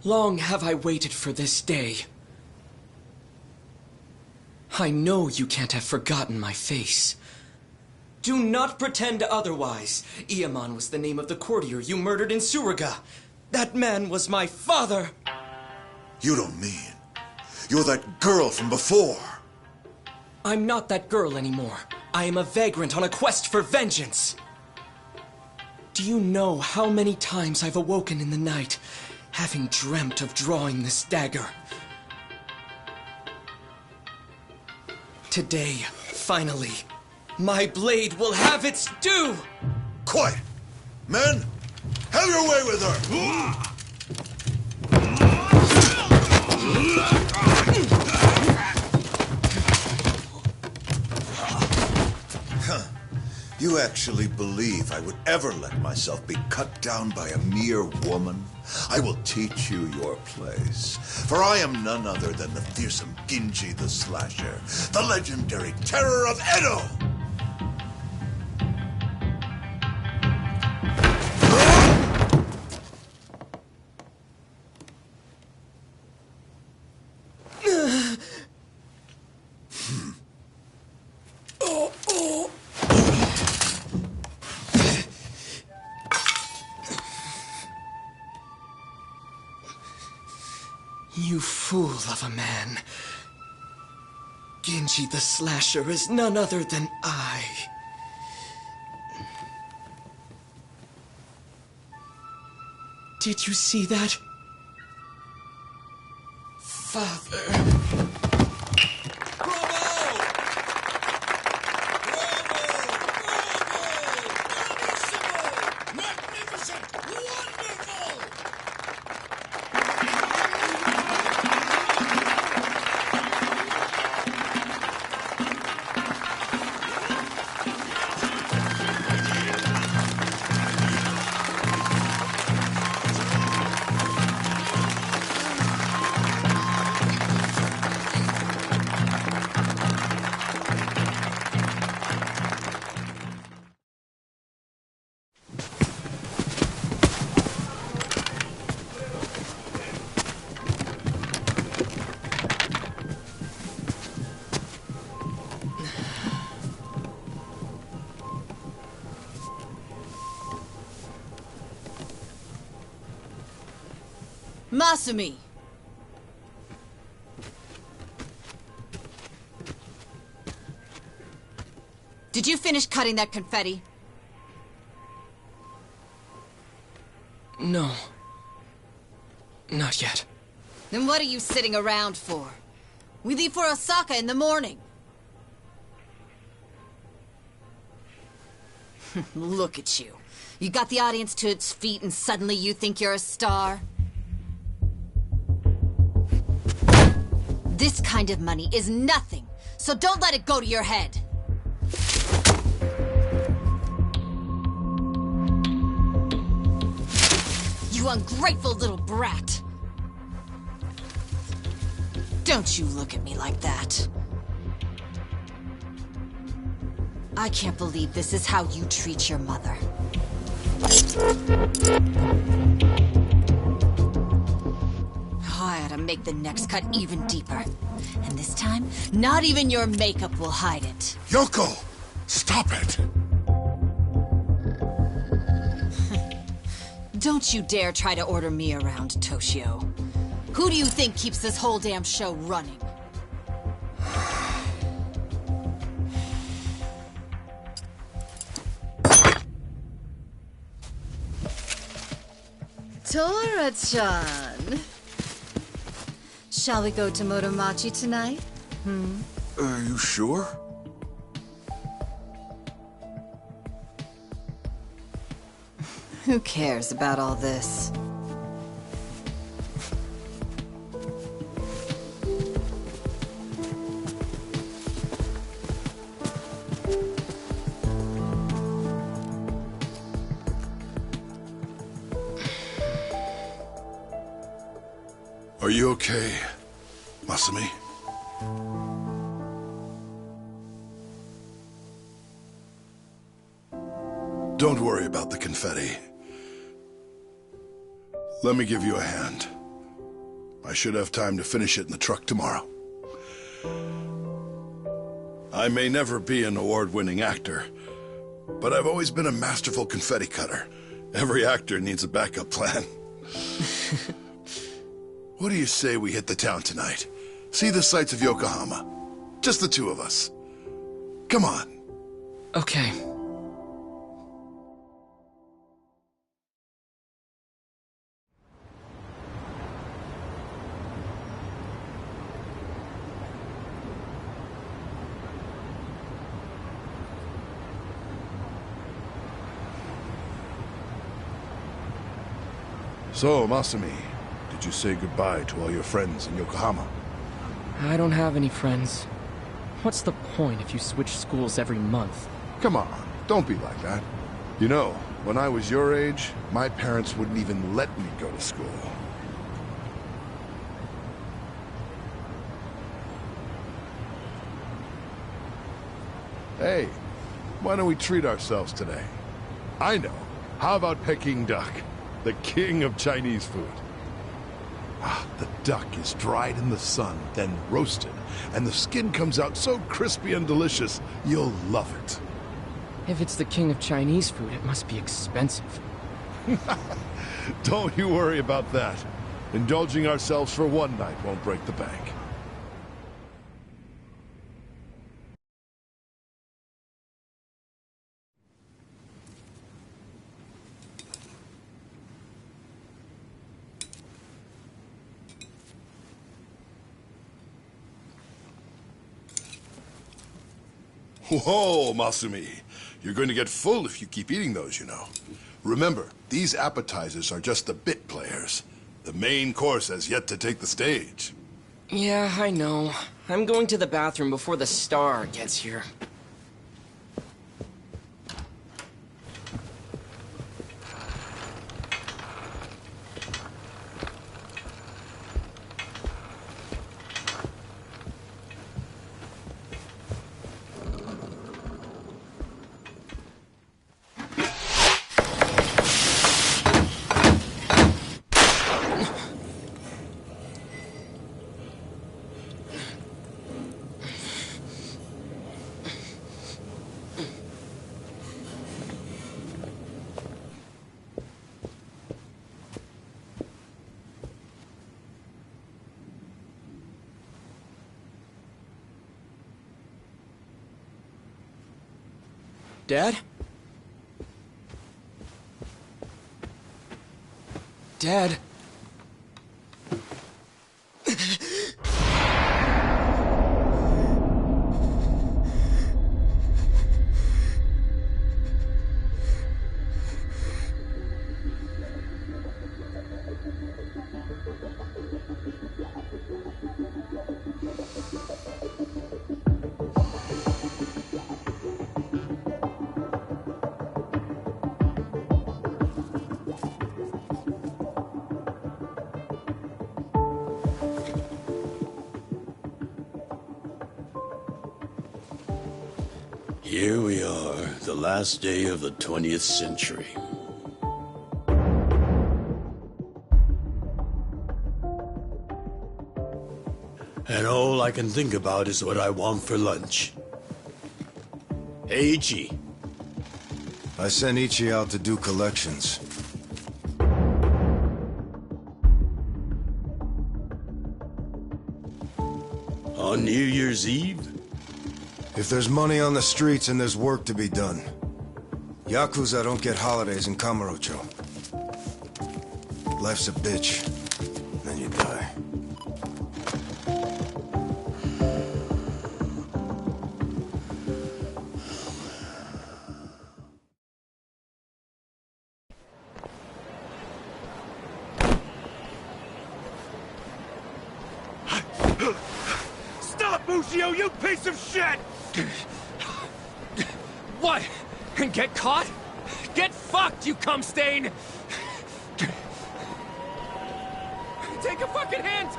Long have I waited for this day. I know you can't have forgotten my face. Do not pretend otherwise. Ieman was the name of the courtier you murdered in Suraga. That man was my father. You don't mean you're that girl from before? I'm not that girl anymore. I am a vagrant on a quest for vengeance. Do you know how many times I've awoken in the night, having dreamt of drawing this dagger? Today, finally, my blade will have its due! Quiet! Men, have your way with her! You actually believe I would ever let myself be cut down by a mere woman? I will teach you your place. For I am none other than the fearsome Ijincho the Slasher, the legendary terror of Edo! You fool of a man. Ijincho the Slasher is none other than I. Did you see that? Father. Masumi! Did you finish cutting that confetti? No. Not yet. Then what are you sitting around for? We leave for Osaka in the morning. Look at you. You got the audience to its feet and suddenly you think you're a star? This kind of money is nothing, so don't let it go to your head. You ungrateful little brat. Don't you look at me like that. I can't believe this is how you treat your mother. I ought to make the next cut even deeper. And this time, not even your makeup will hide it. Yoko! Stop it! Don't you dare try to order me around, Toshio. Who do you think keeps this whole damn show running? Tora-chan. Shall we go to Motomachi tonight? Are you sure? Who cares about all this? Are you okay, Masumi? Don't worry about the confetti. Let me give you a hand. I should have time to finish it in the truck tomorrow. I may never be an award-winning actor, but I've always been a masterful confetti cutter. Every actor needs a backup plan. What do you say we hit the town tonight? See the sights of Yokohama. Just the two of us. Come on. Okay. So, Masumi, did you say goodbye to all your friends in Yokohama? I don't have any friends. What's the point if you switch schools every month? Come on, don't be like that. You know, when I was your age, my parents wouldn't even let me go to school. Hey, why don't we treat ourselves today? I know. How about Peking duck? The king of Chinese food. Ah, the duck is dried in the sun, then roasted, and the skin comes out so crispy and delicious, you'll love it. If it's the king of Chinese food, it must be expensive. Don't you worry about that. Indulging ourselves for one night won't break the bank. Whoa, Masumi. You're going to get full if you keep eating those, you know. Remember, these appetizers are just the bit players. The main course has yet to take the stage. Yeah, I know. I'm going to the bathroom before the star gets here. Dad? Dad? Here we are, the last day of the 20th century. And all I can think about is what I want for lunch. Hey, Ichi. I sent Ichi out to do collections. On New Year's Eve? If there's money on the streets and there's work to be done. Yakuza don't get holidays in Kamurocho. Life's a bitch. Then you die. Stop, Mushio, you piece of shit! What? Get caught? Get fucked, you cum stain! Take a fucking hint!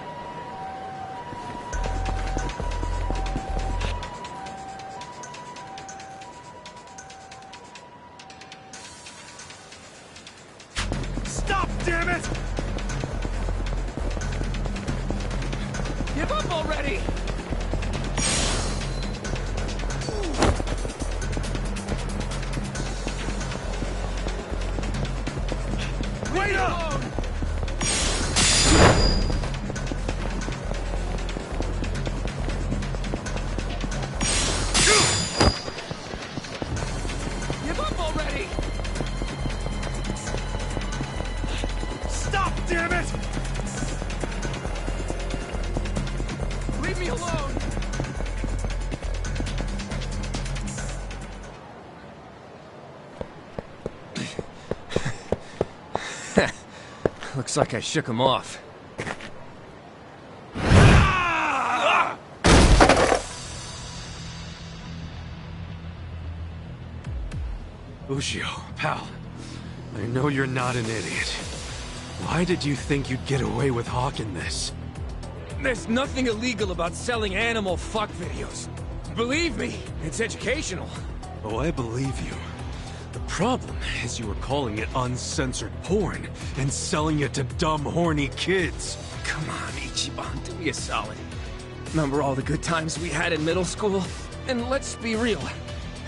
Stop, damn it! Give up already! Wait up! Give up already! Stop, damn it! Leave me alone! Looks like I shook him off. Ushio, pal, I know you're not an idiot. Why did you think you'd get away with hawking this? There's nothing illegal about selling animal fuck videos. Believe me, it's educational. Oh, I believe you. The problem is you were calling it uncensored porn and selling it to dumb, horny kids. Come on, Ichiban, do me a solid. Remember all the good times we had in middle school? And let's be real,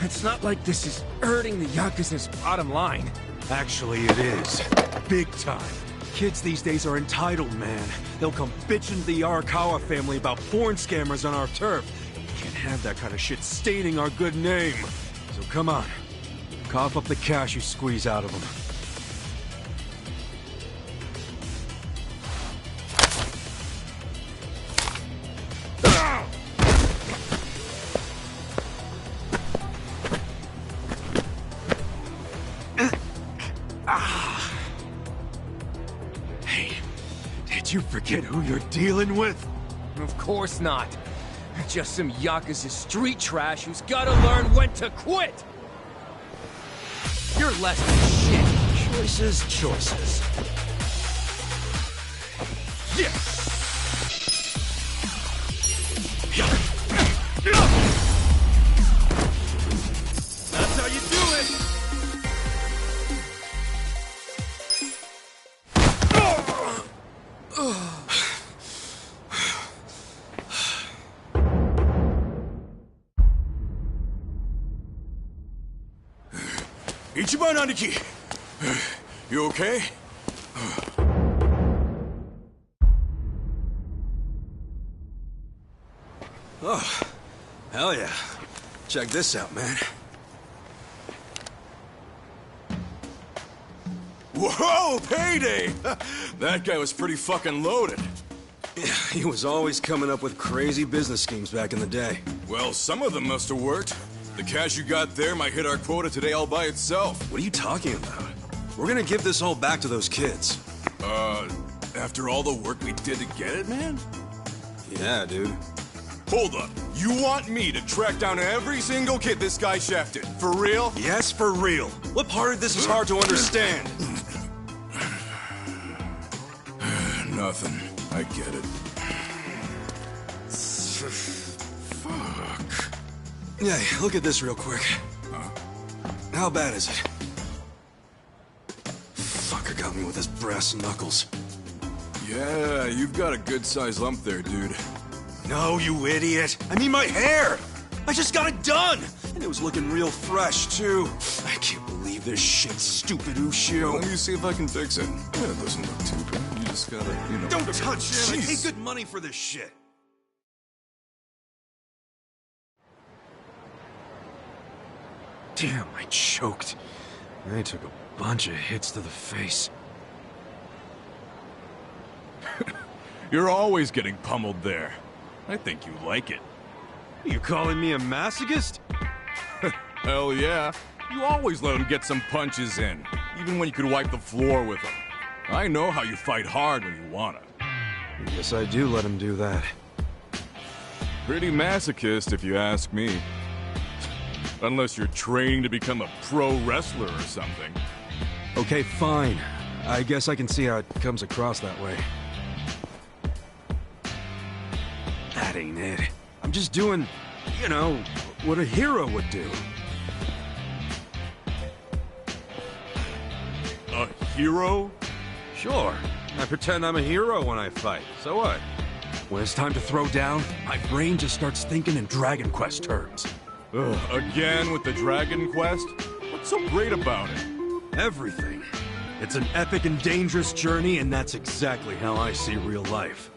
it's not like this is hurting the Yakuza's bottom line. Actually, it is. Big time. Kids these days are entitled, man. They'll come bitching to the Arakawa family about porn scammers on our turf. Can't have that kind of shit staining our good name. So come on. Cough up the cash you squeeze out of them. Hey, did you forget who you're dealing with? Of course not. Just some Yakuza street trash who's gotta learn when to quit! You're less than shit. Choices, choices. Yeah. That's how you do it! Ichiban Aniki! You okay? Oh, hell yeah. Check this out, man. Whoa, payday! That guy was pretty fucking loaded. Yeah, he was always coming up with crazy business schemes back in the day. Well, some of them must have worked. The cash you got there might hit our quota today all by itself. What are you talking about? We're gonna give this all back to those kids. After all the work we did to get it, man? Yeah, dude. Hold up. You want me to track down every single kid this guy shafted? For real? Yes, for real. What part of this is hard to understand? Nothing. I get it. Fuck. Yeah, look at this real quick. How bad is it? Fucker got me with his brass knuckles. Yeah, you've got a good-sized lump there, dude. No, you idiot! I mean my hair! I just got it done! And it was looking real fresh, too. I can't believe this shit, stupid Ushio. Let me see if I can fix it. Yeah, it doesn't look too bad. You just gotta, you know... Don't touch it! I Jeez. paid good money for this shit! Damn, I choked. I took a bunch of hits to the face. You're always getting pummeled there. I think you like it. You calling me a masochist? Hell yeah. You always let him get some punches in, even when you could wipe the floor with him. I know how you fight hard when you wanna. Yes, I do let him do that. Pretty masochist, if you ask me. Unless you're training to become a pro wrestler or something. Okay, fine. I guess I can see how it comes across that way. That ain't it. I'm just doing, you know, what a hero would do. A hero? Sure. I pretend I'm a hero when I fight. So what? When it's time to throw down, my brain just starts thinking in Dragon Quest terms. Ugh, again with the Dragon Quest? What's so great about it? Everything. It's an epic and dangerous journey, and that's exactly how I see real life.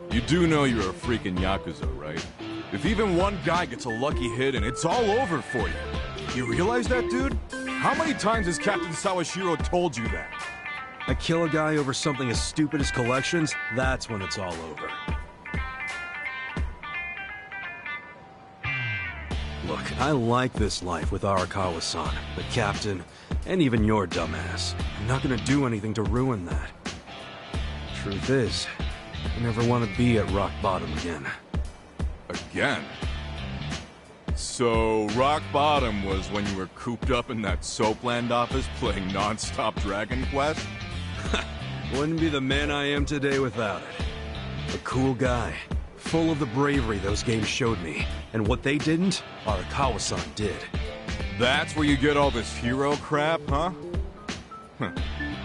You do know you're a freaking Yakuza, right? If even one guy gets a lucky hit and it's all over for you. You realize that, dude? How many times has Captain Sawashiro told you that? I kill a guy over something as stupid as collections, that's when it's all over. Look, I like this life with Arakawa-san, the captain, and even your dumbass. I'm not gonna do anything to ruin that. Truth is, I never want to be at rock bottom again. Again? So, rock bottom was when you were cooped up in that Soapland office playing non-stop Dragon Quest? Wouldn't be the man I am today without it. A cool guy, full of the bravery those games showed me. And what they didn't, Arakawa-san did. That's where you get all this hero crap, huh?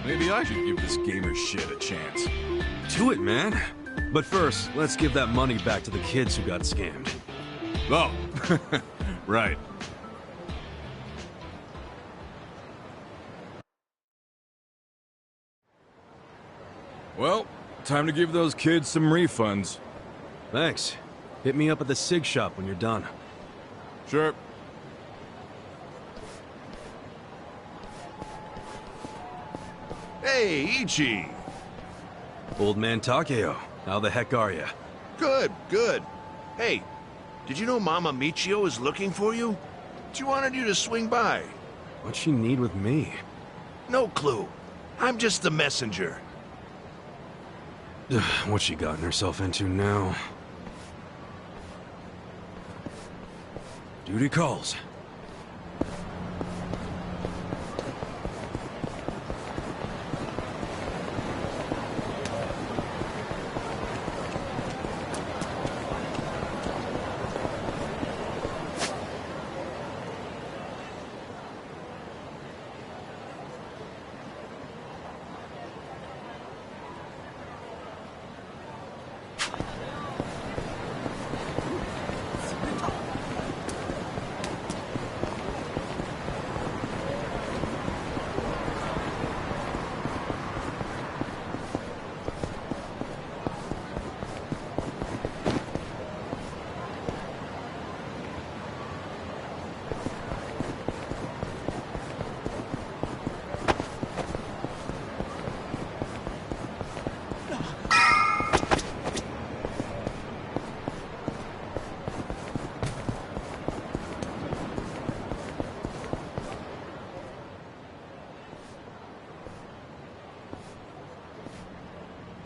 Maybe I should give this gamer shit a chance. Do it, man. But first, let's give that money back to the kids who got scammed. Oh, right. Well, time to give those kids some refunds. Thanks. Hit me up at the SIG shop when you're done. Sure. Hey, Ichi! Old man Takeo, how the heck are ya? Good, good. Hey, did you know Mama Michio is looking for you? She wanted you to swing by. What'd she need with me? No clue. I'm just the messenger. What's she gotten herself into now? Duty calls.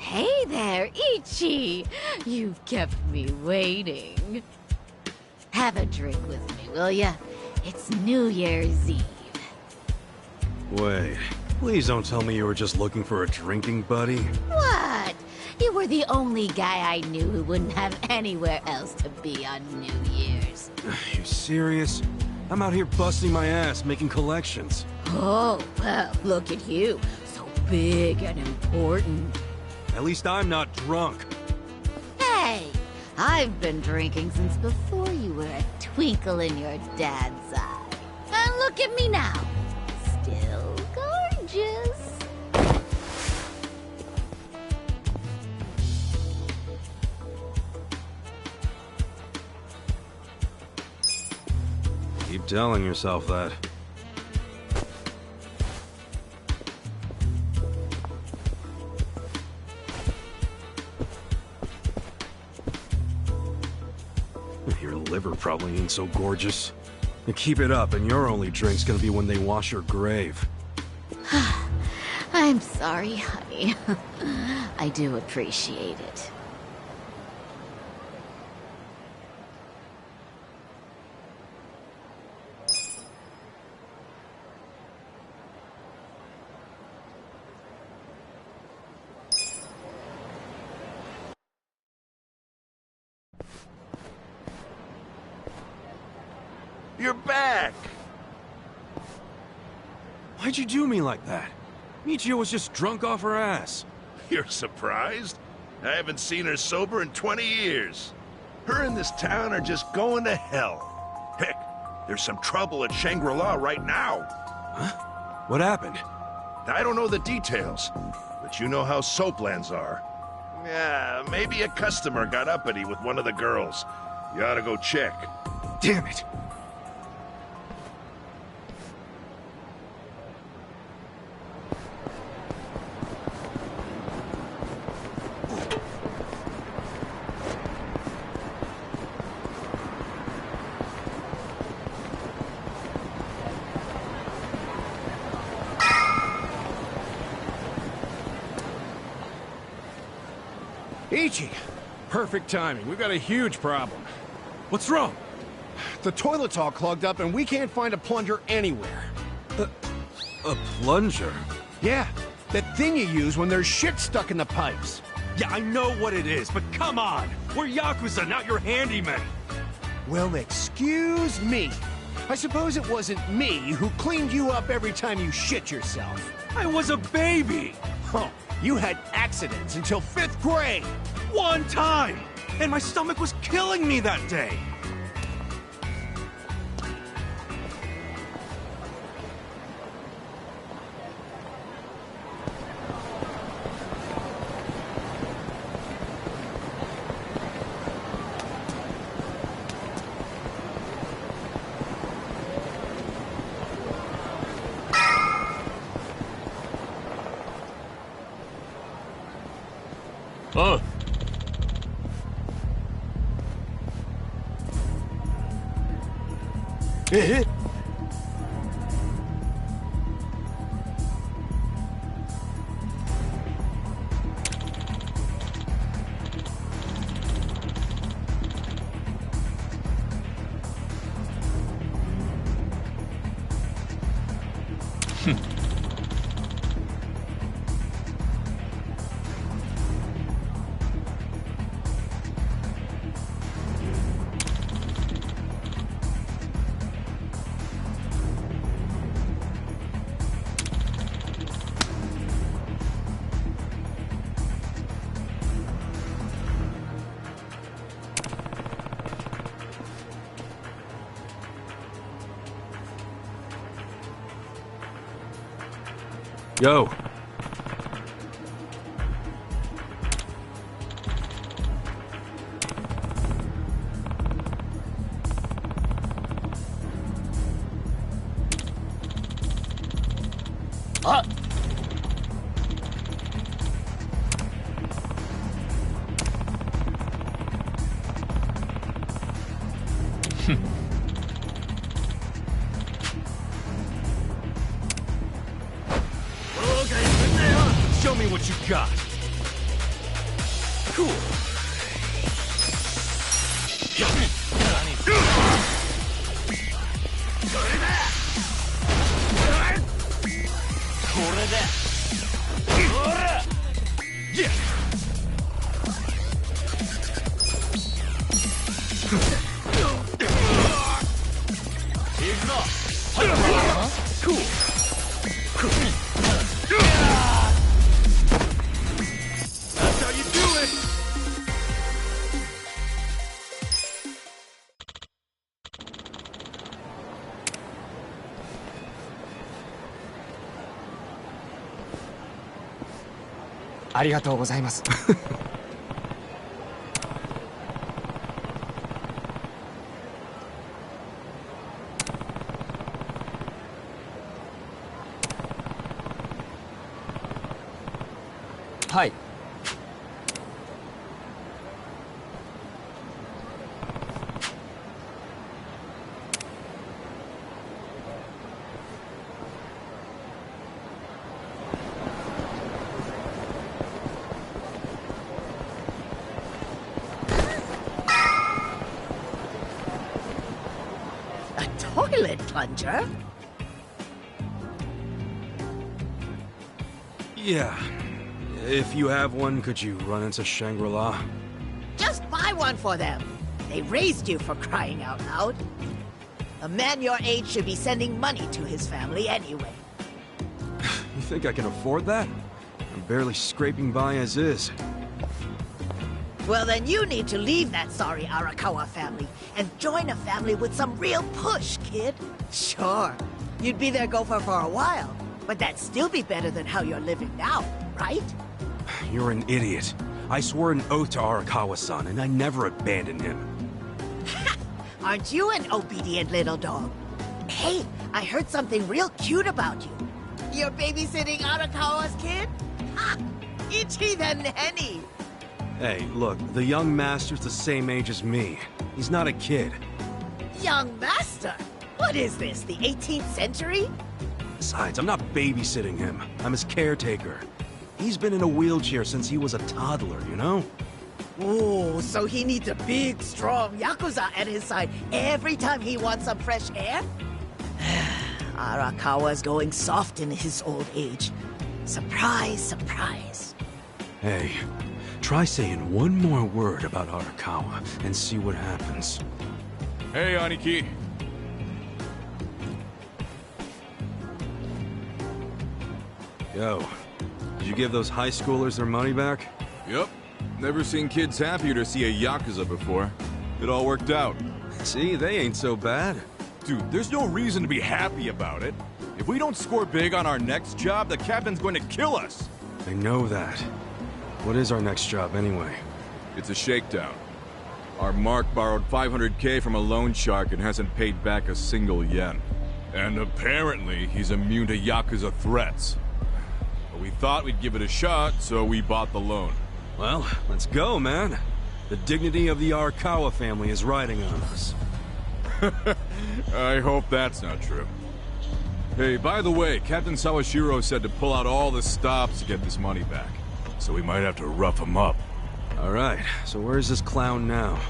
Hey there, Ichi! You've kept me waiting. Have a drink with me, will ya? It's New Year's Eve. Wait, please don't tell me you were just looking for a drinking buddy. What? You were the only guy I knew who wouldn't have anywhere else to be on New Year's. You serious? I'm out here busting my ass making collections. Oh, well, look at you. So big and important. At least I'm not drunk. Hey, I've been drinking since before you were a twinkle in your dad's eye. And look at me now. Still gorgeous. Keep telling yourself that. Your liver probably ain't so gorgeous. You keep it up, and your only drink's gonna be when they wash your grave. I'm sorry, honey. I do appreciate it. You're back! Why'd you do me like that? Michio was just drunk off her ass. You're surprised? I haven't seen her sober in 20 years. Her and this town are just going to hell. Heck, there's some trouble at Shangri-La right now. Huh? What happened? I don't know the details, but you know how soaplands are. Yeah, maybe a customer got uppity with one of the girls. You ought to go check. Damn it! Ichi! Perfect timing. We've got a huge problem. What's wrong? The toilet's all clogged up and we can't find a plunger anywhere. A plunger? Yeah, that thing you use when there's shit stuck in the pipes. Yeah, I know what it is, but come on! We're Yakuza, not your handyman! Well, excuse me. I suppose it wasn't me who cleaned you up every time you shit yourself. I was a baby! Oh, you had accidents until 5th grade! One time! And my stomach was killing me that day! Oh. Yo. Show me what you got. Cool. Yeah. Cool. That's how you do it! Hi. A toilet plunger? Yeah. If you have one, could you run into Shangri-La? Just buy one for them. They raised you, for crying out loud. A man your age should be sending money to his family anyway. You think I can afford that? I'm barely scraping by as is. Well, then you need to leave that sorry Arakawa family and join a family with some real push, kid. Sure, you'd be their gopher for a while, but that'd still be better than how you're living now, right? You're an idiot. I swore an oath to Arakawa-san, and I never abandoned him. Aren't you an obedient little dog? Hey, I heard something real cute about you. You're babysitting Arakawa's kid? Ha! Ichi the nanny! Hey, look, the young master's the same age as me. He's not a kid. Young master? What is this, the 18th century? Besides, I'm not babysitting him. I'm his caretaker. He's been in a wheelchair since he was a toddler, you know? Oh, so he needs a big, strong Yakuza at his side every time he wants some fresh air? Arakawa's going soft in his old age. Surprise, surprise. Hey, try saying one more word about Arakawa and see what happens. Hey, Aniki. Yo, did you give those high schoolers their money back? Yep. Never seen kids happier to see a Yakuza before. It all worked out. See, they ain't so bad. Dude, there's no reason to be happy about it. If we don't score big on our next job, the captain's going to kill us. I know that. What is our next job, anyway? It's a shakedown. Our Mark borrowed 500K from a loan shark and hasn't paid back a single yen. And apparently, he's immune to Yakuza threats. But we thought we'd give it a shot, so we bought the loan. Well, let's go, man. The dignity of the Arakawa family is riding on us. I hope that's not true. Hey, by the way, Captain Sawashiro said to pull out all the stops to get this money back. So we might have to rough him up. Alright, so where's this clown now?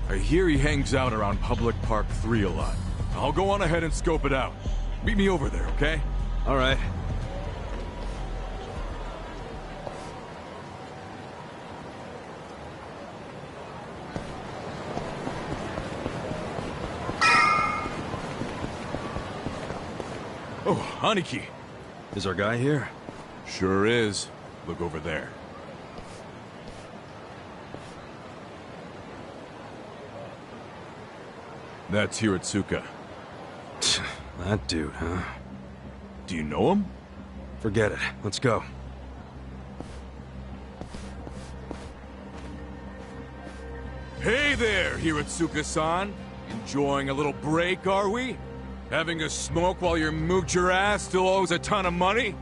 I hear he hangs out around Public Park 3 a lot. I'll go on ahead and scope it out. Meet me over there, okay? Alright. Oh, Aniki. Is our guy here? Sure is. Look over there. That's Hiratsuka. That dude, huh? Do you know him? Forget it. Let's go. Hey there, Hiratsuka-san. Enjoying a little break, are we? Having a smoke while your moocher ass still owes a ton of money?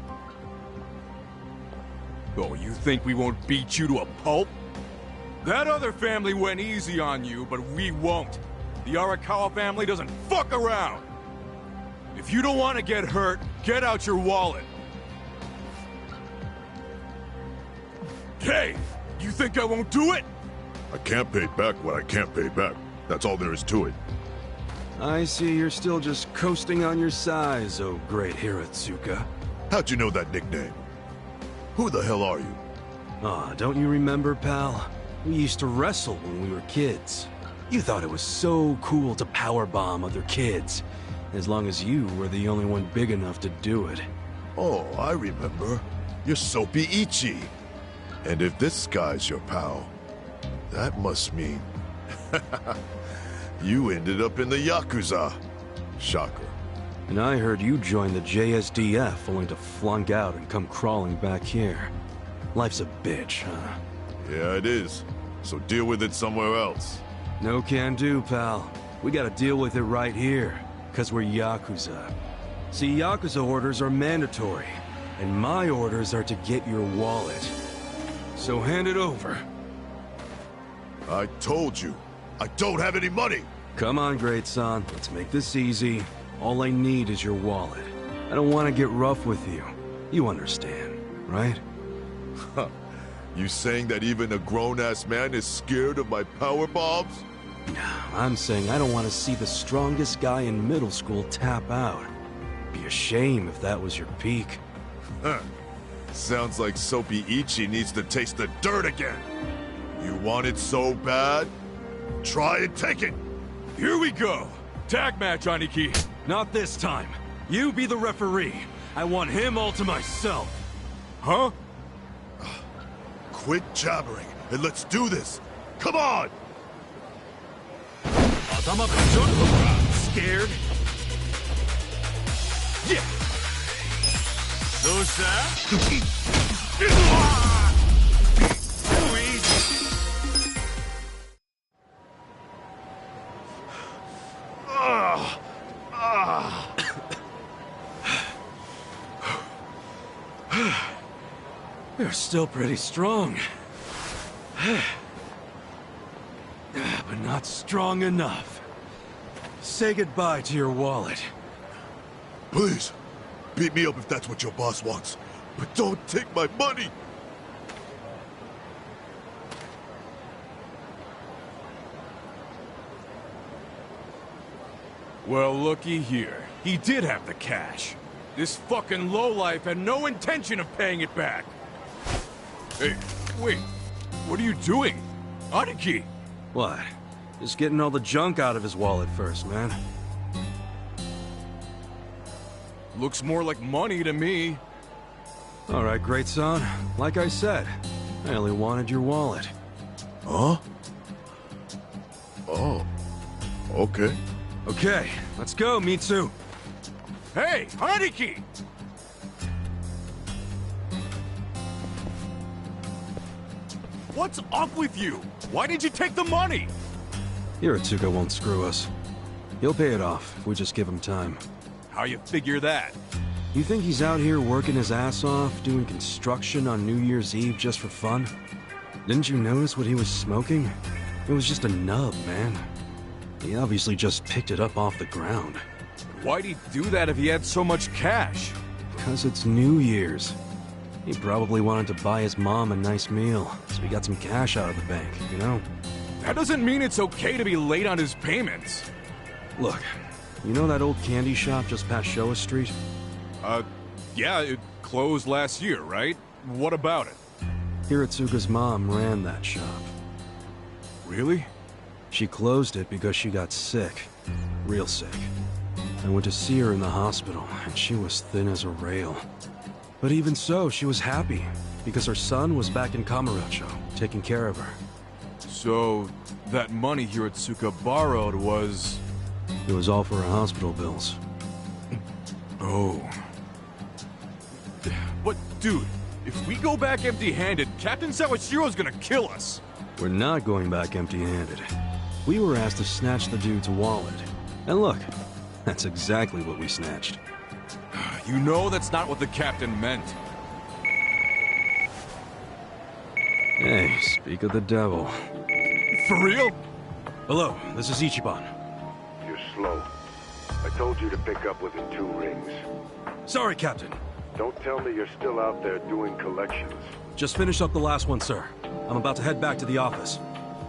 Oh, you think we won't beat you to a pulp? That other family went easy on you, but we won't. The Arakawa family doesn't fuck around. If you don't want to get hurt, get out your wallet. Hey, you think I won't do it? I can't pay back what I can't pay back. That's all there is to it. I see you're still just coasting on your size, oh great Hiratsuka. How'd you know that nickname? Who the hell are you? Ah, don't you remember, pal? We used to wrestle when we were kids. You thought it was so cool to powerbomb other kids, as long as you were the only one big enough to do it. Oh, I remember. You're Soapy Ichi. And if this guy's your pal, that must mean... you ended up in the Yakuza. Shocker. And I heard you joined the JSDF only to flunk out and come crawling back here. Life's a bitch, huh? Yeah, it is. So deal with it somewhere else. No can do, pal. We gotta deal with it right here, 'cause we're Yakuza. See, Yakuza orders are mandatory, and my orders are to get your wallet. So hand it over. I told you, I don't have any money! Come on, great son, let's make this easy. All I need is your wallet. I don't want to get rough with you. You understand, right? You saying that even a grown-ass man is scared of my power bombs? I'm saying I don't want to see the strongest guy in middle school tap out. Be a shame if that was your peak. Sounds like Soapy Ichi needs to taste the dirt again. You want it so bad? Try and take it! Here we go! Tag match, Aniki! Not this time. You be the referee. I want him all to myself. Huh? Quit jabbering and let's do this! Come on! Scared? Yeah! Those, You're still pretty strong. But not strong enough. Say goodbye to your wallet. Please, beat me up if that's what your boss wants. But don't take my money! Well, looky here. He did have the cash. This fucking lowlife had no intention of paying it back. Hey, wait. What are you doing? Aniki! What? Just getting all the junk out of his wallet first, man. Looks more like money to me. Alright, great son. Like I said, I only wanted your wallet. Huh? Oh. Okay. Okay, let's go, Mitsu. Hey, Aniki! What's up with you? Why did you take the money? Hiratsuka won't screw us. He'll pay it off if we just give him time. How you figure that? You think he's out here working his ass off, doing construction on New Year's Eve just for fun? Didn't you notice what he was smoking? It was just a nub, man. He obviously just picked it up off the ground. Why'd he do that if he had so much cash? Because it's New Year's. He probably wanted to buy his mom a nice meal, so he got some cash out of the bank, you know? That doesn't mean it's okay to be late on his payments. Look, you know that old candy shop just past Showa Street? Yeah, it closed last year, right? What about it? Hiratsuka's mom ran that shop. Really? She closed it because she got sick. Real sick. I went to see her in the hospital, and she was thin as a rail. But even so, she was happy, because her son was back in Kamurocho, taking care of her. So, that money Hiratsuka borrowed was... It was all for her hospital bills. Oh. But, dude, if we go back empty-handed, Captain Sawashiro's gonna kill us! We're not going back empty-handed. We were asked to snatch the dude's wallet. And look, that's exactly what we snatched. You know that's not what the captain meant. Hey, speak of the devil. For real? Hello, this is Ichiban. You're slow. I told you to pick up within 2 rings. Sorry, Captain. Don't tell me you're still out there doing collections. Just finished up the last one, sir. I'm about to head back to the office.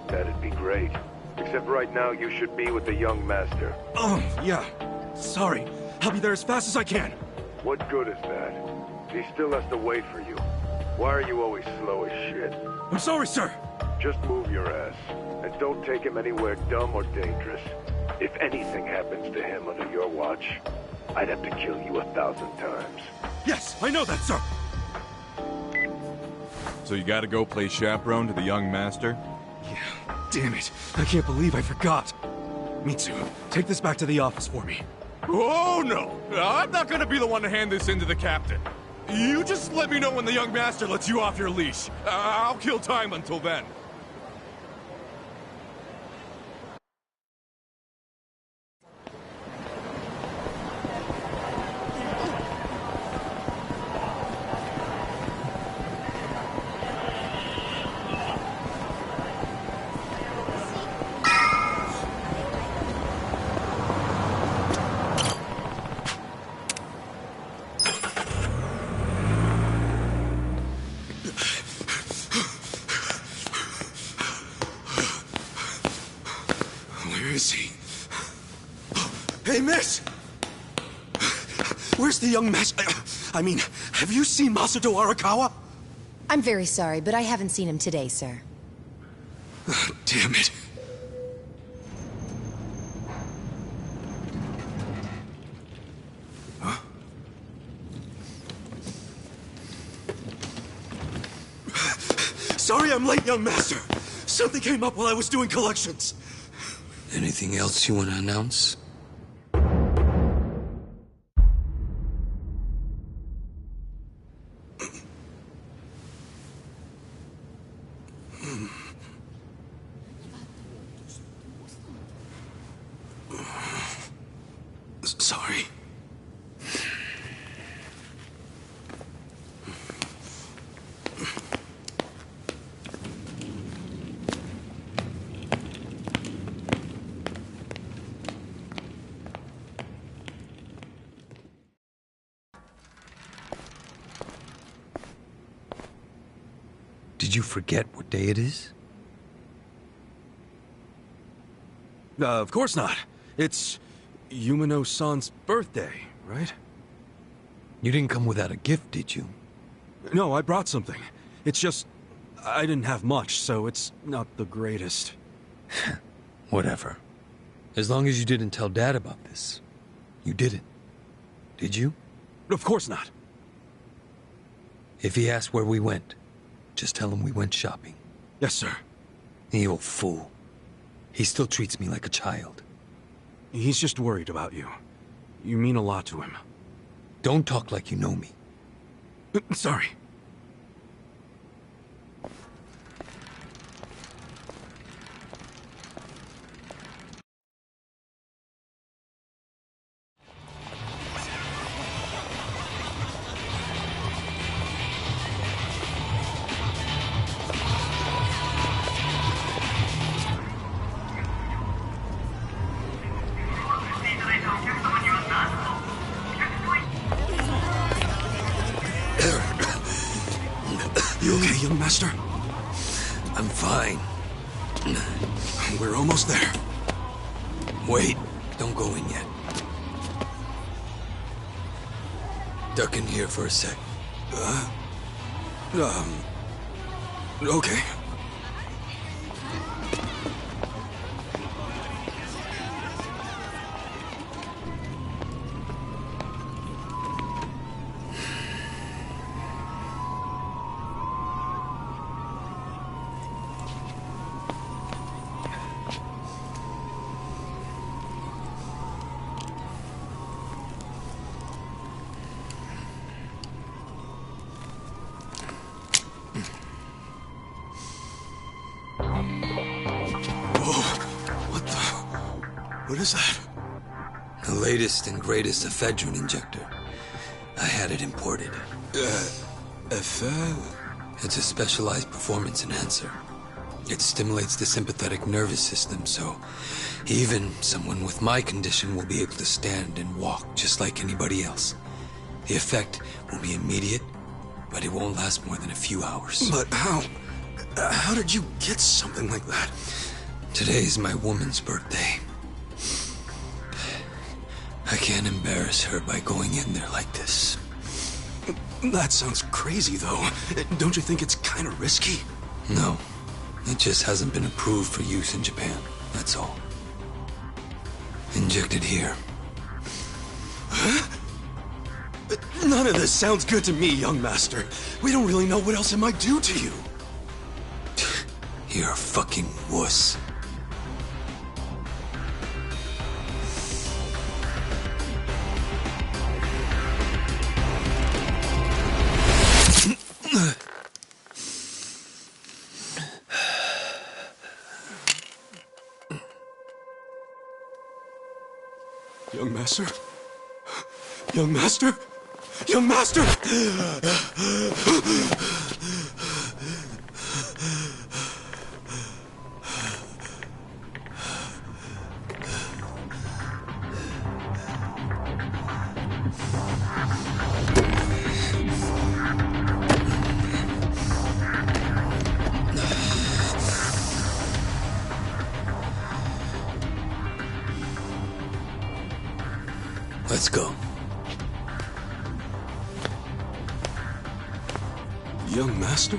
That'd be great. Except right now you should be with the young master. Yeah. Sorry. I'll be there as fast as I can. What good is that? He still has to wait for you. Why are you always slow as shit? I'm sorry, sir. Just move your ass. And don't take him anywhere dumb or dangerous. If anything happens to him under your watch, I'd have to kill you 1,000 times. Yes, I know that, sir. So you gotta go play chaperone to the young master? Yeah, damn it. I can't believe I forgot. Mitsu, take this back to the office for me. Oh, no! I'm not gonna be the one to hand this in to the captain. You just let me know when the young master lets you off your leash. I'll kill time until then. Where is he? Hey, miss! Where's the young master? I mean, have you seen Masato Arakawa? I'm very sorry, but I haven't seen him today, sir. Damn it. Huh? Sorry I'm late, young master. Something came up while I was doing collections. Anything else you want to announce? Sorry. Did you forget what day it is? Of course not. It's Yumino-san's birthday, right? You didn't come without a gift, did you? No, I brought something. It's just, I didn't have much, so it's not the greatest. Whatever. As long as you didn't tell Dad about this. You didn't. Did you? Of course not. If he asks where we went, just tell him we went shopping. Yes, sir. The old fool. He still treats me like a child. He's just worried about you. You mean a lot to him. Don't talk like you know me. Sorry. You okay, young master? I'm fine. We're almost there. Wait, don't go in yet. Duck in here for a sec. Okay. What is that? The latest and greatest ephedrine injector. I had it imported. It's a specialized performance enhancer. It stimulates the sympathetic nervous system, so even someone with my condition will be able to stand and walk just like anybody else. The effect will be immediate, but it won't last more than a few hours. But how did you get something like that? Today's my woman's birthday. I can't embarrass her by going in there like this. That sounds crazy, though. Don't you think it's kind of risky? No. It just hasn't been approved for use in Japan. That's all. Inject it here. Huh? None of this sounds good to me, young master. We don't really know what else it might do to you. You're a fucking wuss. Young master? Young master? Young master! Let's go. Young master?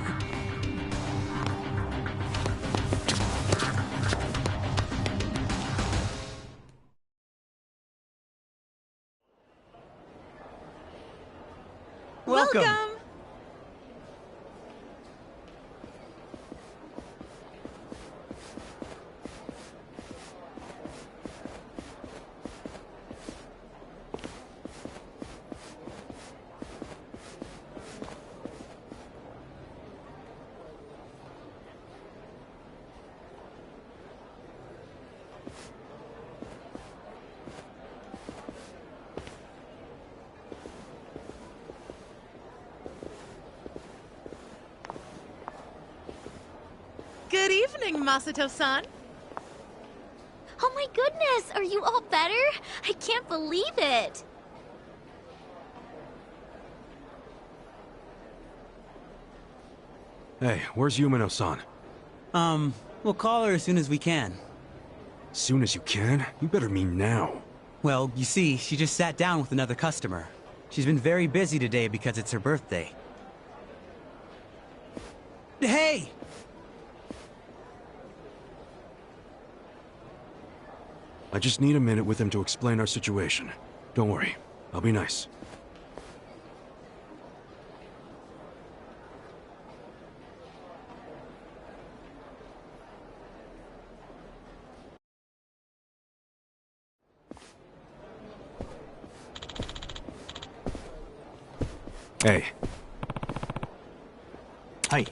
evening, Masato-san. Oh my goodness, are you all better? I can't believe it. Hey, where's Yumino-san? We'll call her as soon as we can. Soon as you can? You better mean now. Well, you see, she just sat down with another customer. She's been very busy today because it's her birthday. Hey! I just need a minute with him to explain our situation. Don't worry, I'll be nice. Hey. Hi.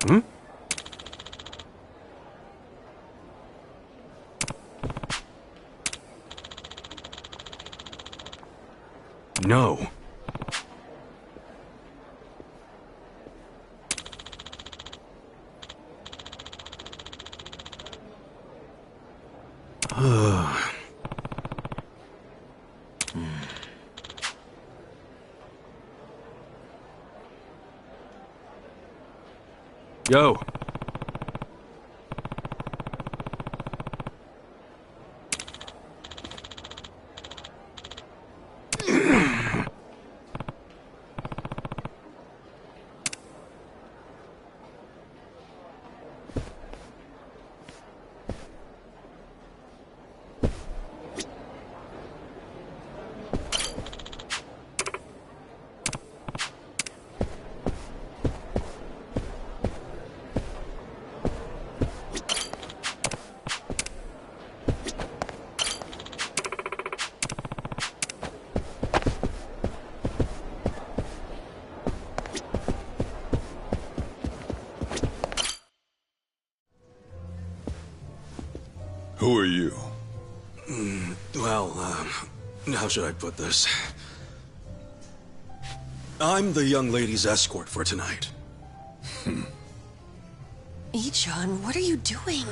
Hmm? No. Yo. Who are you? Well, how should I put this? I'm the young lady's escort for tonight. Ijincho, what are you doing?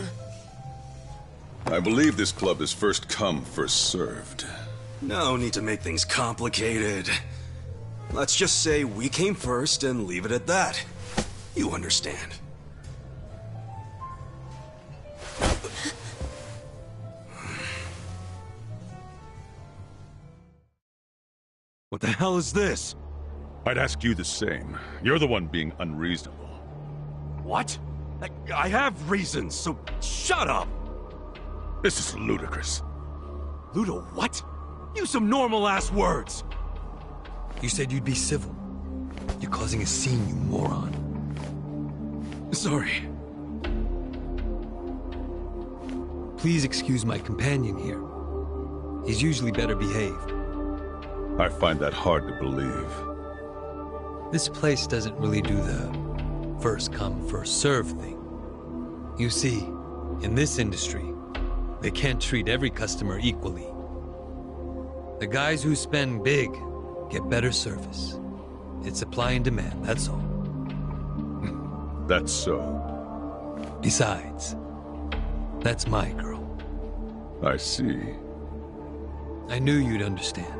I believe this club is first come, first served. No need to make things complicated. Let's just say we came first and leave it at that. You understand. What the hell is this? I'd ask you the same. You're the one being unreasonable. What? I have reasons, so shut up! This is ludicrous. Ludo, what? Use some normal-ass words! You said you'd be civil. You're causing a scene, you moron. Sorry. Please excuse my companion here. He's usually better behaved. I find that hard to believe. This place doesn't really do the first come, first serve thing. You see, in this industry, they can't treat every customer equally. The guys who spend big get better service. It's supply and demand, that's all. That's so. Besides, that's my girl. I see. I knew you'd understand.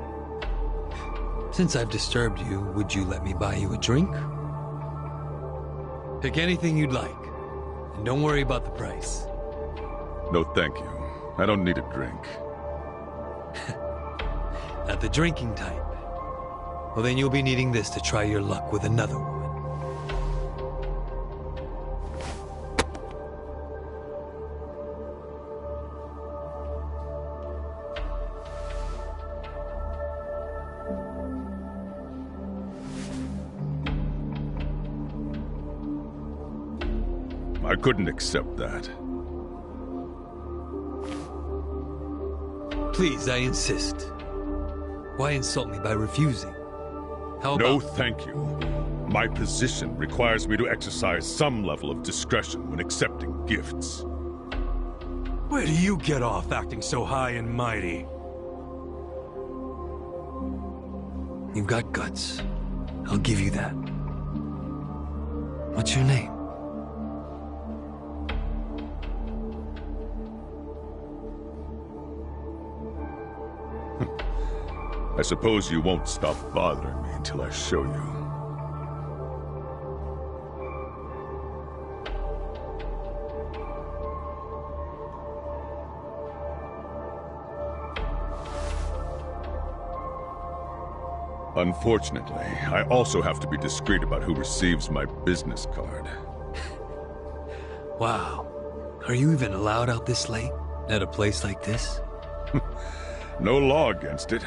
Since I've disturbed you, would you let me buy you a drink? Pick anything you'd like, and don't worry about the price. No, thank you. I don't need a drink. Not the drinking type. Well, then you'll be needing this to try your luck with another woman. I couldn't accept that. Please, I insist. Why insult me by refusing? How about... No, thank you. My position requires me to exercise some level of discretion when accepting gifts. Where do you get off acting so high and mighty? You've got guts. I'll give you that. What's your name? I suppose you won't stop bothering me until I show you. Unfortunately, I also have to be discreet about who receives my business card. Wow. Are you even allowed out this late? At a place like this? No law against it.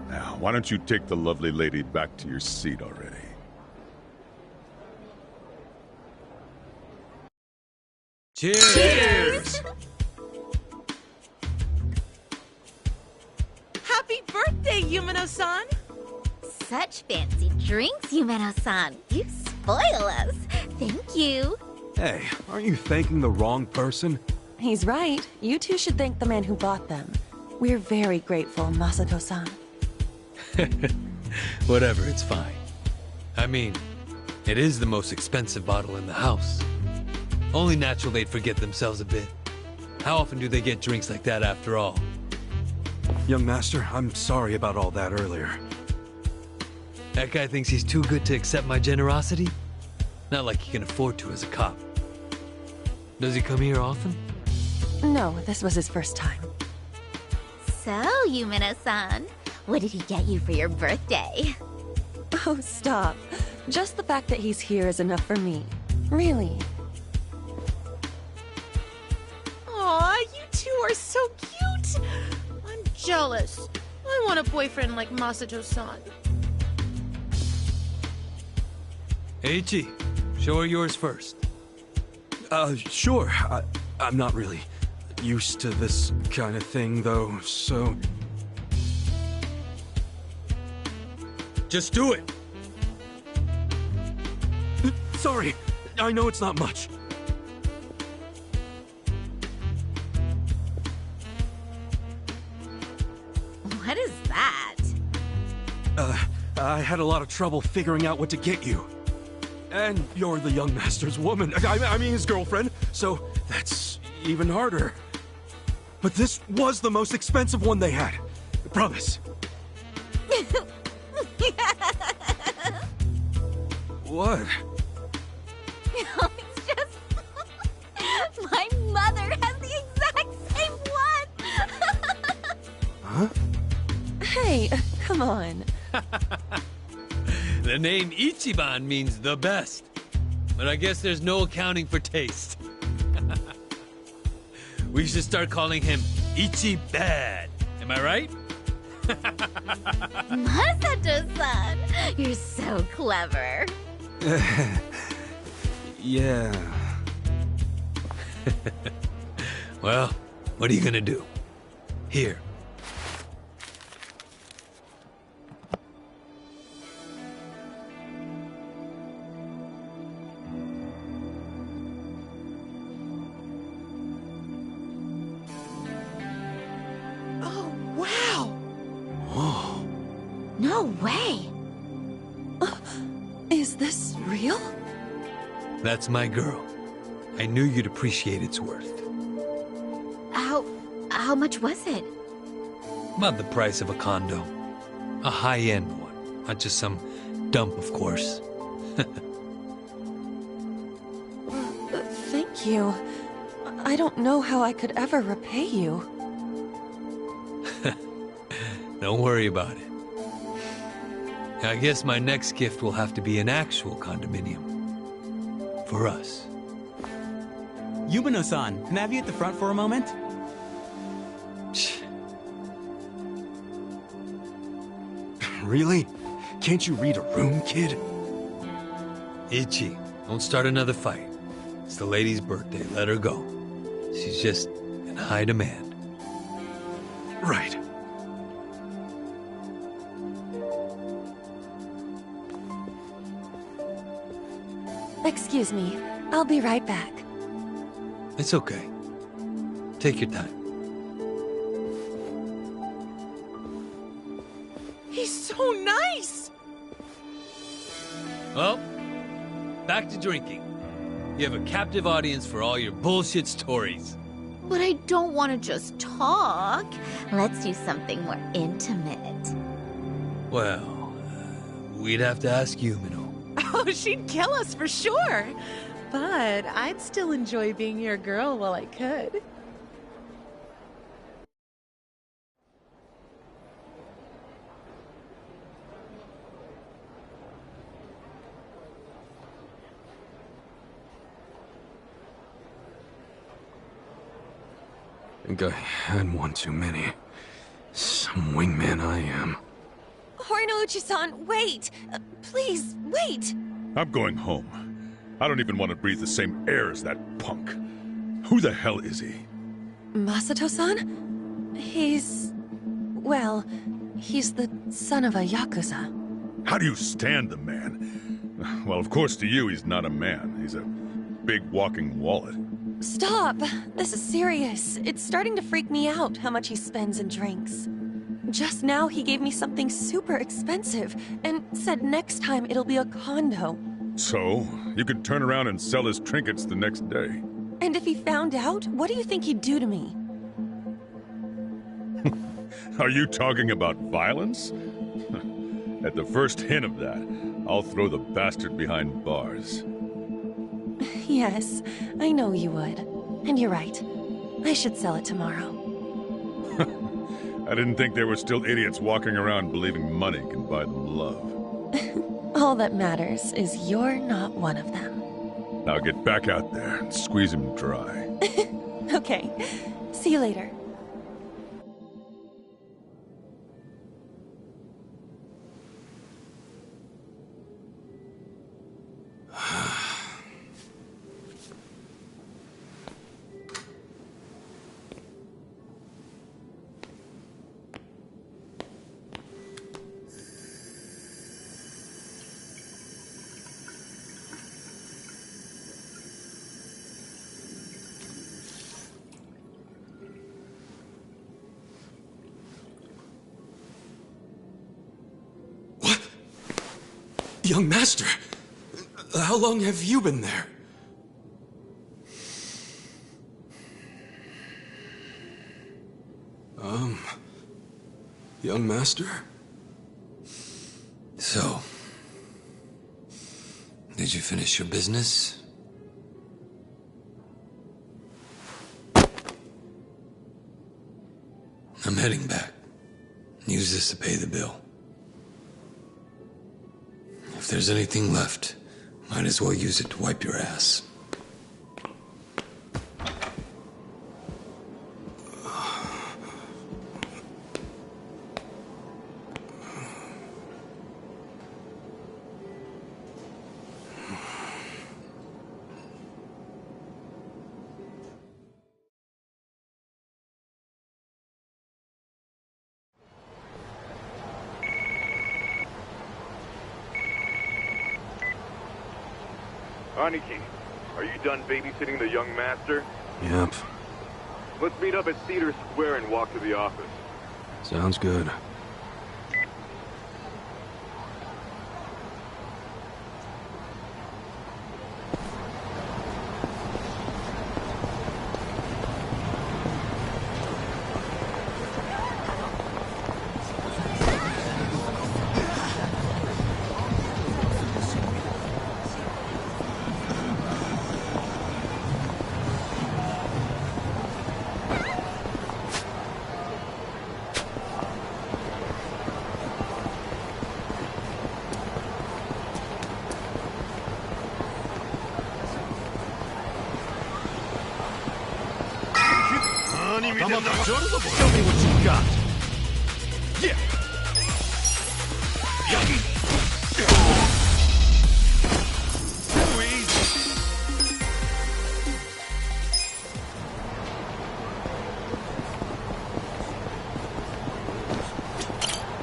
Now, why don't you take the lovely lady back to your seat already? Cheers! Cheers! Happy birthday, Yumino-san! Such fancy drinks, Yumeno-san. You spoil us. Thank you. Hey, aren't you thanking the wrong person? He's right. You two should thank the man who bought them. We're very grateful, Masato-san. Whatever, it's fine. I mean, it is the most expensive bottle in the house. Only natural they'd forget themselves a bit. How often do they get drinks like that after all? Young master, I'm sorry about all that earlier. That guy thinks he's too good to accept my generosity? Not like he can afford to as a cop. Does he come here often? No, this was his first time. So, Yumeno-san, what did he get you for your birthday? Oh, stop. Just the fact that he's here is enough for me. Really. Aw, you two are so cute! I'm jealous. I want a boyfriend like Masato-san. Eiichi, show her yours first. Sure. I'm not really used to this kind of thing, though, so... Just do it! Sorry, I know it's not much. What is that? I had a lot of trouble figuring out what to get you. And you're the young master's woman. I mean his girlfriend, so that's even harder. But this was the most expensive one they had. I promise. What? No, it's just... My mother has the exact same one! Huh? Hey, come on. The name Ichiban means the best. But I guess there's no accounting for taste. We should start calling him Ichi-bad. Am I right? Masato-san, you're so clever. Yeah. Well, what are you gonna do? Here. No way! Is this real? That's my girl. I knew you'd appreciate its worth. How much was it? About the price of a condo. A high-end one. Not just some dump, of course. Thank you. I don't know how I could ever repay you. Don't worry about it. I guess my next gift will have to be an actual condominium. For us. Yumeno-san, can I have you at the front for a moment? Really? Can't you read a room, kid? Ichi, don't start another fight. It's the lady's birthday. Let her go. She's just in high demand. Right. Excuse me. I'll be right back. It's okay. Take your time. He's so nice! Well, back to drinking. You have a captive audience for all your bullshit stories. But I don't want to just talk. Let's do something more intimate. Well, we'd have to ask Yumino. Oh, she'd kill us for sure. But I'd still enjoy being your girl while I could. I think I had one too many. Some wingman I am. Hornouchi-san, wait! Please, wait! I'm going home. I don't even want to breathe the same air as that punk. Who the hell is he? Masato-san? He's... well, he's the son of a Yakuza. How do you stand the man? Well, of course to you he's not a man. He's a big walking wallet. Stop! This is serious. It's starting to freak me out how much he spends and drinks. Just now he gave me something super expensive and said next time it'll be a condo. So, you could turn around and sell his trinkets the next day. And if he found out, what do you think he'd do to me? Are you talking about violence? At the first hint of that, I'll throw the bastard behind bars. Yes, I know you would. And you're right. I should sell it tomorrow. I didn't think there were still idiots walking around believing money can buy them love. All that matters is you're not one of them. Now get back out there and squeeze him dry. Okay. See you later. Young master, how long have you been there? Young master? So, did you finish your business? I'm heading back. Use this to pay the bill. If there's anything left, might as well use it to wipe your ass. Aniki, are you done babysitting the young master? Yep. Let's meet up at Cedar Square and walk to the office. Sounds good. Show me what you got. Yeah.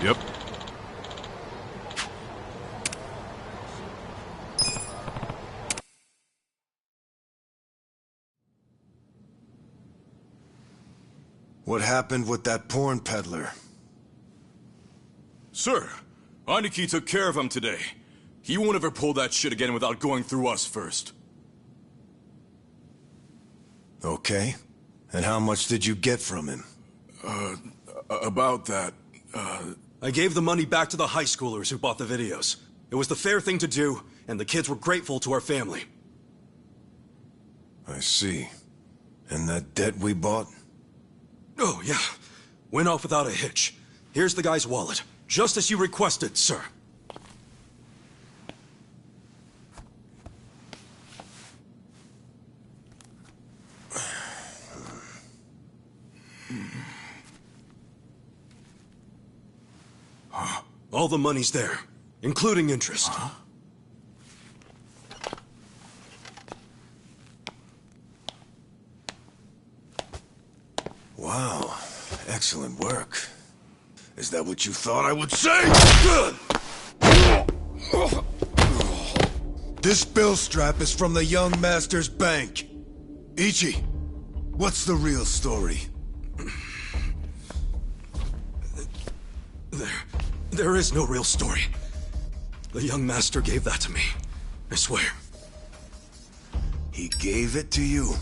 Yep. What happened with that porn peddler? Sir, Aniki took care of him today. He won't ever pull that shit again without going through us first. Okay. And how much did you get from him? About that, I gave the money back to the high schoolers who bought the videos. It was the fair thing to do, and the kids were grateful to our family. I see. And that debt we bought? Oh, yeah. Went off without a hitch. Here's the guy's wallet. Just as you requested, sir. All the money's there, including interest. Wow. Excellent work. Is that what you thought I would say? This bill strap is from the young master's bank. Ichi, what's the real story? There is no real story. The young master gave that to me. I swear. He gave it to you?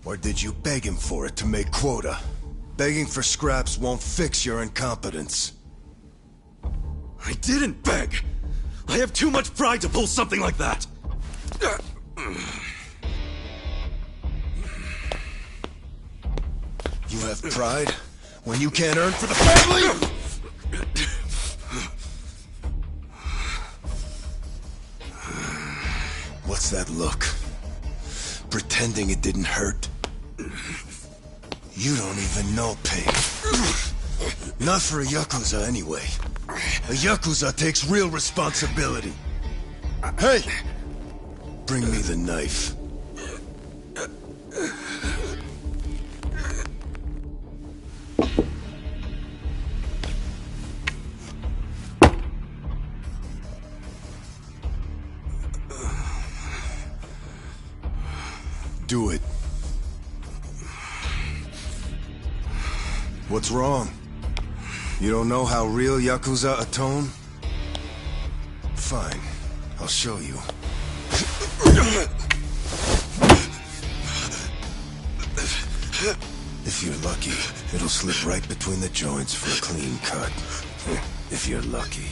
Or did you beg him for it to make quota? Begging for scraps won't fix your incompetence. I didn't beg! I have too much pride to pull something like that! You have pride? When you can't earn for the family? What's that look? Pretending it didn't hurt? You don't even know pain. Not for a Yakuza, anyway. A Yakuza takes real responsibility. Hey! Bring me the knife. Do it. What's wrong? You don't know how real Yakuza atone? Fine. I'll show you. If you're lucky, it'll slip right between the joints for a clean cut. If you're lucky.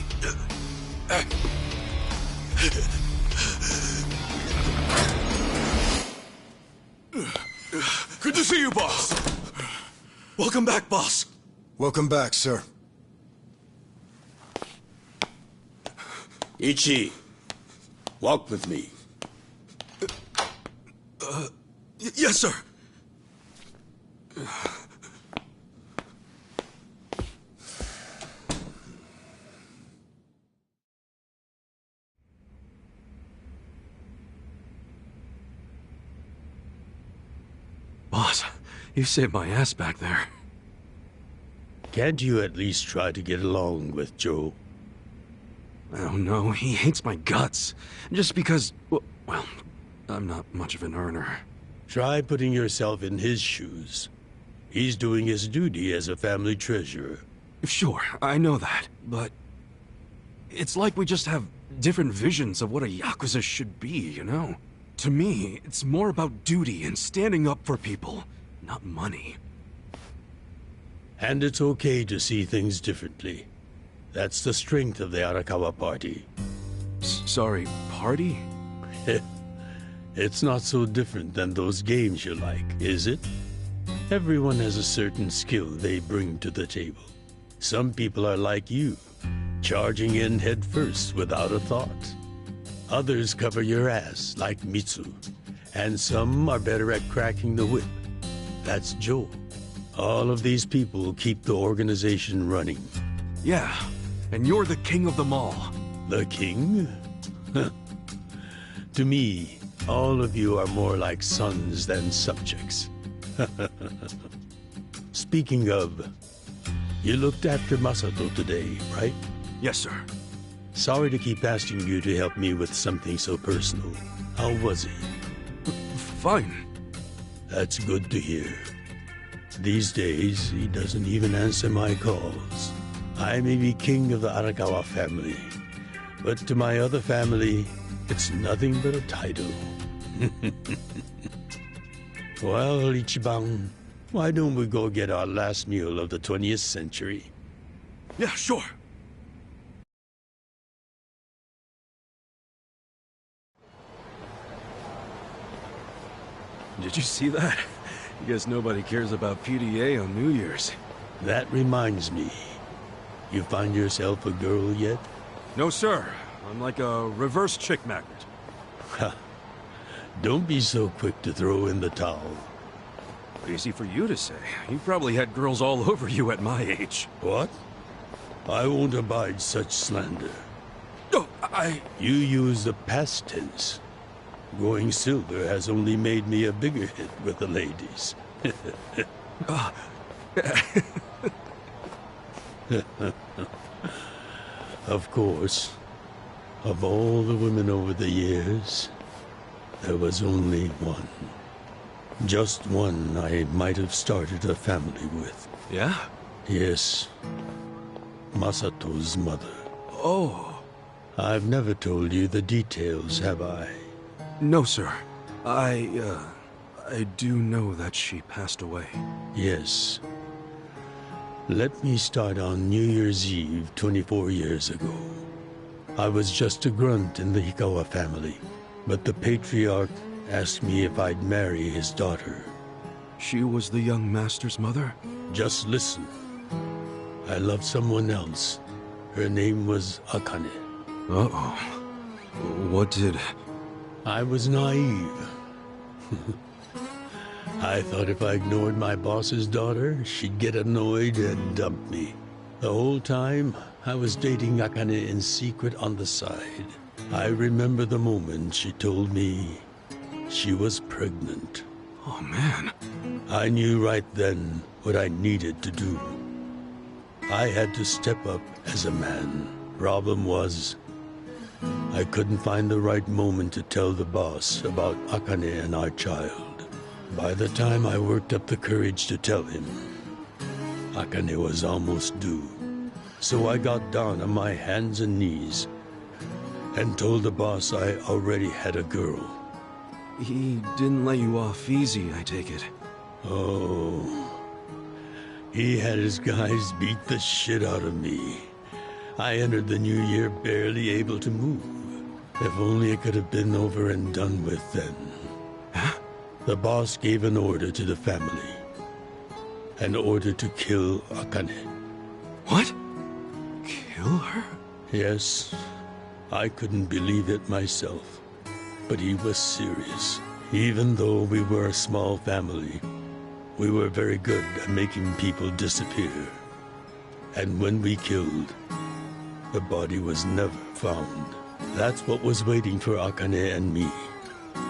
Good to see you, boss! Welcome back, boss! Welcome back, sir. Ichi, walk with me. Yes, sir! Boss, you saved my ass back there. Can't you at least try to get along with Joe? Oh no, he hates my guts. Just because, well, I'm not much of an earner. Try putting yourself in his shoes. He's doing his duty as a family treasurer. Sure, I know that, but it's like we just have different visions of what a Yakuza should be, you know? To me, it's more about duty and standing up for people, not money. And it's okay to see things differently. That's the strength of the Arakawa Party. Sorry, party? It's not so different than those games you like, is it? Everyone has a certain skill they bring to the table. Some people are like you, charging in head first without a thought. Others cover your ass, like Mitsu. And some are better at cracking the whip. That's Joe. All of these people keep the organization running. Yeah, and you're the king of them all. The king? To me, all of you are more like sons than subjects. Speaking of, you looked after Masato today, right? Yes, sir. Sorry to keep asking you to help me with something so personal. How was he? Fine. That's good to hear. These days, he doesn't even answer my calls. I may be king of the Arakawa family, but to my other family, it's nothing but a title. Well, Ichiban, why don't we go get our last meal of the 20th century? Yeah, sure. Did you see that? I guess nobody cares about PDA on New Year's. That reminds me. You find yourself a girl yet? No, sir. I'm like a reverse chick magnet. Ha. Don't be so quick to throw in the towel. Easy for you to say. You probably had girls all over you at my age. What? I won't abide such slander. Oh, You use the past tense. Going silver has only made me a bigger hit with the ladies. Of course, of all the women over the years, there was only one. Just one I might have started a family with. Yeah? Yes. Masato's mother. Oh. I've never told you the details, have I? No, sir. I do know that she passed away. Yes. Let me start on New Year's Eve 24 years ago. I was just a grunt in the Hikawa family, but the patriarch asked me if I'd marry his daughter. She was the young master's mother? Just listen. I loved someone else. Her name was Akane. Uh-oh. What did... I was naive. I thought if I ignored my boss's daughter, she'd get annoyed and dump me. The whole time, I was dating Akane in secret on the side. I remember the moment she told me she was pregnant. Oh, man. I knew right then what I needed to do. I had to step up as a man. Problem was, I couldn't find the right moment to tell the boss about Akane and our child. By the time I worked up the courage to tell him, Akane was almost due. So I got down on my hands and knees and told the boss I already had a girl. He didn't let you off easy, I take it. Oh. He had his guys beat the shit out of me. I entered the new year barely able to move. If only it could have been over and done with then. Huh? The boss gave an order to the family. An order to kill Akane. What? Kill her? Yes. I couldn't believe it myself. But he was serious. Even though we were a small family, we were very good at making people disappear. And when we killed, the body was never found. That's what was waiting for Akane and me,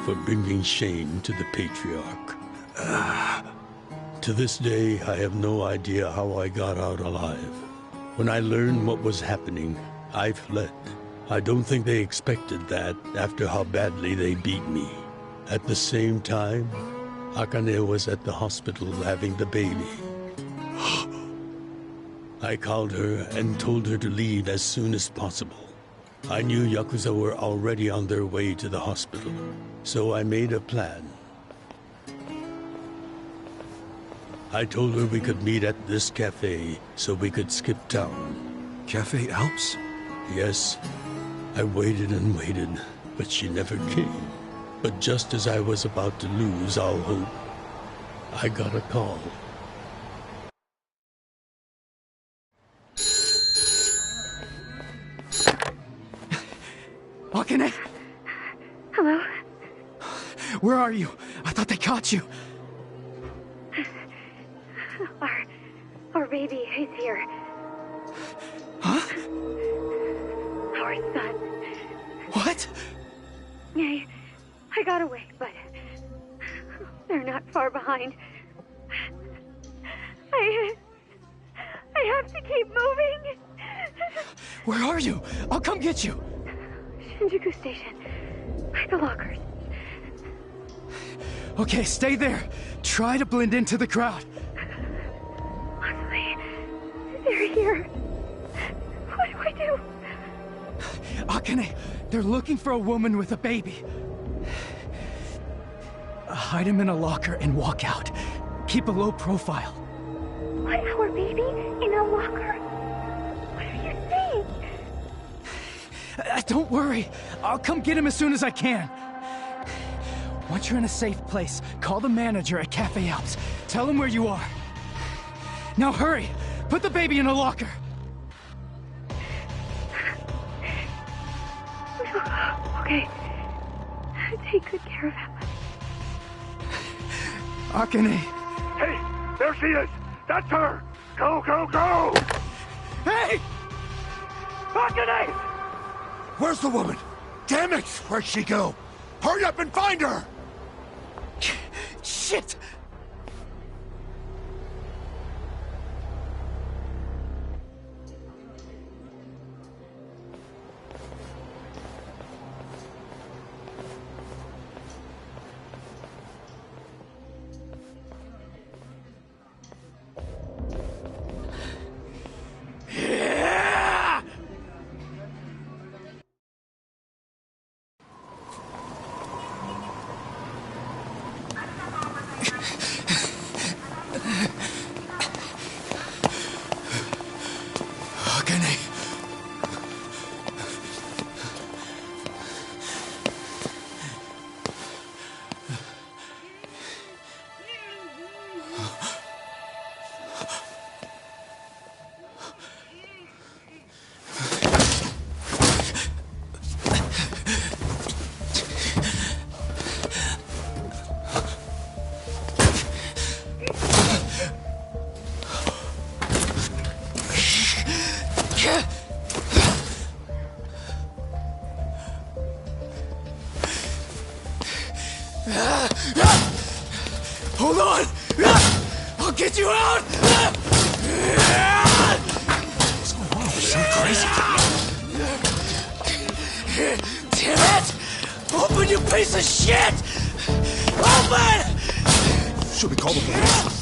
for bringing shame to the patriarch. To this day, I have no idea how I got out alive. When I learned what was happening, I fled. I don't think they expected that after how badly they beat me. At the same time, Akane was at the hospital having the baby. I called her and told her to leave as soon as possible. I knew Yakuza were already on their way to the hospital, so I made a plan. I told her we could meet at this cafe so we could skip town. Cafe Alps? Yes. I waited and waited, but she never came. But just as I was about to lose all hope, I got a call. Akane? Hello? Where are you? I thought they caught you. Our baby is here. Huh? Our son. What? I got away, but they're not far behind. I have to keep moving. Where are you? I'll come get you. Shinjuku Station. By the lockers. Okay, stay there. Try to blend into the crowd. They're here. What do I do? Akane, they're looking for a woman with a baby. Hide him in a locker and walk out. Keep a low profile. What, our baby? In a locker? What are you saying? Don't worry. I'll come get him as soon as I can. Once you're in a safe place, call the manager at Cafe Alps. Tell him where you are. Now hurry! Put the baby in a locker! Okay. Take good care of him. Akane! Hey! There she is! That's her! Go, go, go! Hey! Akane! Where's the woman? Damn it! Where'd she go? Hurry up and find her! Shit! Hold on! I'll get you out! What's going on? There's some crazy. Damn it! Open, you piece of shit! Open! Should we call the police?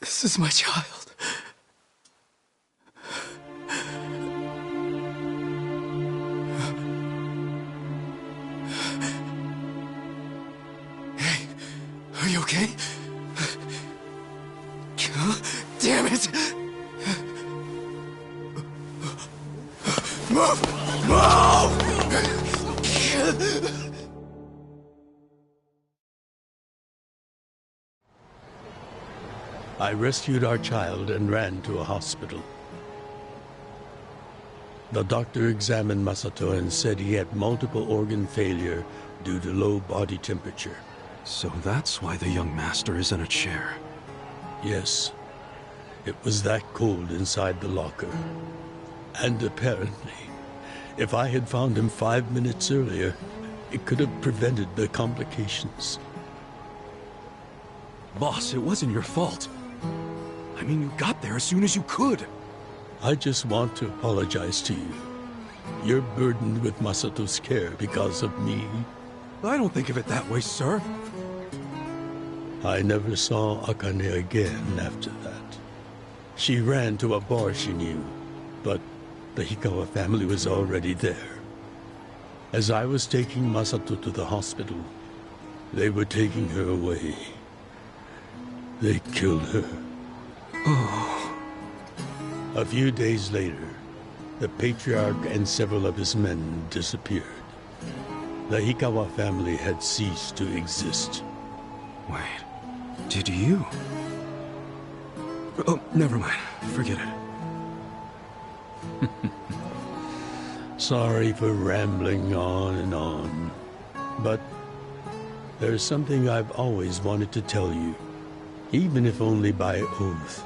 This is my child. Hey, are you okay? Damn it! Move! Move! I rescued our child and ran to a hospital. The doctor examined Masato and said he had multiple organ failure due to low body temperature. So that's why the young master is in a chair. Yes. It was that cold inside the locker. And apparently, if I had found him 5 minutes earlier, it could have prevented the complications. Boss, it wasn't your fault. I mean, you got there as soon as you could. I just want to apologize to you. You're burdened with Masato's care because of me. I don't think of it that way, sir. I never saw Akane again after that. She ran to a bar she knew, but the Hikawa family was already there. As I was taking Masato to the hospital, they were taking her away. They killed her. Oh. A few days later, the patriarch and several of his men disappeared. The Hikawa family had ceased to exist. Wait, did you? Oh, never mind. Forget it. Sorry for rambling on and on, but there's something I've always wanted to tell you, even if only by oath.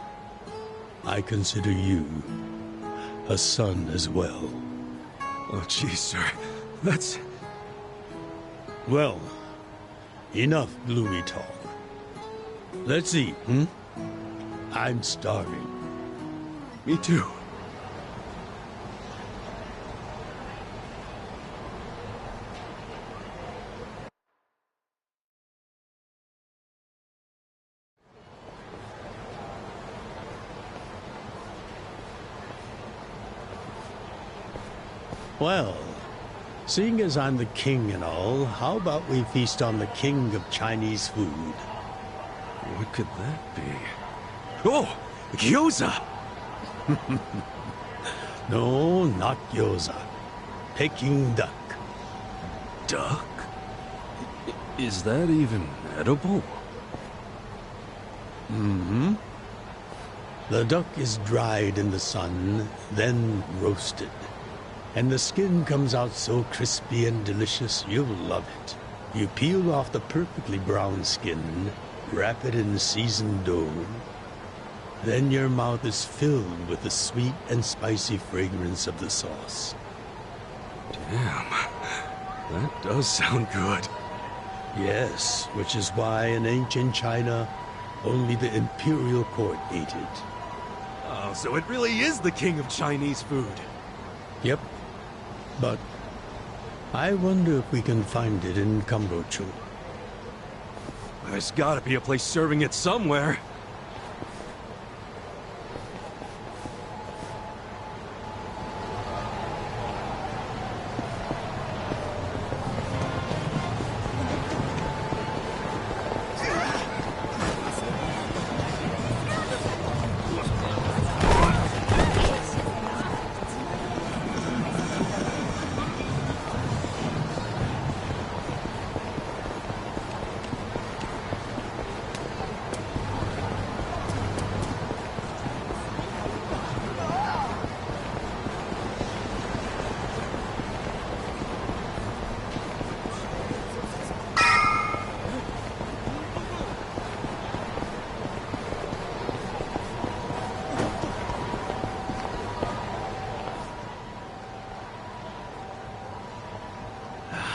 I consider you a son as well. Oh, jeez, sir. That's... Well, enough gloomy talk. Let's eat, I'm starving. Me too. Well, seeing as I'm the king and all, how about we feast on the king of Chinese food? What could that be? Oh! Gyoza! No, not gyoza. Peking duck. Duck? Is that even edible? Mm-hmm. The duck is dried in the sun, then roasted. And the skin comes out so crispy and delicious, you'll love it. You peel off the perfectly brown skin, wrap it in seasoned dough. Then your mouth is filled with the sweet and spicy fragrance of the sauce. Damn, that does sound good. Yes, which is why in ancient China, only the imperial court ate it. Oh, so it really is the king of Chinese food. Yep. But I wonder if we can find it in Kambocho. There's gotta be a place serving it somewhere.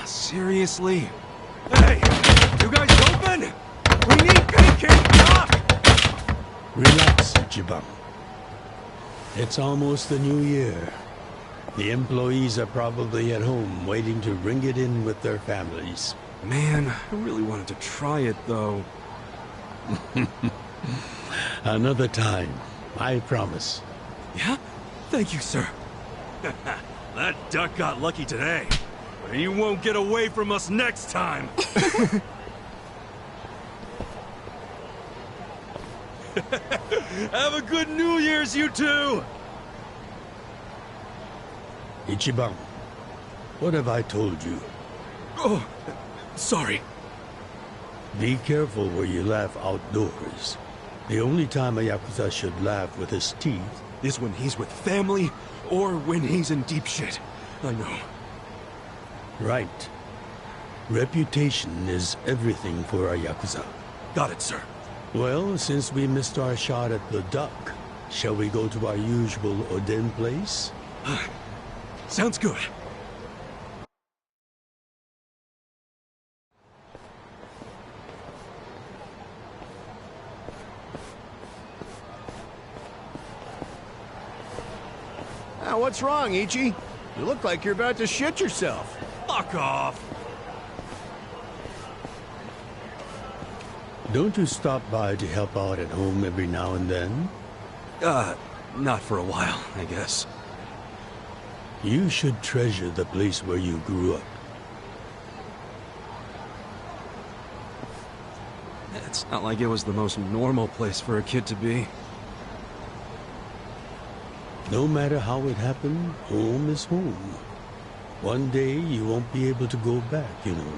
Seriously? Hey! You guys open? We need pancake duck! Relax, Jibam. It's almost the new year. The employees are probably at home waiting to ring it in with their families. Man, I really wanted to try it, though. Another time, I promise. Yeah? Thank you, sir. That duck got lucky today. But he won't get away from us next time! Have a good New Year's, you two! Ichiban, what have I told you? Oh, sorry. Be careful where you laugh outdoors. The only time a Yakuza should laugh with his teeth is when he's with family or when he's in deep shit. I know. Right. Reputation is everything for a Yakuza. Got it, sir. Well, since we missed our shot at the duck, shall we go to our usual Oden place? Sounds good. What's wrong, Ichi? You look like you're about to shit yourself. Fuck off! Don't you stop by to help out at home every now and then? Not for a while, I guess. You should treasure the place where you grew up. It's not like it was the most normal place for a kid to be. No matter how it happened, home is home. One day you won't be able to go back, you know.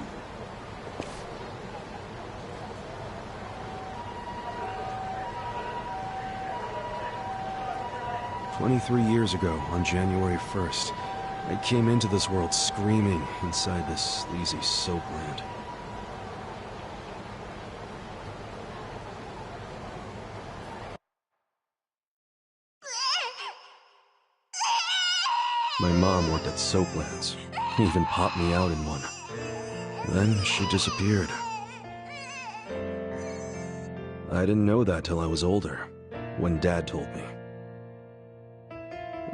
"23 years ago, on January 1st, I came into this world screaming inside this sleazy soapland. My mom worked at Soaplands. He even popped me out in one. Then she disappeared. I didn't know that till I was older, when Dad told me.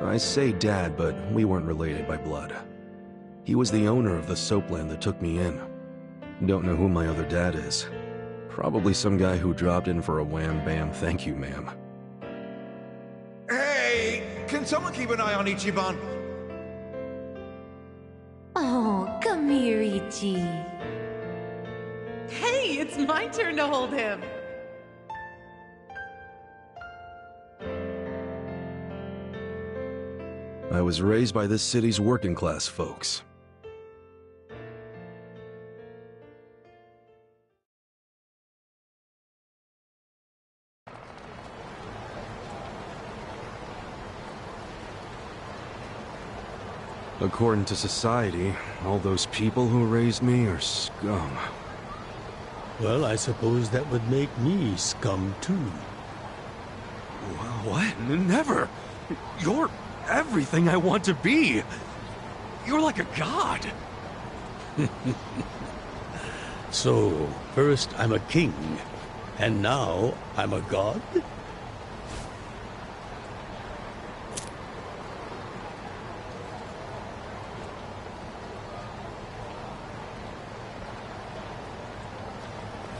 I say Dad, but we weren't related by blood. He was the owner of the soapland that took me in. Don't know who my other dad is. Probably some guy who dropped in for a wham-bam thank you, ma'am. Hey! Can someone keep an eye on Ichiban? Oh, come here, Ichi. Hey, it's my turn to hold him. I was raised by this city's working class folks. According to society, all those people who raised me are scum. Well, I suppose that would make me scum too. What? Never! You're everything I want to be! You're like a god! So, first I'm a king, and now I'm a god?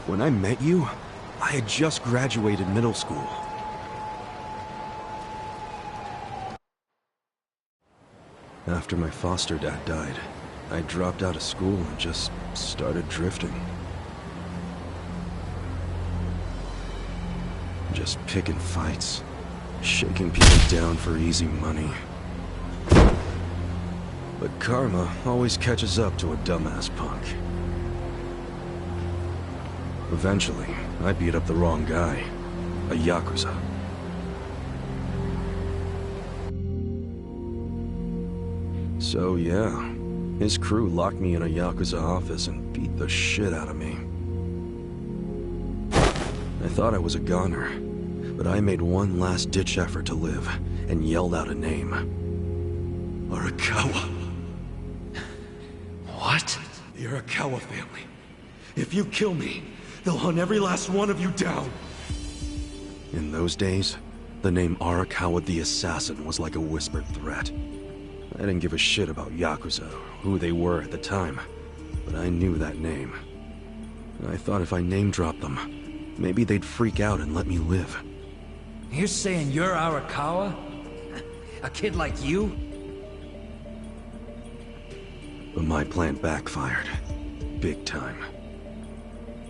When I met you, I had just graduated middle school. After my foster dad died, I dropped out of school and just started drifting. Just picking fights, shaking people down for easy money. But karma always catches up to a dumbass punk. Eventually, I beat up the wrong guy, a Yakuza. So yeah, his crew locked me in a Yakuza office and beat the shit out of me. I thought I was a goner, but I made one last-ditch effort to live and yelled out a name. Arakawa. What? The Arakawa family. If you kill me, they'll hunt every last one of you down. In those days, the name Arakawa the Assassin was like a whispered threat. I didn't give a shit about Yakuza, or who they were at the time, but I knew that name. I thought if I name-dropped them, maybe they'd freak out and let me live. You're saying you're Arakawa? A kid like you? But my plan backfired. Big time.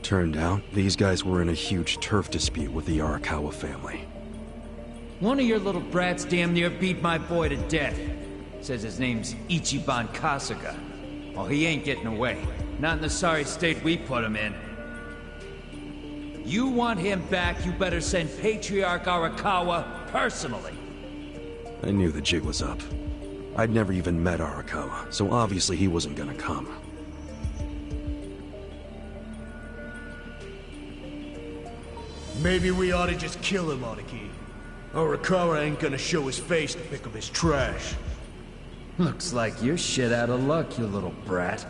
Turned out, these guys were in a huge turf dispute with the Arakawa family. One of your little brats damn near beat my boy to death. Says his name's Ichiban Kasuga. Well, he ain't getting away. Not in the sorry state we put him in. You want him back, you better send Patriarch Arakawa personally. I knew the jig was up. I'd never even met Arakawa, so obviously he wasn't gonna come. Maybe we ought to just kill him, Aniki. Arakawa ain't gonna show his face to pick up his trash. Looks like you're shit out of luck, you little brat.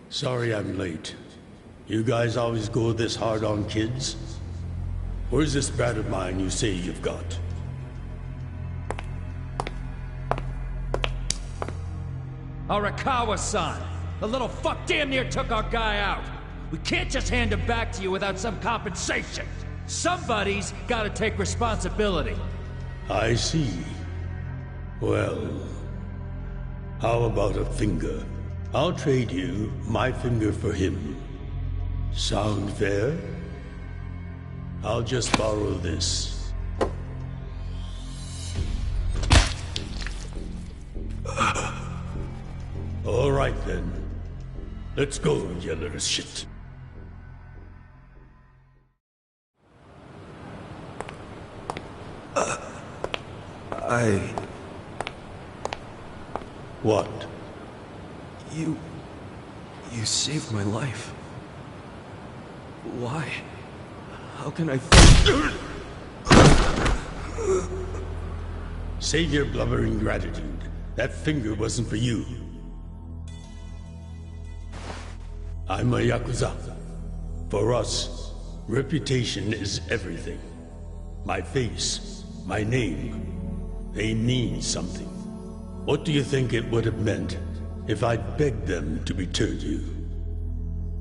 Sorry I'm late. You guys always go this hard on kids? Where's this brat of mine you say you've got? Arakawa-san! The little fuck damn near took our guy out! We can't just hand him back to you without some compensation! Somebody's gotta take responsibility! I see. Well, how about a finger? I'll trade you my finger for him. Sound fair? I'll just borrow this. All right then. Let's go, you little shit. What? You saved my life. Why? How can I... Save your blubbering gratitude. That finger wasn't for you. I'm a Yakuza. For us, reputation is everything. My face, my name, they mean something. What do you think it would have meant if I'd begged them to return you?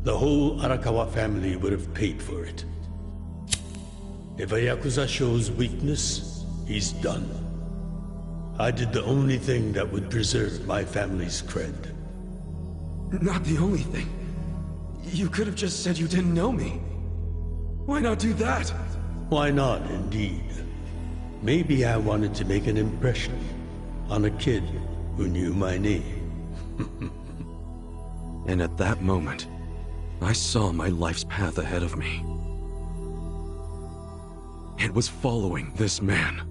The whole Arakawa family would have paid for it. If a Yakuza shows weakness, he's done. I did the only thing that would preserve my family's cred. Not the only thing. You could have just said you didn't know me. Why not do that? Why not, indeed? Maybe I wanted to make an impression on a kid who knew my name. And at that moment, I saw my life's path ahead of me. It was following this man.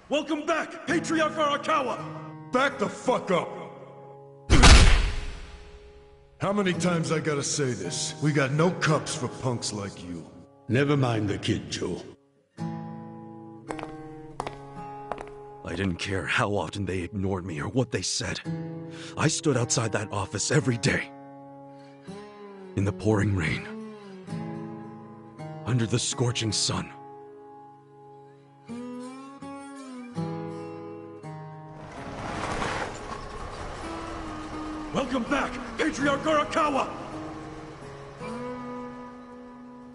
Welcome back, Patriarch Arakawa! Back the fuck up! How many times I gotta say this? We got no cups for punks like you. Never mind the kid, Joe. I didn't care how often they ignored me or what they said. I stood outside that office every day. In the pouring rain. Under the scorching sun. Welcome back, Patriarch Arakawa!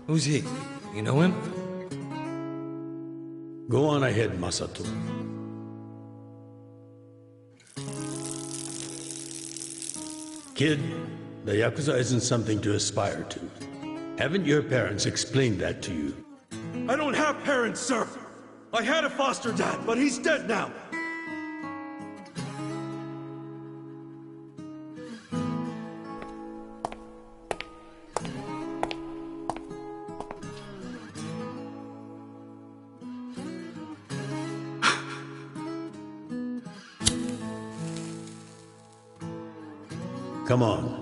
Who's he? You know him? Go on ahead, Masato. Kid, the Yakuza isn't something to aspire to. Haven't your parents explained that to you? I don't have parents, sir! I had a foster dad, but he's dead now! Come on.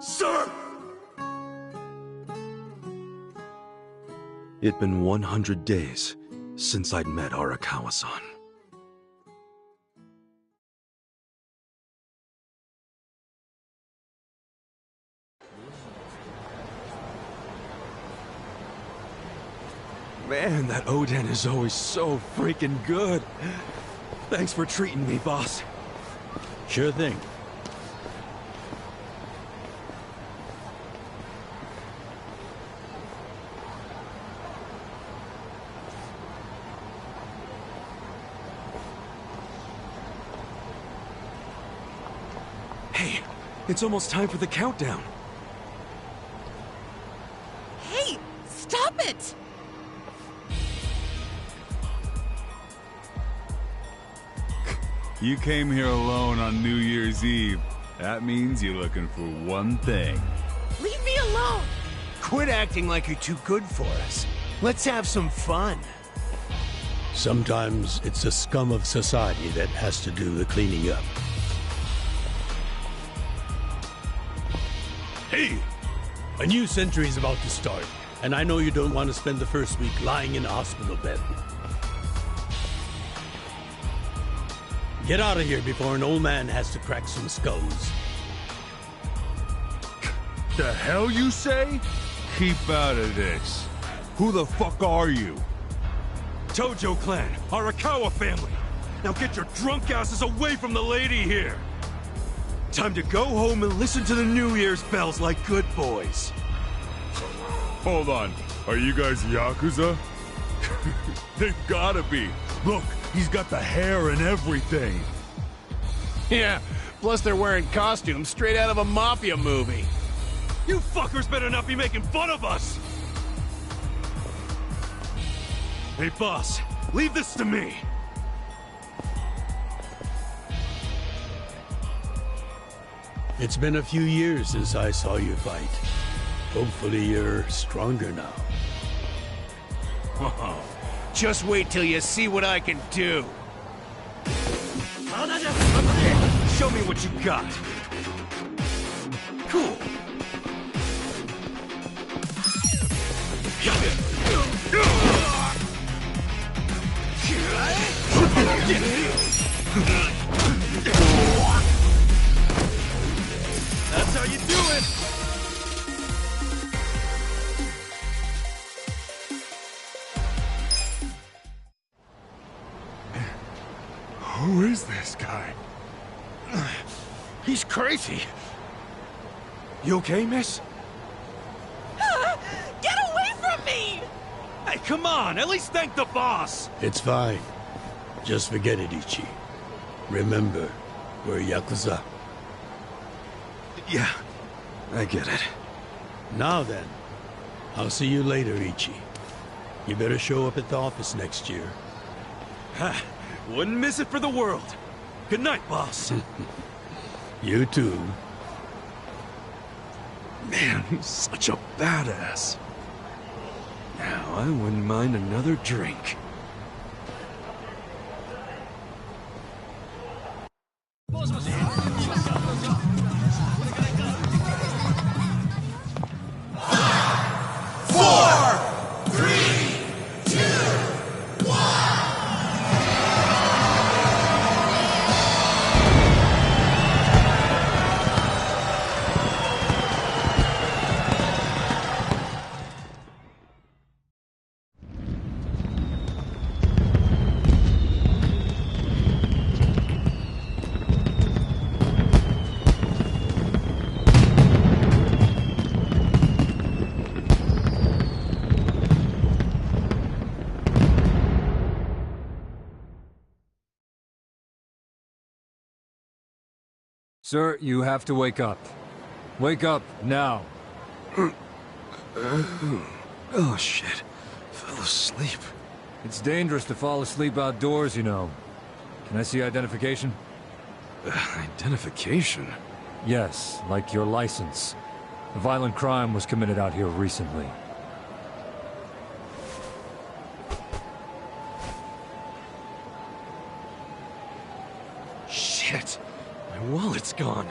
Sir! It'd been 100 days since I'd met Arakawa-san. Man, that Oden is always so freaking good. Thanks for treating me, boss. Sure thing. Hey, it's almost time for the countdown. Hey, stop it! You came here alone on New Year's Eve. That means you're looking for one thing. Leave me alone! Quit acting like you're too good for us. Let's have some fun. Sometimes it's the scum of society that has to do the cleaning up. Hey! A new century's about to start, and I know you don't want to spend the first week lying in a hospital bed. Get out of here before an old man has to crack some skulls. The hell you say? Keep out of this. Who the fuck are you? Tojo clan, Arakawa family. Now get your drunk asses away from the lady here. Time to go home and listen to the New Year's bells like good boys. Hold on. Are you guys Yakuza? They've gotta be. Look, he's got the hair and everything. Yeah, plus they're wearing costumes straight out of a mafia movie. You fuckers better not be making fun of us! Hey, boss, leave this to me. It's been a few years since I saw you fight. Hopefully you're stronger now. Oh, just wait till you see what I can do. Show me what you got. Cool. That's how you do it! Who is this guy? He's crazy. You okay, miss? Get away from me! Hey, come on! At least thank the boss! It's fine. Just forget it, Ichi. Remember, we're Yakuza. Yeah, I get it. Now then, I'll see you later, Ichi. You better show up at the office next year. Ha! Wouldn't miss it for the world. Good night, boss. You too. Man, he's such a badass. Now, I wouldn't mind another drink. Sir, you have to wake up. Wake up, now. Oh, shit. Fell asleep. It's dangerous to fall asleep outdoors, you know. Can I see identification? Identification? Yes, like your license. A violent crime was committed out here recently. Shit! My wallet's gone.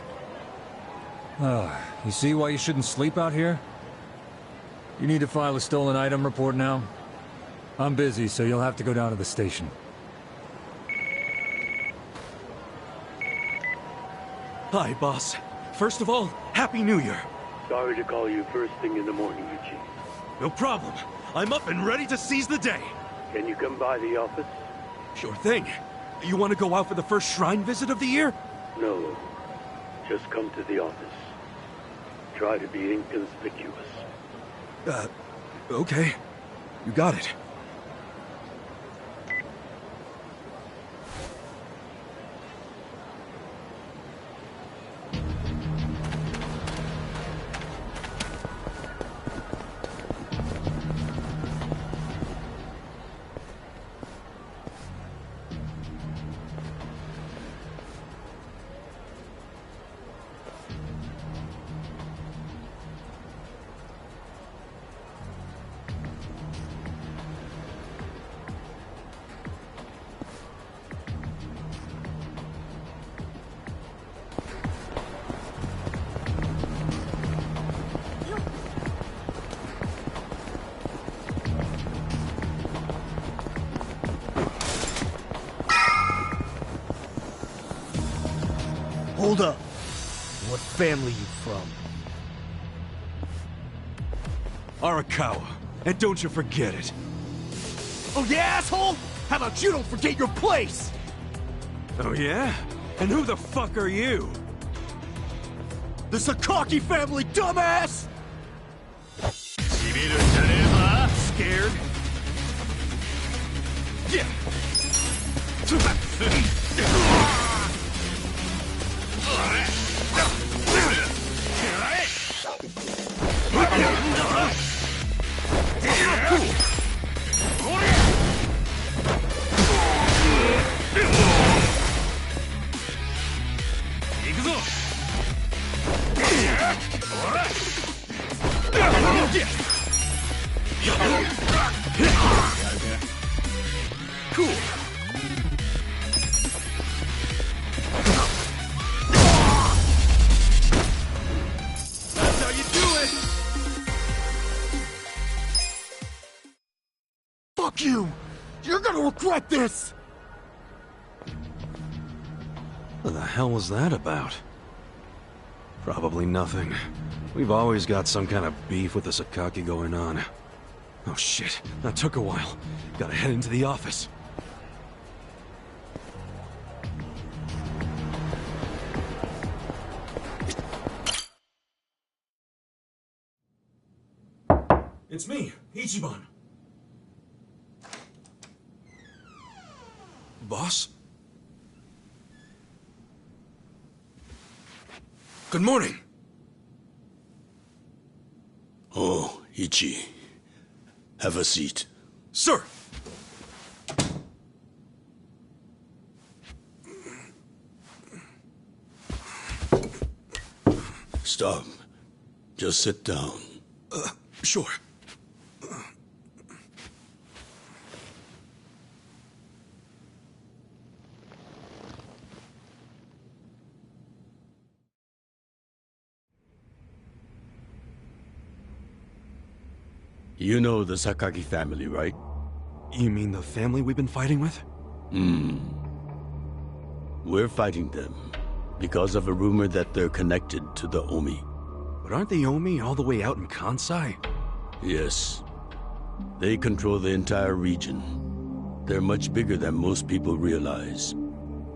You see why you shouldn't sleep out here? You need to file a stolen item report now? I'm busy, so you'll have to go down to the station. Hi, boss. First of all, Happy New Year. Sorry to call you first thing in the morning, Ichi. No problem. I'm up and ready to seize the day. Can you come by the office? Sure thing. You want to go out for the first shrine visit of the year? No. Just come to the office. Try to be inconspicuous. Okay. You got it. Hold up. What family you from? Arakawa. And don't you forget it. Oh yeah, asshole? How about you don't forget your place? Oh yeah? And who the fuck are you? The Sakaki family, dumbass! Scared? Yeah. Cool. That's how you do it! Fuck you! You're gonna regret this! What the hell was that about? Probably nothing. We've always got some kind of beef with the Sakaki going on. Oh shit, that took a while. Gotta head into the office. It's me, Ichiban. Boss? Good morning. Oh, Ichi. Have a seat. Sir! Stop. Just sit down. Sure. You know the Sakaki family, right? You mean the family we've been fighting with? We're fighting them because of a rumor that they're connected to the Omi. But aren't the Omi all the way out in Kansai? Yes. They control the entire region. They're much bigger than most people realize.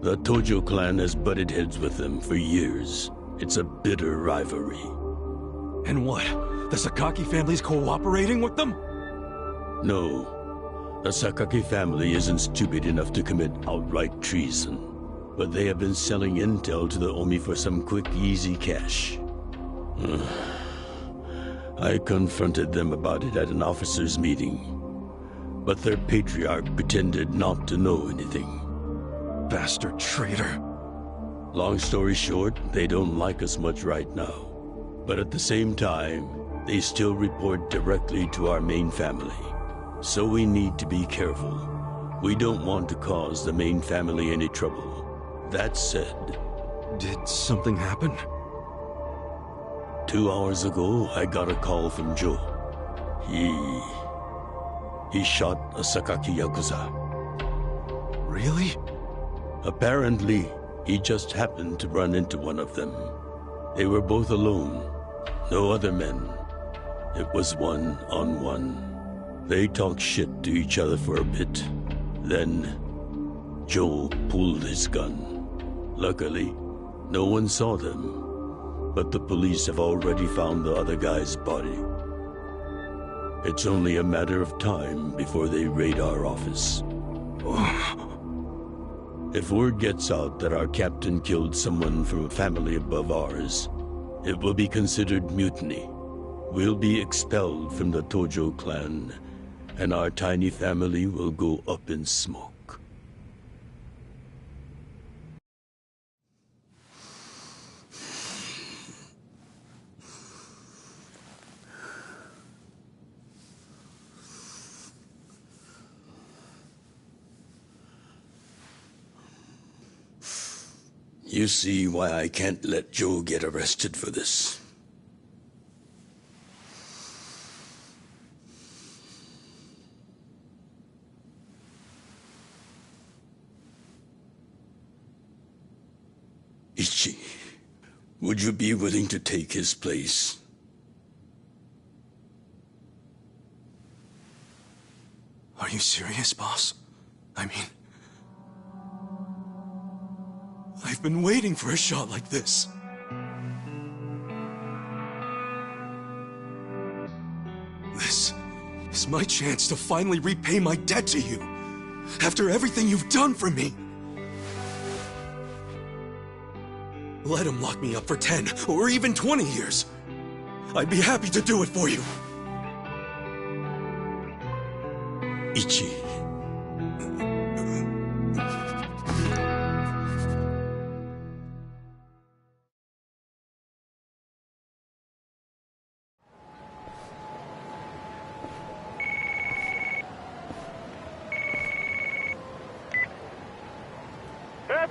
The Tojo clan has butted heads with them for years. It's a bitter rivalry. And what? The Sakaki family's cooperating with them? No. The Sakaki family isn't stupid enough to commit outright treason. But they have been selling intel to the Omi for some quick, easy cash. I confronted them about it at an officers' meeting. But their patriarch pretended not to know anything. Bastard traitor. Long story short, they don't like us much right now. But at the same time, they still report directly to our main family. So we need to be careful. We don't want to cause the main family any trouble. That said... Did something happen? 2 hours ago, I got a call from Joe. He shot a Sakaki Yakuza. Really? Apparently, he just happened to run into one of them. They were both alone. No other men. It was one-on-one. They talked shit to each other for a bit. Then, Joe pulled his gun. Luckily, no one saw them. But the police have already found the other guy's body. It's only a matter of time before they raid our office. If word gets out that our captain killed someone from a family above ours, it will be considered mutiny. We'll be expelled from the Tojo clan, and our tiny family will go up in smoke. You see why I can't let Joe get arrested for this. Ichi, would you be willing to take his place? Are you serious, boss? I mean... I've been waiting for a shot like this. This is my chance to finally repay my debt to you. After everything you've done for me. Let him lock me up for 10 or even 20 years. I'd be happy to do it for you. Ichi.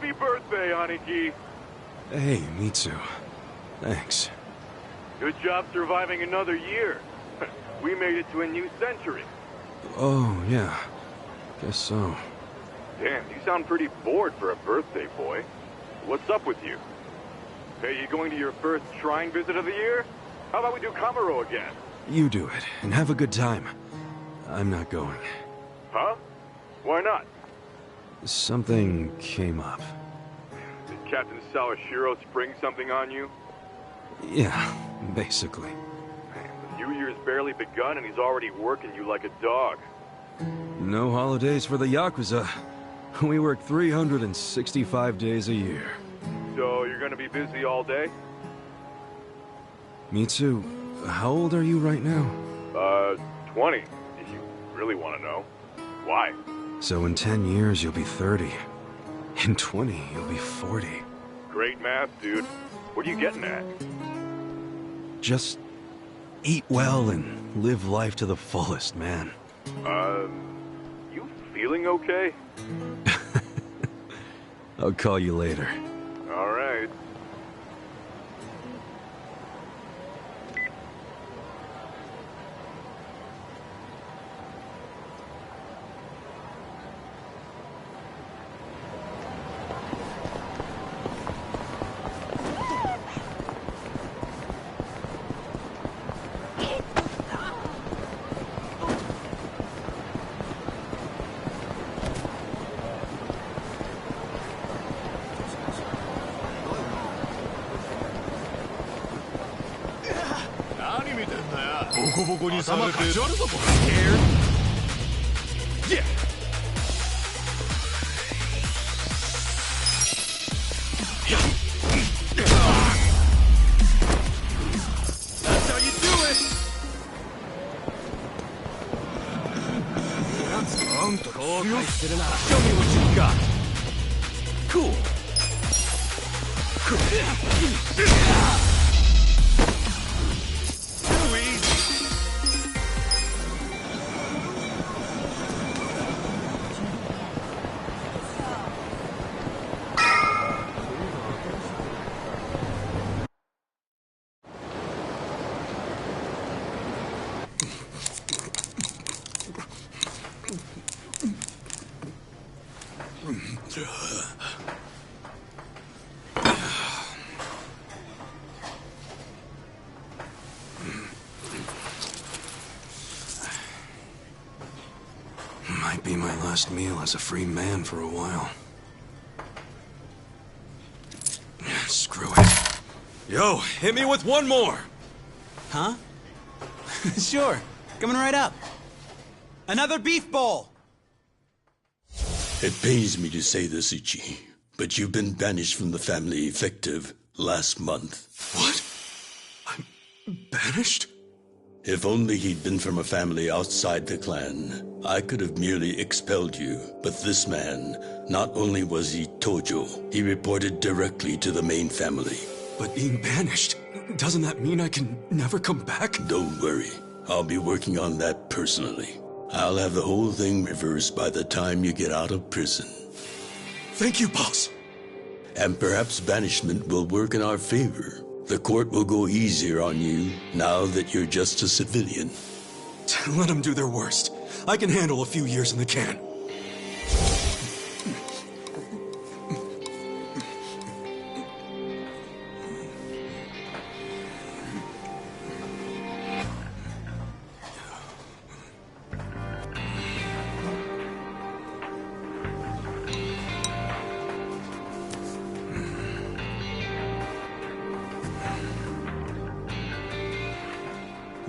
Happy birthday, Aniki. Hey, Mitsu. Thanks. Good job surviving another year. We made it to a new century. Oh, yeah. Guess so. Damn, you sound pretty bored for a birthday boy. What's up with you? Hey, you going to your first shrine visit of the year? How about we do Kamaro again? You do it, and have a good time. I'm not going. Huh? Why not? Something came up. Did Captain Sawashiro spring something on you? Yeah, basically. The new year's barely begun and he's already working you like a dog. No holidays for the Yakuza. We work 365 days a year. So you're gonna be busy all day? Mitsu, how old are you right now? 20, if you really want to know. Why? So in 10 years, you'll be 30. In 20, you'll be 40. Great math, dude. What are you getting at? Just eat well and live life to the fullest, man. You feeling okay? I'll call you later. All right. That's how you do it! Show me what you got. Cool. Too easy. Might be my last meal as a free man for a while. Screw it. Yo, hit me with one more! Huh? Sure. Coming right up. Another beef bowl! It pains me to say this, Ichi, but you've been banished from the family effective last month. What? I'm banished? If only he'd been from a family outside the clan, I could have merely expelled you. But this man, not only was he Tojo, he reported directly to the main family. But being banished, doesn't that mean I can never come back? Don't worry, I'll be working on that personally. I'll have the whole thing reversed by the time you get out of prison. Thank you, boss. And perhaps banishment will work in our favor. The court will go easier on you now that you're just a civilian. Let them do their worst. I can handle a few years in the can.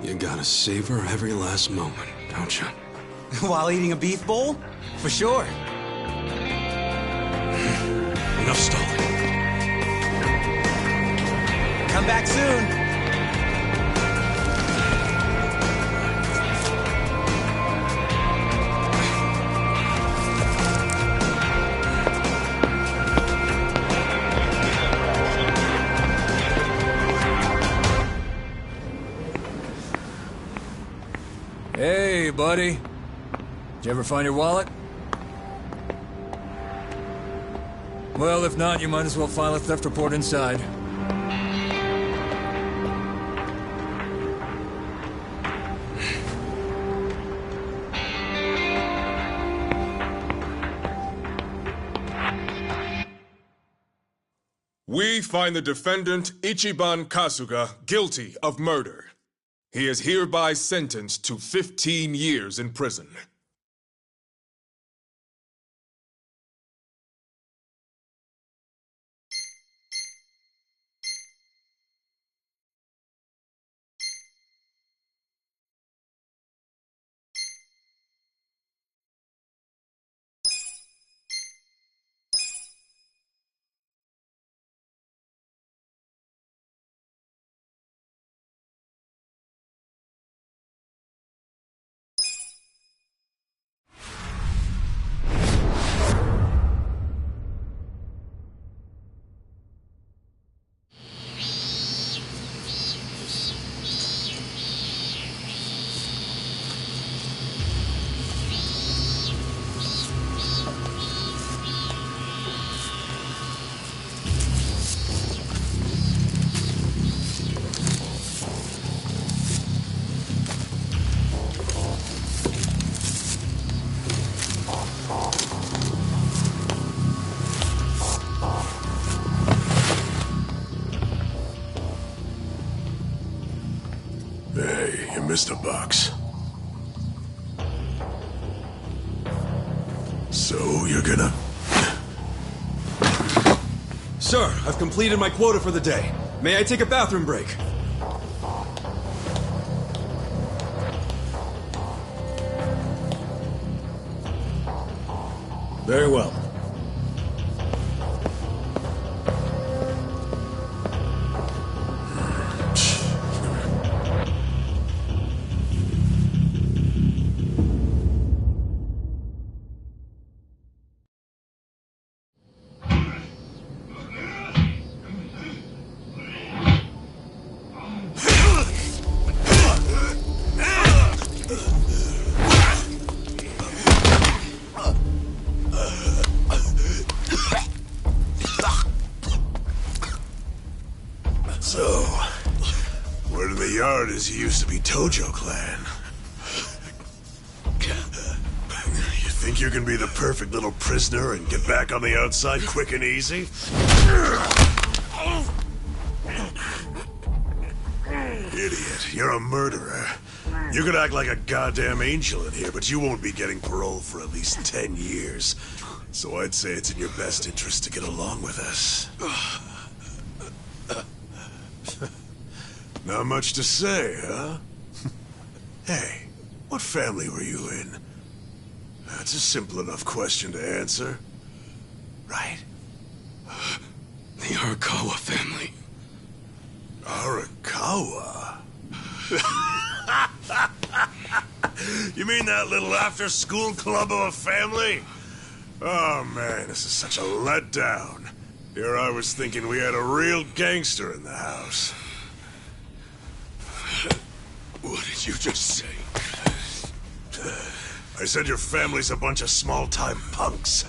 You gotta savor every last moment, don't you? While eating a beef bowl? For sure. Enough stalling. Come back soon. Hey, buddy. Did you ever find your wallet? Well, if not, you might as well file a theft report inside. We find the defendant, Ichiban Kasuga, guilty of murder. He is hereby sentenced to 15 years in prison. Hey, you missed a box. So, you're gonna... Sir, I've completed my quota for the day. May I take a bathroom break? Very well. So, word in the yard is you used to be Tojo Clan. You think you can be the perfect little prisoner and get back on the outside quick and easy? Idiot, you're a murderer. You could act like a goddamn angel in here, but you won't be getting parole for at least 10 years. So I'd say it's in your best interest to get along with us. Not much to say, huh? Hey, what family were you in? That's a simple enough question to answer. Right? The Arakawa family. Arakawa? You mean that little after-school club of a family? Oh man, this is such a letdown. Here I was thinking we had a real gangster in the house. What did you just say? I said your family's a bunch of small-time punks.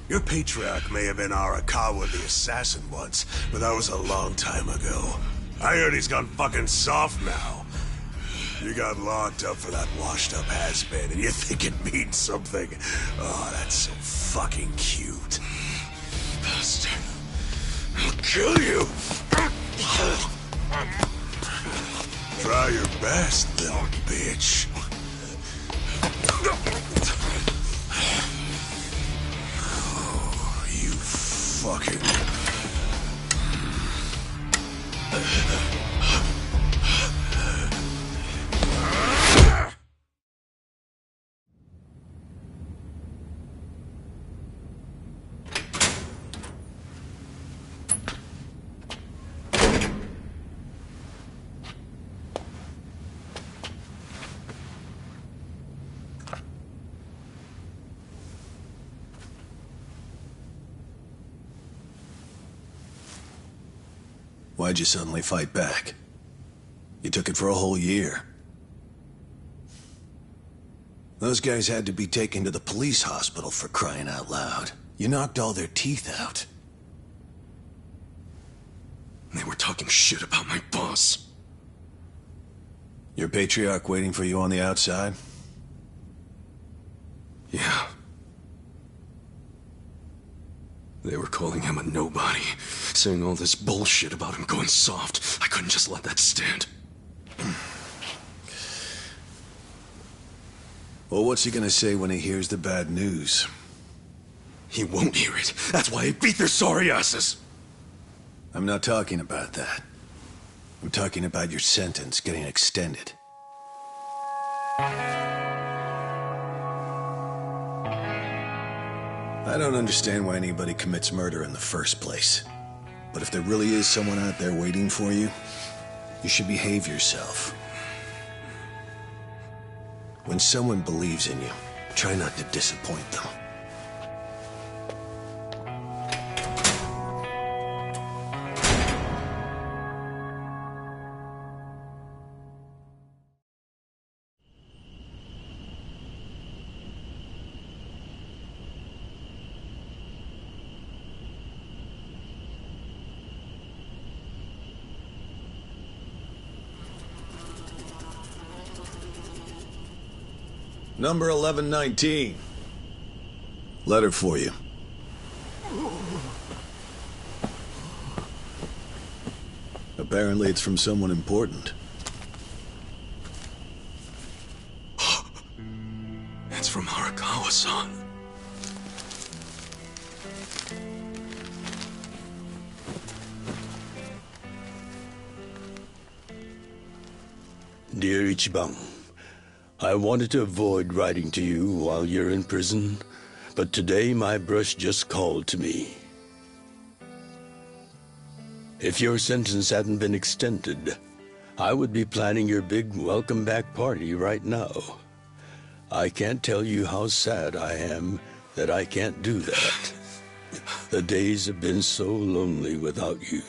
Your patriarch may have been Arakawa the assassin once, but that was a long time ago. I heard he's gone fucking soft now. You got locked up for that washed-up has-been, and you think it means something. Oh, that's so fucking cute. Bastard. I'll kill you. Try your best, little bitch. Oh, you fucking... Why'd you suddenly fight back? You took it for a whole year. Those guys had to be taken to the police hospital for crying out loud. You knocked all their teeth out. They were talking shit about my boss. Your patriarch waiting for you on the outside? Yeah. They were calling him a nobody, saying all this bullshit about him going soft. I couldn't just let that stand. Well, what's he gonna say when he hears the bad news? He won't hear it. That's why I beat their sorry asses. I'm not talking about that. I'm talking about your sentence getting extended. I don't understand why anybody commits murder in the first place. But if there really is someone out there waiting for you, you should behave yourself. When someone believes in you, try not to disappoint them. Number 1119. Letter for you. Apparently it's from someone important. It's from Arakawa-san. Dear Ichiban, I wanted to avoid writing to you while you're in prison, but today my brush just called to me. If your sentence hadn't been extended, I would be planning your big welcome back party right now. I can't tell you how sad I am that I can't do that. The days have been so lonely without you.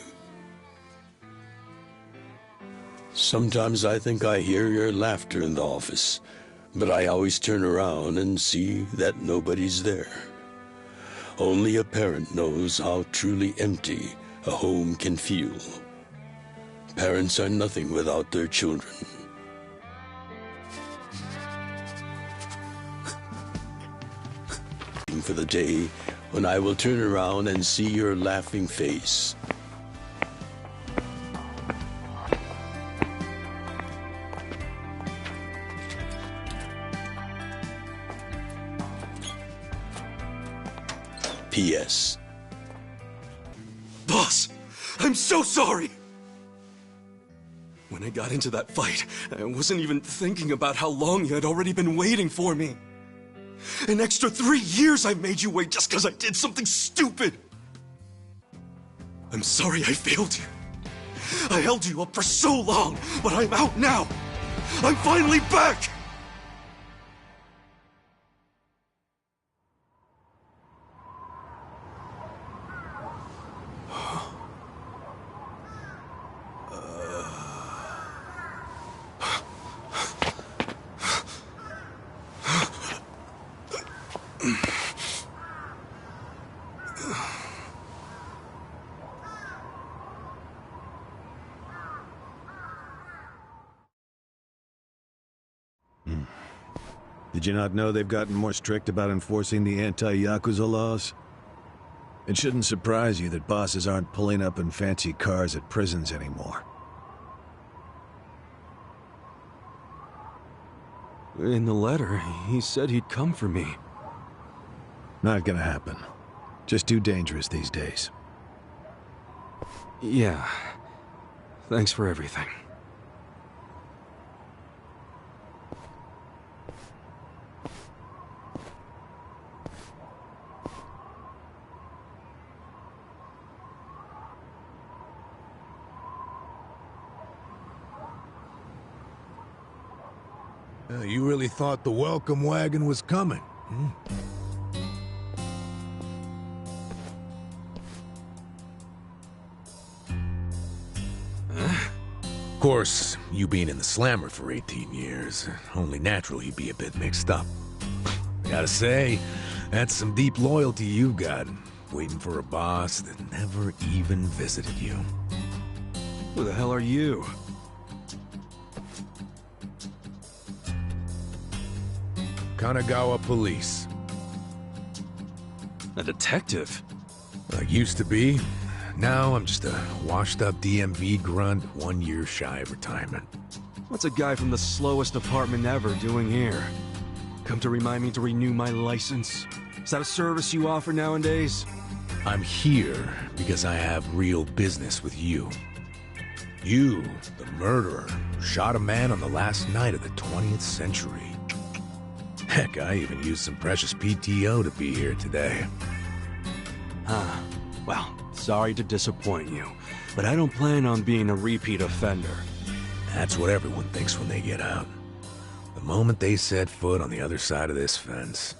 Sometimes I think I hear your laughter in the office, but I always turn around and see that nobody's there. Only a parent knows how truly empty a home can feel. Parents are nothing without their children. For the day when I will turn around and see your laughing face. P.S. Boss, I'm so sorry! When I got into that fight, I wasn't even thinking about how long you had already been waiting for me. An extra 3 years I made you wait just because I did something stupid! I'm sorry I failed you. I held you up for so long, but I'm out now! I'm finally back! Did you not know they've gotten more strict about enforcing the anti-Yakuza laws? It shouldn't surprise you that bosses aren't pulling up in fancy cars at prisons anymore. In the letter, he said he'd come for me. Not gonna happen. Just too dangerous these days. Yeah. Thanks for everything. You really thought the welcome wagon was coming, hmm? Of course, you being in the slammer for 18 years, only natural you'd be a bit mixed up. Gotta say, that's some deep loyalty you've got, waiting for a boss that never even visited you. Who the hell are you? Kanagawa Police. A detective? I used to be. Now I'm just a washed-up DMV grunt 1 year shy of retirement. What's a guy from the slowest department ever doing here? Come to remind me to renew my license? Is that a service you offer nowadays? I'm here because I have real business with you. You, the murderer, who shot a man on the last night of the 20th century. Heck, I even used some precious PTO to be here today. Huh. Well, sorry to disappoint you, but I don't plan on being a repeat offender. That's what everyone thinks when they get out. The moment they set foot on the other side of this fence.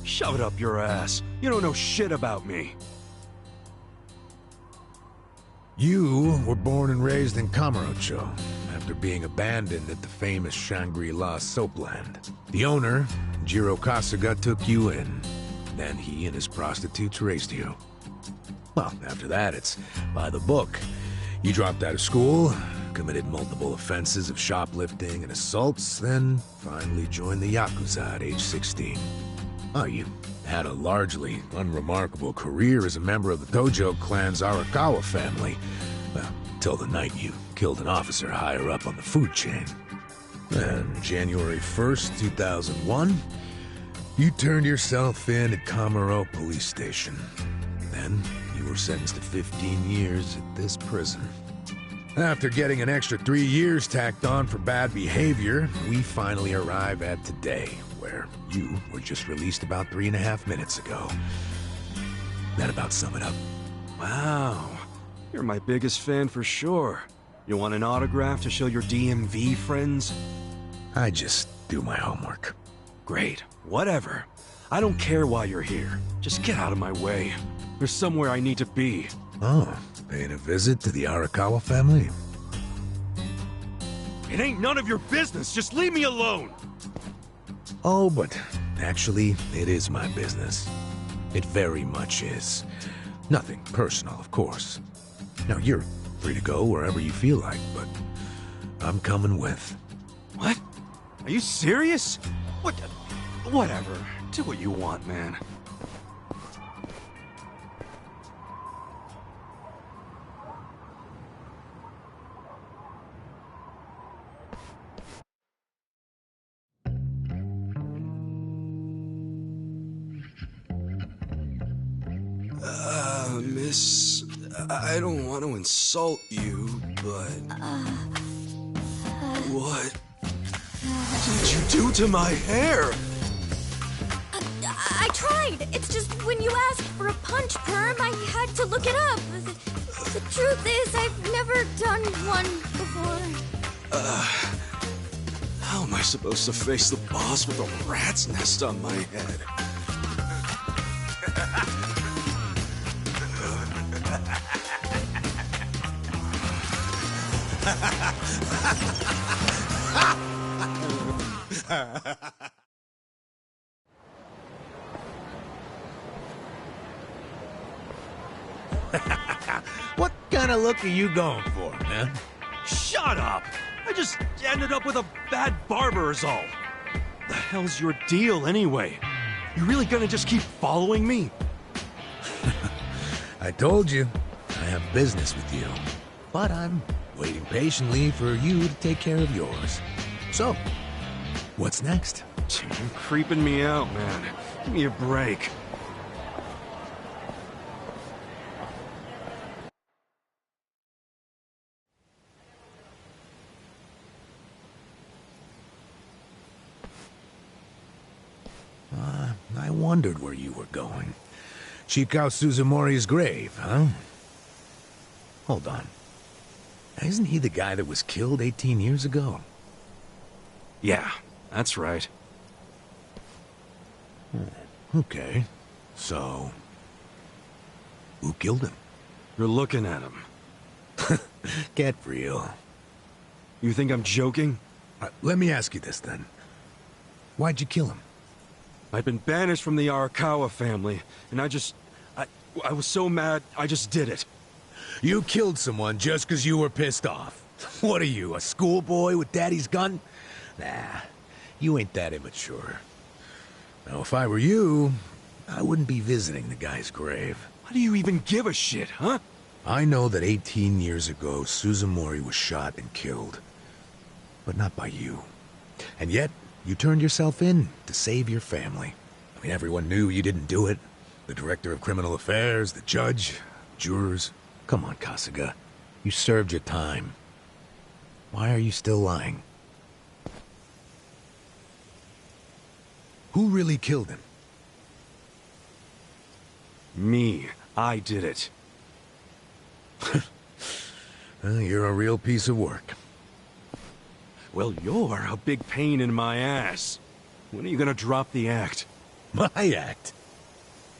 Shove it up your ass. You don't know shit about me. You were born and raised in Kamurocho, after being abandoned at the famous Shangri-La soapland. The owner, Jiro Kasuga, took you in. Then he and his prostitutes raised you. Well, after that, it's by the book. You dropped out of school, committed multiple offenses of shoplifting and assaults, then finally joined the Yakuza at age 16. Oh, you had a largely unremarkable career as a member of the Tojo clan's Arakawa family. Well, till the night you killed an officer higher up on the food chain. Then, January 1st, 2001, you turned yourself in at Kamuro Police Station. Then, you were sentenced to 15 years at this prison. After getting an extra 3 years tacked on for bad behavior, we finally arrive at today, where you were just released about 3.5 minutes ago. That about sum it up. Wow. You're my biggest fan for sure. You want an autograph to show your DMV friends? I just do my homework. Great. Whatever. I don't care why you're here. Just get out of my way. There's somewhere I need to be. Oh, paying a visit to the Arakawa family? It ain't none of your business. Just leave me alone. Oh, but actually, it is my business. It very much is. Nothing personal, of course. Now, you're free to go wherever you feel like, but I'm coming with. What? Are you serious? What? Whatever. Do what you want, man. Miss, I don't want to insult you, but... What did you do to my hair? I tried. It's just when you asked for a punch perm, I had to look it up. The truth is, I've never done one before. How am I supposed to face the boss with a rat's nest on my head? What kind of look are you going for, man? Shut up! I just ended up with a bad barber is all. The hell's your deal anyway? You really gonna just keep following me? I told you, I have business with you. But I'm waiting patiently for you to take care of yours. So, what's next? You're creeping me out, man. Give me a break. I wondered where you were going. Chikao Suzumori's grave, huh? Hold on. Isn't he the guy that was killed 18 years ago? Yeah, that's right. Okay. So, who killed him? You're looking at him. Get real. You think I'm joking? Let me ask you this then. Why'd you kill him? I've been banished from the Arakawa family, and I was so mad, I just did it. You killed someone just because you were pissed off. What are you, a schoolboy with daddy's gun? Nah, you ain't that immature. Now, if I were you, I wouldn't be visiting the guy's grave. Why do you even give a shit, huh? I know that 18 years ago, Suzumori was shot and killed. But not by you. And yet, you turned yourself in to save your family. I mean, everyone knew you didn't do it. The director of criminal affairs, the judge, jurors. Come on, Kasuga. You served your time. Why are you still lying? Who really killed him? Me. I did it. You're a real piece of work. Well, you're a big pain in my ass. When are you gonna drop the act? My act?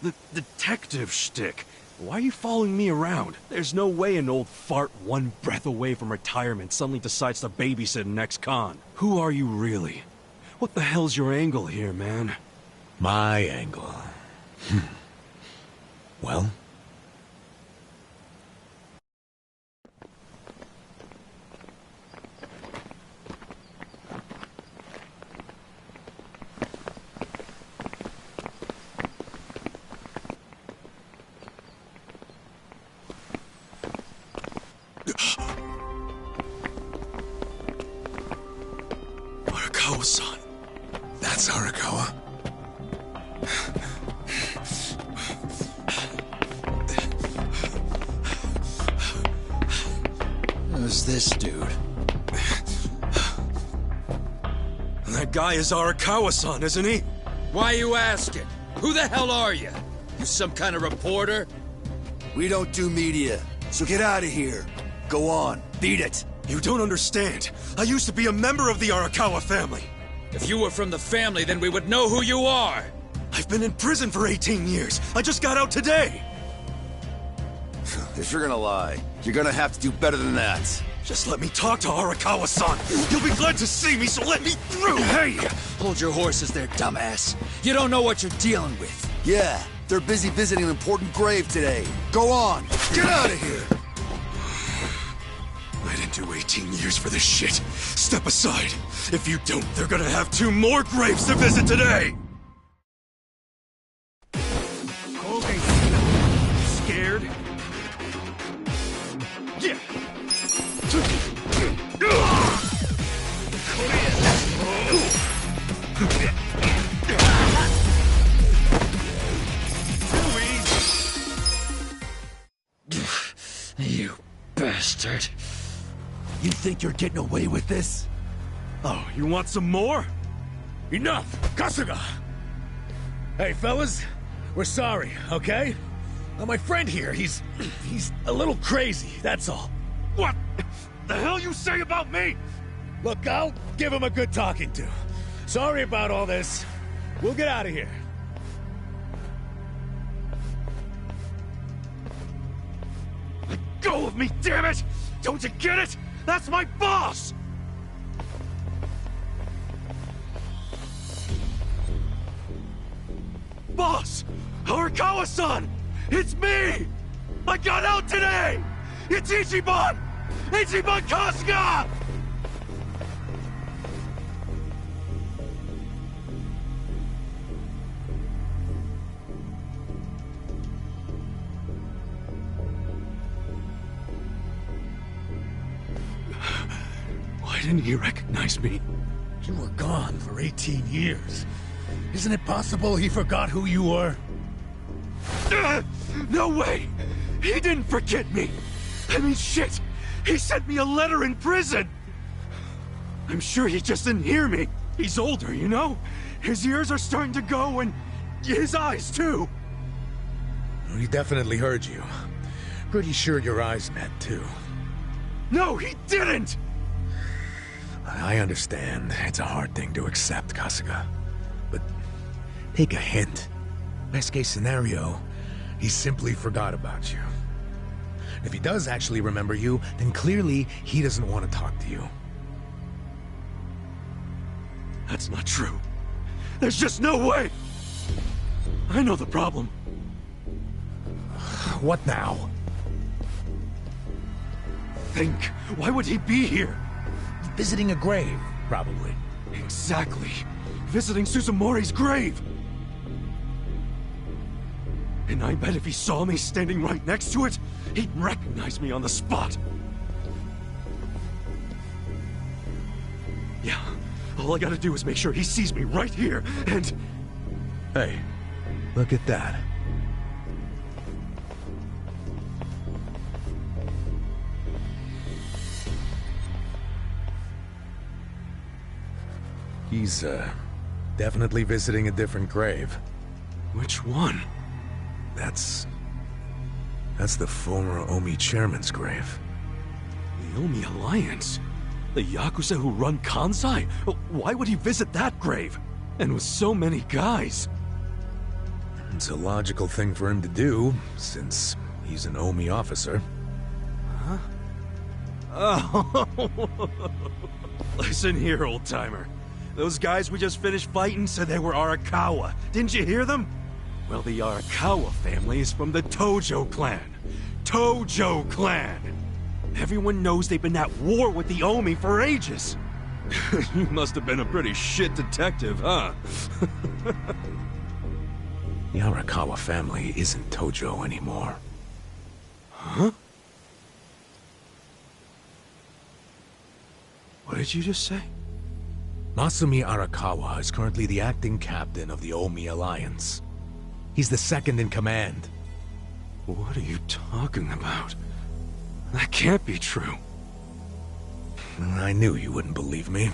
The detective shtick. Why are you following me around? There's no way an old fart one breath away from retirement suddenly decides to babysit an ex-con. Who are you really? What the hell's your angle here, man? My angle? Well? Arakawa-san. That's Arakawa. Who's this dude? That guy is Arakawa-san, isn't he? Why are you asking? Who the hell are you? You some kind of reporter? We don't do media, so get out of here. Go on, beat it. You don't understand. I used to be a member of the Arakawa family. If you were from the family, then we would know who you are. I've been in prison for 18 years. I just got out today. If you're gonna lie, you're gonna have to do better than that. Just let me talk to Arakawa-san. You'll be glad to see me, so let me through. Hey! Hold your horses there, dumbass. You don't know what you're dealing with. Yeah, they're busy visiting an important grave today. Go on, get out of here! I didn't do 18 years for this shit. Step aside. If you don't, they're gonna have 2 more graves to visit today! Okay. Scared? Yeah. You bastard. You think you're getting away with this? Oh, you want some more? Enough! Kasuga! Hey, fellas, we're sorry, okay? My friend here, he's a little crazy, that's all. What the hell you say about me? Look, I'll give him a good talking to. Sorry about all this. We'll get out of here. Let go of me, damn it! Don't you get it? That's my boss! Boss! Arakawa-san! It's me! I got out today! It's Ichiban! Ichiban Kasuga! Why didn't he recognize me? You were gone for 18 years. Isn't it possible he forgot who you were? No way! He didn't forget me! I mean, shit! He sent me a letter in prison! I'm sure he just didn't hear me. He's older, you know? His ears are starting to go, and his eyes, too. He definitely heard you. Pretty sure your eyes met, too. No, he didn't! I understand. It's a hard thing to accept, Kasuga. But take a hint. Best case scenario, he simply forgot about you. If he does actually remember you, then clearly he doesn't want to talk to you. That's not true. There's just no way! I know the problem. What now? think? Why would he be here? Visiting a grave, probably. Exactly. Visiting Suzumori's grave. And I bet if he saw me standing right next to it, he'd recognize me on the spot. Yeah, all I gotta do is make sure he sees me right here, and... Hey, look at that. He's, definitely visiting a different grave. Which one? That's the former Omi chairman's grave. The Omi Alliance? The Yakuza who run Kansai? Why would he visit that grave? And with so many guys? It's a logical thing for him to do, since he's an Omi officer. Huh? Oh. Listen here, old-timer. Those guys we just finished fighting said they were Arakawa. Didn't you hear them? Well, the Arakawa family is from the Tojo clan. Tojo clan! Everyone knows they've been at war with the Omi for ages. You must have been a pretty shit detective, huh? The Arakawa family isn't Tojo anymore. Huh? What did you just say? Masumi Arakawa is currently the acting captain of the Omi Alliance. He's the second in command. What are you talking about? That can't be true. I knew you wouldn't believe me.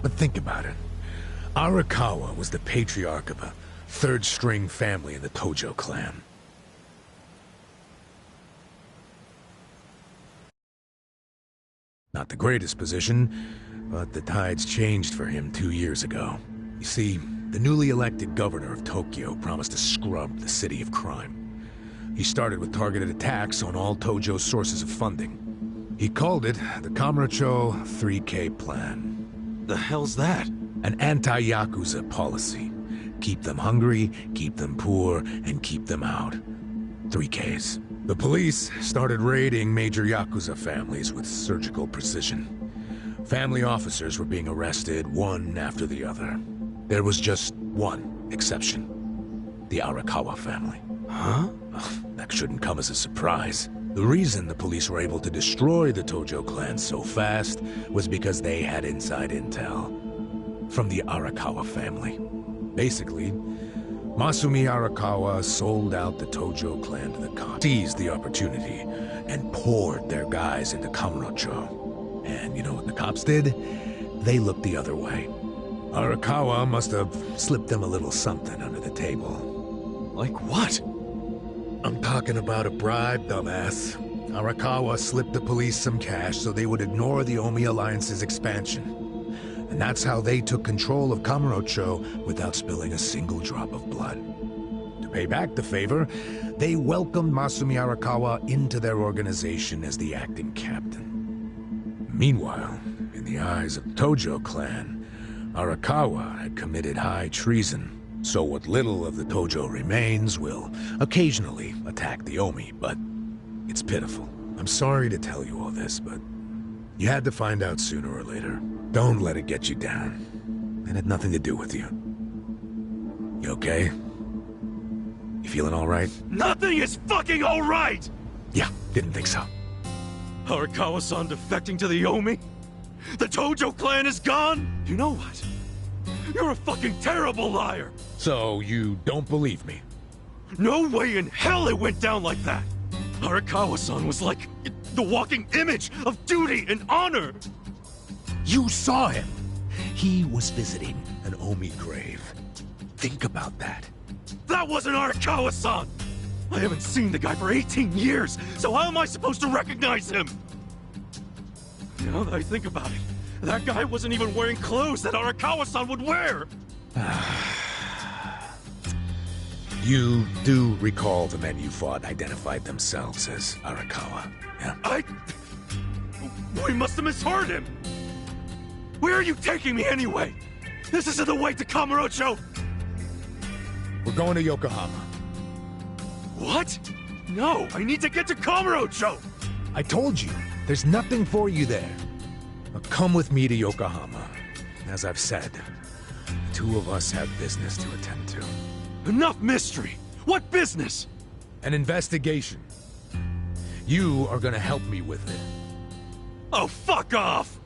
But think about it. Arakawa was the patriarch of a third-string family in the Tojo clan. Not the greatest position, but the tides changed for him 2 years ago. You see, the newly elected governor of Tokyo promised to scrub the city of crime. He started with targeted attacks on all Tojo's sources of funding. He called it the Kamurocho 3K Plan. The hell's that? An anti-Yakuza policy. Keep them hungry, keep them poor, and keep them out. 3Ks. The police started raiding major Yakuza families with surgical precision. Family officers were being arrested one after the other. There was just one exception. The Arakawa family. Huh? That shouldn't come as a surprise. The reason the police were able to destroy the Tojo clan so fast was because they had inside intel from the Arakawa family. Basically, Masumi Arakawa sold out the Tojo clan to the cops, seized the opportunity, and poured their guys into Kamurocho. And you know what the cops did? They looked the other way. Arakawa must have slipped them a little something under the table. Like what? I'm talking about a bribe, dumbass. Arakawa slipped the police some cash so they would ignore the Omi Alliance's expansion. And that's how they took control of Kamurocho without spilling a single drop of blood. To pay back the favor, they welcomed Masumi Arakawa into their organization as the acting captain. Meanwhile, in the eyes of the Tojo clan, Arakawa had committed high treason. So what little of the Tojo remains will occasionally attack the Omi, but it's pitiful. I'm sorry to tell you all this, but you had to find out sooner or later. Don't let it get you down. It had nothing to do with you. You okay? You feeling all right? Nothing is fucking all right! Yeah, didn't think so. Arakawa-san defecting to the Omi? The Tojo clan is gone? You know what? You're a fucking terrible liar! So, you don't believe me? No way in hell it went down like that! Arakawa-san was like the walking image of duty and honor! You saw him! He was visiting an Omi grave. Think about that. That wasn't Arakawa-san! I haven't seen the guy for 18 years, so how am I supposed to recognize him? Now that I think about it, that guy wasn't even wearing clothes that Arakawa-san would wear! You do recall the men you fought identified themselves as Arakawa, yeah? We must have misheard him! Where are you taking me anyway? This isn't the way to Kamurocho! We're going to Yokohama. What? No, I need to get to Kamurocho! I told you, there's nothing for you there. Now come with me to Yokohama. As I've said, the two of us have business to attend to. Enough mystery! What business? An investigation. You are gonna help me with it. Oh, fuck off!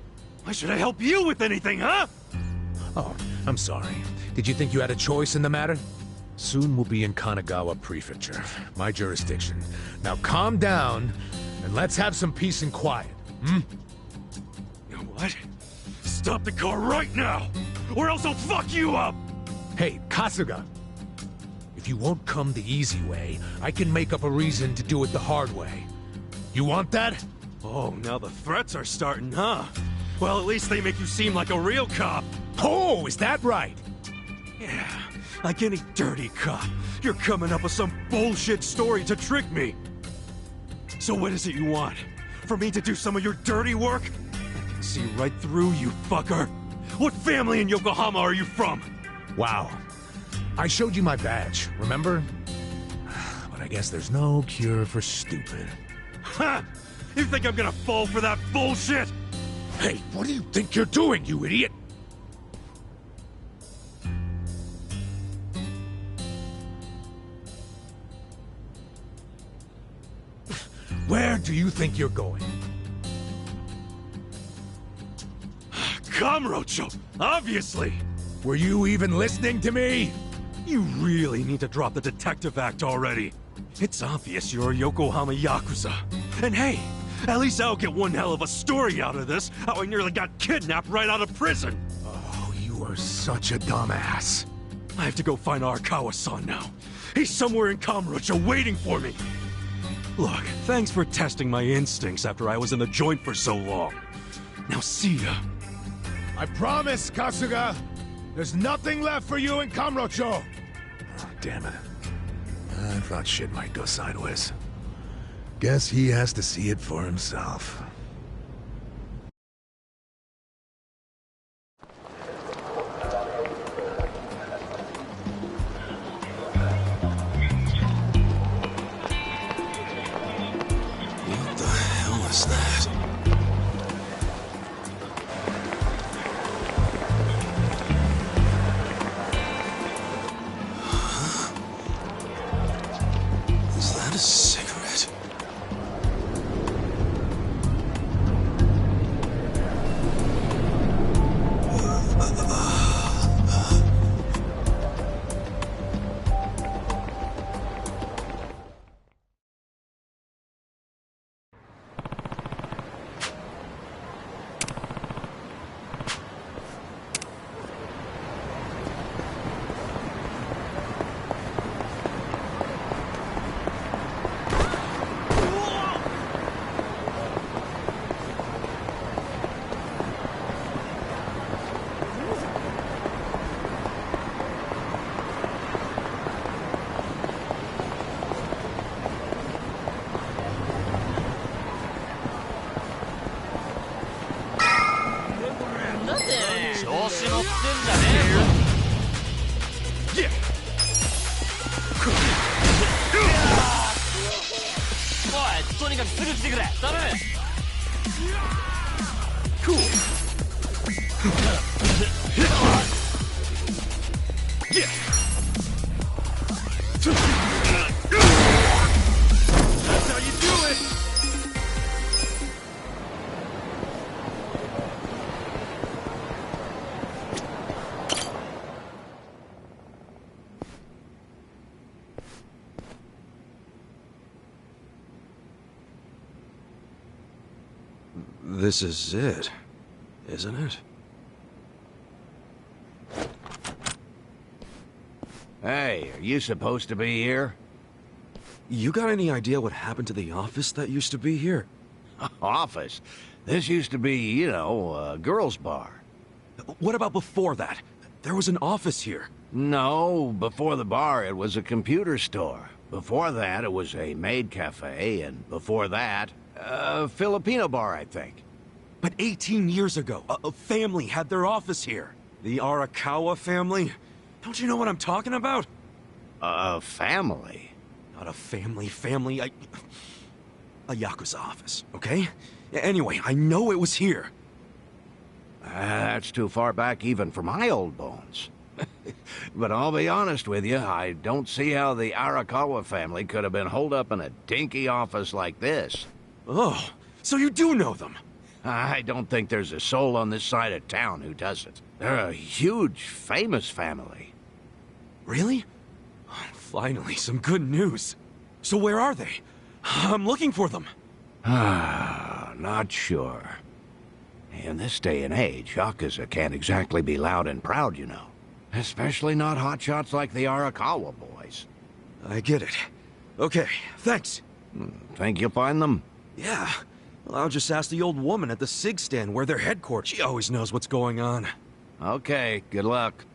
Why should I help you with anything, huh? Oh, I'm sorry. Did you think you had a choice in the matter? Soon we'll be in Kanagawa Prefecture, my jurisdiction. Now calm down, and let's have some peace and quiet, hmm? You know what? Stop the car right now, or else I'll fuck you up! Hey, Kasuga! If you won't come the easy way, I can make up a reason to do it the hard way. You want that? Oh, now the threats are starting, huh? Well, at least they make you seem like a real cop. Oh, is that right? Yeah, like any dirty cop. You're coming up with some bullshit story to trick me. So what is it you want? For me to do some of your dirty work? I can see right through you, fucker. What family in Yokohama are you from? Wow. I showed you my badge, remember? But I guess there's no cure for stupid. Ha! You think I'm gonna fall for that bullshit? Hey, what do you think you're doing, you idiot? Where do you think you're going? Kamurocho, obviously! Were you even listening to me? You really need to drop the detective act already. It's obvious you're a Yokohama Yakuza. And hey, at least I'll get one hell of a story out of this, how I nearly got kidnapped right out of prison. Oh, you are such a dumbass. I have to go find Arakawa-san now. He's somewhere in Kamurocho waiting for me. Look, thanks for testing my instincts after I was in the joint for so long. Now see ya. I promise, Kasuga! There's nothing left for you in Kamurocho! Oh, damn it. I thought shit might go sideways. Guess he has to see it for himself. What the hell is that? Is that a cigarette? That's how you do it! This is it, isn't it? Hey, are you supposed to be here? You got any idea what happened to the office that used to be here? Office? This used to be, you know, a girls' bar. What about before that? There was an office here. No, before the bar it was a computer store. Before that it was a maid cafe, and before that, a Filipino bar, I think. But 18 years ago, a family had their office here. The Arakawa family? Don't you know what I'm talking about? A family? Not a family. A Yakuza office, okay? Anyway, I know it was here. That's too far back even for my old bones. But I'll be honest with you, I don't see how the Arakawa family could have been holed up in a dinky office like this. Oh, so you do know them? I don't think there's a soul on this side of town who doesn't. They're a huge, famous family. Really? Finally, some good news. So where are they? I'm looking for them. Not sure. In this day and age, Yakuza can't exactly be loud and proud, you know. Especially not hotshots like the Arakawa boys. I get it. Okay, thanks. Think you'll find them? Yeah. Well, I'll just ask the old woman at the SIG stand where they're headquartered. She always knows what's going on. Okay, good luck.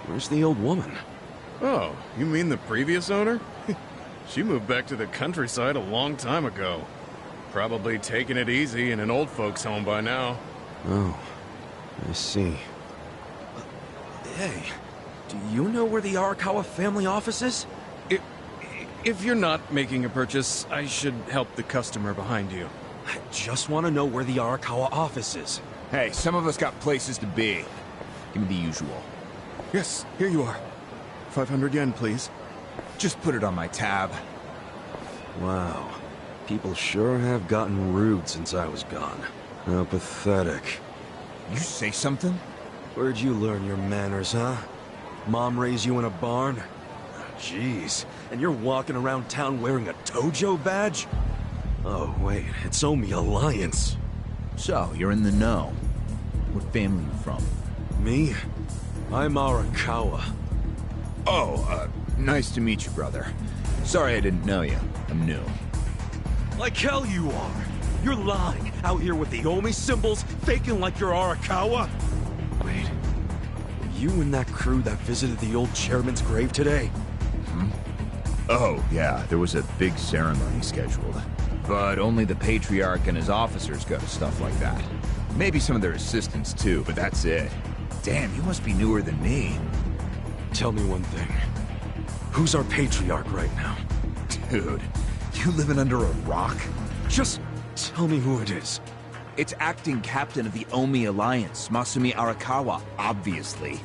Where's the old woman? Oh, you mean the previous owner? She moved back to the countryside a long time ago. Probably taking it easy in an old folks' home by now. Oh, I see. Hey, do you know where the Arakawa family office is? If you're not making a purchase, I should help the customer behind you. I just want to know where the Arakawa office is. Hey, some of us got places to be. Give me the usual. Yes, here you are. 500 yen, please. Just put it on my tab. Wow. People sure have gotten rude since I was gone. How pathetic. You say something? Where'd you learn your manners, huh? Mom raised you in a barn? Jeez. And you're walking around town wearing a Tojo badge? Oh, wait. It's Omi Alliance. So, you're in the know. What family you from? Me? I'm Arakawa. Oh, nice to meet you, brother. Sorry I didn't know you. I'm new. Like hell you are. You're lying. Out here with the Omi symbols, faking like you're Arakawa. Wait. Were you and that crew that visited the old chairman's grave today? Oh, yeah, there was a big ceremony scheduled. But only the Patriarch and his officers go to stuff like that. Maybe some of their assistants too, but that's it. Damn, you must be newer than me. Tell me one thing. Who's our Patriarch right now? Dude, you living under a rock? Just tell me who it is. It's acting captain of the Omi Alliance, Masumi Arakawa, obviously.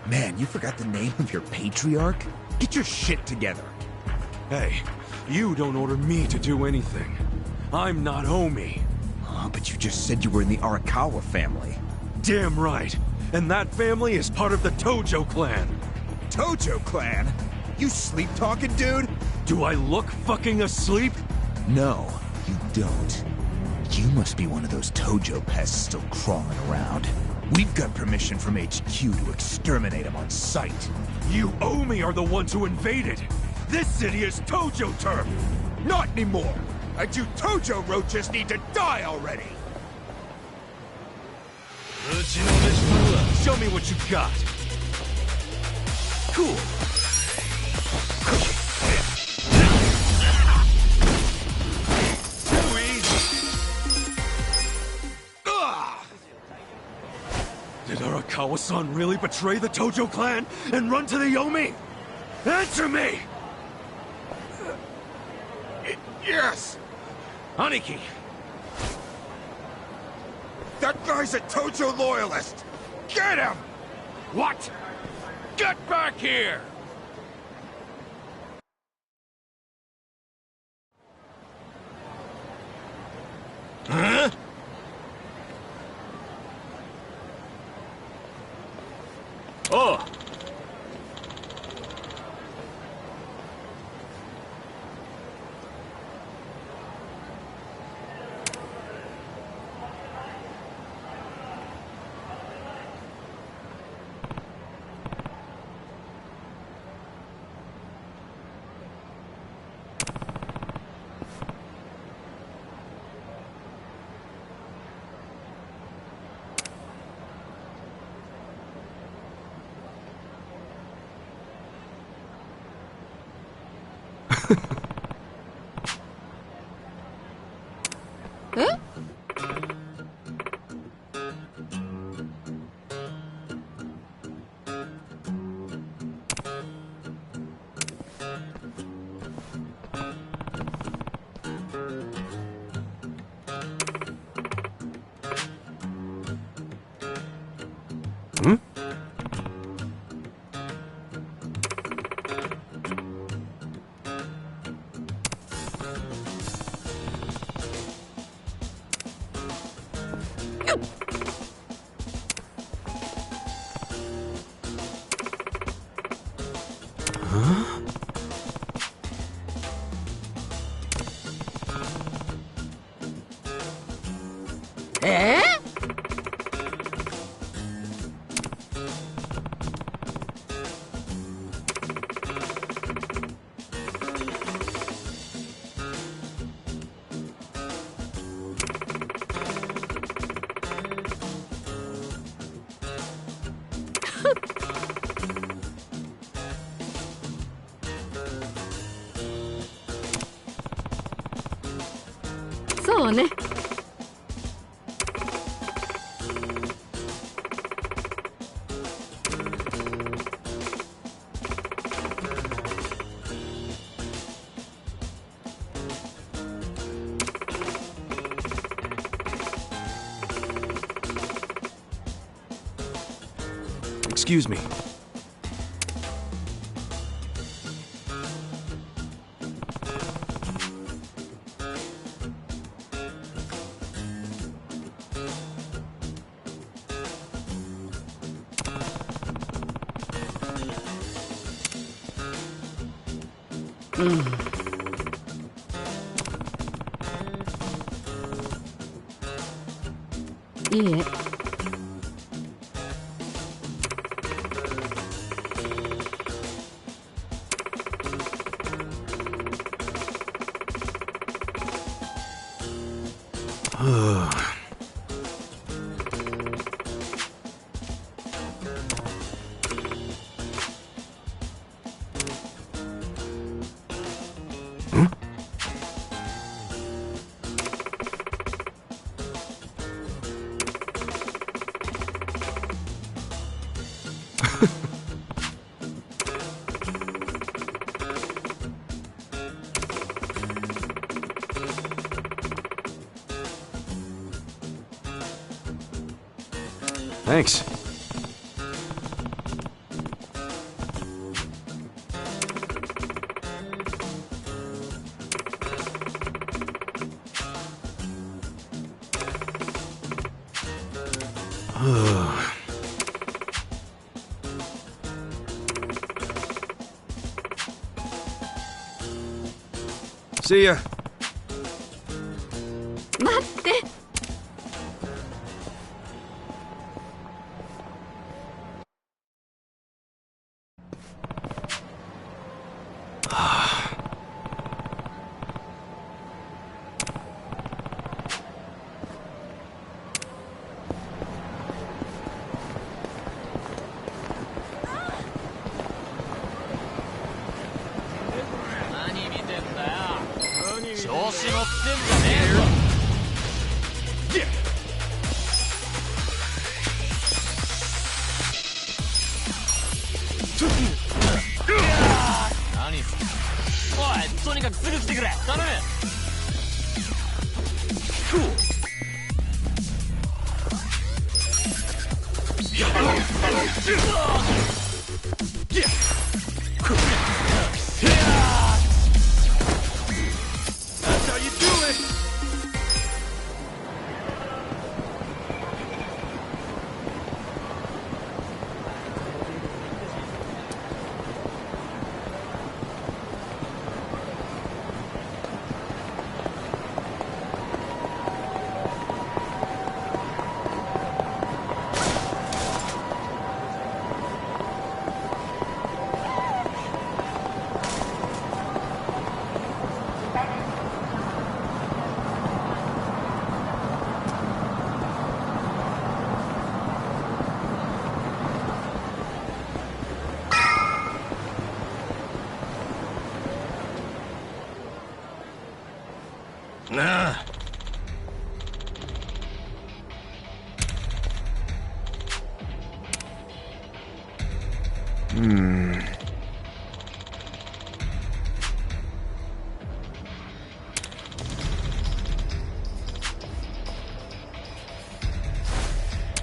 Man, you forgot the name of your Patriarch? Get your shit together. Hey, you don't order me to do anything. I'm not Omi. Oh, but you just said you were in the Arakawa family. Damn right. And that family is part of the Tojo clan. Tojo clan? You sleep-talking, dude? Do I look fucking asleep? No, you don't. You must be one of those Tojo pests still crawling around. We've got permission from HQ to exterminate them on sight. You Omi are the ones who invaded. This city is Tojo turf. Not anymore. And you Tojo roaches need to die already. Show me what you got. Cool. Too easy. Did Arakawa-san really betray the Tojo clan and run to the Omi? Answer me! Yes! Aniki! That guy's a Tojo loyalist! Get him! What? Get back here! Huh? Oh! え？Hmm? Huh? Eh?そうね。Excuse me.いいえ。Thanks. See ya. 待って。調子乗ってんじゃねえぞ。何すんの。おい、とにかくすぐ来てくれ。頼む。That's how you do it! Nah.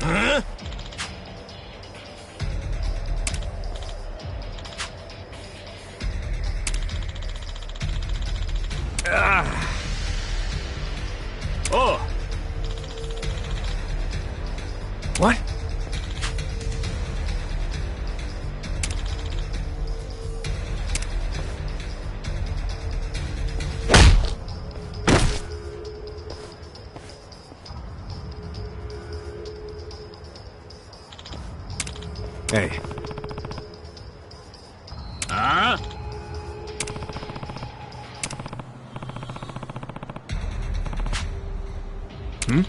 Huh? Oh. What? Hey. Huh? Hmm?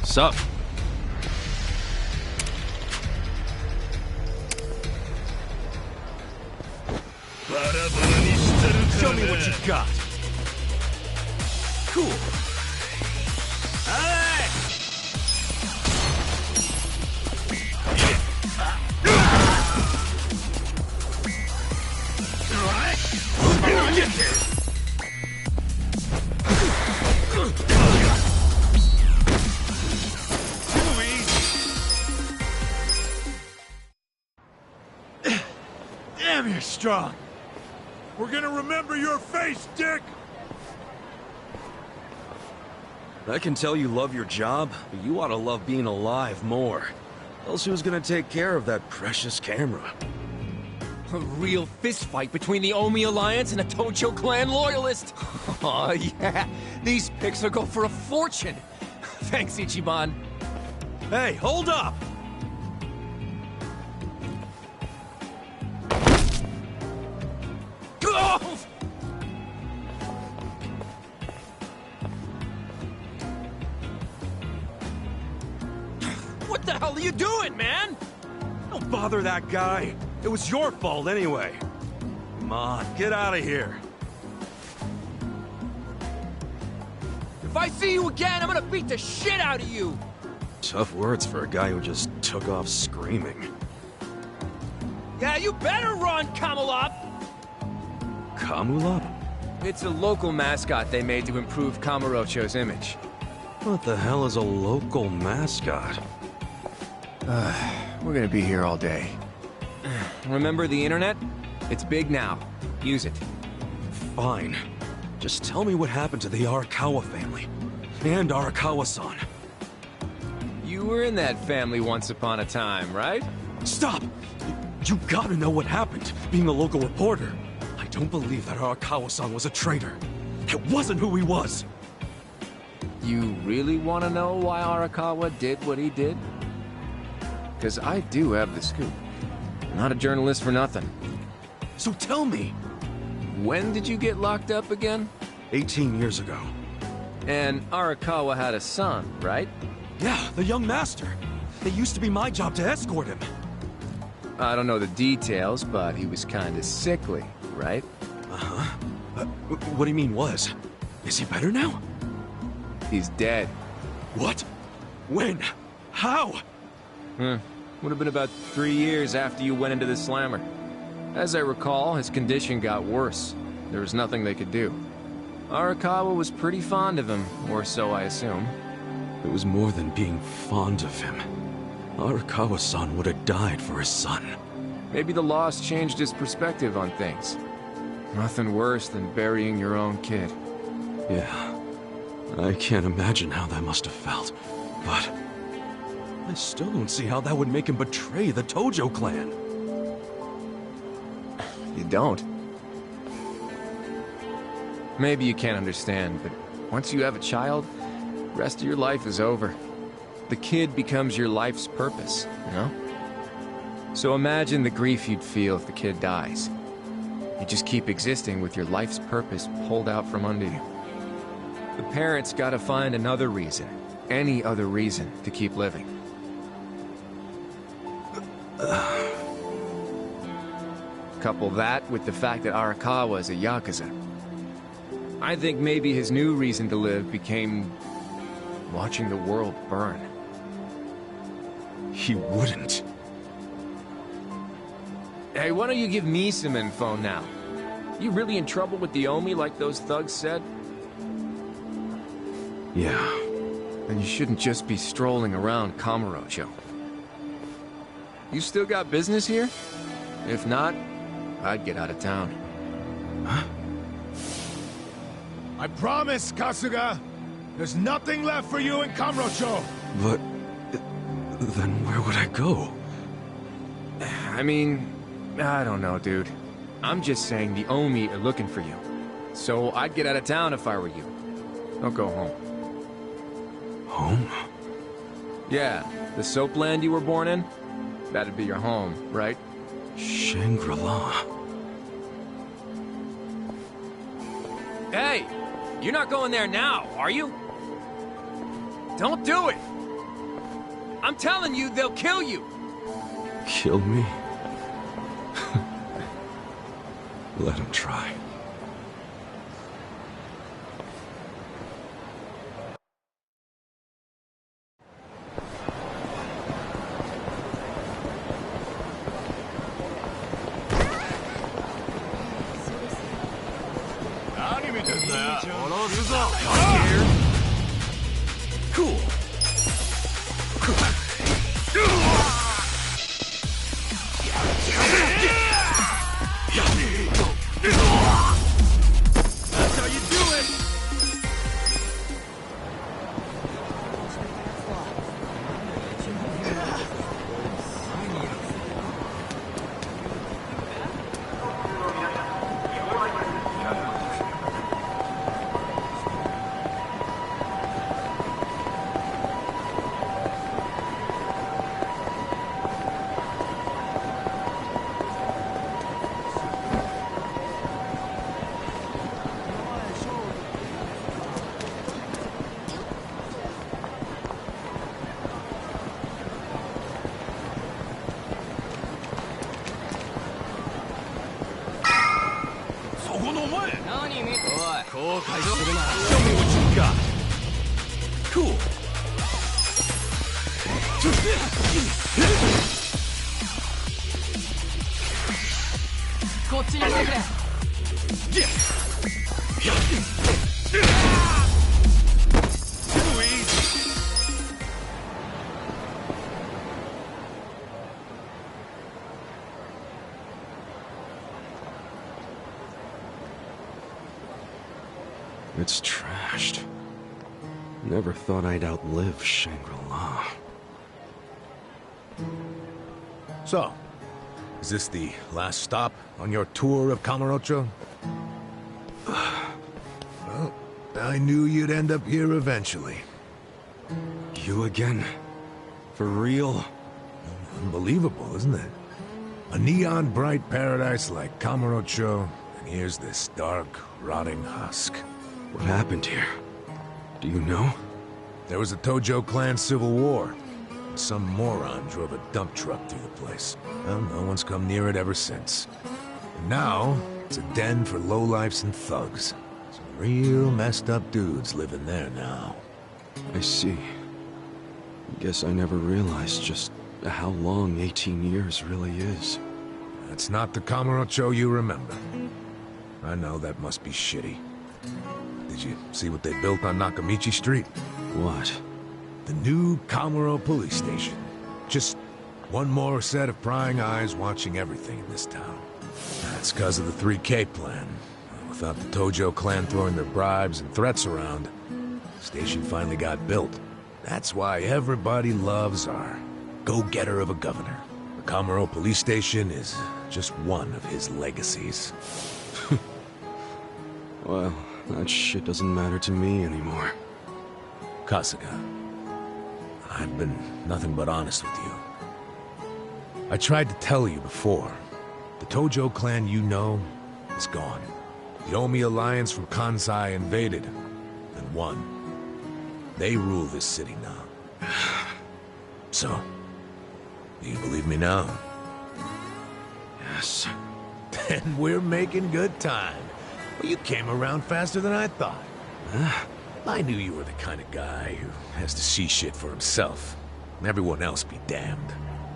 Sup? Show me what you got. Cool. Alright. Damn, you're strong. We're gonna remember your face, Dick! I can tell you love your job, but you ought to love being alive more. Else who's gonna take care of that precious camera? A real fistfight between the Omi Alliance and a Tojo clan loyalist. Oh yeah, these pics will go for a fortune. Thanks, Ichiban. Hey, hold up! What the hell are you doing, man? Don't bother that guy. It was your fault anyway. Come on, get out of here. If I see you again, I'm gonna beat the shit out of you! Tough words for a guy who just took off screaming. Yeah, you better run, Kamalop! Kamulop? It's a local mascot they made to improve Kamurocho's image. What the hell is a local mascot? We're gonna be here all day. Remember the internet? It's big now. Use it. Fine. Just tell me what happened to the Arakawa family. And Arakawa-san. You were in that family once upon a time, right? Stop! You gotta know what happened, being a local reporter. I don't believe that Arakawa-san was a traitor. It wasn't who he was. You really want to know why Arakawa did what he did? Because I do have the scoop. I'm not a journalist for nothing. So tell me. When did you get locked up again? 18 years ago. And Arakawa had a son, right? Yeah, the young master. It used to be my job to escort him. I don't know the details, but he was kinda sickly, right? Uh-huh. What do you mean was? Is he better now? He's dead. What? When? How? Would have been about 3 years after you went into the slammer. As I recall, his condition got worse. There was nothing they could do. Arakawa was pretty fond of him, or so I assume. It was more than being fond of him. Arakawa-san would have died for his son. Maybe the loss changed his perspective on things. Nothing worse than burying your own kid. Yeah. I can't imagine how that must have felt, but I still don't see how that would make him betray the Tojo clan. You don't? Maybe you can't understand, but once you have a child, the rest of your life is over. the kid becomes your life's purpose, you know? So imagine the grief you'd feel if the kid dies. You just keep existing with your life's purpose pulled out from under you. The parents gotta find another reason, any other reason, to keep living. Couple that with the fact that Arakawa is a Yakuza. I think maybe his new reason to live became watching the world burn. He wouldn't. Hey, why don't you give me some info now? You really in trouble with the Omi like those thugs said? Yeah. Then you shouldn't just be strolling around Kamurocho. You still got business here? If not, I'd get out of town. Huh? I promise, Kasuga! There's nothing left for you in Kamurocho! But... then where would I go? I mean, I don't know, dude. I'm just saying the Omi are looking for you. So I'd get out of town if I were you. Don't go home. Home? Yeah, the soapland you were born in? That'd be your home, right? Shangri-La. Hey! You're not going there now, are you? Don't do it! I'm telling you, they'll kill you! Kill me? Let him try. Cool. That's how you do it. Show me what you got. Cool. Too easy. It's trashed. Never thought I'd outlive Shangri-La. So, is this the last stop on your tour of Kamurocho? Well, I knew you'd end up here eventually. You again? For real? Unbelievable, isn't it? A neon-bright paradise like Kamurocho, and here's this dark, rotting husk. What happened here? Do you know? There was a Tojo clan civil war. Some moron drove a dump truck through the place. Well, no one's come near it ever since. And now, it's a den for lowlifes and thugs. Some real messed up dudes living there now. I see. Guess I never realized just how long 18 years really is. That's not the Kamurocho you remember. I know that must be shitty. Did you see what they built on Nakamichi Street? What? The new Kamuro police station. Just one more set of prying eyes watching everything in this town. That's because of the 3K plan. Without the Tojo clan throwing their bribes and threats around, the station finally got built. That's why everybody loves our go-getter of a governor. The Kamuro police station is just one of his legacies. Well, that shit doesn't matter to me anymore. Kasuga, I've been nothing but honest with you. I tried to tell you before. The Tojo clan you know is gone. The Omi alliance from Kansai invaded and won. They rule this city now. So, do you believe me now? Yes. Then we're making good time. Well, you came around faster than I thought. I knew you were the kind of guy who has to see shit for himself. And everyone else be damned.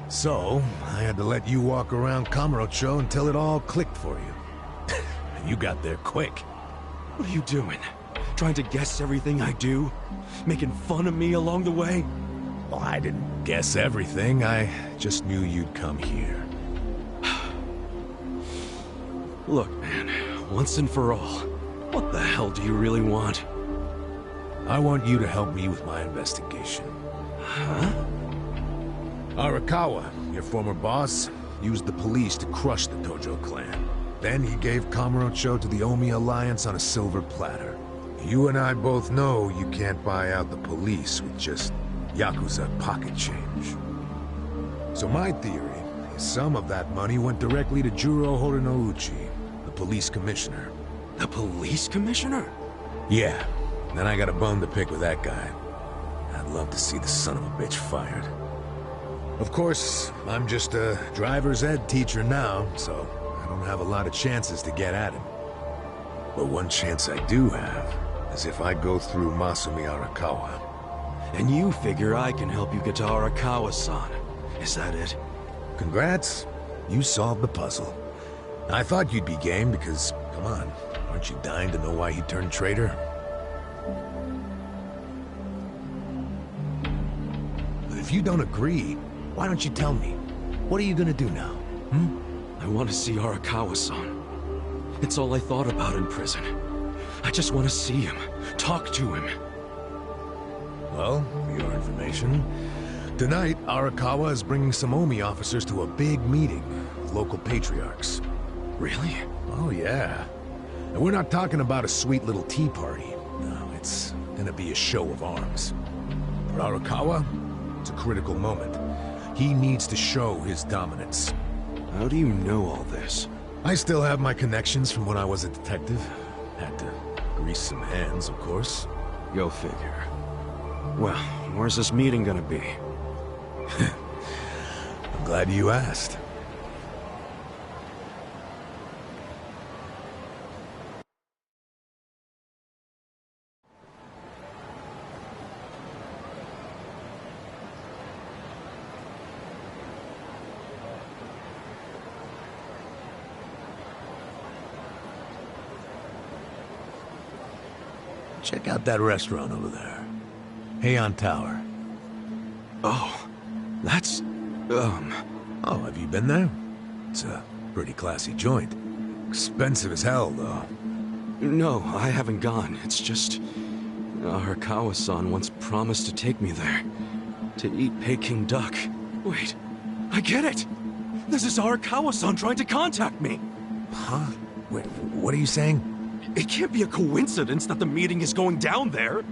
So, I had to let you walk around Kamurocho until it all clicked for you. And you got there quick. What are you doing? Trying to guess everything I do? Making fun of me along the way? Well, I didn't guess everything. I just knew you'd come here. Look, man, once and for all, what the hell do you really want? I want you to help me with my investigation. Huh? Arakawa, your former boss, used the police to crush the Tojo clan. Then he gave Kamurocho to the Omi alliance on a silver platter. You and I both know you can't buy out the police with just Yakuza pocket change. So my theory is some of that money went directly to Juro Horinouchi, the police commissioner. The police commissioner? Yeah, then I got a bone to pick with that guy. I'd love to see the son of a bitch fired. Of course, I'm just a driver's ed teacher now, so I don't have a lot of chances to get at him. But one chance I do have is if I go through Masumi Arakawa. And you figure I can help you get to Arakawa-san. Is that it? Congrats. You solved the puzzle. I thought you'd be game because, come on, aren't you dying to know why he turned traitor? But if you don't agree, why don't you tell me? What are you gonna do now? I want to see Arakawa-san. It's all I thought about in prison. I just want to see him, talk to him. Well, for your information, tonight Arakawa is bringing some Omi officers to a big meeting with local patriarchs. Really? Oh, yeah. And we're not talking about a sweet little tea party. No, it's gonna be a show of arms. For Arakawa, it's a critical moment. He needs to show his dominance. How do you know all this? I still have my connections from when I was a detective. Had to grease some hands, of course. Go figure. Well, where's this meeting gonna be? I'm glad you asked. Check out that restaurant over there. Heian Tower. Oh, that's... Oh, have you been there? It's a pretty classy joint. Expensive as hell, though. No, I haven't gone. It's just... Arakawa-san once promised to take me there. To eat Peking duck. Wait, I get it! This is Arakawa-san trying to contact me! Huh? Wait, what are you saying? It can't be a coincidence that the meeting is going down there.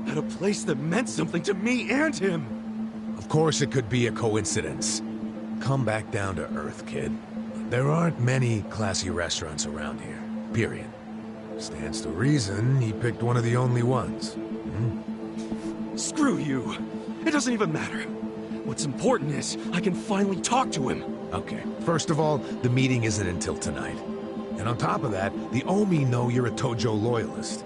At a place that meant something to me and him. Of course it could be a coincidence. Come back down to earth, kid. There aren't many classy restaurants around here. Period. Stands to reason he picked one of the only ones. Screw you. It doesn't even matter. What's important is I can finally talk to him. Okay. First of all, the meeting isn't until tonight. And on top of that, the Omi know you're a Tojo loyalist.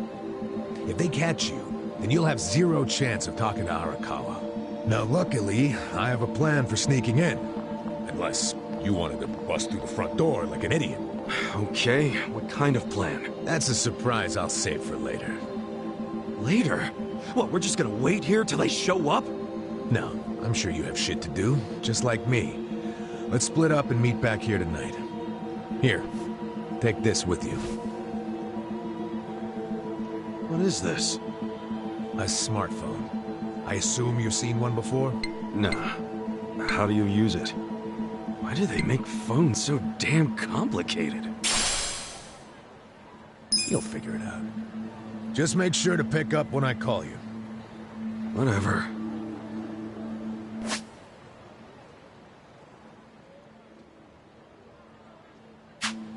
If they catch you, then you'll have zero chance of talking to Arakawa. Now, luckily, I have a plan for sneaking in. Unless you wanted to bust through the front door like an idiot. Okay, what kind of plan? That's a surprise I'll save for later. Later? What, we're just gonna wait here till they show up? No, I'm sure you have shit to do, just like me. Let's split up and meet back here tonight. Here, take this with you. What is this? A smartphone. I assume you've seen one before? Nah. How do you use it? Why do they make phones so damn complicated? You'll figure it out. Just make sure to pick up when I call you. Whatever.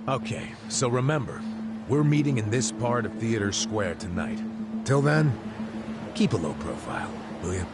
Okay, so remember, we're meeting in this part of Theater Square tonight. Till then, keep a low profile, will you?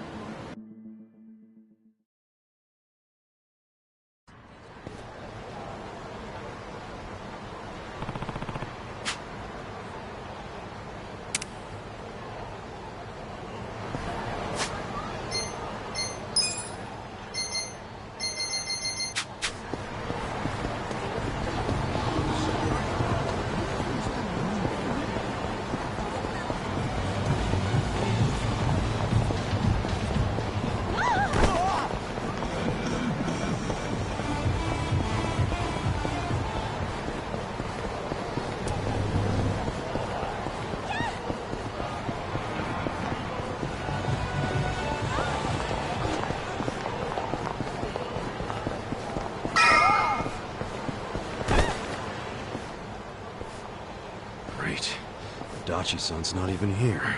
Dachi-san's not even here.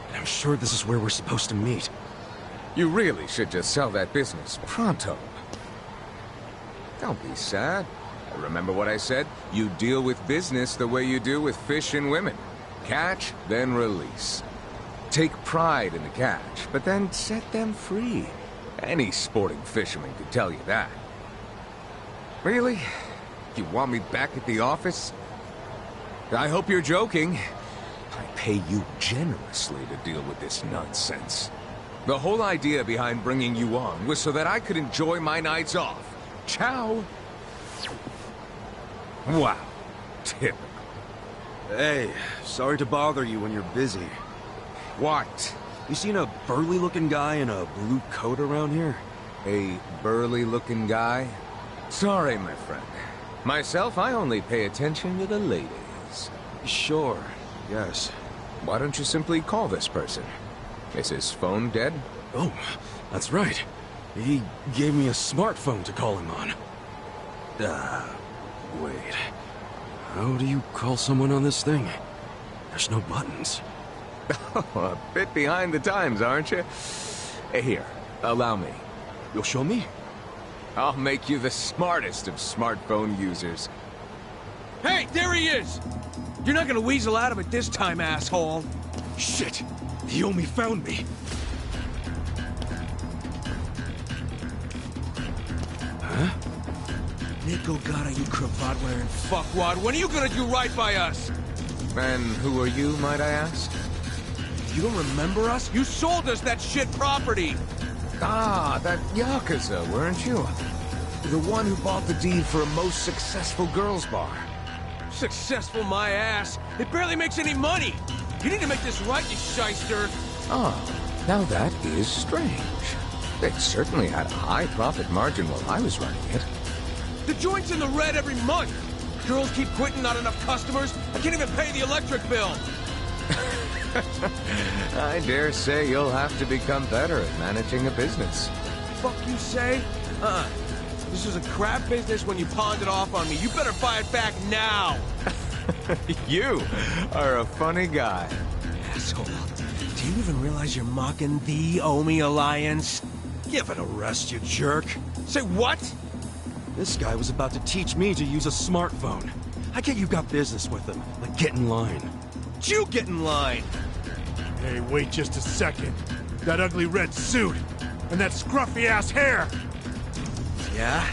And I'm sure this is where we're supposed to meet. You really should just sell that business pronto. Don't be sad. Remember what I said? You deal with business the way you do with fish and women. Catch, then release. Take pride in the catch, but then set them free. Any sporting fisherman could tell you that. Really? You want me back at the office? I hope you're joking. I pay you generously to deal with this nonsense. The whole idea behind bringing you on was so that I could enjoy my nights off. Ciao. Wow. Typical. Hey, sorry to bother you when you're busy. What? You seen a burly-looking guy in a blue coat around here? A burly-looking guy? Sorry, my friend. Myself, I only pay attention to the ladies. Sure, yes. Why don't you simply call this person? Is his phone dead? Oh, that's right. He gave me a smartphone to call him on. Wait. How do you call someone on this thing? There's no buttons. A bit behind the times, aren't you? Here, allow me. You'll show me? I'll make you the smartest of smartphone users. Hey, there he is! You're not gonna weasel out of it this time, asshole! Shit! The Omi found me! Huh? Nico Gata, you cravat-wearing fuckwad, when are you gonna do right by us? And who are you, might I ask? You don't remember us? You sold us that shit property! Ah, that Yakuza, weren't you? The one who bought the deed for a most successful girls' bar. Successful my ass! It barely makes any money! You need to make this right, you shyster! Oh, now that is strange. It certainly had a high profit margin while I was running it. The joint's in the red every month! Girls keep quitting, not enough customers. I can't even pay the electric bill! I dare say you'll have to become better at managing a business. Fuck you say? This was a crap business when you pawned it off on me. You better buy it back now! You are a funny guy. Asshole. Do you even realize you're mocking the Omi Alliance? Give it a rest, you jerk. Say what? This guy was about to teach me to use a smartphone. I get you got business with him, but get in line. You get in line! Hey, wait just a second. That ugly red suit, and that scruffy-ass hair! Yeah?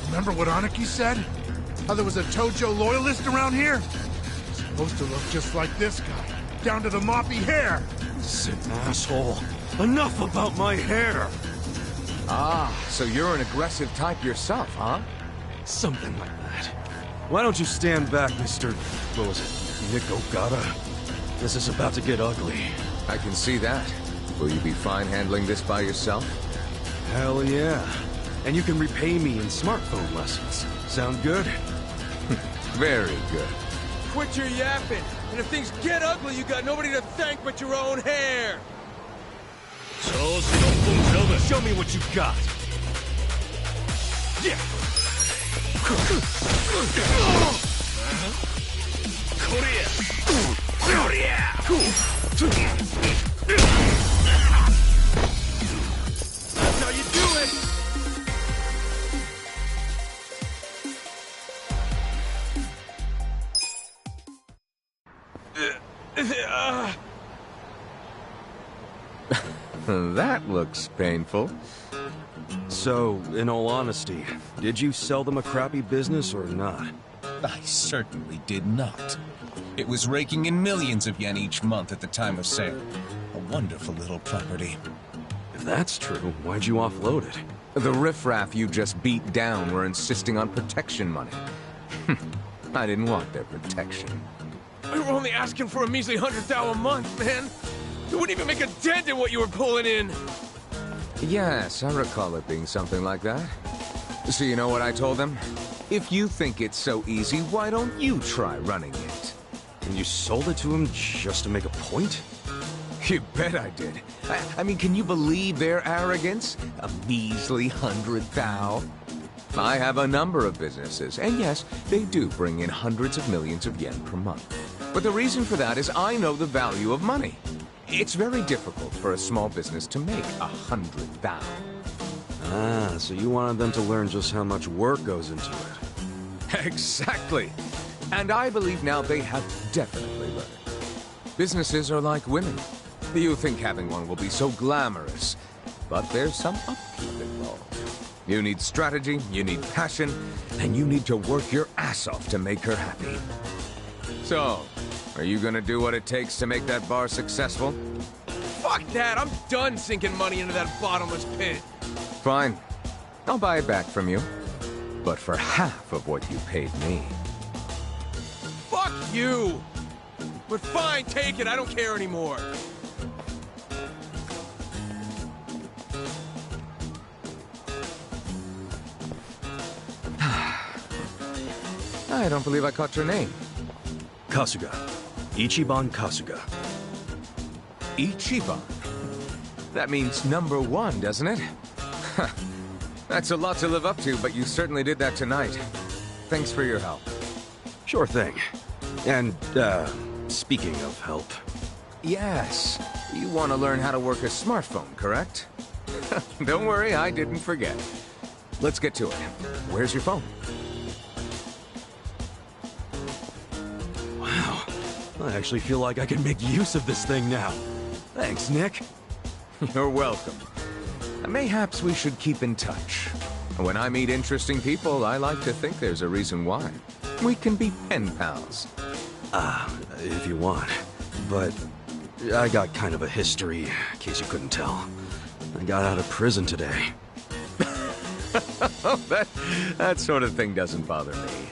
Remember what Aniki said? How there was a Tojo loyalist around here? Supposed to look just like this guy, down to the moppy hair! Sit, asshole. Enough about my hair! Ah, so you're an aggressive type yourself, huh? Something like that. Why don't you stand back, Mr. What was it? Nico Gata? This is about to get ugly. I can see that. Will you be fine handling this by yourself? Hell yeah. And you can repay me in smartphone lessons. Sound good? Very good. Quit your yapping. And if things get ugly, you got nobody to thank but your own hair. Show me what you got. Yeah. That's how you do it. That looks painful. So, in all honesty, did you sell them a crappy business or not? I certainly did not. It was raking in millions of yen each month at the time of sale. A wonderful little property. If that's true, why'd you offload it? The riffraff you just beat down were insisting on protection money. I didn't want their protection. We were only asking for a measly 100,000 a month, man. It wouldn't even make a dent in what you were pulling in. Yes, I recall it being something like that. So you know what I told them? If you think it's so easy, why don't you try running it? And you sold it to him just to make a point? You bet I did. I mean, can you believe their arrogance? A measly 100,000? I have a number of businesses, and yes, they do bring in hundreds of millions of yen per month. But the reason for that is I know the value of money. It's very difficult for a small business to make 100,000. Ah, so you wanted them to learn just how much work goes into it. Exactly. And I believe now they have definitely learned. Businesses are like women. You think having one will be so glamorous, but there's some upkeep involved. You need strategy, you need passion, and you need to work your ass off to make her happy. So, are you gonna do what it takes to make that bar successful? Fuck that! I'm done sinking money into that bottomless pit. Fine. I'll buy it back from you. But for half of what you paid me. Fuck you! But fine, take it. I don't care anymore. I don't believe I caught your name. Kasuga. Ichiban Kasuga. Ichiban? That means number one, doesn't it? That's a lot to live up to, but you certainly did that tonight. Thanks for your help. Sure thing. And, speaking of help... Yes. You want to learn how to work a smartphone, correct? Don't worry, I didn't forget. Let's get to it. Where's your phone? Wow. I actually feel like I can make use of this thing now. Thanks, Nick. You're welcome. Mayhaps we should keep in touch. When I meet interesting people, I like to think there's a reason why. We can be pen pals. If you want. But I got kind of a history, in case you couldn't tell. I got out of prison today. That sort of thing doesn't bother me.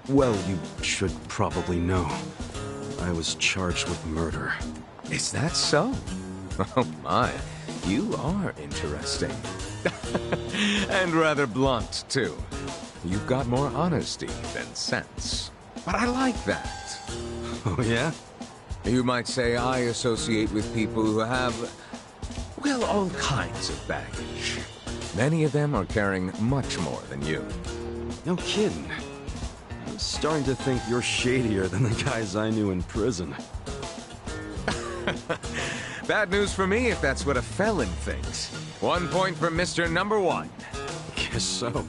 Well, you should probably know. I was charged with murder. Is that so? Oh my, you are interesting. And rather blunt, too. You've got more honesty than sense. But I like that. Oh, yeah? You might say I associate with people who have, well, all kinds of baggage. Many of them are carrying much more than you. No kidding. I'm starting to think you're shadier than the guys I knew in prison. Bad news for me if that's what a felon thinks. 1 point for Mr. Number One. Guess so.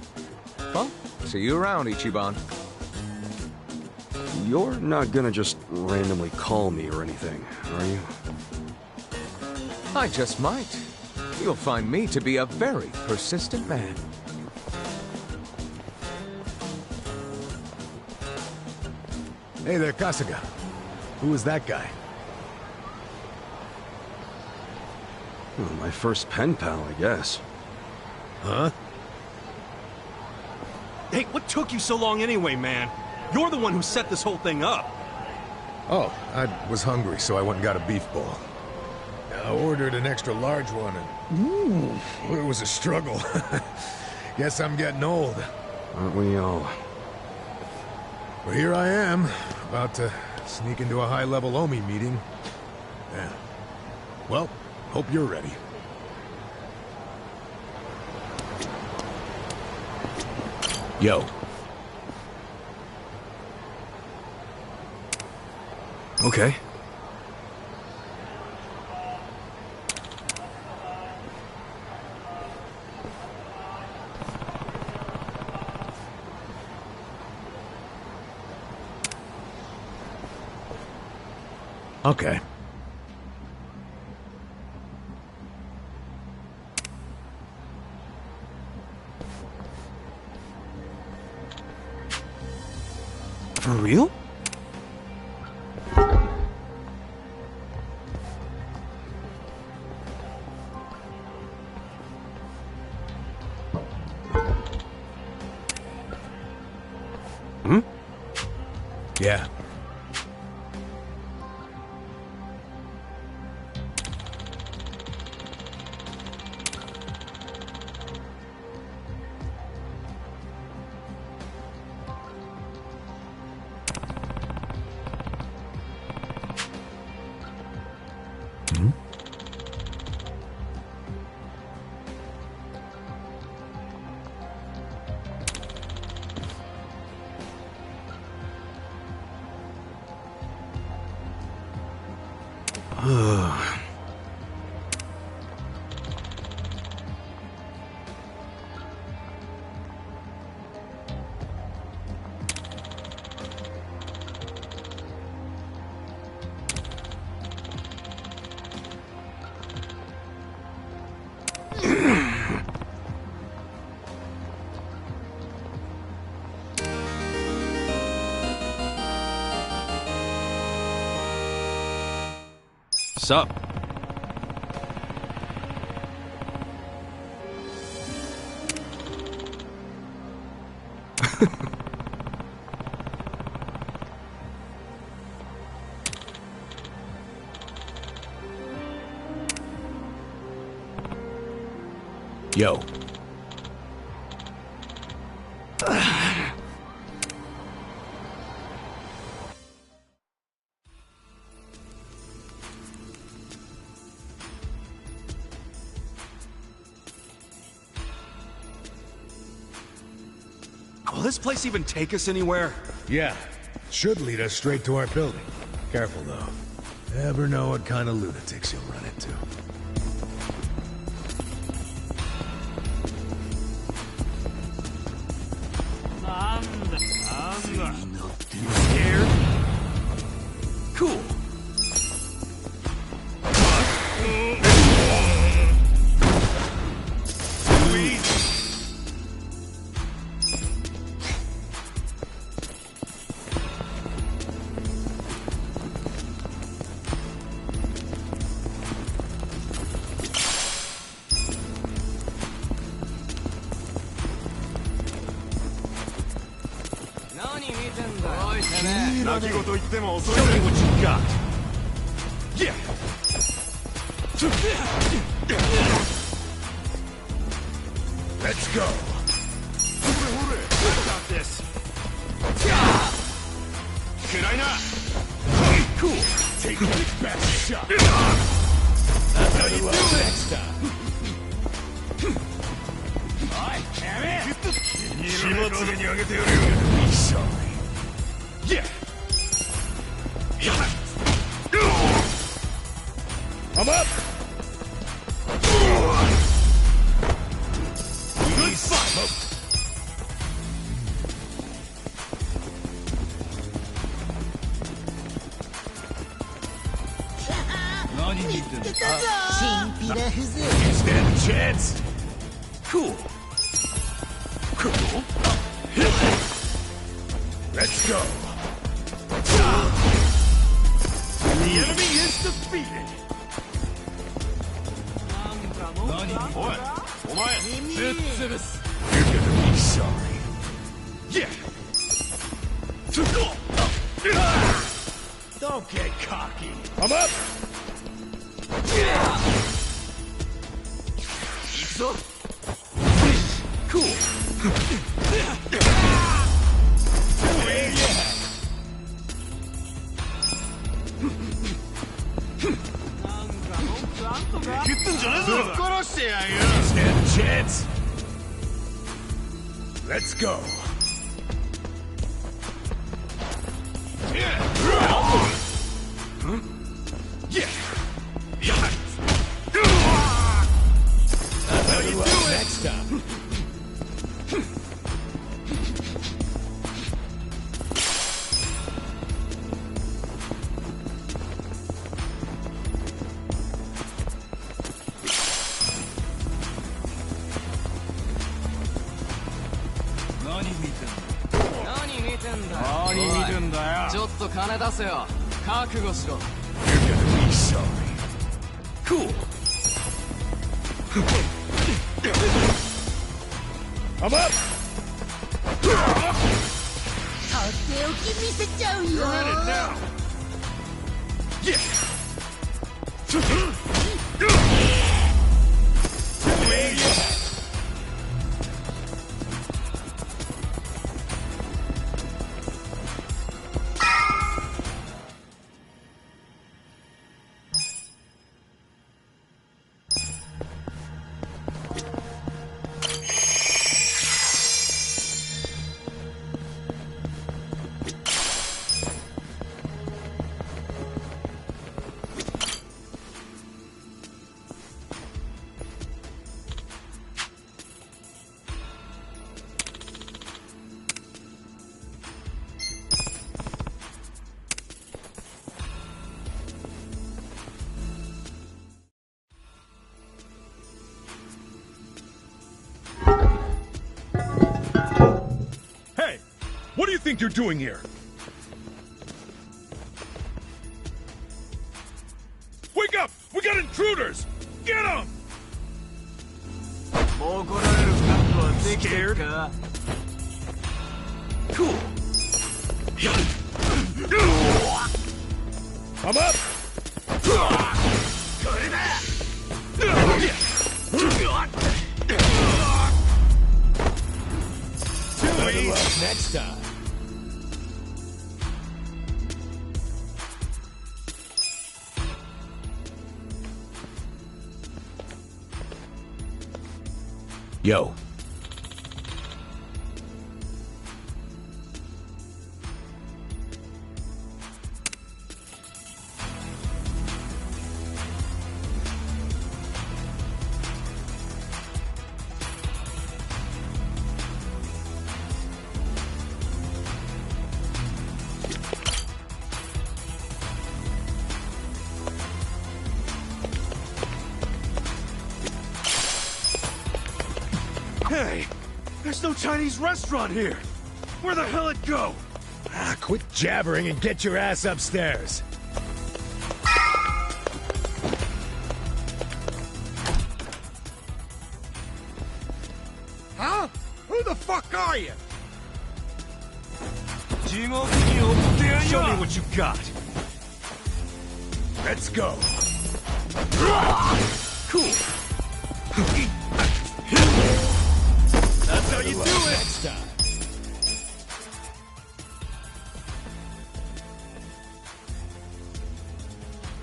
Well, see you around, Ichiban. You're not gonna just randomly call me or anything, are you? I just might. You'll find me to be a very persistent man. Hey there, Kasuga. Who was that guy? Well, my first pen pal, I guess. Huh? Hey, what took you so long anyway, man? You're the one who set this whole thing up. Oh, I was hungry, so I went and got a beef bowl. I ordered an extra large one, and it was a struggle. Guess I'm getting old. Aren't we all? But here I am, about to sneak into a high-level OMI meeting. Yeah. Well, hope you're ready. Yo. Okay. Okay. For real? Hmm? Yeah. Sup? Yo. Will this place even take us anywhere? Yeah. Should lead us straight to our building. Careful, though. Never know what kind of lunatics you'll run into. Scared? Cool. Show me what you got. Yeah. Let's go. I got this. Can I not? Cool. Take your best shot. That's how you do it. Next time. Yeah. I'm up. Good fight. You stand a chance. Cool. Cool. Let's go. The enemy is defeated. You're gonna be sorry. Yeah. Don't get cocky. I'm up. Cool. Stand a chance. Let's go. Next time. と金出せよ。覚悟しろ。 You're gonna be sorry. Cool. I'm up! とっておき見せちゃうよ。 You're in it now! Yeah! What do you think you're doing here? Wake up! We got intruders! Get them! Scared? Cool. I'm up! Better luck next time. Yo. Hey! There's no Chinese restaurant here! Where the hell it go? Ah, quit jabbering and get your ass upstairs. Huh? Who the fuck are you? Show me what you got. Let's go. Cool. That's how you do it. Next time.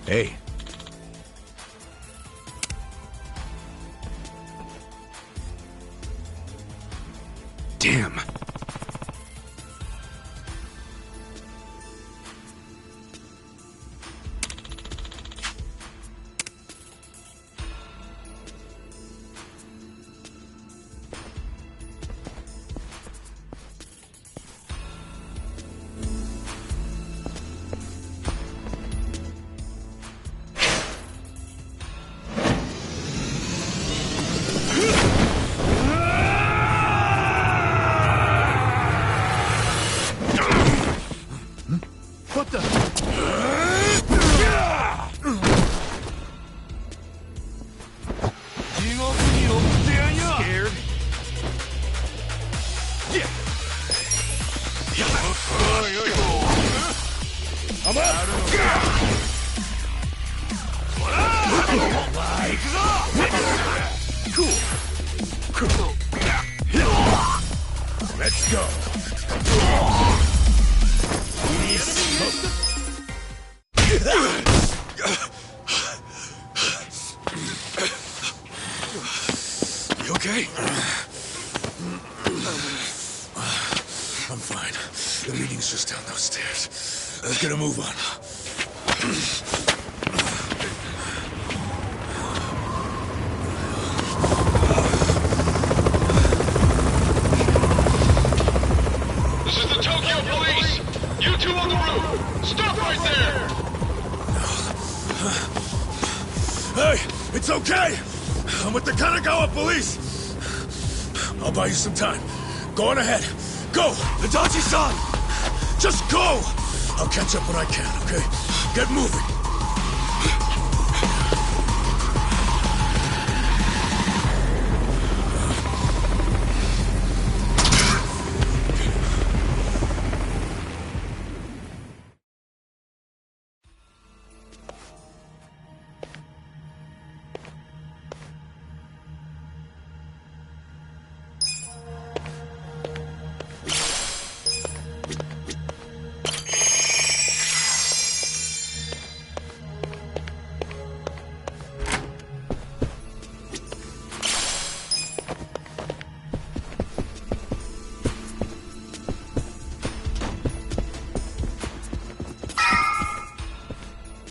Hey. Damn. What the? Scared? Yeah. I'm up. Cool. Let's go. You okay? I'm fine. The meeting's just down those stairs. Let's get a move on. This is the Tokyo Police! You two on the roof! Stop right there! Hey, it's okay! I'm with the Kanagawa police! I'll buy you some time. Go on ahead. Go! Adachi-san! Just go! I'll catch up when I can, okay? Get moving!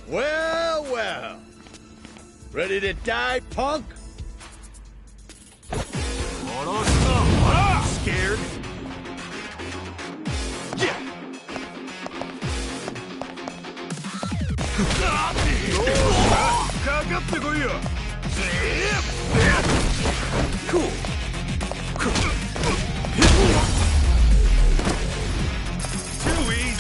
Well, well. Ready to die, punk? Scared? Yeah. Cool. Too easy.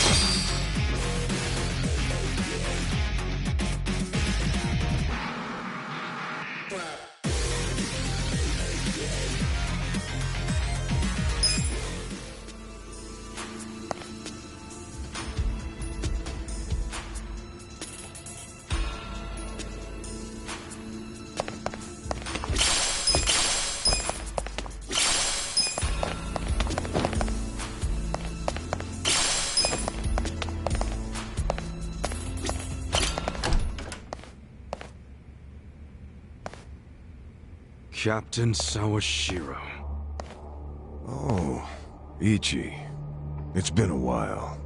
Captain Sawashiro. Oh, Ichi. It's been a while.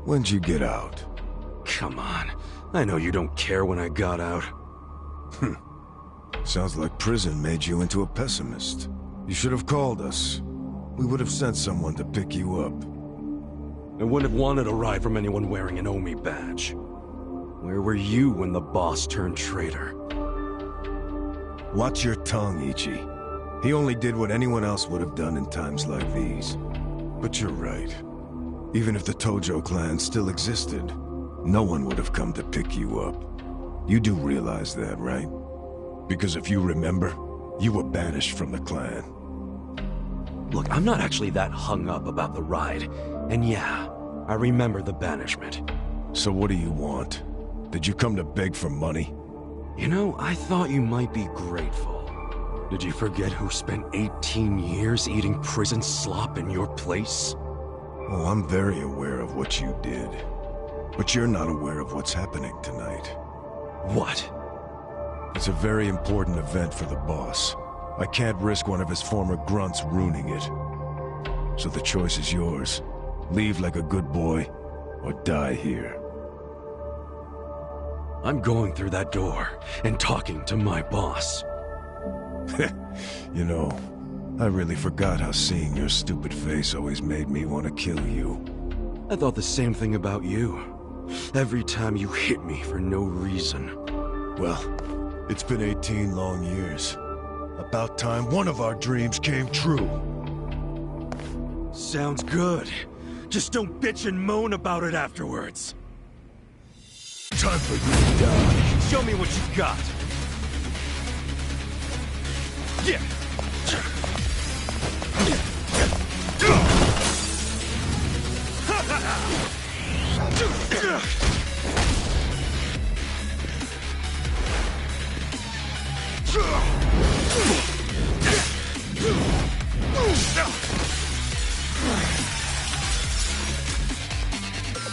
When'd you get out? Come on. I know you don't care when I got out. Sounds like prison made you into a pessimist. You should have called us. We would have sent someone to pick you up. I wouldn't have wanted a ride from anyone wearing an Omi badge. Where were you when the boss turned traitor? Watch your tongue, Ichi. He only did what anyone else would have done in times like these. But you're right. Even if the Tojo clan still existed, no one would have come to pick you up. You do realize that, right? Because if you remember, you were banished from the clan. Look, I'm not actually that hung up about the ride. And yeah, I remember the banishment. So what do you want? Did you come to beg for money? You know, I thought you might be grateful. Did you forget who spent 18 years eating prison slop in your place? Oh, I'm very aware of what you did. But you're not aware of what's happening tonight. What? It's a very important event for the boss. I can't risk one of his former grunts ruining it. So the choice is yours. Leave like a good boy, or die here. I'm going through that door and talking to my boss. You know, I really forgot how seeing your stupid face always made me want to kill you. I thought the same thing about you. Every time you hit me for no reason. Well, it's been 18 long years. About time one of our dreams came true. Sounds good. Just don't bitch and moan about it afterwards. Time for you to die. Show me what you got. Yeah.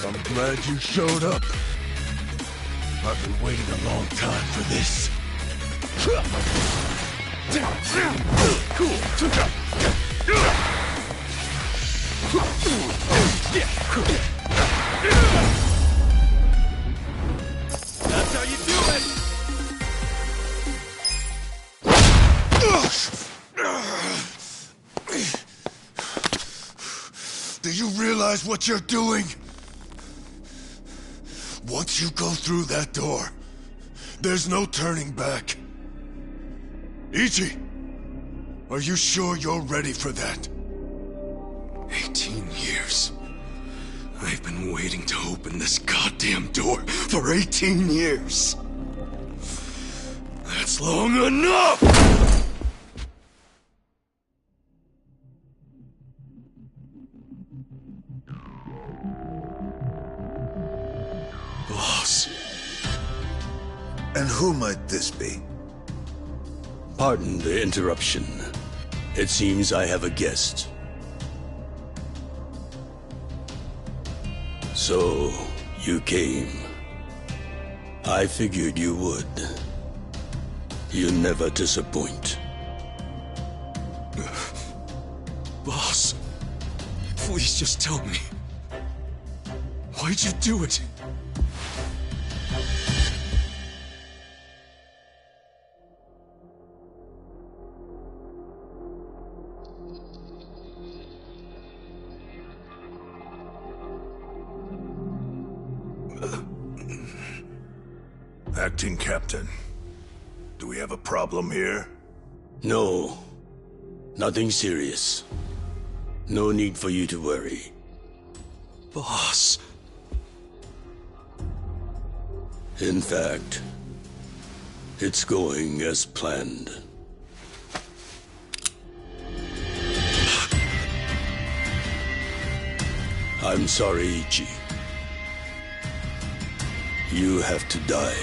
I'm glad you showed up. I've been waiting a long time for this. That's how you do it! Do you realize what you're doing? Once you go through that door, there's no turning back. Ichi, are you sure you're ready for that? 18 years. I've been waiting to open this goddamn door for 18 years. That's long enough! Boss. And who might this be? Pardon the interruption. It seems I have a guest. So, you came. I figured you would. You never disappoint. Boss, please just tell me. Why'd you do it? Acting Captain, do we have a problem here? No. Nothing serious. No need for you to worry. Boss. In fact, it's going as planned. I'm sorry, Ichi. You have to die.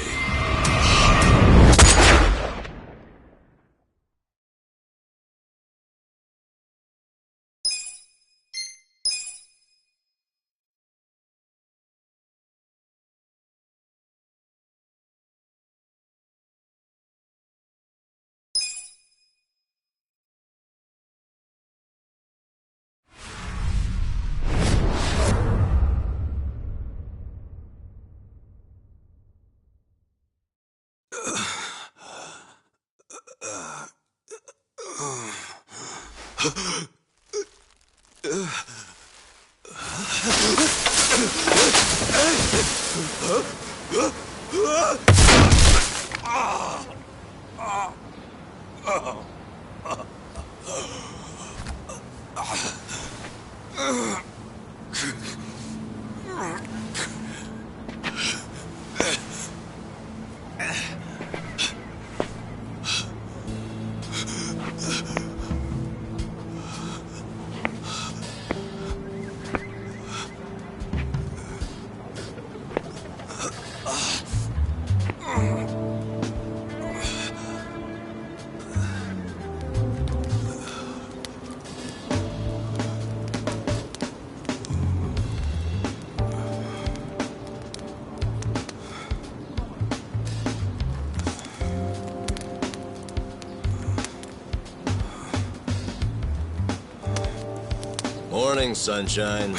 Morning, sunshine.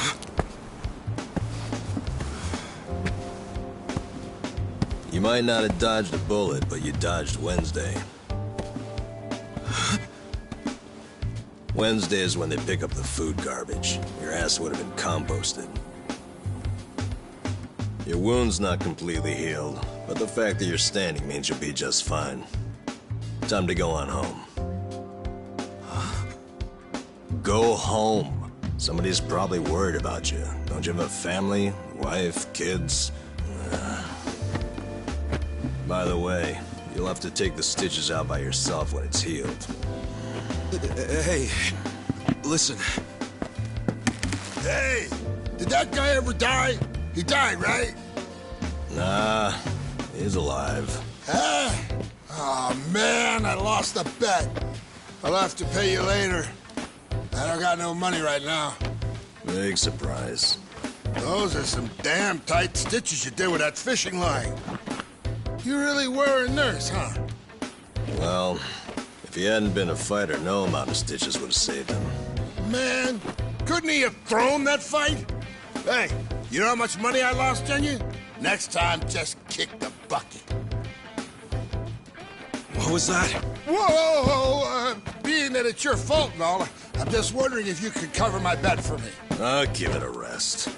You might not have dodged a bullet, but you dodged Wednesday. Wednesday is when they pick up the food garbage. Your ass would have been composted. Your wound's not completely healed, but the fact that you're standing means you'll be just fine. Time to go on home. Go home. Somebody's probably worried about you. Don't you have a family, wife, kids? By the way, you'll have to take the stitches out by yourself when it's healed. Hey, listen. Hey, did that guy ever die? He died, right? Nah, he's alive. Huh? Oh, man, I lost a bet. I'll have to pay you later. I don't got no money right now. Big surprise. Those are some damn tight stitches you did with that fishing line. You really were a nurse, huh? Well, if he hadn't been a fighter, no amount of stitches would have saved him. Man, couldn't he have thrown that fight? Hey, you know how much money I lost on you? Next time, just kick the bucket. What was that? Whoa! Being that it's your fault and all, I'm just wondering if you could cover my bet for me. I'll give it a rest.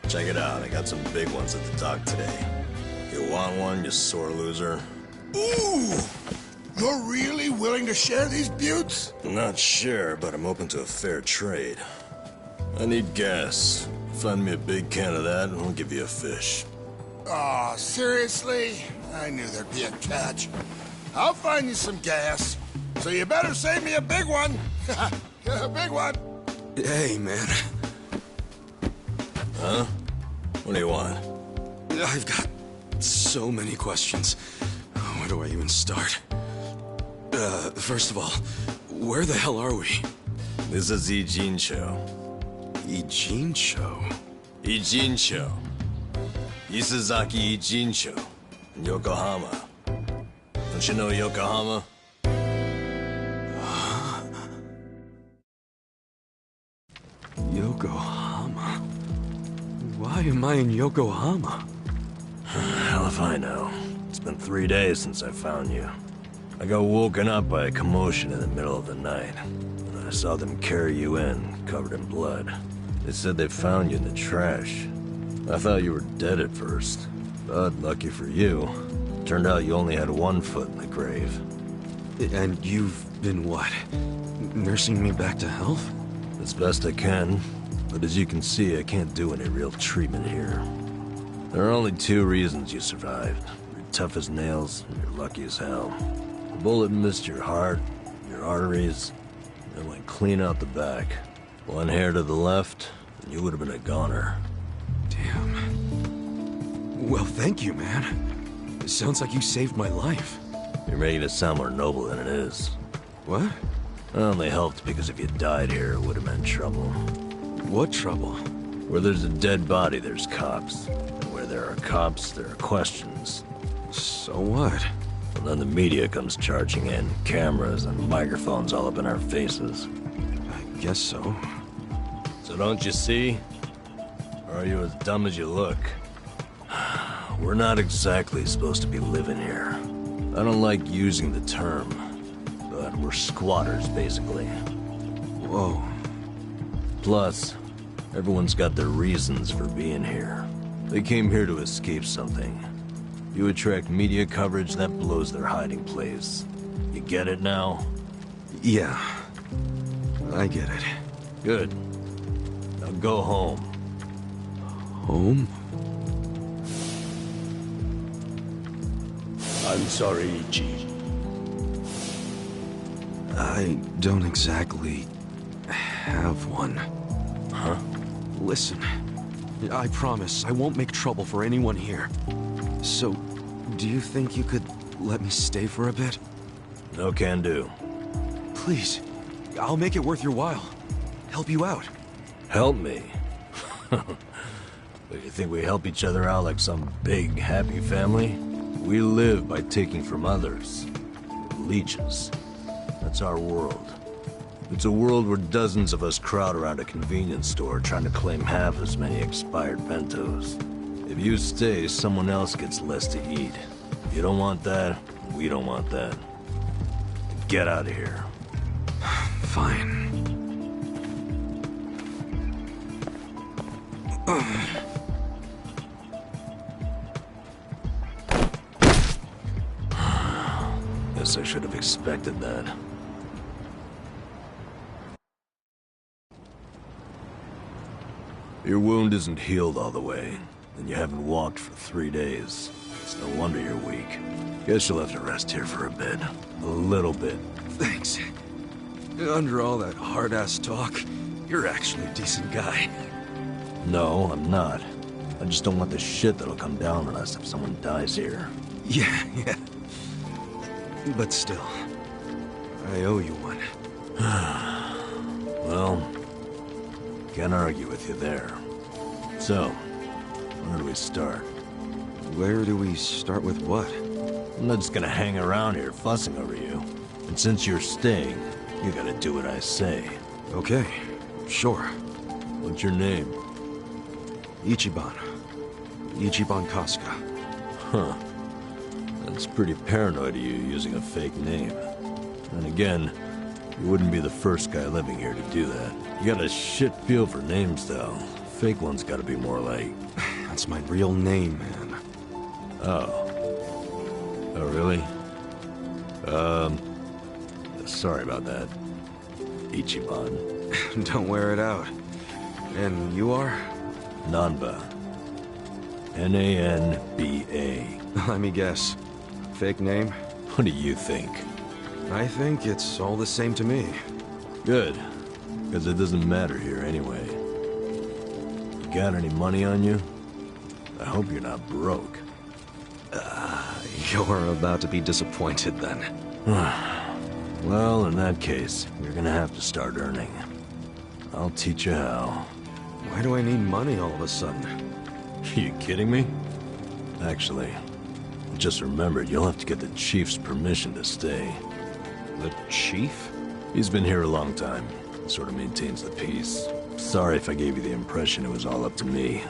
Check it out, I got some big ones at the dock today. You want one, you sore loser? Ooh! You're really willing to share these buttes? Not sure, but I'm open to a fair trade. I need gas. Find me a big can of that and I'll give you a fish. Aw, seriously? I knew there'd be a catch. I'll find you some gas. So you better save me a big one. A big one. Hey, man. Huh? What do you want? I've got so many questions. Where do I even start? First of all, where the hell are we? This is Ijincho. Ijincho? Ijincho. Isazaki Ijincho. In Yokohama. Don't you know Yokohama? Yokohama? Why am I in Yokohama? Hell if I know. It's been 3 days since I found you. I got woken up by a commotion in the middle of the night. And I saw them carry you in, covered in blood. They said they found you in the trash. I thought you were dead at first. But lucky for you, turned out you only had 1 foot in the grave. And you've been what? Nursing me back to health? As best I can. But as you can see, I can't do any real treatment here. There are only 2 reasons you survived. You're tough as nails, and you're lucky as hell. The bullet missed your heart, your arteries, and went clean out the back. 1 hair to the left, and you would have been a goner. Damn. Well, thank you, man. It sounds like you saved my life. You're making it sound more noble than it is. What? I only helped because if you died here, it would have meant trouble. What trouble? Where there's a dead body, there's cops. And where there are cops, there are questions. So what? And then the media comes charging in, cameras and microphones all up in our faces. I guess so. So don't you see? Or are you as dumb as you look? We're not exactly supposed to be living here. I don't like using the term, but we're squatters, basically. Whoa. Plus, everyone's got their reasons for being here. They came here to escape something. You attract media coverage, that blows their hiding place. You get it now? Yeah. I get it. Good. Now go home. Home? I'm sorry, Ichi. I don't exactly have one. Huh? Listen, I promise I won't make trouble for anyone here. So, do you think you could let me stay for a bit? No can do. Please, I'll make it worth your while. Help you out. Help me? Do you think we help each other out like some big, happy family? We live by taking from others. Leeches. That's our world. It's a world where dozens of us crowd around a convenience store trying to claim half as many expired bentos. If you stay, someone else gets less to eat. You don't want that, we don't want that. Get out of here. Fine. Guess I should have expected that. Your wound isn't healed all the way, and you haven't walked for 3 days. It's no wonder you're weak. Guess you'll have to rest here for a bit. A little bit. Thanks. Under all that hard-ass talk, you're actually a decent guy. No, I'm not. I just don't want the shit that'll come down on us if someone dies here. Yeah. But still, I owe you one. Well, can't argue with you there. So, where do we start? Where do we start with what? I'm not just gonna hang around here fussing over you. And since you're staying, you gotta do what I say. Okay, sure. What's your name? Ichiban. Ichiban Kasuga. Huh. That's pretty paranoid of you using a fake name. And again, you wouldn't be the first guy living here to do that. You got a shit feel for names, though. Fake ones gotta be more like... That's my real name, man. Oh. Oh, really? Sorry about that. Ichiban. Don't wear it out. And you are? Nanba. N-A-N-B-A. Let me guess. Fake name? What do you think? I think it's all the same to me. Good. Because it doesn't matter here anyway. You got any money on you? I hope you're not broke. You're about to be disappointed then. Well, in that case, you're gonna have to start earning. I'll teach you how. Why do I need money all of a sudden? Are you kidding me? Actually, I just remembered you'll have to get the Chief's permission to stay. The Chief? He's been here a long time. Sort of maintains the peace. Sorry if I gave you the impression it was all up to me.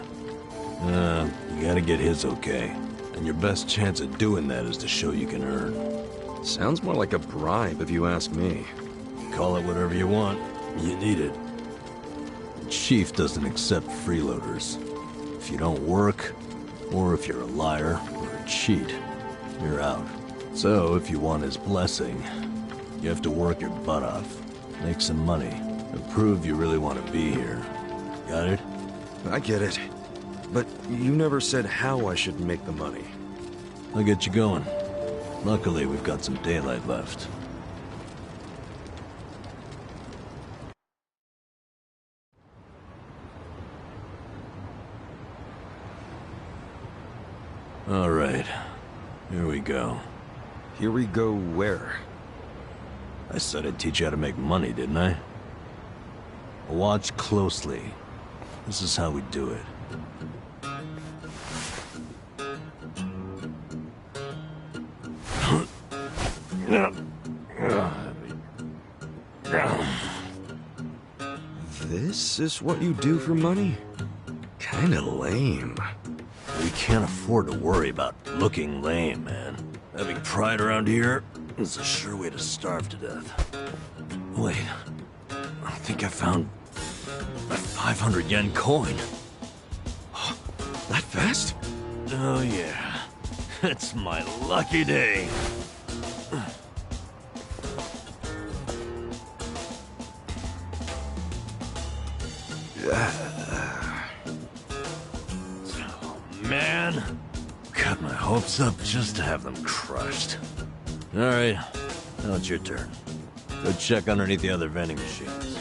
You gotta get his okay. And your best chance at doing that is to show you can earn. Sounds more like a bribe if you ask me. Call it whatever you want. You need it. The Chief doesn't accept freeloaders. If you don't work, or if you're a liar or a cheat, you're out. So if you want his blessing, you have to work your butt off, make some money, and prove you really want to be here. Got it? I get it. But you never said how I should make the money. I'll get you going. Luckily, we've got some daylight left. All right. Here we go. Here we go where? I said I'd teach you how to make money, didn't I? Watch closely. This is how we do it. This is what you do for money? Kinda lame. We can't afford to worry about looking lame, man. Having pride around here is a sure way to starve to death. Wait, I think I found a 500 yen coin. That fast? Oh yeah, it's my lucky day. Man, got my hopes up just to have them crushed. All right, now it's your turn. Go check underneath the other vending machines.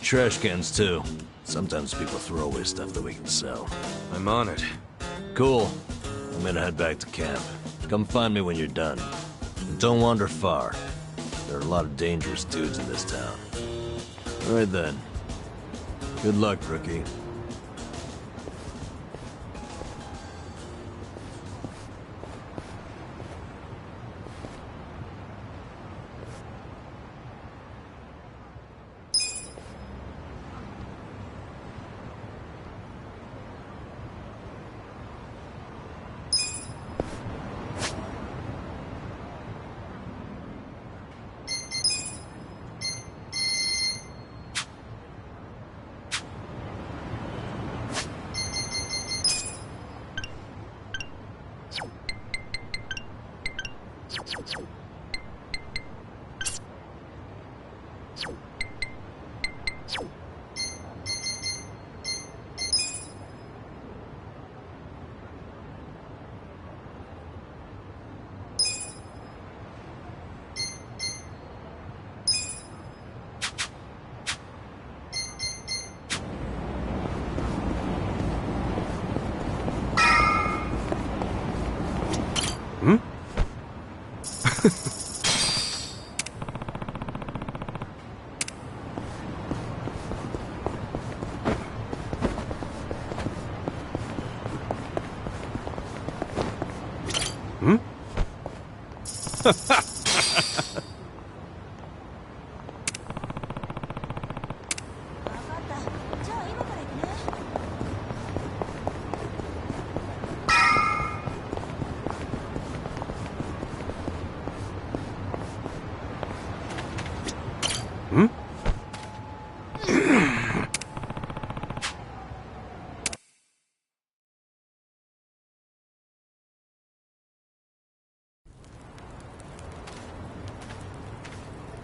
Trash cans too. Sometimes people throw away stuff that we can sell. I'm on it. Cool. I'm gonna head back to camp. Come find me when you're done. And don't wander far. There are a lot of dangerous dudes in this town. All right then. Good luck, rookie.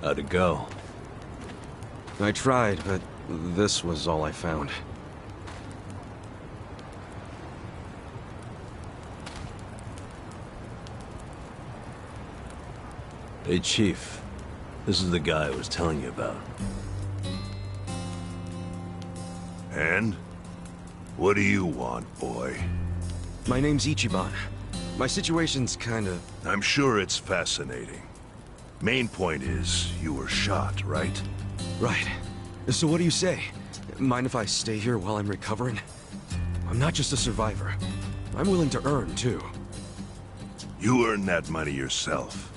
How'd it go? I tried, but this was all I found. Hey, Chief. This is the guy I was telling you about. And? What do you want, boy? My name's Ichiban. My situation's kinda... I'm sure it's fascinating. Main point is, you were shot, right? Right. So what do you say? Mind if I stay here while I'm recovering? I'm not just a survivor. I'm willing to earn, too. You earn that money yourself.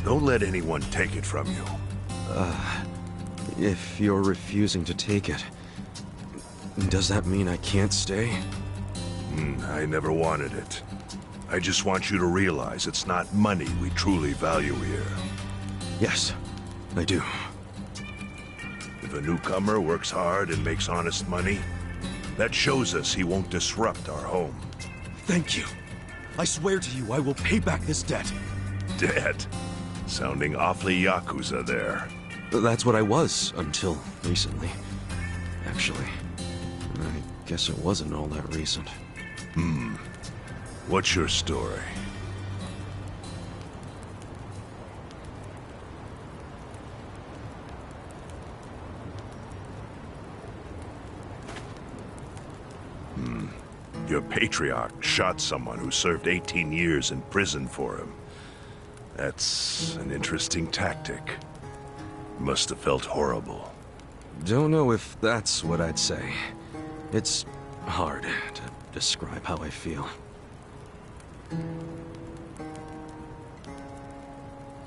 Don't let anyone take it from you. If you're refusing to take it, does that mean I can't stay? I never wanted it. I just want you to realize it's not money we truly value here. Yes, I do. If a newcomer works hard and makes honest money, that shows us he won't disrupt our home. Thank you. I swear to you I will pay back this debt. Debt? Sounding awfully Yakuza there. That's what I was, until recently. Actually, I guess it wasn't all that recent. What's your story? Your patriarch shot someone who served 18 years in prison for him. That's an interesting tactic. Must have felt horrible. Don't know if that's what I'd say. It's hard to describe how I feel.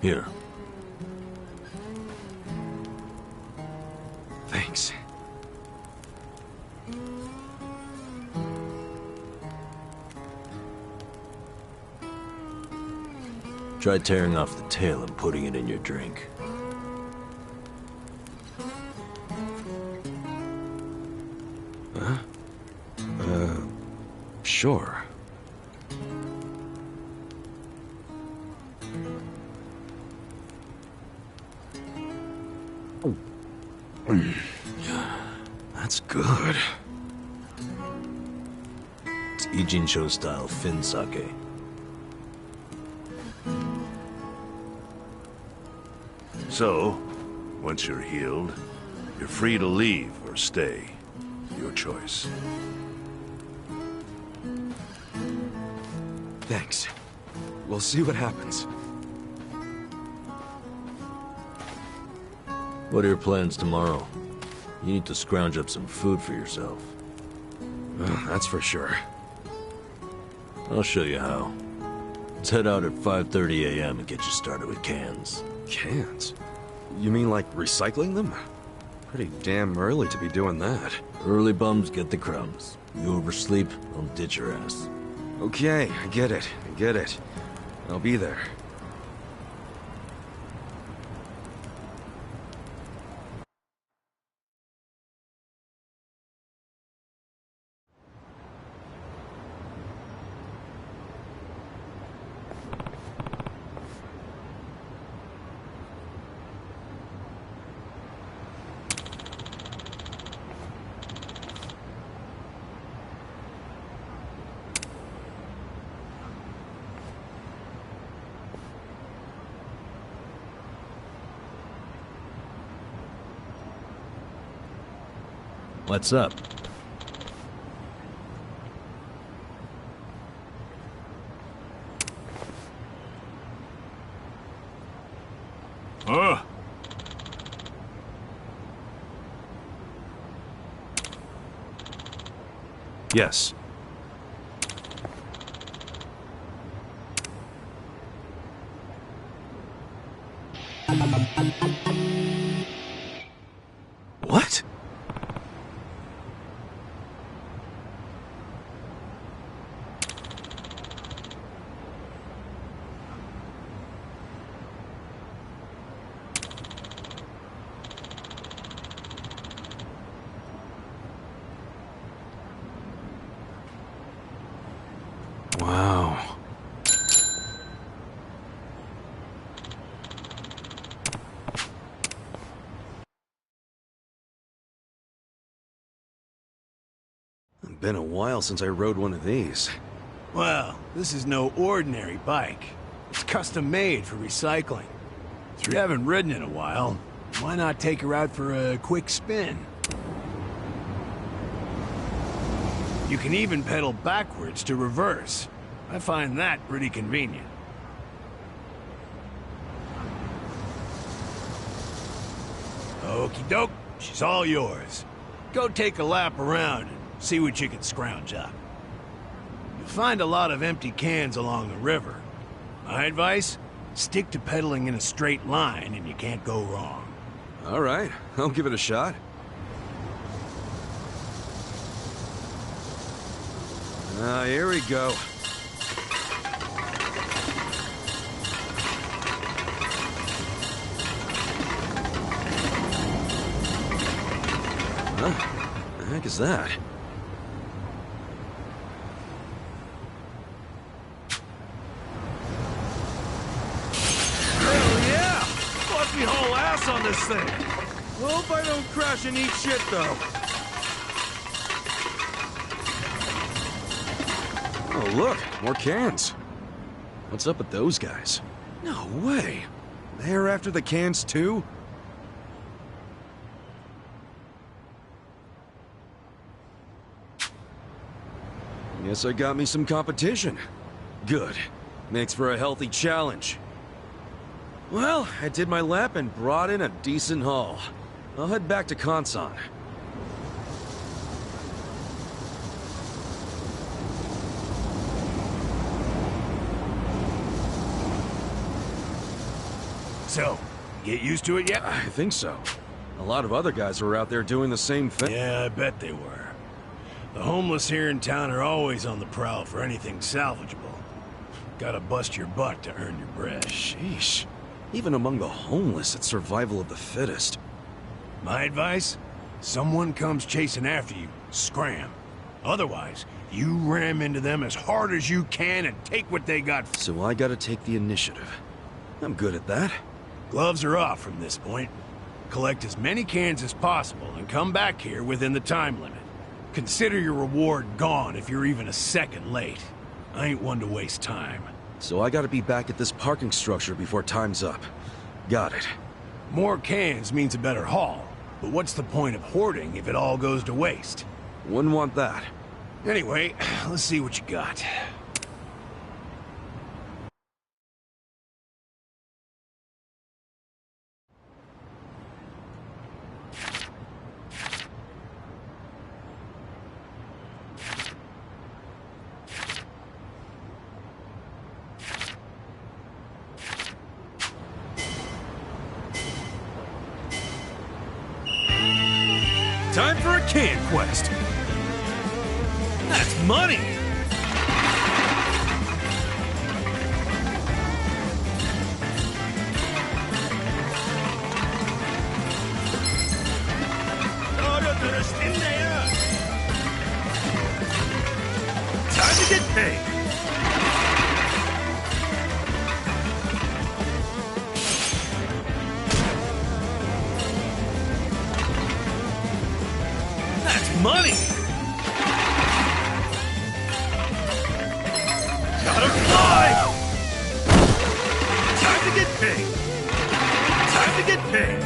Here. Thanks. Try tearing off the tail and putting it in your drink. Huh? Sure. That's good. It's Ijincho style Fin sake. So, once you're healed, you're free to leave or stay. Your choice. Thanks. We'll see what happens. What are your plans tomorrow? You need to scrounge up some food for yourself. That's for sure. I'll show you how. Let's head out at 5:30 a.m. and get you started with cans. Cans? You mean like recycling them? Pretty damn early to be doing that. Early bums get the crumbs. You oversleep, I'll ditch your ass. Okay, I get it. I'll be there. What's up? Yes. What? Wow. It's been a while since I rode one of these. Well, this is no ordinary bike. It's custom made for recycling. If you haven't ridden in a while, why not take her out for a quick spin? You can even pedal backwards to reverse. I find that pretty convenient. Okie doke, she's all yours. Go take a lap around and see what you can scrounge up. You'll find a lot of empty cans along the river. My advice? Stick to pedaling in a straight line and you can't go wrong. All right, I'll give it a shot. Here we go. Huh? The heck is that? Hell yeah! Watch me haul ass on this thing! Hope I don't crash and eat shit, though. Oh, look, more cans. What's up with those guys? No way. They're after the cans, too? Guess I got me some competition. Good. Makes for a healthy challenge. Well, I did my lap and brought in a decent haul. I'll head back to Kansan. So, get used to it yet? I think so. A lot of other guys were out there doing the same thing. Yeah, I bet they were. The homeless here in town are always on the prowl for anything salvageable. Gotta bust your butt to earn your bread. Sheesh. Even among the homeless, it's survival of the fittest. My advice? Someone comes chasing after you, scram. Otherwise, you ram into them as hard as you can and take what they got. So I gotta take the initiative. I'm good at that. Gloves are off from this point. Collect as many cans as possible and come back here within the time limit. Consider your reward gone if you're even a second late. I ain't one to waste time. So I gotta be back at this parking structure before time's up. Got it. More cans means a better haul. But what's the point of hoarding if it all goes to waste? Wouldn't want that. Anyway, let's see what you got. Time for a can quest. That's money. Time to get paid. Money! Gotta fly! Time to get paid! Time to get paid!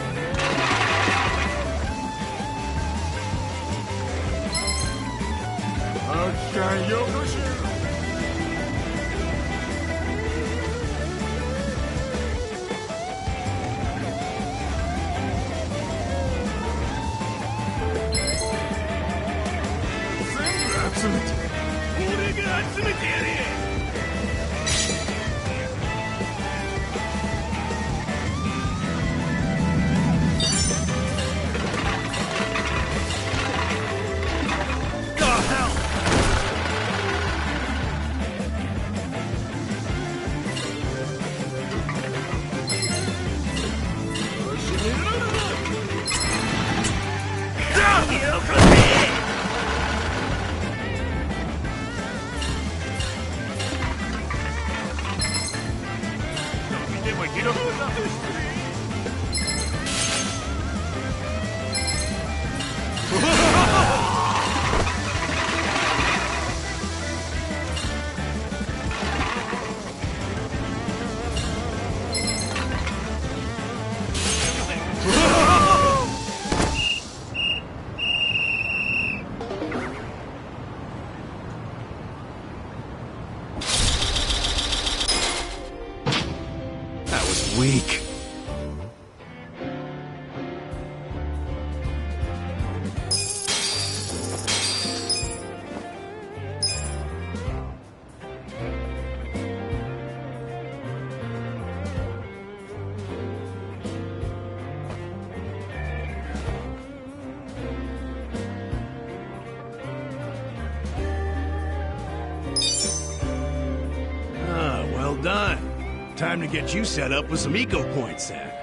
Time to get you set up with some eco points then.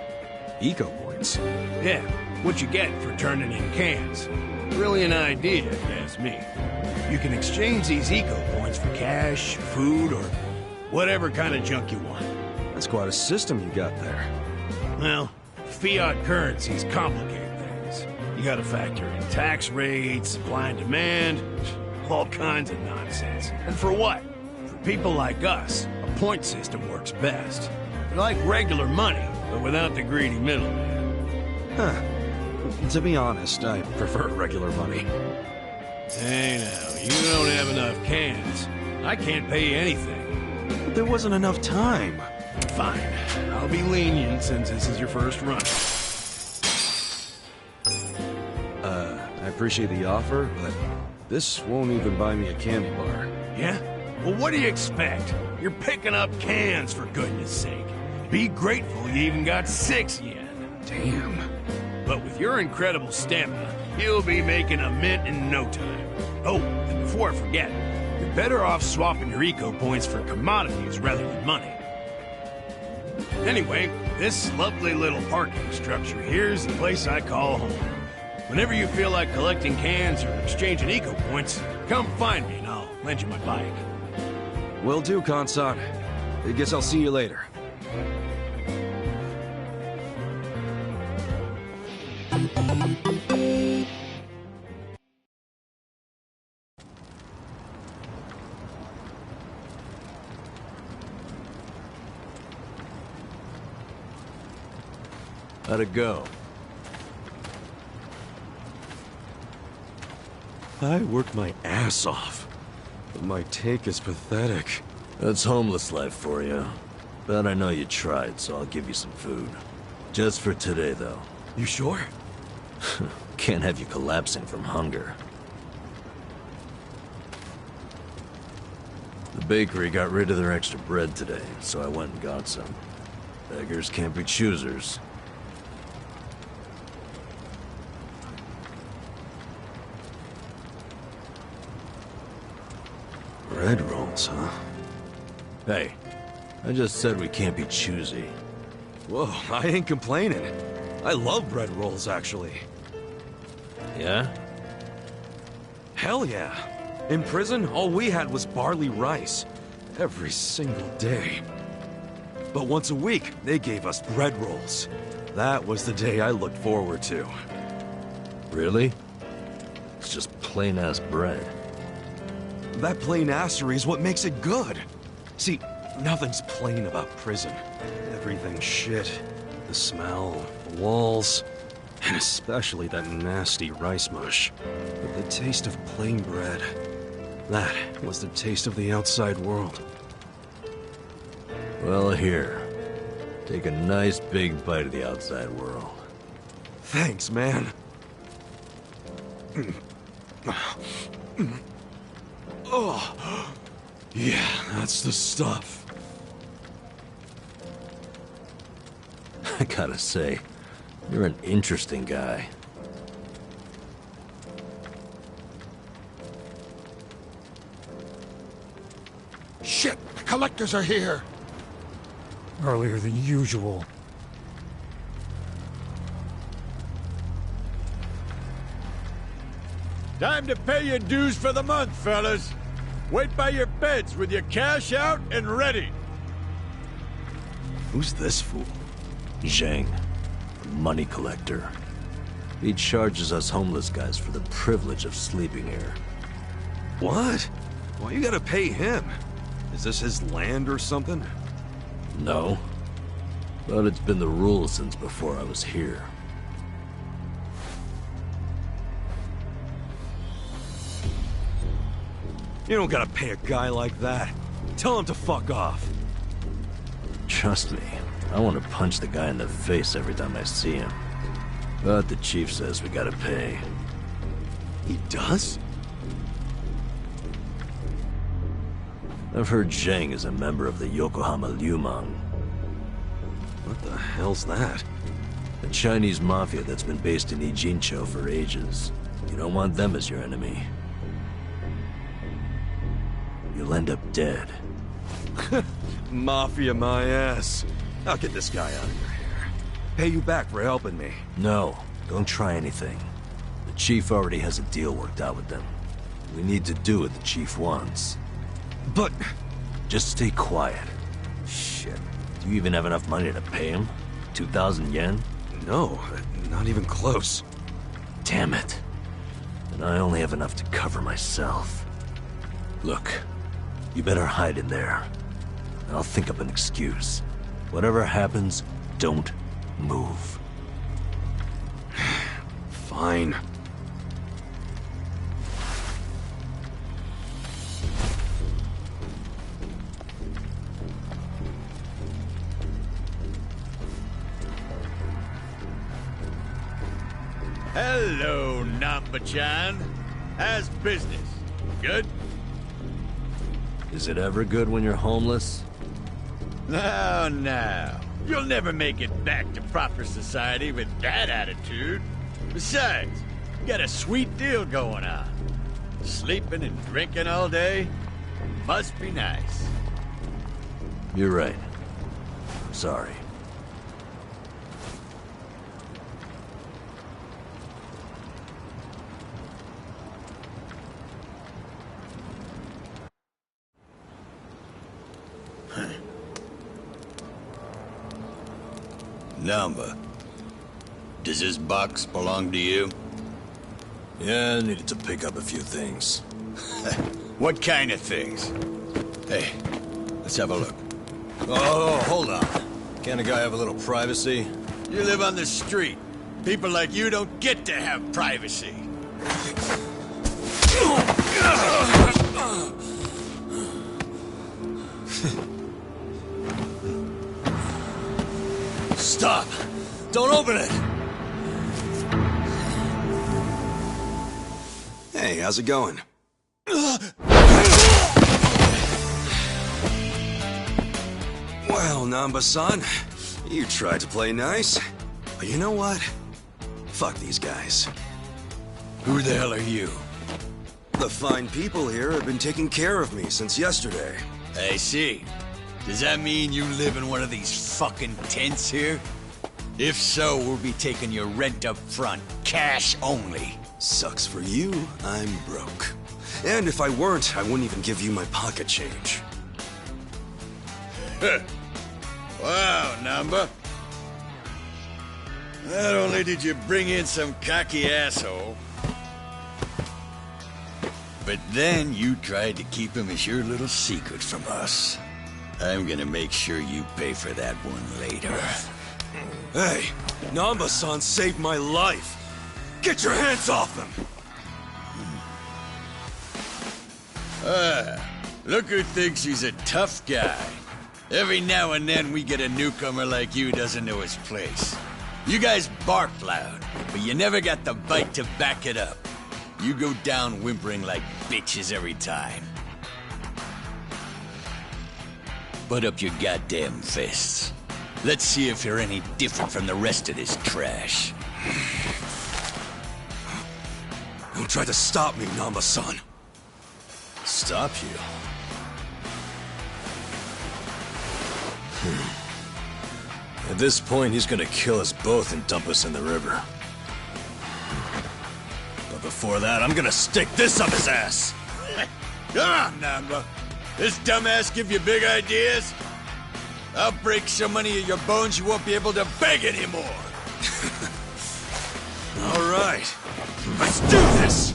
Eco points? Yeah, what you get for turning in cans. Brilliant idea, if you ask me. You can exchange these eco points for cash, food, or whatever kind of junk you want. That's quite a system you got there. Well, fiat currencies complicate things. You gotta factor in tax rates, supply and demand, all kinds of nonsense. And for what? For people like us, a point system works best. Like regular money, but without the greedy middleman. Huh. To be honest, I prefer regular money. Hey now, you don't have enough cans. I can't pay you anything. But there wasn't enough time. Fine. I'll be lenient since this is your first run. I appreciate the offer, but this won't even buy me a candy bar. Yeah? Well, what do you expect? You're picking up cans, for goodness sake. Be grateful you even got 6 yen. Damn. But with your incredible stamina, you'll be making a mint in no time. Oh, and before I forget, you're better off swapping your eco points for commodities rather than money. Anyway, this lovely little parking structure here's the place I call home. Whenever you feel like collecting cans or exchanging eco points, come find me and I'll lend you my bike. Will do, Kansan. I guess I'll see you later. How'd it go? I worked my ass off, but my take is pathetic. That's homeless life for you. But I know you tried, so I'll give you some food. Just for today, though. You sure? Can't have you collapsing from hunger. The bakery got rid of their extra bread today, so I went and got some. Beggars can't be choosers. Bread rolls, huh? Hey, I just said we can't be choosy. Whoa, I ain't complaining. I love bread rolls, actually. Yeah? Hell yeah. In prison, all we had was barley rice. Every single day. But once a week, they gave us bread rolls. That was the day I looked forward to. Really? It's just plain-ass bread. That plain-assery is what makes it good. See, nothing's plain about prison. Everything's shit. The smell, the walls, and especially that nasty rice mush. But the taste of plain bread, that was the taste of the outside world. Well, here. Take a nice big bite of the outside world. Thanks, man. Oh, yeah, that's the stuff. I gotta say, you're an interesting guy. Shit! The collectors are here! Earlier than usual. Time to pay your dues for the month, fellas. Wait by your beds with your cash out and ready. Who's this fool? Zhang, the money collector. He charges us homeless guys for the privilege of sleeping here. What? Why you gotta pay him? Is this his land or something? No. But it's been the rule since before I was here. You don't gotta pay a guy like that. Tell him to fuck off. Trust me, I want to punch the guy in the face every time I see him. But the chief says we gotta pay. He does? I've heard Zhang is a member of the Yokohama Liumang. What the hell's that? A Chinese mafia that's been based in Ijincho for ages. You don't want them as your enemy. You'll end up dead. Mafia my ass. I'll get this guy out of your hair. Pay you back for helping me. No, don't try anything. The chief already has a deal worked out with them. We need to do what the chief wants. But... Just stay quiet. Shit. Do you even have enough money to pay him? 2,000 yen? No, not even close. Damn it. And I only have enough to cover myself. Look, you better hide in there. I'll think up an excuse. Whatever happens, don't move. Fine. Hello, Namba-chan. How's business? Good? Is it ever good when you're homeless? No, no. You'll never make it back to proper society with that attitude. Besides, you got a sweet deal going on. Sleeping and drinking all day? Must be nice. You're right. I'm sorry. Namba, does this box belong to you? Yeah, I needed to pick up a few things. What kind of things? Hey, let's have a look. Oh, hold on. Can't a guy have a little privacy? You live on the street. People like you don't get to have privacy. Stop! Don't open it! Hey, how's it going? Well, Namba-san, you tried to play nice. But you know what? Fuck these guys. Who the hell are you? The fine people here have been taking care of me since yesterday. I see. Does that mean you live in one of these fucking tents here? If so, we'll be taking your rent up front. Cash only. Sucks for you, I'm broke. And if I weren't, I wouldn't even give you my pocket change. Wow, Namba. Not only did you bring in some cocky asshole, but then you tried to keep him as your little secret from us. I'm gonna make sure you pay for that one later. Hey, Namba-san saved my life. Get your hands off him! Look who thinks he's a tough guy. Every now and then we get a newcomer like you doesn't know his place. You guys bark loud, but you never got the bite to back it up. You go down whimpering like bitches every time. Put up your goddamn fists. Let's see if you're any different from the rest of this trash. Don't try to stop me, Namba-san. Stop you? At this point, he's gonna kill us both and dump us in the river. But before that, I'm gonna stick this up his ass! Come on, Namba. This dumbass give you big ideas? I'll break so many of your bones you won't be able to beg anymore. All right, let's do this!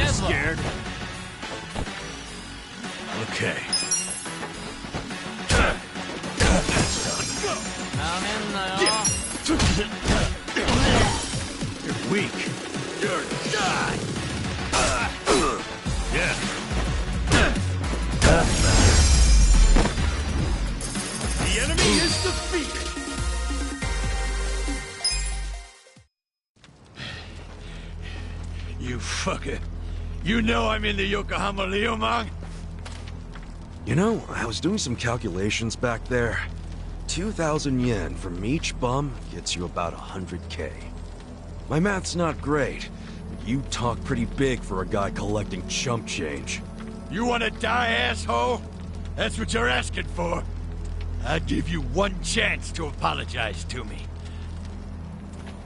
Scared? Okay. You're weak. You're done. Yeah. The enemy is defeated. You fucker. You know I'm in the Yokohama Liumang? You know, I was doing some calculations back there. 2,000 yen from each bum gets you about 100K. My math's not great, but you talk pretty big for a guy collecting chump change. You wanna die, asshole? That's what you're asking for. I'll give you one chance to apologize to me.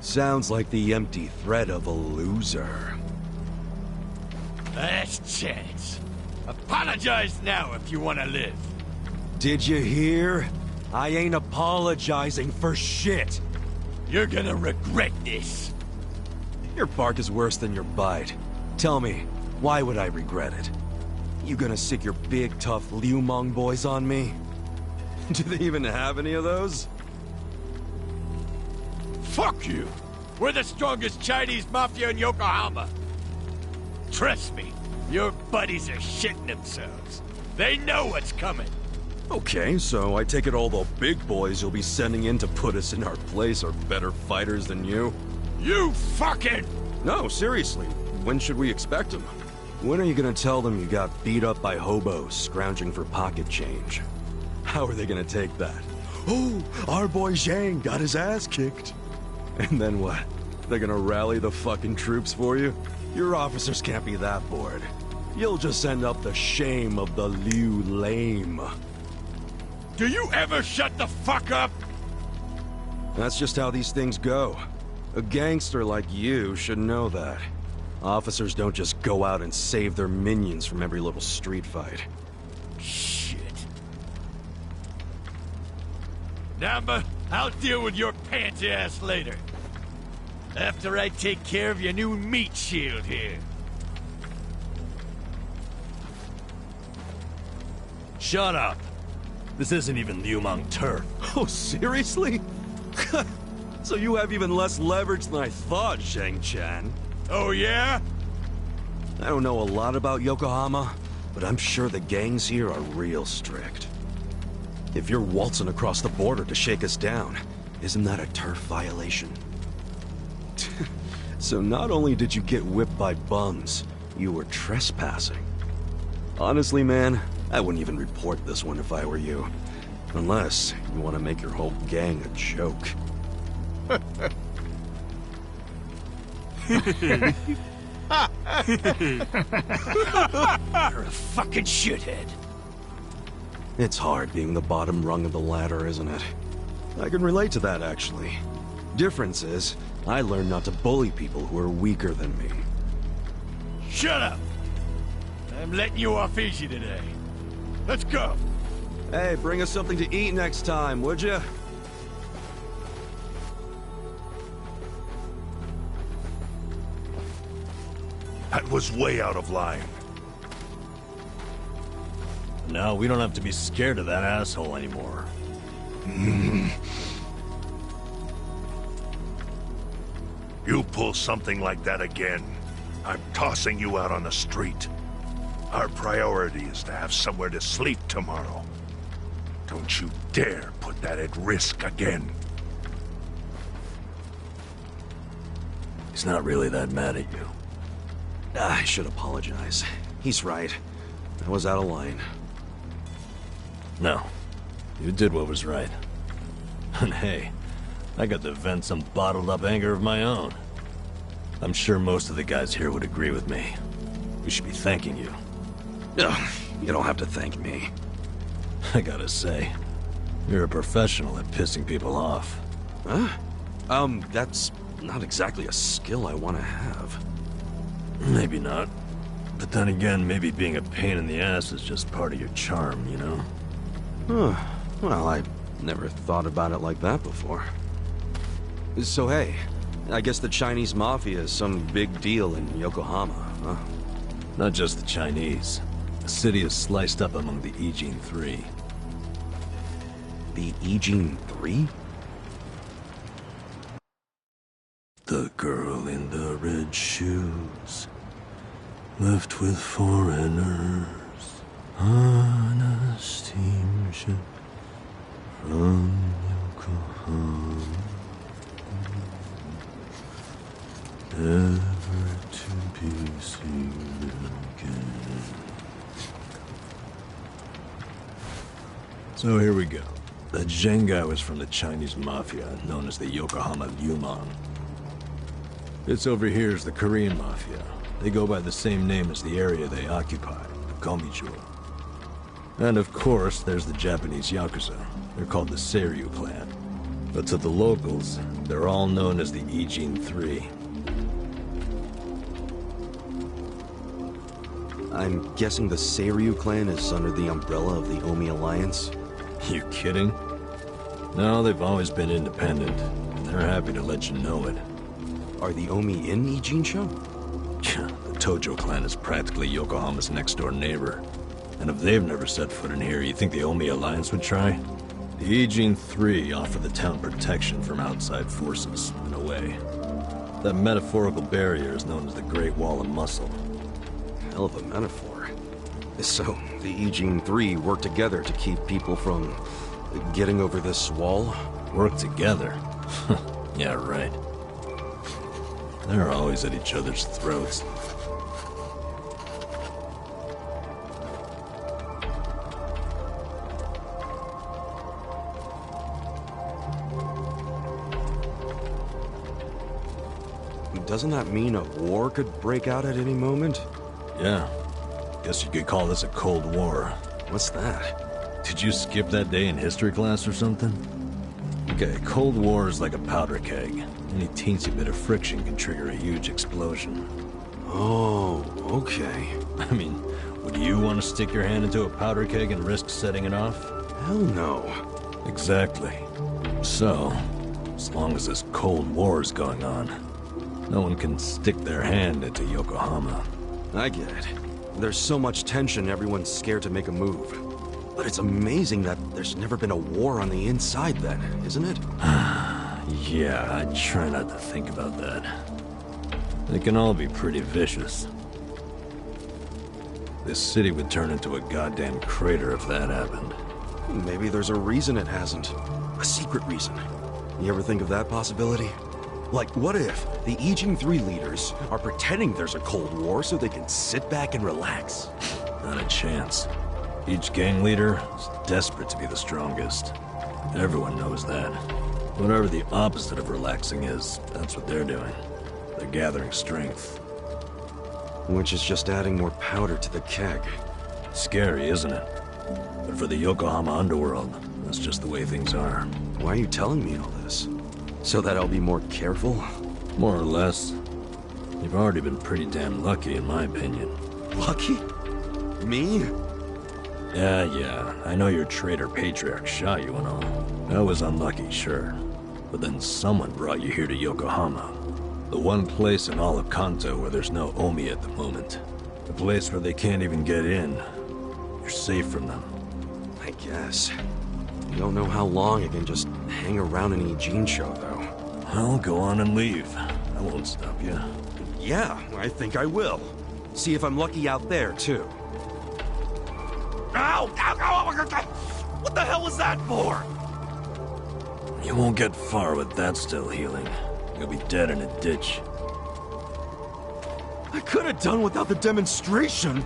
Sounds like the empty threat of a loser. Last chance. Apologize now if you wanna live. Did you hear? I ain't apologizing for shit. You're gonna regret this. Your bark is worse than your bite. Tell me, why would I regret it? You gonna sick your big, tough Liu Mong boys on me? Do they even have any of those? Fuck you! We're the strongest Chinese mafia in Yokohama. Trust me, your buddies are shitting themselves. They know what's coming. Okay, so I take it all the big boys you'll be sending in to put us in our place are better fighters than you? You fucking... No, seriously. When should we expect them? When are you gonna tell them you got beat up by hobos scrounging for pocket change? How are they gonna take that? Oh, our boy Zhang got his ass kicked. And then what? They're gonna rally the fucking troops for you? Your officers can't be that bored. You'll just send up the shame of the Liu lame. Do you ever shut the fuck up? That's just how these things go. A gangster like you should know that. Officers don't just go out and save their minions from every little street fight. Shit. Namba, I'll deal with your pansy ass later. After I take care of your new meat shield here. Shut up. This isn't even Liu Mong turf. Oh, seriously? So you have even less leverage than I thought, Zhang-chan. Oh, yeah? I don't know a lot about Yokohama, but I'm sure the gangs here are real strict. If you're waltzing across the border to shake us down, isn't that a turf violation? So not only did you get whipped by bums, you were trespassing. Honestly, man, I wouldn't even report this one if I were you. Unless you want to make your whole gang a joke. You're a fucking shithead. It's hard being the bottom rung of the ladder, isn't it? I can relate to that, actually. Difference is, I learned not to bully people who are weaker than me. Shut up! I'm letting you off easy today. Let's go! Hey, bring us something to eat next time, would you? That was way out of line. Now we don't have to be scared of that asshole anymore. You pull something like that again, I'm tossing you out on the street. Our priority is to have somewhere to sleep tomorrow. Don't you dare put that at risk again. He's not really that mad at you. I should apologize. He's right. I was out of line. No. You did what was right. And hey, I got to vent some bottled-up anger of my own. I'm sure most of the guys here would agree with me. We should be thanking you. Ugh, you don't have to thank me. I gotta say, you're a professional at pissing people off. Huh? That's not exactly a skill I want to have. Maybe not. But then again, maybe being a pain in the ass is just part of your charm, you know? Huh. Well, I never thought about it like that before. So hey, I guess the Chinese Mafia is some big deal in Yokohama, huh? Not just the Chinese. The city is sliced up among the Ijin 3. The Ijin 3? The girl in the red shoes, left with foreigners, on a steamship from Yokohama, never to be seen again. So here we go. That Zheng guy was from the Chinese Mafia, known as the Yokohama Liu Mong. This over here is the Korean Mafia. They go by the same name as the area they occupy, the Komicho. And of course, there's the Japanese Yakuza. They're called the Seiryu clan. But to the locals, they're all known as the Ijin 3. I'm guessing the Seiryu clan is under the umbrella of the Omi Alliance? You kidding? No, they've always been independent, and they're happy to let you know it. Are the Omi in Ijincho? The Tojo clan is practically Yokohama's next-door neighbor. And if they've never set foot in here, you think the Omi Alliance would try? The Ijin 3 offer the town protection from outside forces, in a way. That metaphorical barrier is known as the Great Wall of Muscle. Hell of a metaphor. So, the Ijin 3 work together to keep people from getting over this wall? Work together? Yeah, right. They're always at each other's throats. Doesn't that mean a war could break out at any moment? Yeah. Guess you could call this a Cold War. What's that? Did you skip that day in history class or something? Okay, Cold War is like a powder keg. Any teensy bit of friction can trigger a huge explosion. Oh, okay. I mean, would you want to stick your hand into a powder keg and risk setting it off? Hell no. Exactly. So, as long as this Cold War is going on, no one can stick their hand into Yokohama. I get it. There's so much tension, everyone's scared to make a move. But it's amazing that there's never been a war on the inside then, isn't it? Yeah, I try not to think about that. They can all be pretty vicious. This city would turn into a goddamn crater if that happened. Maybe there's a reason it hasn't. A secret reason. You ever think of that possibility? Like, what if the Ijin 3 leaders are pretending there's a Cold War so they can sit back and relax? Not a chance. Each gang leader is desperate to be the strongest. Everyone knows that. Whatever the opposite of relaxing is, that's what they're doing. They're gathering strength. Which is just adding more powder to the keg. Scary, isn't it? But for the Yokohama underworld, that's just the way things are. Why are you telling me all this? So that I'll be more careful? More or less. You've already been pretty damn lucky, in my opinion. Lucky? Me? Yeah. I know your traitor patriarch shot you and all. That was unlucky, sure. But then someone brought you here to Yokohama. The one place in all of Kanto where there's no Omi at the moment. A place where they can't even get in. You're safe from them. I guess. You don't know how long I can just hang around in Ijincho, though. Well, go on and leave. I won't stop you. Yeah, I think I will. See if I'm lucky out there, too. Ow! What the hell was that for? You won't get far with that still healing. You'll be dead in a ditch. I could have done without the demonstration.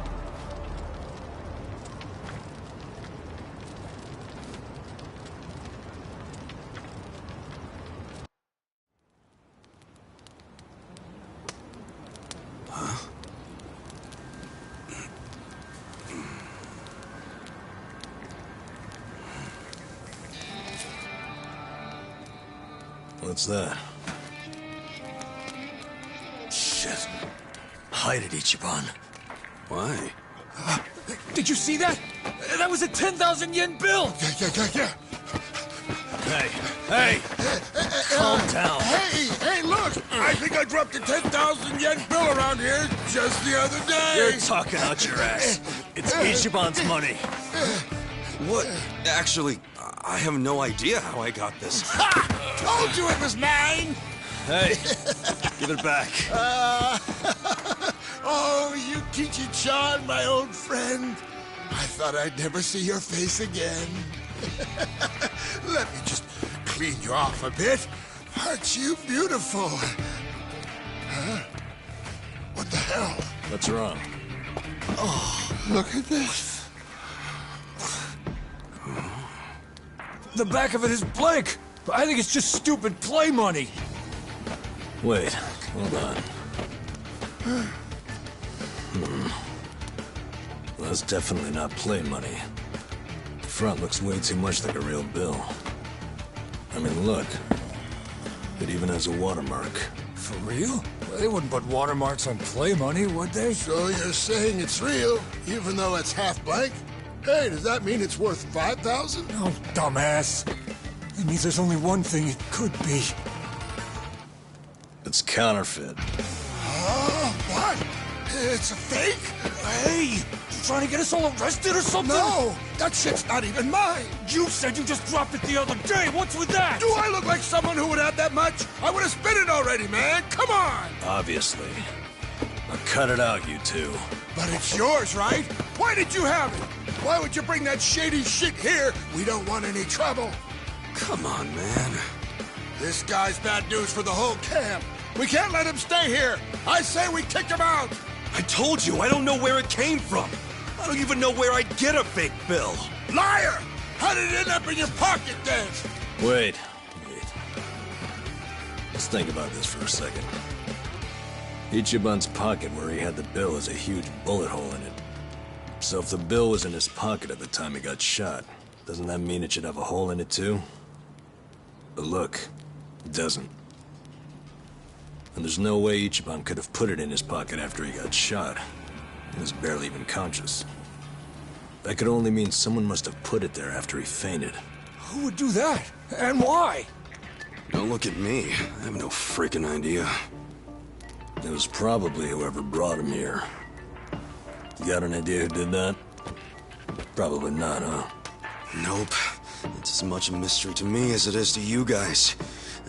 What's that? Shit. Hide it, Ichiban. Why? Did you see that? That was a 10,000 yen bill! Yeah. Hey! Calm down. Hey, look! I think I dropped a 10,000 yen bill around here just the other day! You're talking out your ass. It's Ichiban's money. What? Actually, I have no idea how I got this. Ha! Told you it was mine! Hey, give it back. Oh, Yukichi-chan, my old friend. I thought I'd never see your face again. Let me just clean you off a bit. Aren't you beautiful? Huh? What the hell? What's wrong? Oh, look at this. The back of it is blank. I think it's just stupid play money. Wait, hold on. That's definitely not play money. The front looks way too much like a real bill. I mean, look. It even has a watermark. For real? Well, they wouldn't put watermarks on play money, would they? So you're saying it's real, even though it's half blank? Hey, does that mean it's worth 5,000? Oh, dumbass. It means there's only one thing it could be. It's counterfeit. What? It's a fake? Hey, you trying to get us all arrested or something? No, that shit's not even mine. You said you just dropped it the other day. What's with that? Do I look like someone who would have that much? I would have spent it already, man. Come on. Obviously. Now cut it out, you two. But it's yours, right? Why did you have it? Why would you bring that shady shit here? We don't want any trouble. Come on, man. This guy's bad news for the whole camp. We can't let him stay here. I say we kick him out. I told you, I don't know where it came from. I don't even know where I'd get a fake bill. Liar! How did it end up in your pocket then? Wait. Let's think about this for a second. Ichiban's pocket where he had the bill has a huge bullet hole in it. So if the bill was in his pocket at the time he got shot, doesn't that mean it should have a hole in it too? But look, it doesn't. And there's no way Ichiban could have put it in his pocket after he got shot. He was barely even conscious. That could only mean someone must have put it there after he fainted. Who would do that? And why? Don't look at me. I have no freaking idea. It was probably whoever brought him here. You got an idea who did that? Probably not, huh? Nope. It's as much a mystery to me as it is to you guys.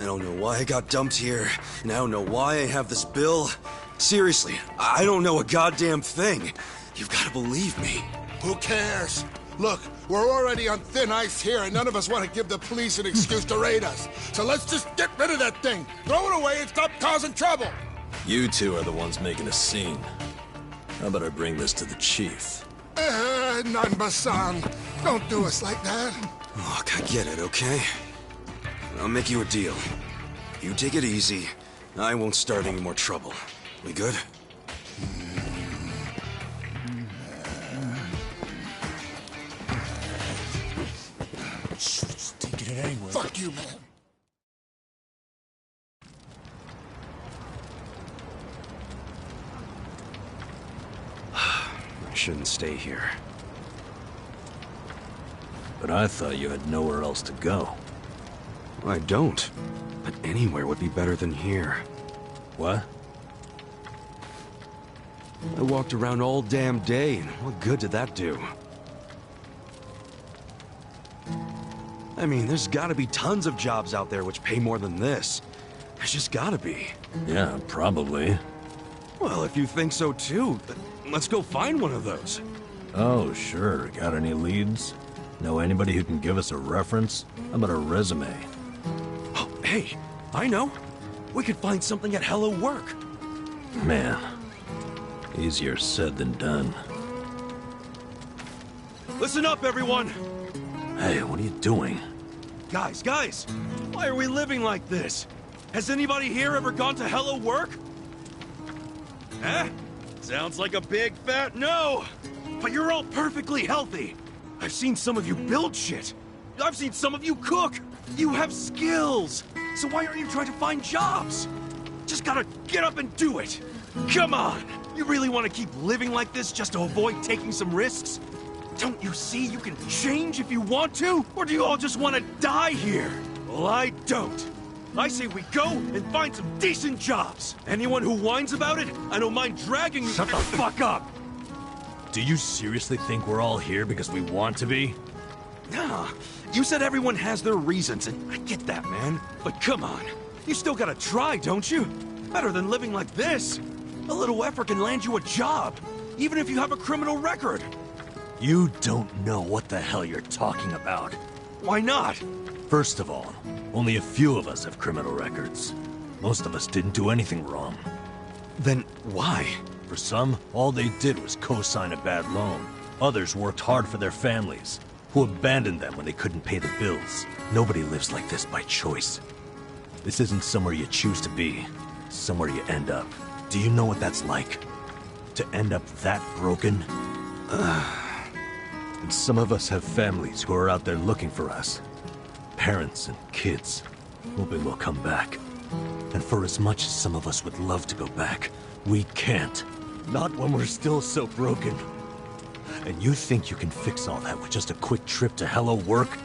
I don't know why I got dumped here, and I don't know why I have this bill. Seriously, I don't know a goddamn thing. You've got to believe me. Who cares? Look, we're already on thin ice here, and none of us want to give the police an excuse to raid us. So let's just get rid of that thing. Throw it away and stop causing trouble. You two are the ones making a scene. How about I bring this to the chief? Nanba-san, don't do us like that. Look, I get it, okay? I'll make you a deal. You take it easy. I won't start any more trouble. We good? Just taking it anyway. Fuck you, man. I shouldn't stay here. But I thought you had nowhere else to go. I don't. But anywhere would be better than here. What? I walked around all damn day, and what good did that do? I mean, there's gotta be tons of jobs out there which pay more than this. There's just gotta be. Yeah, probably. Well, if you think so too, then let's go find one of those. Oh, sure. Got any leads? Know anybody who can give us a reference? How about a resume? Oh, hey, I know. We could find something at Hello Work. Man, easier said than done. Listen up, everyone! Hey, what are you doing? Guys, why are we living like this? Has anybody here ever gone to Hello Work? Eh? Sounds like a big fat no! But you're all perfectly healthy! I've seen some of you build shit! I've seen some of you cook! You have skills! So why aren't you trying to find jobs? Just gotta get up and do it! Come on! You really want to keep living like this just to avoid taking some risks? Don't you see you can change if you want to? Or do you all just want to die here? Well, I don't. I say we go and find some decent jobs. Anyone who whines about it, I don't mind dragging you— Shut the fuck up! Do you seriously think we're all here because we want to be? Nah, you said everyone has their reasons, and I get that, man. But come on, you still gotta try, don't you? Better than living like this. A little effort can land you a job, even if you have a criminal record. You don't know what the hell you're talking about. Why not? First of all, only a few of us have criminal records. Most of us didn't do anything wrong. Then why? For some, all they did was co-sign a bad loan. Others worked hard for their families, who abandoned them when they couldn't pay the bills. Nobody lives like this by choice. This isn't somewhere you choose to be. It's somewhere you end up. Do you know what that's like? To end up that broken? And some of us have families who are out there looking for us. Parents and kids, hoping we'll come back. And for as much as some of us would love to go back, we can't. Not when we're still so broken. And you think you can fix all that with just a quick trip to Hello Work?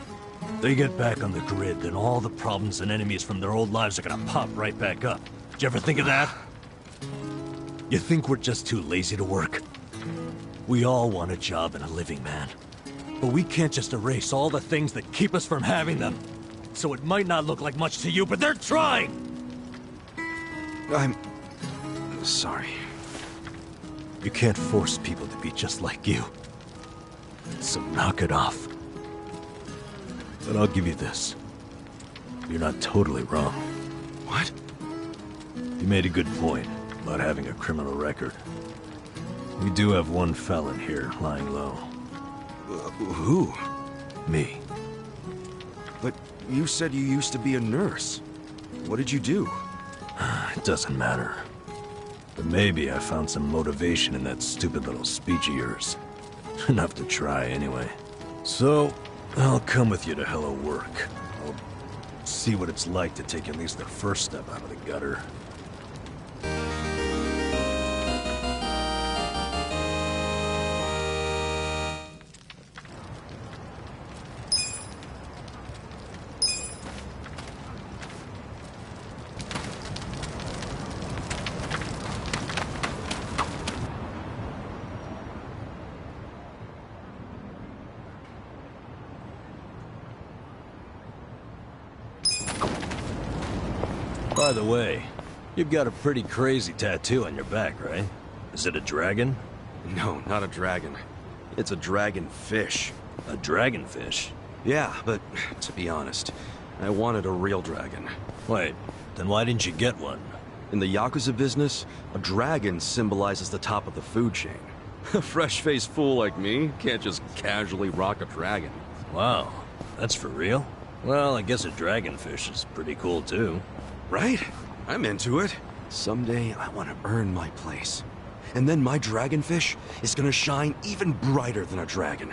They get back on the grid, then all the problems and enemies from their old lives are gonna pop right back up. Did you ever think of that? You think we're just too lazy to work? We all want a job and a living, man. But we can't just erase all the things that keep us from having them. So it might not look like much to you, but they're trying! I'm... sorry. You can't force people to be just like you. So knock it off. But I'll give you this. You're not totally wrong. What? You made a good point about having a criminal record. We do have one felon here, lying low. Who? Me. But you said you used to be a nurse. What did you do? It doesn't matter. But maybe I found some motivation in that stupid little speech of yours. Enough to try, anyway. So, I'll come with you to Hello Work. I'll see what it's like to take at least the first step out of the gutter. By the way, you've got a pretty crazy tattoo on your back, right? Is it a dragon? No, not a dragon. It's a dragonfish. A dragonfish? Yeah, but to be honest, I wanted a real dragon. Wait, then why didn't you get one? In the Yakuza business, a dragon symbolizes the top of the food chain. A fresh-faced fool like me can't just casually rock a dragon. Wow, that's for real? Well, I guess a dragonfish is pretty cool too. Right? I'm into it. Someday, I want to earn my place. And then my dragonfish is gonna shine even brighter than a dragon.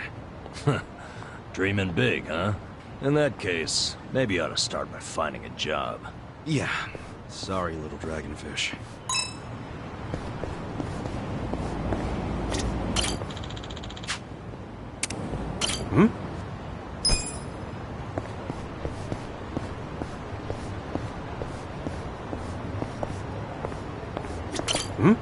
Dreaming big, huh? In that case, maybe you ought to start by finding a job. Yeah. Sorry, little dragonfish. Hmm? Hmm?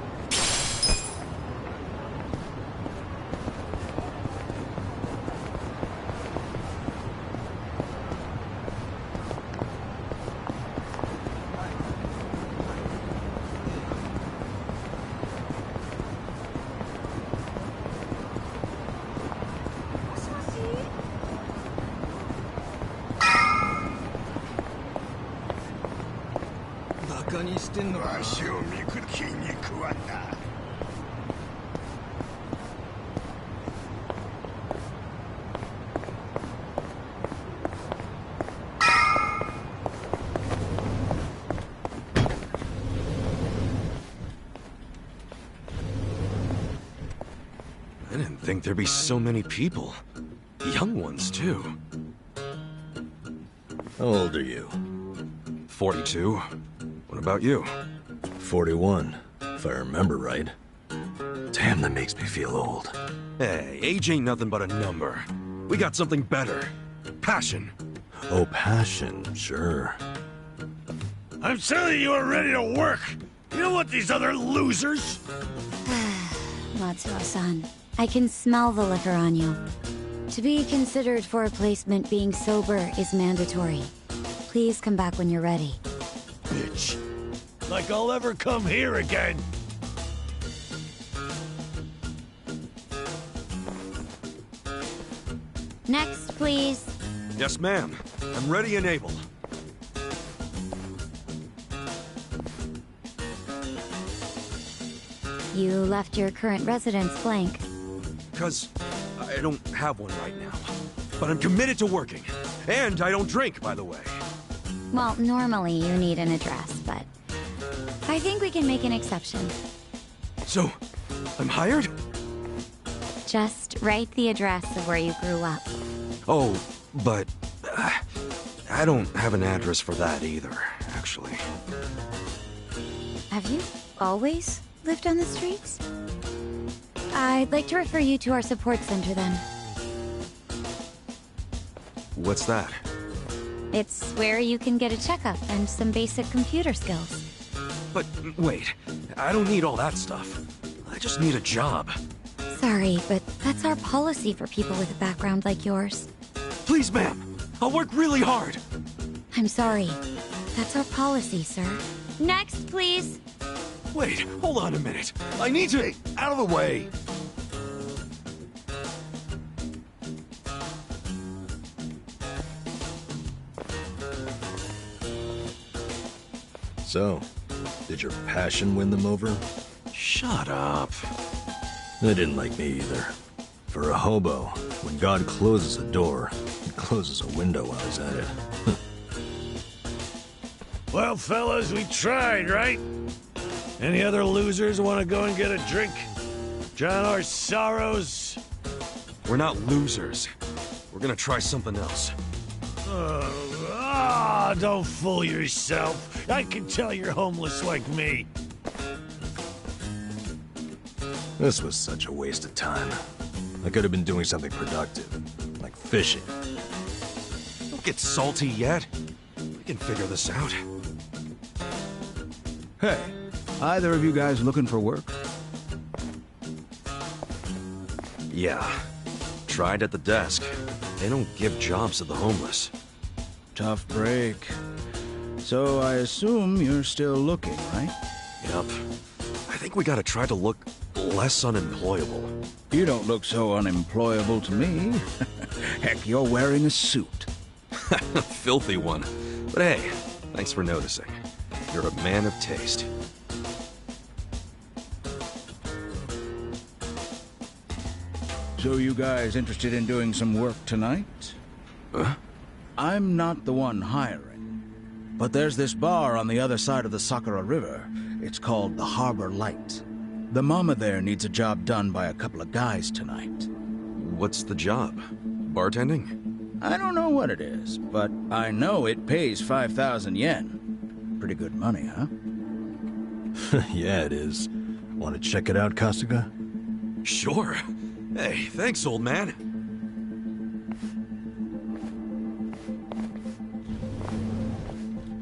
I didn't think there'd be so many people. Young ones, too. How old are you? 42. What about you? 41, if I remember right. Damn, that makes me feel old. Hey, age ain't nothing but a number. We got something better. Passion. Oh, passion, sure. I'm telling you, are ready to work. You know what these other losers? Matsuo-san, I can smell the liquor on you. To be considered for a placement, being sober is mandatory. Please come back when you're ready. Bitch. Like I'll ever come here again. Next, please. Yes, ma'am. I'm ready and able. You left your current residence blank. Because I don't have one right now. But I'm committed to working. And I don't drink, by the way. Well, normally you need an address, but I think we can make an exception. So, I'm hired? Just write the address of where you grew up. Oh, but... I don't have an address for that either, actually. Have you always lived on the streets? I'd like to refer you to our support center then. What's that? It's where you can get a checkup and some basic computer skills. But wait, I don't need all that stuff. I just need a job. Sorry, but that's our policy for people with a background like yours. Please, ma'am. I'll work really hard. I'm sorry. That's our policy, sir. Next, please. Wait, hold on a minute. I need to... Out of the way. So, did your passion win them over? Shut up. They didn't like me either. For a hobo, when God closes a door, he closes a window while he's at it. Well, fellas, we tried, right? Any other losers want to go and get a drink? Drown our sorrows? We're not losers. We're gonna try something else. Don't fool yourself. I can tell you're homeless like me. This was such a waste of time. I could have been doing something productive, like fishing. Don't get salty yet. We can figure this out. Hey, either of you guys looking for work? Yeah. Tried at the desk. They don't give jobs to the homeless. Tough break. So I assume you're still looking, right? Yep. I think we gotta try to look less unemployable. You don't look so unemployable to me. Heck, you're wearing a suit. Filthy one. But hey, thanks for noticing. You're a man of taste. So you guys interested in doing some work tonight? Huh? I'm not the one hiring. But there's this bar on the other side of the Sakura River. It's called the Harbor Light. The mama there needs a job done by a couple of guys tonight. What's the job? Bartending? I don't know what it is, but I know it pays 5,000 yen. Pretty good money, huh? Yeah, it is. Want to check it out, Kasuga? Sure. Hey, thanks, old man.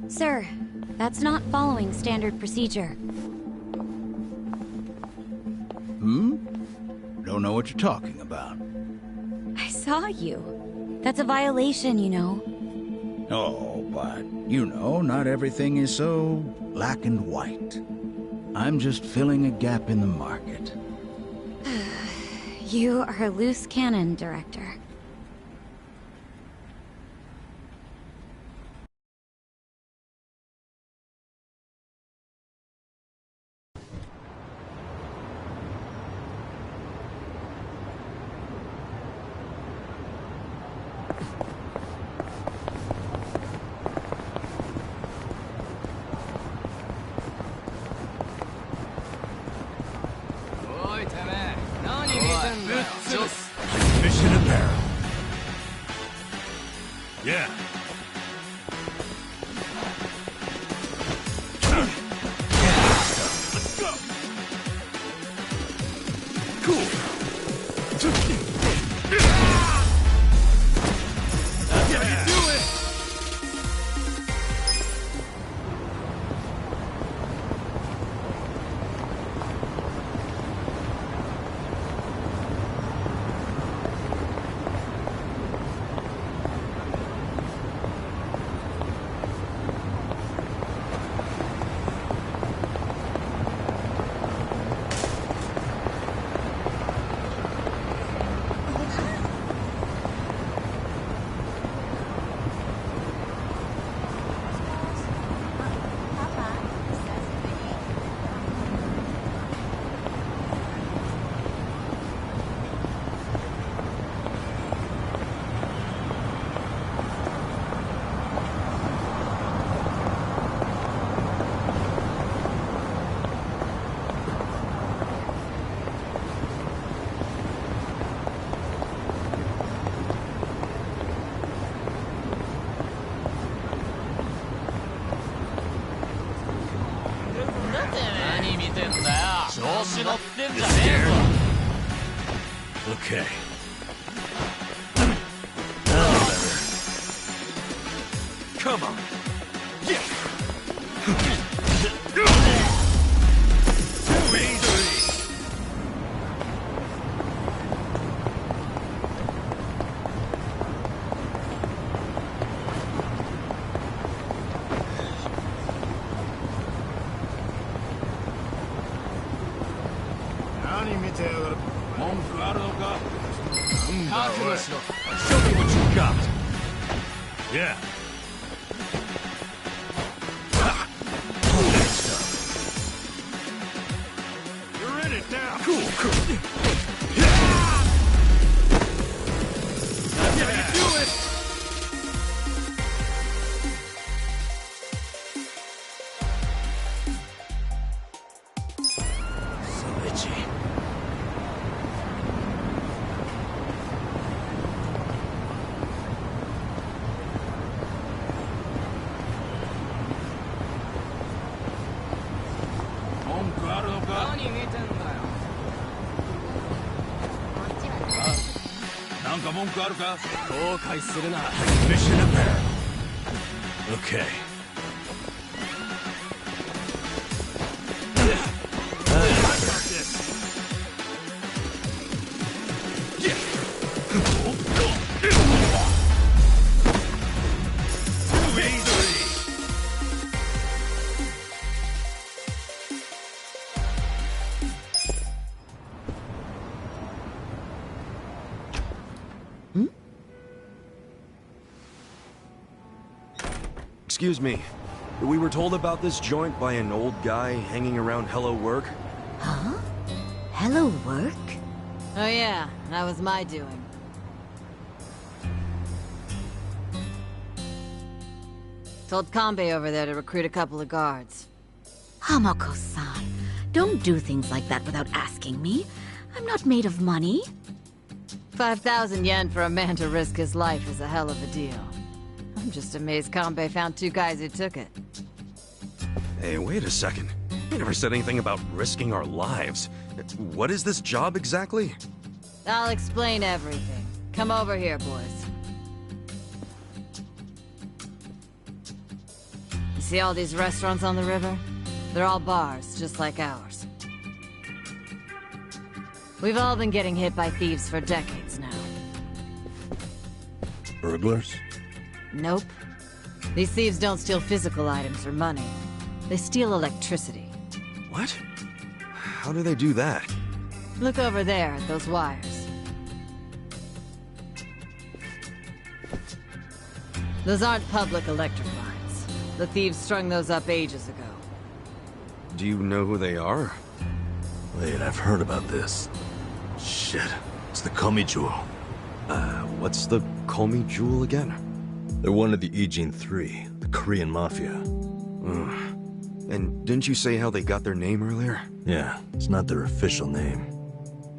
Sir, that's not following standard procedure. Don't know what you're talking about. I saw you. That's a violation, you know. Oh, but, you know, not everything is so black and white. I'm just filling a gap in the market. You are a loose cannon, Director. Fish in a barrel. Yeah. Let's go. Cool. That's how you do it. Okay. Come on. Yeah. Too easy. Show me what you got. Yeah. You're in it now. Cool. That's how you do it. So itchy. Mission apparel. Okay. Excuse me. We were told about this joint by an old guy hanging around Hello Work. Huh? Hello, work? Oh yeah, that was my doing. Told Kanbei over there to recruit a couple of guards. Hamako-san, don't do things like that without asking me. I'm not made of money. 5,000 yen for a man to risk his life is a hell of a deal. I'm just amazed Kanbei found 2 guys who took it. Hey, wait a second. We never said anything about risking our lives. What is this job exactly? I'll explain everything. Come over here, boys. You see all these restaurants on the river? They're all bars, just like ours. We've all been getting hit by thieves for decades now. Burglars? Nope. These thieves don't steal physical items or money. They steal electricity. What? How do they do that? Look over there at those wires. Those aren't public electric lines. The thieves strung those up ages ago. Do you know who they are? Wait, I've heard about this. Shit, it's the Komi Jewel. What's the Komi Jewel again? They're one of the Ijin 3, the Korean Mafia. And didn't you say how they got their name earlier? Yeah, it's not their official name.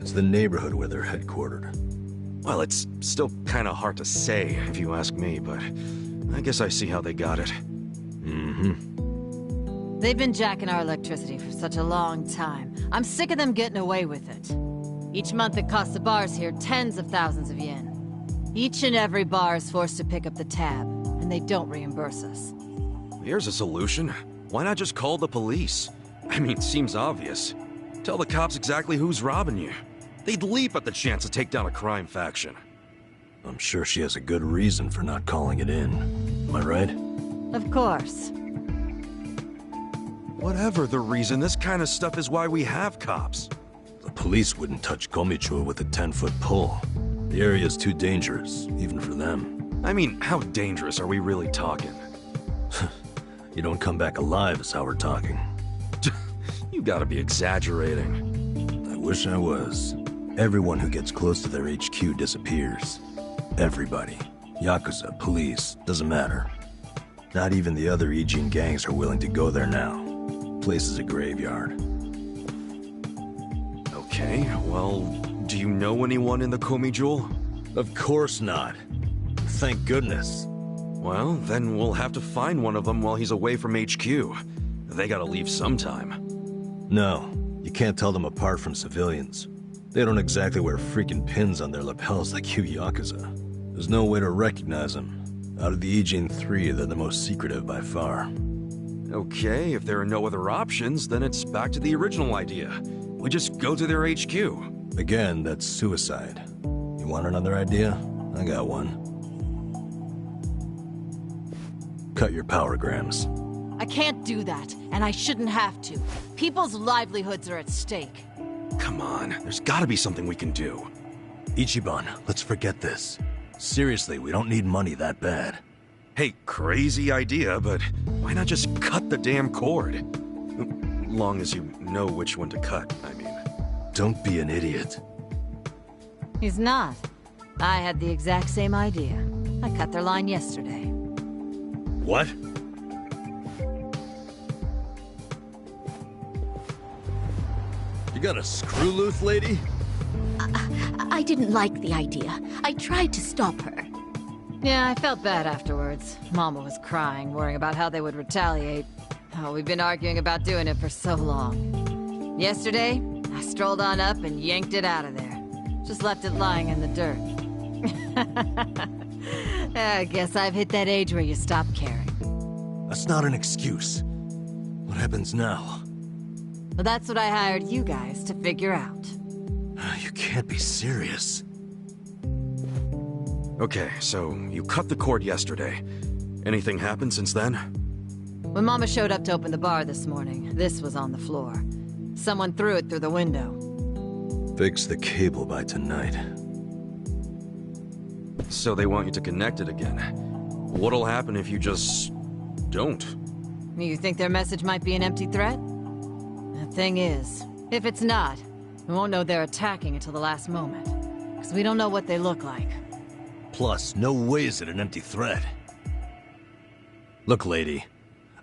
It's the neighborhood where they're headquartered. Well, it's still kind of hard to say, if you ask me, but I guess I see how they got it. They've been jacking our electricity for such a long time. I'm sick of them getting away with it. Each month it costs the bars here tens of thousands of yen. Each and every bar is forced to pick up the tab, and they don't reimburse us. Here's a solution. Why not just call the police? I mean, seems obvious. Tell the cops exactly who's robbing you. They'd leap at the chance to take down a crime faction. I'm sure she has a good reason for not calling it in. Am I right? Of course. Whatever the reason, this kind of stuff is why we have cops. The police wouldn't touch Komichua with a 10-foot pole. The area's too dangerous, even for them. I mean, how dangerous are we really talking? You don't come back alive is how we're talking. You gotta be exaggerating. I wish I was. Everyone who gets close to their HQ disappears. Everybody. Yakuza, police, doesn't matter. Not even the other Ijin gangs are willing to go there now. Place is a graveyard. Okay, well, do you know anyone in the Komi Jewel? Of course not. Thank goodness. Well, then we'll have to find one of them while he's away from HQ. They gotta leave sometime. No, You can't tell them apart from civilians. They don't exactly wear freaking pins on their lapels like you Yakuza. There's no way to recognize them. Out of the Ijin 3, they're the most secretive by far. Okay, if there are no other options, then it's back to the original idea. We just go to their HQ. Again, that's suicide. You want another idea? I got one. Cut your powergrams. I can't do that, and I shouldn't have to. People's livelihoods are at stake. Come on, there's gotta be something we can do. Ichiban, let's forget this. Seriously, we don't need money that bad. Hey, crazy idea, but why not just cut the damn cord? Long as you know which one to cut, I mean. Don't be an idiot. He's not. I had the exact same idea. I cut their line yesterday. What? You got a screw loose, lady? I didn't like the idea. I tried to stop her. Yeah, I felt bad afterwards. Mama was crying, worrying about how they would retaliate. Oh, we've been arguing about doing it for so long. Yesterday, I strolled on up and yanked it out of there. Just left it lying in the dirt. I guess I've hit that age where you stop caring. That's not an excuse. What happens now? Well, that's what I hired you guys to figure out. You can't be serious. Okay, so you cut the cord yesterday. Anything happened since then? When Mama showed up to open the bar this morning, this was on the floor. Someone threw it through the window. Fix the cable by tonight. So they want you to connect it again. What'll happen if you just... don't? You think their message might be an empty threat? The thing is, if it's not, we won't know they're attacking until the last moment. Because we don't know what they look like. Plus, no way is it an empty threat. Look, lady,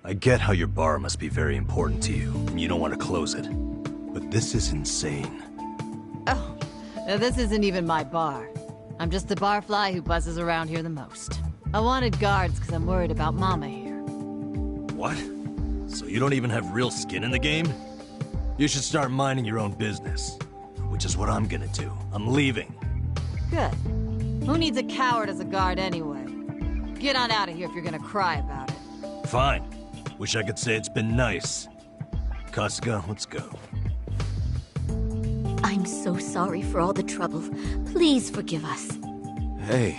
I get how your bar must be very important to you, and you don't want to close it. But this is insane. Oh, this isn't even my bar. I'm just the barfly who buzzes around here the most. I wanted guards because I'm worried about Mama here. What? So you don't even have real skin in the game? You should start minding your own business. Which is what I'm gonna do. I'm leaving. Good. Who needs a coward as a guard anyway? Get on out of here if you're gonna cry about it. Fine. Wish I could say it's been nice. Kasuga, let's go. I'm so sorry for all the trouble. Please forgive us. Hey,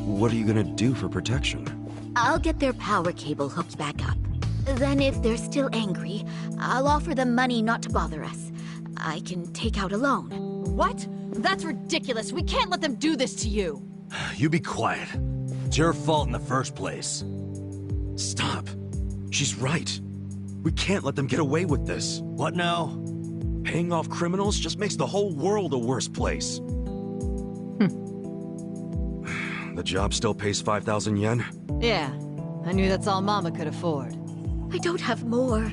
what are you gonna do for protection? I'll get their power cable hooked back up. Then if they're still angry, I'll offer them money not to bother us. I can take out a loan. What? That's ridiculous. We can't let them do this to you. You be quiet. It's your fault in the first place. Stop. She's right. We can't let them get away with this. What now? Paying off criminals just makes the whole world a worse place. The job still pays 5,000 yen? Yeah. I knew that's all Mama could afford. I don't have more.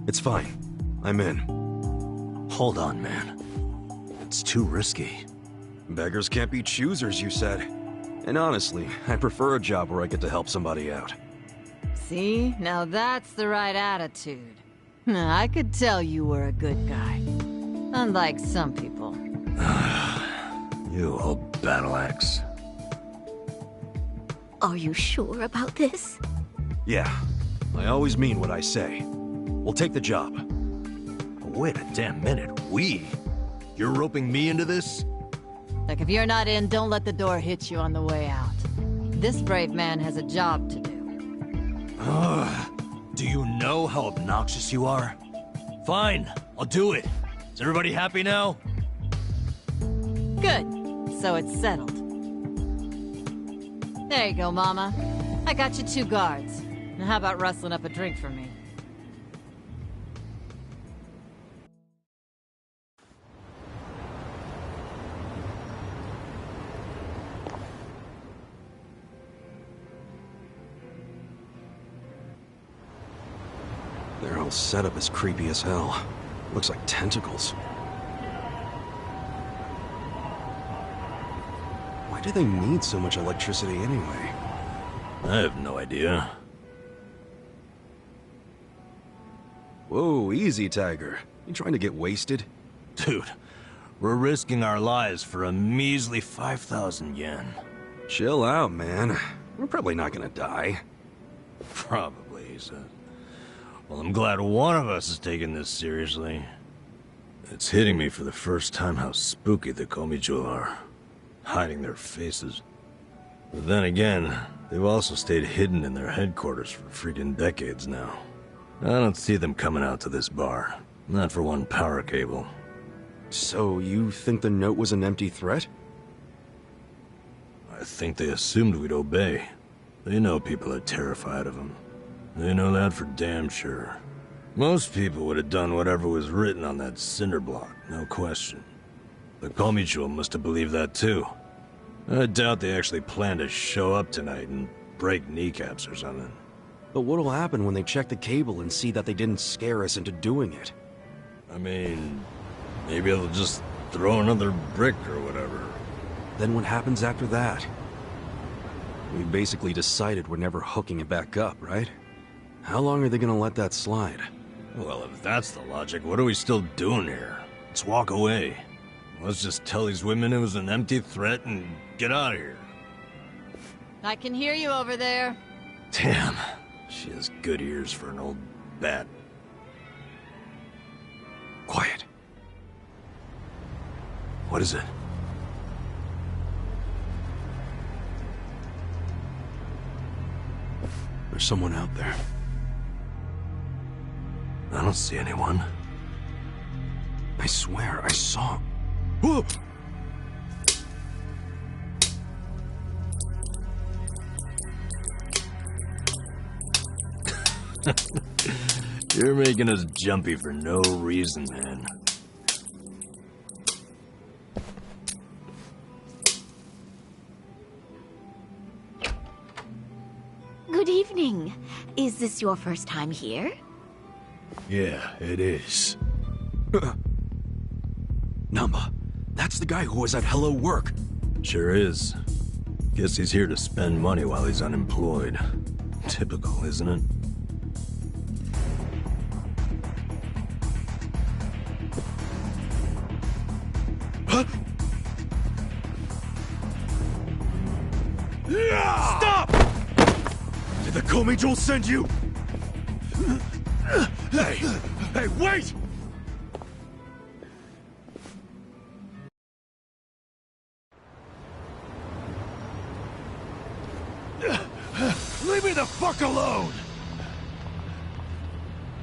It's fine. I'm in. Hold on, man. It's too risky. Beggars can't be choosers, you said. And honestly, I prefer a job where I get to help somebody out. See? Now that's the right attitude. I could tell you were a good guy. Unlike some people. You old battle axe. Are you sure about this? Yeah. I always mean what I say. We'll take the job. Wait a damn minute. We? You're roping me into this? Look, if you're not in, don't let the door hit you on the way out. This brave man has a job to do. Do you know how obnoxious you are? Fine, I'll do it. Is everybody happy now? Good. So it's settled. There you go, Mama. I got you 2 guards. Now how about rustling up a drink for me? Their whole setup is creepy as hell. Looks like tentacles. Why do they need so much electricity anyway? I have no idea. Whoa, easy, Tiger. You trying to get wasted? Dude, we're risking our lives for a measly 5,000 yen. Chill out, man. We're probably not gonna die. Probably, he said. Well, I'm glad one of us is taking this seriously. It's hitting me for the first time how spooky the Komicho are. Hiding their faces. But then again, they've also stayed hidden in their headquarters for freaking decades now. I don't see them coming out to this bar. Not for one power cable. So you think the note was an empty threat? I think they assumed we'd obey. They know people are terrified of them. They know that for damn sure. Most people would have done whatever was written on that cinder block, no question. The Komicho must have believed that too. I doubt they actually plan to show up tonight and break kneecaps or something. But what'll happen when they check the cable and see that they didn't scare us into doing it? I mean, maybe they'll just throw another brick or whatever. Then what happens after that? We basically decided we're never hooking it back up, right? How long are they gonna let that slide? Well, if that's the logic, what are we still doing here? Let's walk away. Let's just tell these women it was an empty threat and get out of here. I can hear you over there. Damn, she has good ears for an old bat. Quiet. What is it? There's someone out there. I don't see anyone. I swear, I saw... Whoa! You're making us jumpy for no reason, man. Good evening. Is this your first time here? Yeah, it is. Namba, that's the guy who was at Hello Work. Sure is. Guess he's here to spend money while he's unemployed. Typical, isn't it? Huh? Stop! Did the Komijo send you? Hey! Hey, wait! Leave me the fuck alone!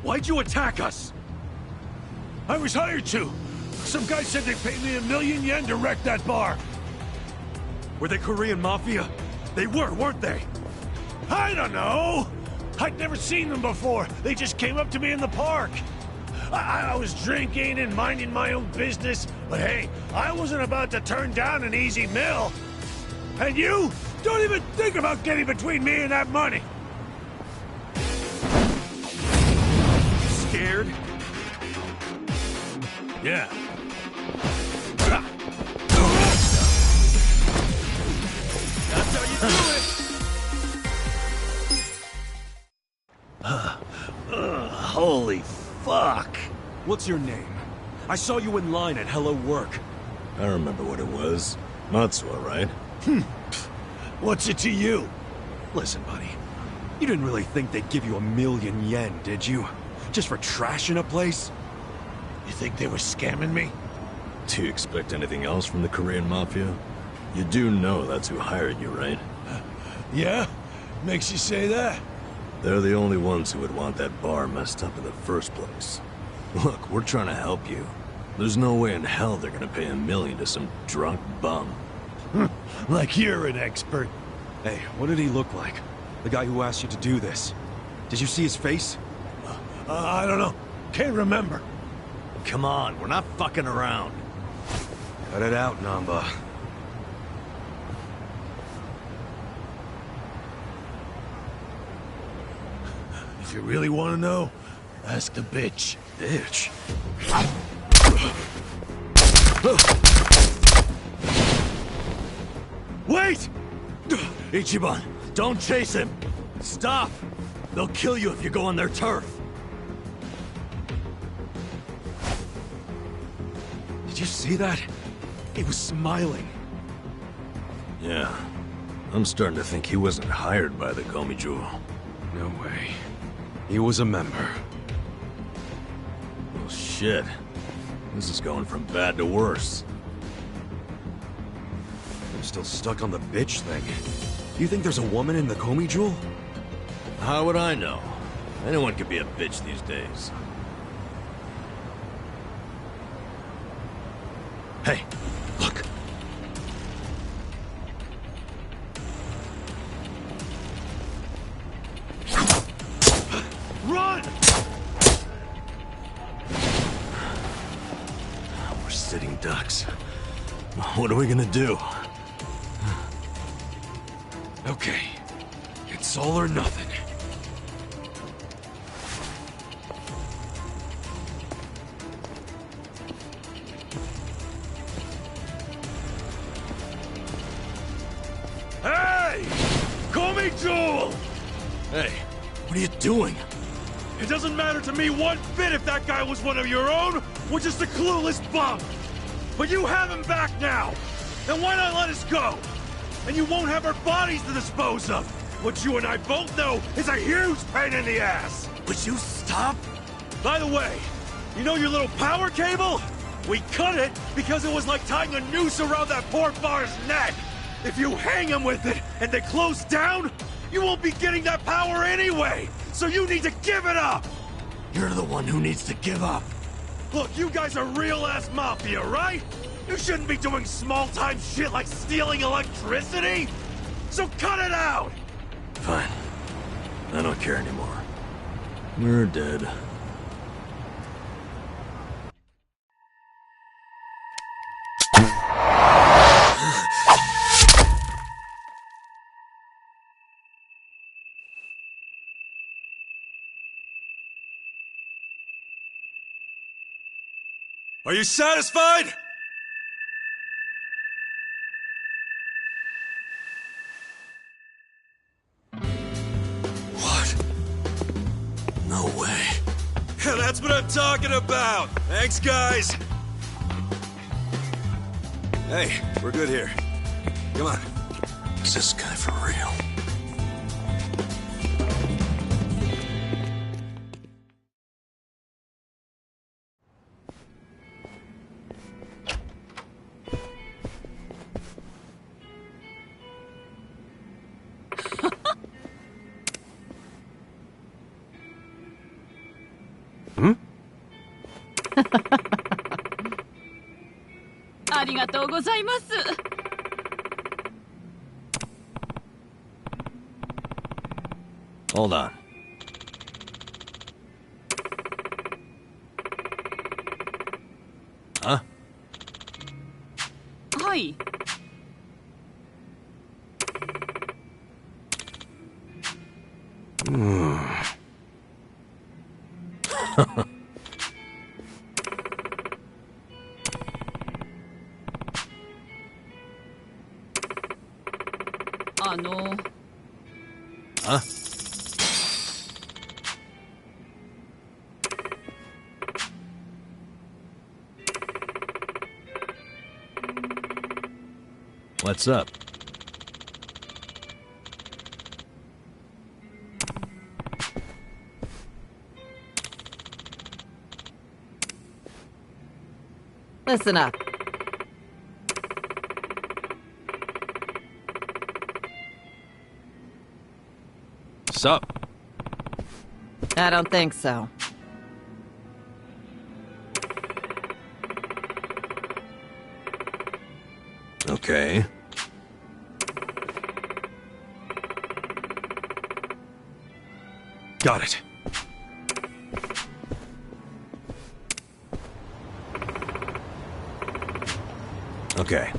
Why'd you attack us? I was hired to. Some guy said they paid me $1 million yen to wreck that bar. Were they Korean Mafia? They were, weren't they? I don't know. I'd never seen them before. They just came up to me in the park. I was drinking and minding my own business, but hey, I wasn't about to turn down an easy meal. And you? Don't even think about getting between me and that money. Scared? Yeah. That's how you do it! Holy fuck! What's your name? I saw you in line at Hello Work. I remember what it was. Matsuo, right? What's it to you? Listen, buddy. You didn't really think they'd give you $1 million yen, did you? Just for trashing a place? You think they were scamming me? Do you expect anything else from the Korean Mafia? You do know that's who hired you, right? Yeah? Makes you say that? They're the only ones who would want that bar messed up in the first place. Look, we're trying to help you. There's no way in hell they're gonna pay $1 million to some drunk bum. Like you're an expert. Hey, what did he look like? The guy who asked you to do this. Did you see his face? I don't know. Can't remember. Come on, we're not fucking around. Cut it out, Namba. If you really want to know, ask the bitch. Bitch? Wait! Ichiban, don't chase him! Stop! They'll kill you if you go on their turf. see that? He was smiling. Yeah. I'm starting to think he wasn't hired by the Komijo. No way. He was a member. Well, shit. This is going from bad to worse. I'm still stuck on the bitch thing. Do you think there's a woman in the Komijo? How would I know? Anyone could be a bitch these days. Hey, look. Run! We're sitting ducks. What are we gonna do? Okay. It's all or nothing. Hey! Call me Joel! Hey, what are you doing? It doesn't matter to me one bit if that guy was one of your own or just a clueless bum. But you have him back now. Then why not let us go? And you won't have our bodies to dispose of. What you and I both know is a huge pain in the ass. Would you stop? By the way, you know your little power cable? We cut it because it was like tying a noose around that poor bar's neck. If you hang him with it and they close down, you won't be getting that power anyway. So you need to give it up. You're the one who needs to give up. Look, you guys are real-ass mafia, right? You shouldn't be doing small-time shit like stealing electricity. So cut it out. Fine. I don't care anymore. We're dead. Are you satisfied? What? No way. Yeah, that's what I'm talking about. Thanks, guys. Hey, we're good here. Come on. Is this guy for real? Hmm? ありがとうございます。Hold on. Huh? はい。Huh? What's up? Listen up. Sup? I don't think so. Okay. Got it. Okay.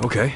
Okay.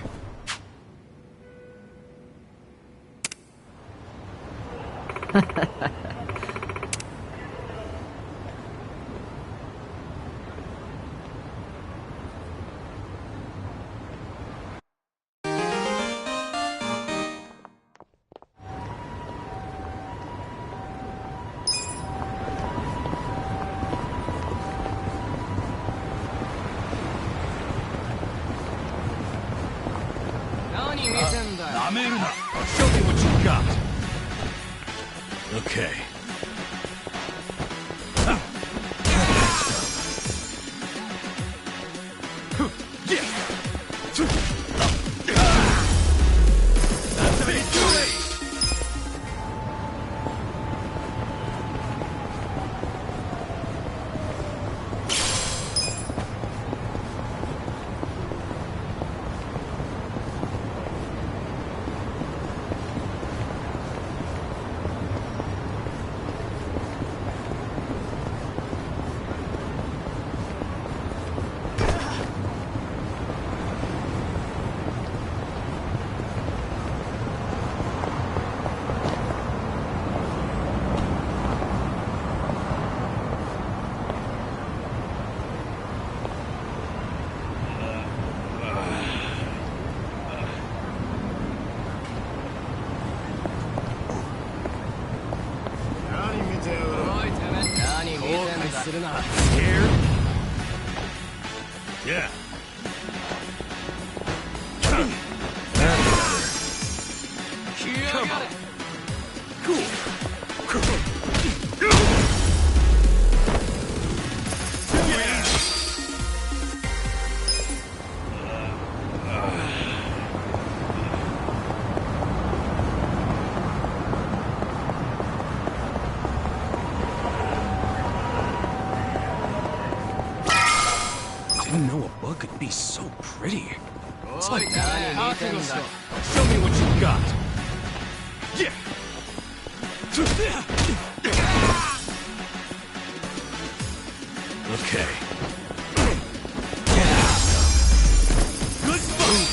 Show me what you got. Okay. Scared? Yeah. Come on. Cool. Didn't know a bug could be so pretty. It's like Show me what you got. Yeah. Okay. Good move.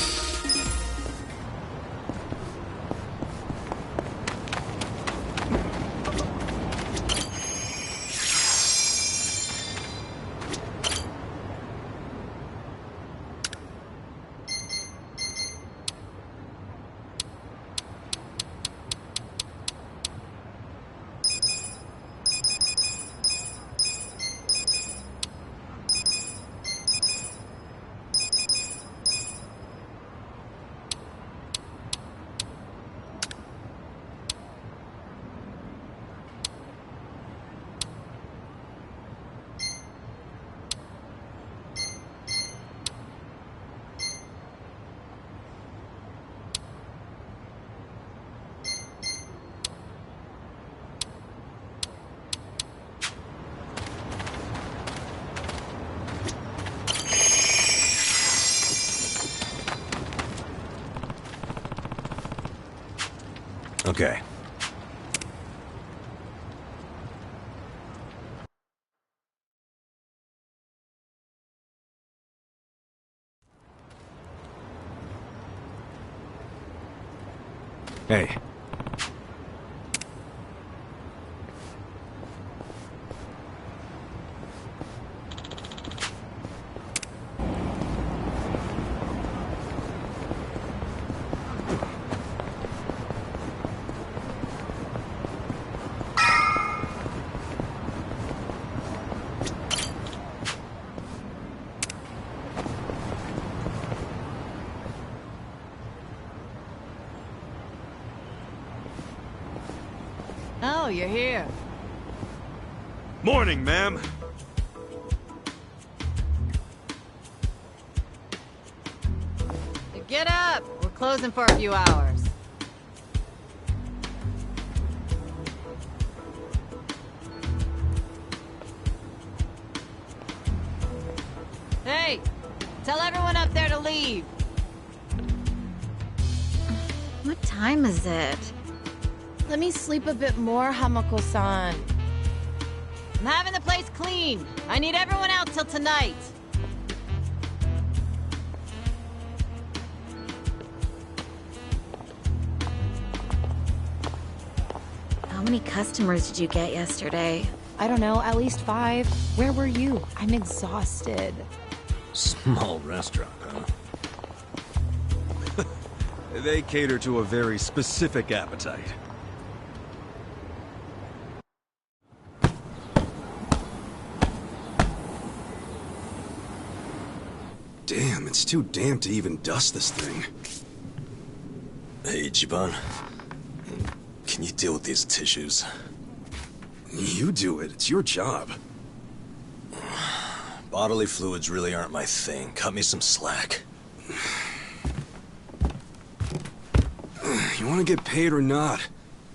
Okay. Hey. Oh, you're here. Morning, ma'am. Get up! We're closing for a few hours. Hey! Tell everyone up there to leave. What time is it? Let me sleep a bit more, Hamako-san. I'm having the place clean. I need everyone out till tonight. How many customers did you get yesterday? I don't know, at least 5. Where were you? I'm exhausted. Small restaurant, huh? They cater to a very specific appetite. Damn, it's too damp to even dust this thing. Hey, Ichiban. Can you deal with these tissues? You do it. It's your job. Bodily fluids really aren't my thing. Cut me some slack. You want to get paid or not?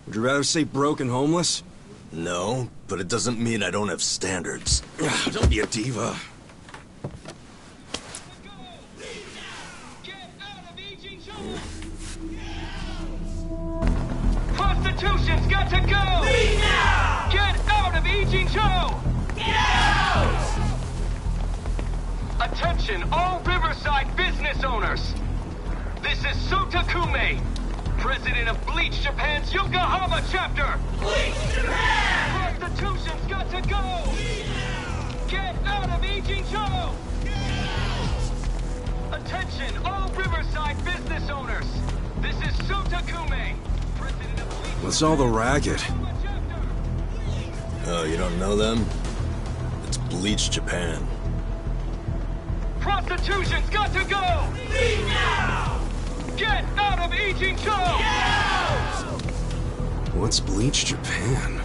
Would you rather say broke and homeless? No, but it doesn't mean I don't have standards. Don't be a diva. Prostitution's got to go! Leave now! Get out of Ijincho! Get out! Attention, all Riverside business owners! This is Sotakume, president of Bleach Japan's Yokohama chapter! Bleach Japan! Prostitution's got to go! Get out of Ijincho! Attention, all Riverside business owners! This is Sotakume, president of Bleach... What's all the racket? Oh, you don't know them? It's Bleach Japan. Prostitution's got to go! Leave now! Get out of Ijincho! What's Bleach Japan?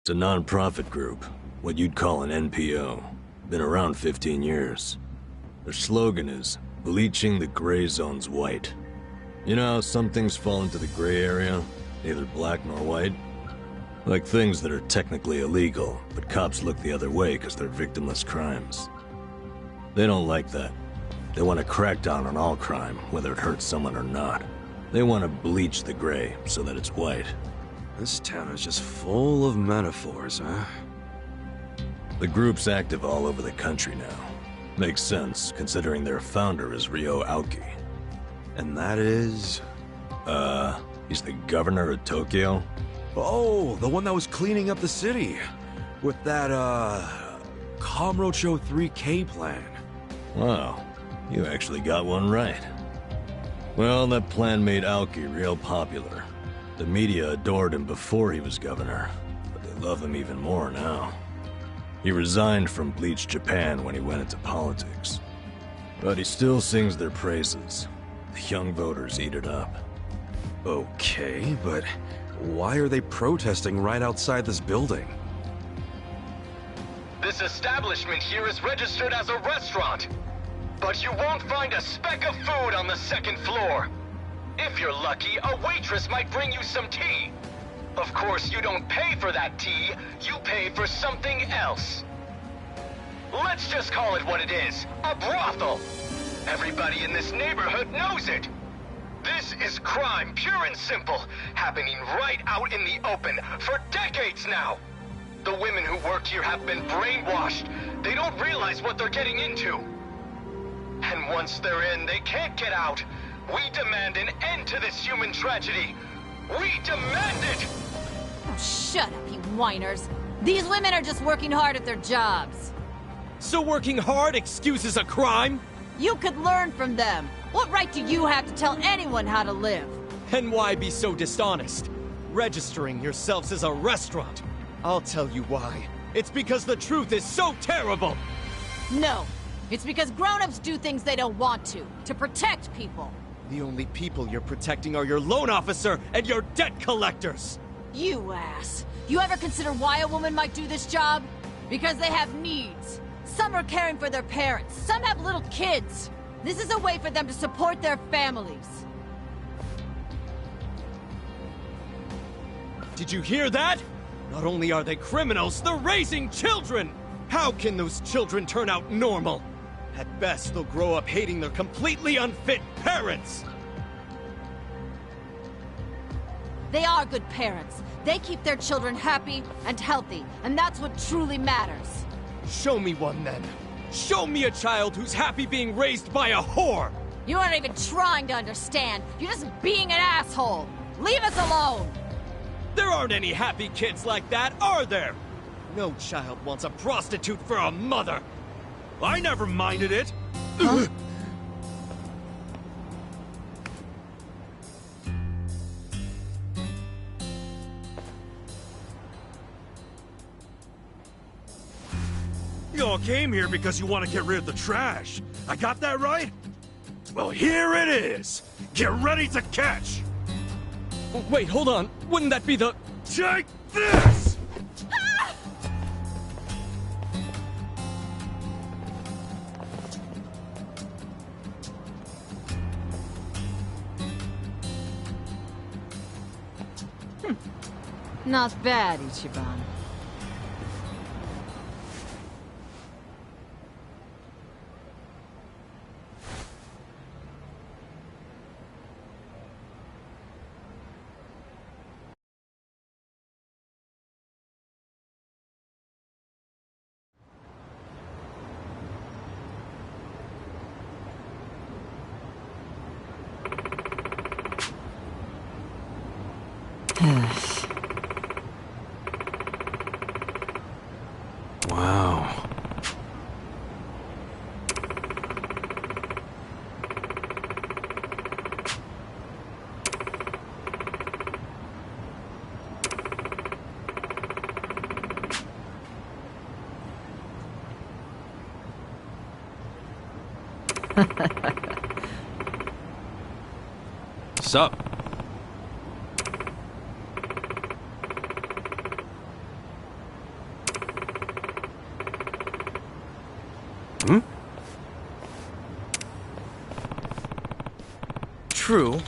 It's a non-profit group, what you'd call an NPO. Been around 15 years. Their slogan is, bleaching the gray zones white. You know how some things fall into the gray area, neither black nor white? Like things that are technically illegal, but cops look the other way because they're victimless crimes. They don't like that. They want to crack down on all crime, whether it hurts someone or not. They want to bleach the gray so that it's white. This town is just full of metaphors, huh? The group's active all over the country now. Makes sense, considering their founder is Ryo Aoki. And that is... he's the governor of Tokyo? Oh, the one that was cleaning up the city. With that, Kamurocho 3K plan. Wow, you actually got one right. Well, that plan made Aoki real popular. The media adored him before he was governor, but they love him even more now. He resigned from Bleach Japan when he went into politics. But he still sings their praises. The young voters eat it up. Okay, but why are they protesting right outside this building? This establishment here is registered as a restaurant, but you won't find a speck of food on the second floor. If you're lucky, a waitress might bring you some tea. Of course, you don't pay for that tea, you pay for something else. Let's just call it what it is, a brothel. Everybody in this neighborhood knows it. This is crime, pure and simple, happening right out in the open for decades now. The women who work here have been brainwashed. They don't realize what they're getting into. And once they're in, they can't get out. We demand an end to this human tragedy. We demand it! Oh, shut up, you whiners. These women are just working hard at their jobs. So working hard excuses a crime? You could learn from them. What right do you have to tell anyone how to live? And why be so dishonest? Registering yourselves as a restaurant. I'll tell you why. It's because the truth is so terrible! No. It's because grown-ups do things they don't want to protect people. The only people you're protecting are your loan officer and your debt collectors! You ass. You ever consider why a woman might do this job? Because they have needs. Some are caring for their parents. Some have little kids. This is a way for them to support their families. Did you hear that? Not only are they criminals, they're raising children! How can those children turn out normal? At best, they'll grow up hating their completely unfit parents! They are good parents. They keep their children happy and healthy, and that's what truly matters. Show me one, then. Show me a child who's happy being raised by a whore! You aren't even trying to understand. You're just being an asshole. Leave us alone! There aren't any happy kids like that, are there? No child wants a prostitute for a mother! I never minded it! Huh? You all came here because you want to get rid of the trash. I got that right? Well, here it is! Get ready to catch! Wait, hold on. Wouldn't that be the... Take this! Not bad, Ichiban. Wow. Sup? Hmm? True.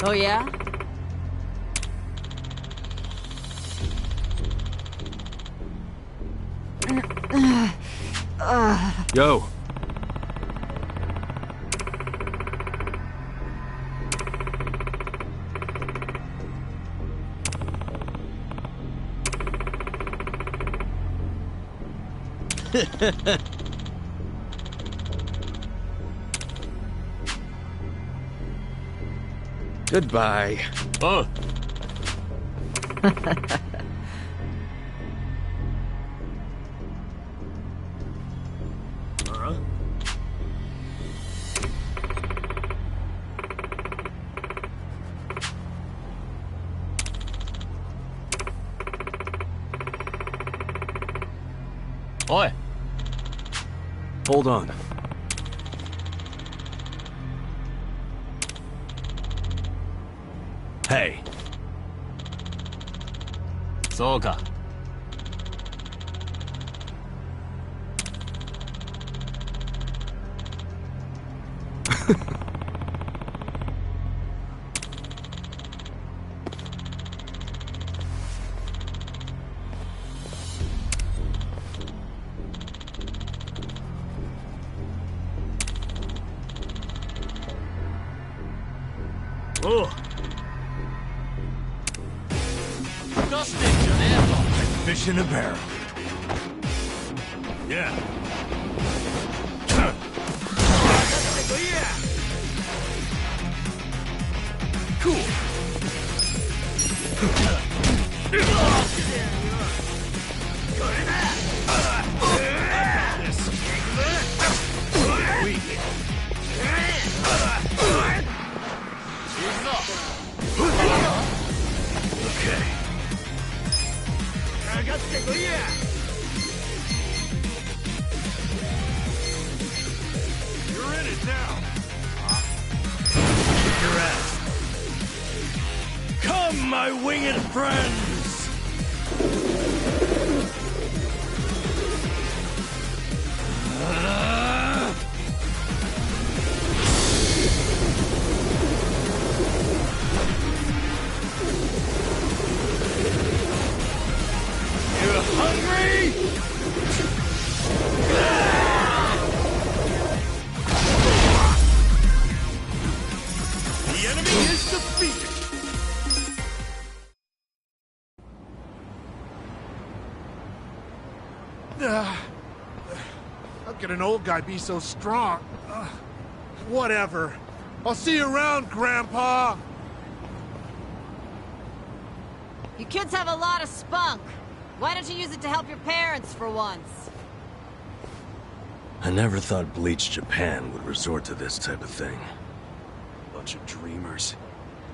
Oh yeah? Yo. Goodbye. Oi. Hold on. Hey. そうか。おう。Fish in a barrel. Yeah. Cool. Okay. You're in it now. Kick your ass. Come, my winged friends! You hungry? The enemy is defeated. How can an old guy be so strong? Whatever. I'll see you around, Grandpa! You kids have a lot of spunk. Why don't you use it to help your parents for once? I never thought Bleach Japan would resort to this type of thing. Bunch of dreamers.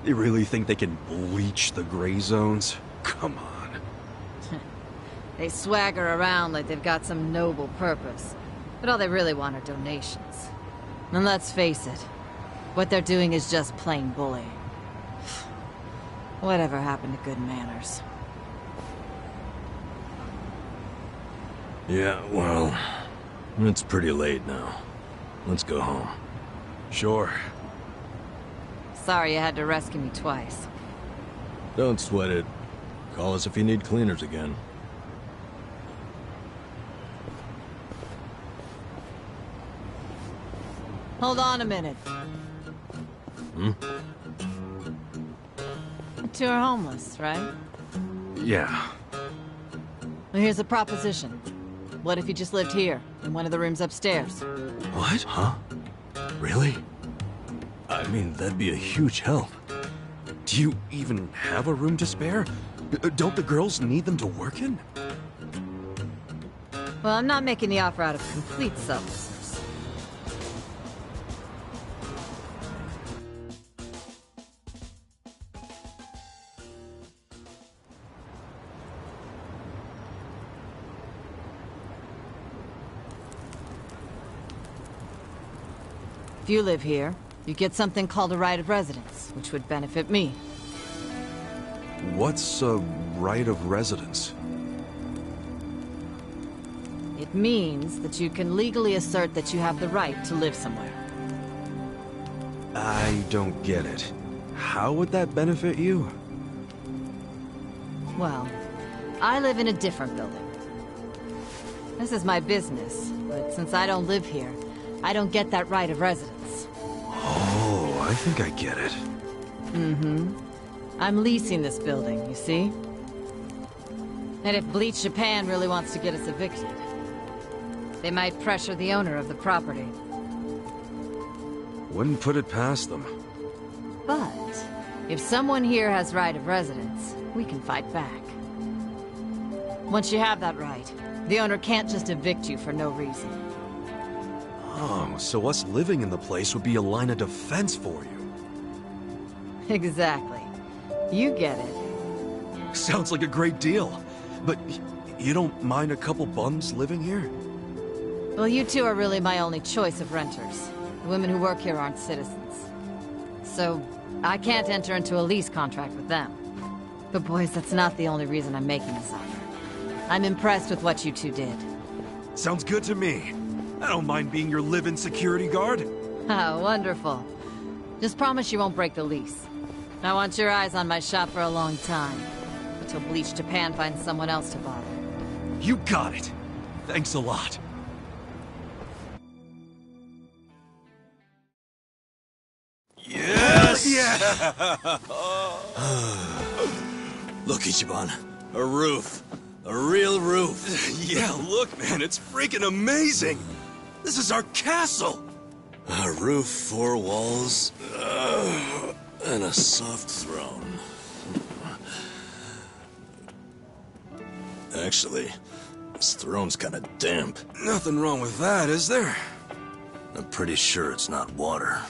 They really think they can bleach the gray zones? Come on. They swagger around like they've got some noble purpose. But all they really want are donations. And let's face it, what they're doing is just plain bullying. Whatever happened to good manners? Yeah, well, it's pretty late now. Let's go home. Sure. Sorry you had to rescue me twice. Don't sweat it. Call us if you need cleaners again. Hold on a minute. Hmm? You two are homeless, right? Yeah. Well, here's a proposition. What if you just lived here, in one of the rooms upstairs? What? Huh? Really? I mean, that'd be a huge help. Do you even have a room to spare? Don't the girls need them to work in? Well, I'm not making the offer out of complete selflessness. If you live here, you get something called a right of residence, which would benefit me. What's a right of residence? It means that you can legally assert that you have the right to live somewhere. I don't get it. How would that benefit you? Well, I live in a different building. This is my business, but since I don't live here, I don't get that right of residence. Oh, I think I get it. Mm-hmm. I'm leasing this building, you see? And if Bleach Japan really wants to get us evicted, they might pressure the owner of the property. Wouldn't put it past them. But if someone here has right of residence, we can fight back. Once you have that right, the owner can't just evict you for no reason. Oh, so us living in the place would be a line of defense for you. Exactly. You get it. Sounds like a great deal. But you don't mind a couple bums living here? Well, you two are really my only choice of renters. The women who work here aren't citizens. So, I can't enter into a lease contract with them. But boys, that's not the only reason I'm making this offer. I'm impressed with what you two did. Sounds good to me. I don't mind being your live-in security guard. Ah, wonderful. Just promise you won't break the lease. I want your eyes on my shop for a long time. Until Bleach Japan finds someone else to bother. You got it. Thanks a lot. Yes! Yeah! Look, Ichiban. A roof. A real roof. Yeah, look, man, it's freaking amazing! This is our castle! A roof, 4 walls, and a soft throne. Actually, this throne's kinda damp. Nothing wrong with that, is there? I'm pretty sure it's not water.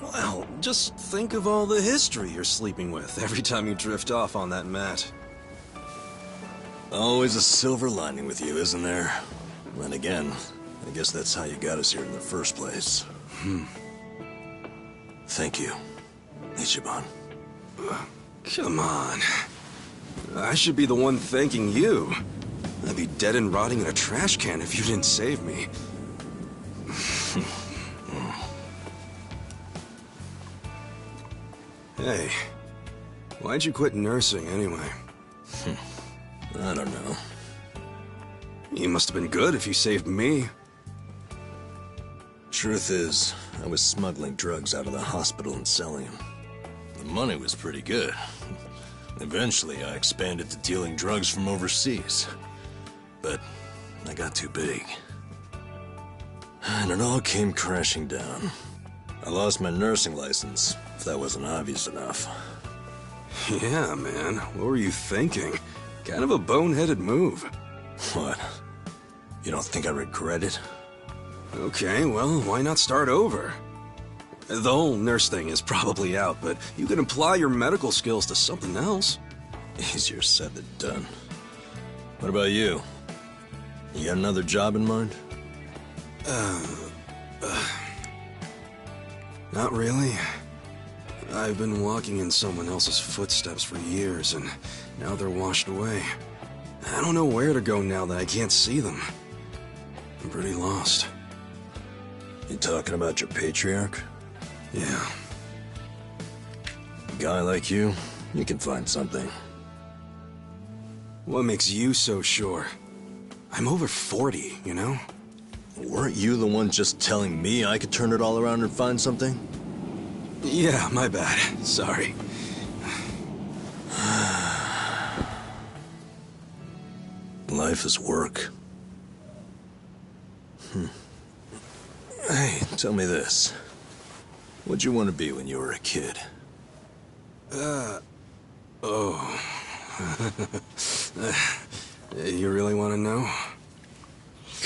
Well, just think of all the history you're sleeping with every time you drift off on that mat. Always a silver lining with you, isn't there? Then again, I guess that's how you got us here in the first place. Thank you, Ichiban. Come on. I should be the one thanking you. I'd be dead and rotting in a trash can if you didn't save me. Hey, why'd you quit nursing anyway? I don't know. You must have been good if you saved me. Truth is, I was smuggling drugs out of the hospital and selling them. The money was pretty good. Eventually, I expanded to dealing drugs from overseas. But I got too big. And it all came crashing down. I lost my nursing license, if that wasn't obvious enough. Yeah, man. What were you thinking? Kind of a boneheaded move. What? You don't think I regret it? Okay, well, why not start over? The whole nurse thing is probably out, but you can apply your medical skills to something else. Easier said than done. What about you? You got another job in mind? Not really. I've been walking in someone else's footsteps for years, and now they're washed away. I don't know where to go now that I can't see them. I'm pretty lost. You talking about your patriarch? Yeah. A guy like you can find something. What makes you so sure? I'm over 40, you know? Weren't you the one just telling me I could turn it all around and find something? Yeah, my bad. Sorry. Life is work. Hey, tell me this. What'd you want to be when you were a kid? You really want to know?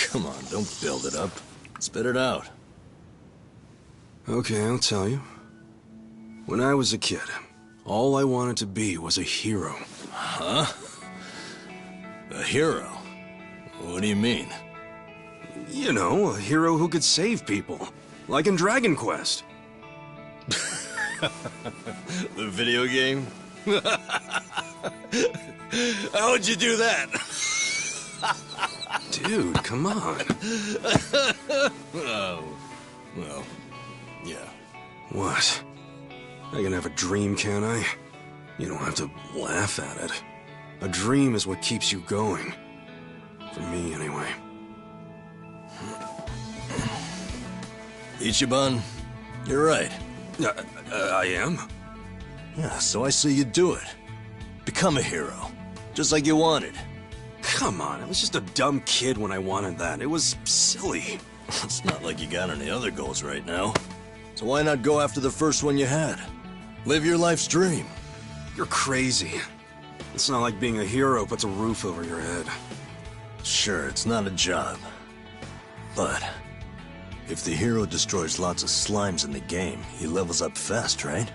Come on, don't build it up. Spit it out. Okay, I'll tell you. When I was a kid, all I wanted to be was a hero. Huh? A hero? What do you mean? You know, a hero who could save people. Like in Dragon Quest. The video game? How'd you do that? Dude, come on. Oh, well, yeah. What? I can have a dream, can't I? You don't have to laugh at it. A dream is what keeps you going. For me, anyway. Ichiban, you're right. I am? Yeah, so I say you do it. Become a hero. Just like you wanted. Come on, I was just a dumb kid when I wanted that. It was silly. It's not like you got any other goals right now. So why not go after the first one you had? Live your life's dream. You're crazy. It's not like being a hero puts a roof over your head. Sure, it's not a job. But if the hero destroys lots of slimes in the game, he levels up fast, right?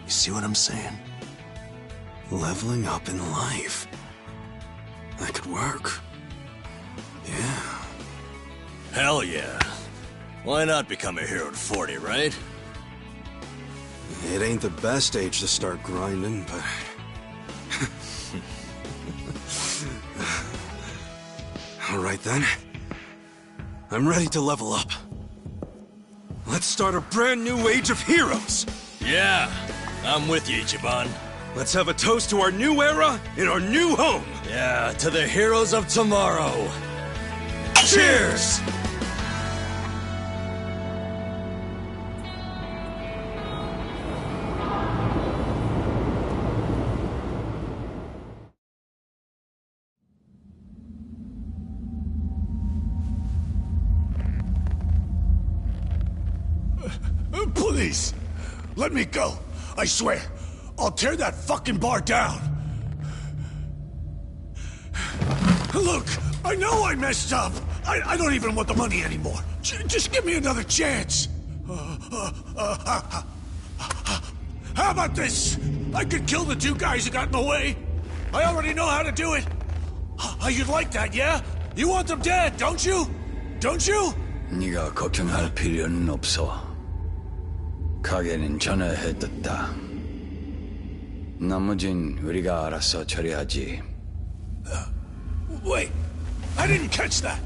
You see what I'm saying? Leveling up in life. That could work. Yeah. Hell yeah. Why not become a hero at 40, right? It ain't the best age to start grinding, but... Alright then. I'm ready to level up. Let's start a brand new age of heroes! Yeah, I'm with you, Ichiban. Let's have a toast to our new era in our new home! Yeah, to the heroes of tomorrow. Cheers! Please, let me go. I swear, I'll tear that fucking bar down. Look, I know I messed up. I don't even want the money anymore. Just give me another chance. How about this? I could kill the two guys who got in the way. I already know how to do it. You'd like that, yeah? You want them dead, don't you? Don't you? 네가 걱정할 필요는 없어. 가게는 전화해뒀다. 나머진 우리가 알아서 처리하지. Wait, I didn't catch that.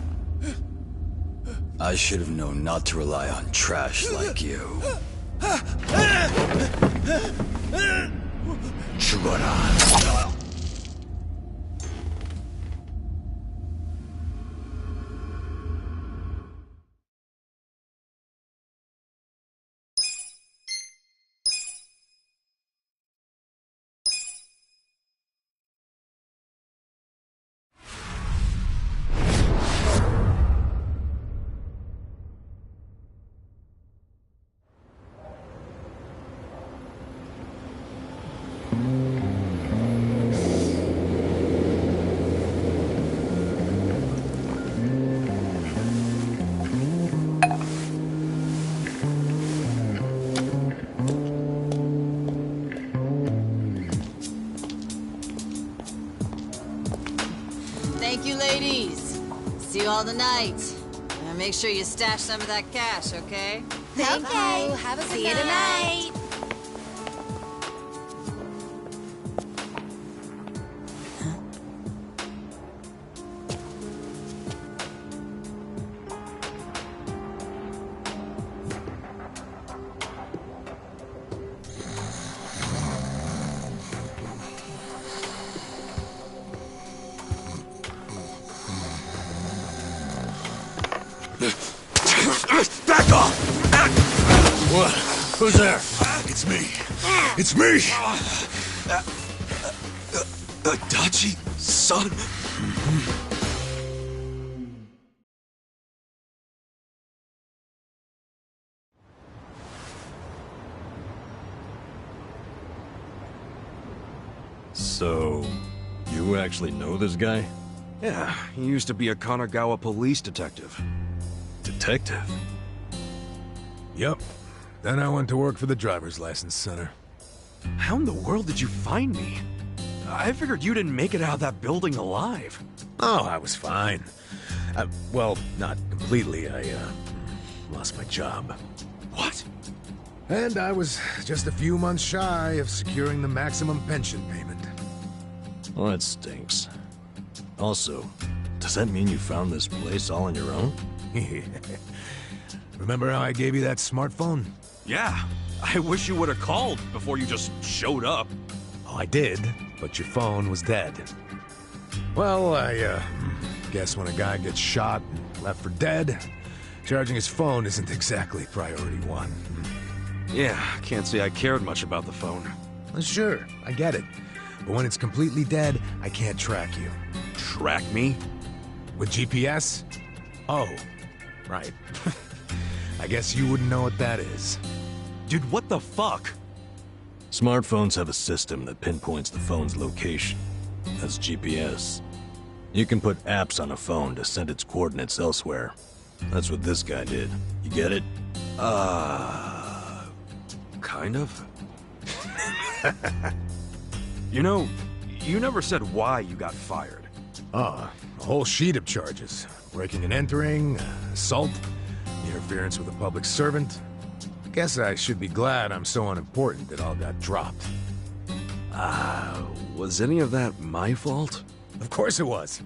I should have known not to rely on trash like you. 죽어라. call tonight. Now make sure you stash some of that cash, okay? Thank you. Have a good See you night. tonight. Back off! What? Who's there? It's me. It's me! Adachi, son. So, you actually know this guy? Yeah, he used to be a Kanagawa police detective. Detective? Yep. Then I went to work for the driver's license center. How in the world did you find me? I figured you didn't make it out of that building alive. Oh, I was fine. Well, not completely. I lost my job. What? And I was just a few months shy of securing the maximum pension payment. Well, that stinks. Also, does that mean you found this place all on your own? Remember how I gave you that smartphone? Yeah. I wish you would have called before you just showed up. Oh, I did, but your phone was dead. Well, I guess when a guy gets shot and left for dead, charging his phone isn't exactly priority one. Yeah, can't say I cared much about the phone. Well, sure, I get it. But when it's completely dead, I can't track you. Track me? With GPS? Oh, right. I guess you wouldn't know what that is. Dude, what the fuck? Smartphones have a system that pinpoints the phone's location. That's GPS. You can put apps on a phone to send its coordinates elsewhere. That's what this guy did. You get it? Kind of. You know, you never said why you got fired. A whole sheet of charges. Breaking and entering, assault, interference with a public servant. Guess I should be glad I'm so unimportant that all got dropped. Was any of that my fault? Of course it was.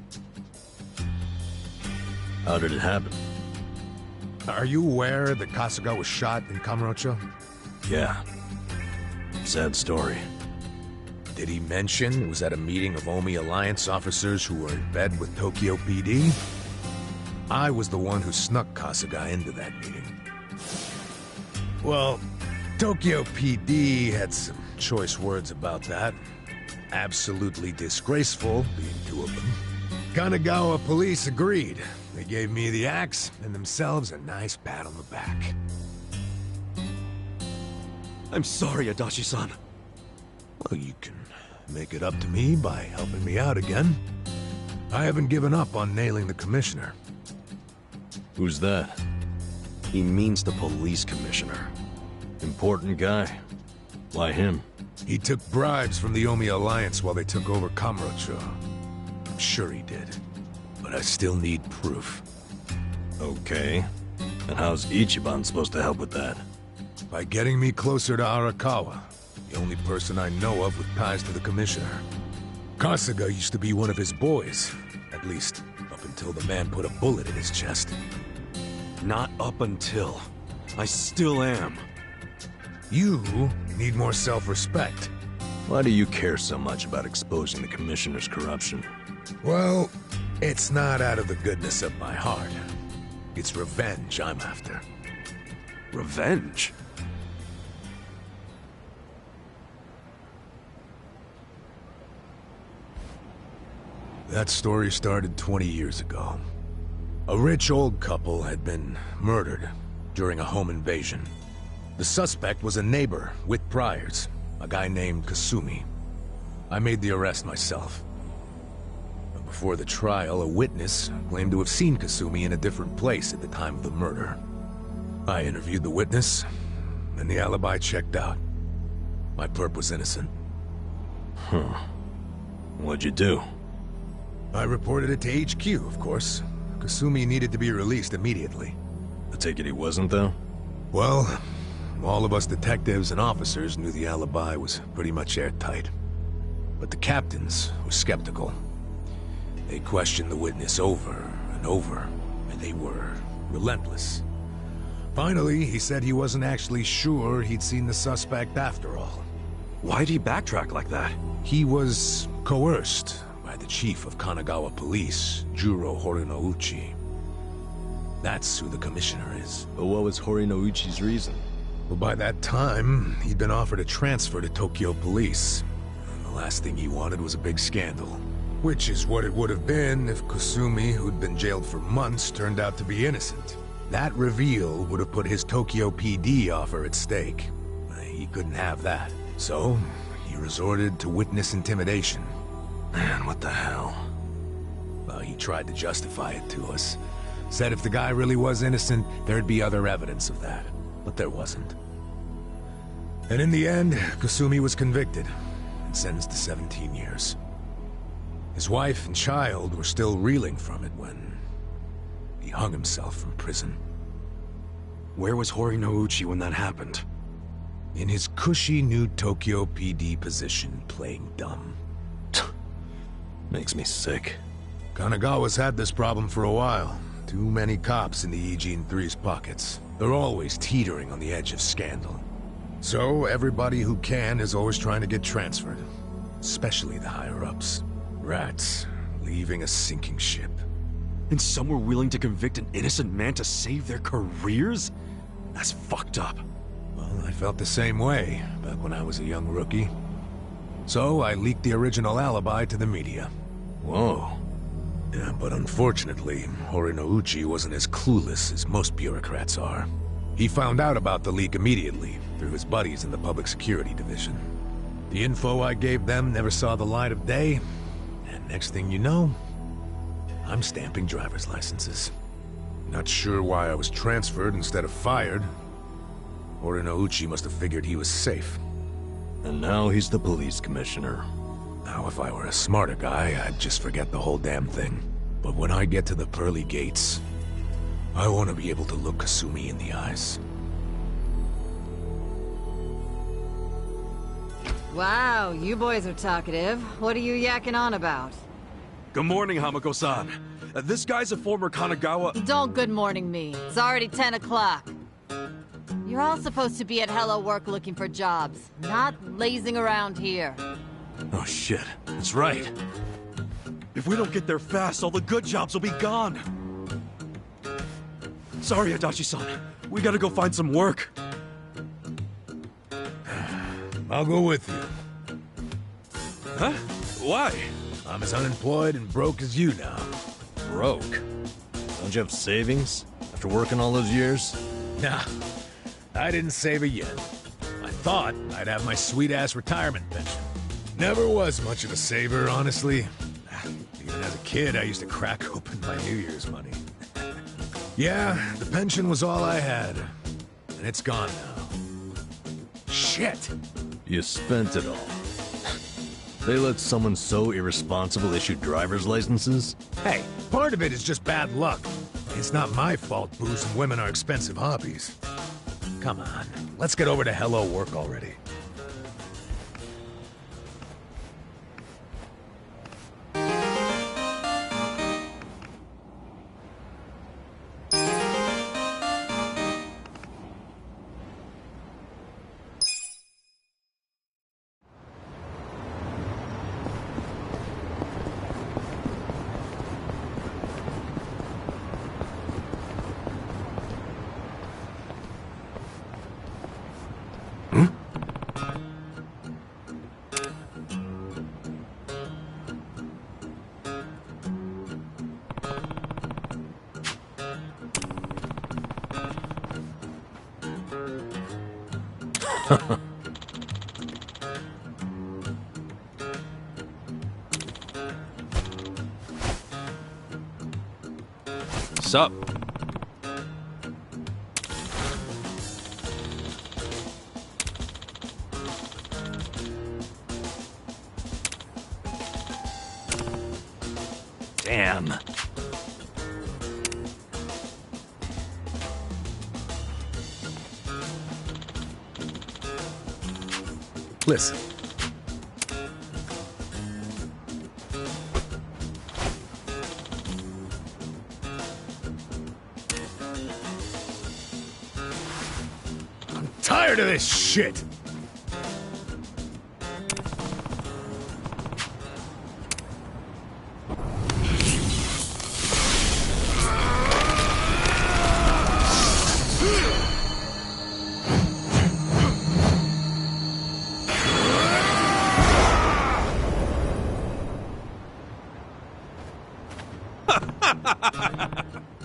How did it happen? Are you aware that Kasuga was shot in Kamurocho? Yeah. Sad story. Did he mention it was at a meeting of Omi Alliance officers who were in bed with Tokyo PD? I was the one who snuck Kasuga into that meeting. Well, Tokyo PD had some choice words about that. Absolutely disgraceful, being two of them. Kanagawa police agreed. They gave me the axe and themselves a nice pat on the back. I'm sorry, Adachi-san. Well, you can make it up to me by helping me out again. I haven't given up on nailing the commissioner. Who's that? He means the police commissioner. Important guy. Why him? He took bribes from the Omi Alliance while they took over Kamurocho. I'm sure he did. But I still need proof. Okay. And how's Ichiban supposed to help with that? By getting me closer to Arakawa, the only person I know of with ties to the commissioner. Kasuga used to be one of his boys. At least, up until the man put a bullet in his chest. Not up until. I still am. You need more self-respect. Why do you care so much about exposing the commissioner's corruption? Well, it's not out of the goodness of my heart. It's revenge I'm after. Revenge? That story started 20 years ago. A rich old couple had been murdered during a home invasion. The suspect was a neighbor with priors, a guy named Kasumi. I made the arrest myself. But before the trial, a witness claimed to have seen Kasumi in a different place at the time of the murder. I interviewed the witness, and the alibi checked out. My perp was innocent. Huh. What'd you do? I reported it to HQ, of course. Kasumi needed to be released immediately. I take it he wasn't, though? Well, all of us detectives and officers knew the alibi was pretty much airtight. But the captains were skeptical. They questioned the witness over and over, and they were relentless. Finally, he said he wasn't actually sure he'd seen the suspect after all. Why'd he backtrack like that? He was coerced by the chief of Kanagawa Police, Juro Horinouchi. That's who the commissioner is. But what was Horinouchi's reason? Well, by that time, he'd been offered a transfer to Tokyo Police. And the last thing he wanted was a big scandal. Which is what it would have been if Kasumi, who'd been jailed for months, turned out to be innocent. That reveal would have put his Tokyo PD offer at stake. He couldn't have that. So, he resorted to witness intimidation. Man, what the hell? Well, he tried to justify it to us. Said if the guy really was innocent, there'd be other evidence of that. But there wasn't. And in the end, Kasumi was convicted and sentenced to 17 years. His wife and child were still reeling from it when he hung himself from prison. Where was Horinouchi when that happened? In his cushy new Tokyo PD position, playing dumb. Makes me sick. Kanagawa's had this problem for a while. Too many cops in the Ijin 3's pockets. They're always teetering on the edge of scandal. So everybody who can is always trying to get transferred. Especially the higher-ups. Rats, leaving a sinking ship. And some were willing to convict an innocent man to save their careers? That's fucked up. Well, I felt the same way back when I was a young rookie. So I leaked the original alibi to the media. Whoa. Yeah, but unfortunately, Horinouchi wasn't as clueless as most bureaucrats are. He found out about the leak immediately, through his buddies in the Public Security Division. The info I gave them never saw the light of day, and next thing you know, I'm stamping driver's licenses. Not sure why I was transferred instead of fired. Horinouchi must have figured he was safe. And now he's the police commissioner. Now, if I were a smarter guy, I'd just forget the whole damn thing. But when I get to the pearly gates, I want to be able to look Kasumi in the eyes. Wow, you boys are talkative. What are you yakking on about? Good morning, Hamako-san. This guy's a former Kanagawa— Don't good morning me. It's already 10 o'clock. You're all supposed to be at Hello Work looking for jobs, not lazing around here. Oh shit, that's right. If we don't get there fast, all the good jobs will be gone. Sorry, Adachi-san. We gotta go find some work. I'll go with you. Huh? Why? I'm as unemployed and broke as you now. Broke? Don't you have savings? After working all those years? Nah, I didn't save a yen. I thought I'd have my sweet-ass retirement pension. Never was much of a saver, honestly. Even as a kid, I used to crack open my New Year's money. Yeah, the pension was all I had. And it's gone now. Shit! You spent it all. They let someone so irresponsible issue driver's licenses? Hey, part of it is just bad luck. It's not my fault booze and women are expensive hobbies. Come on, let's get over to Hello Work already. Sup? Damn. Listen. I'm tired of this shit!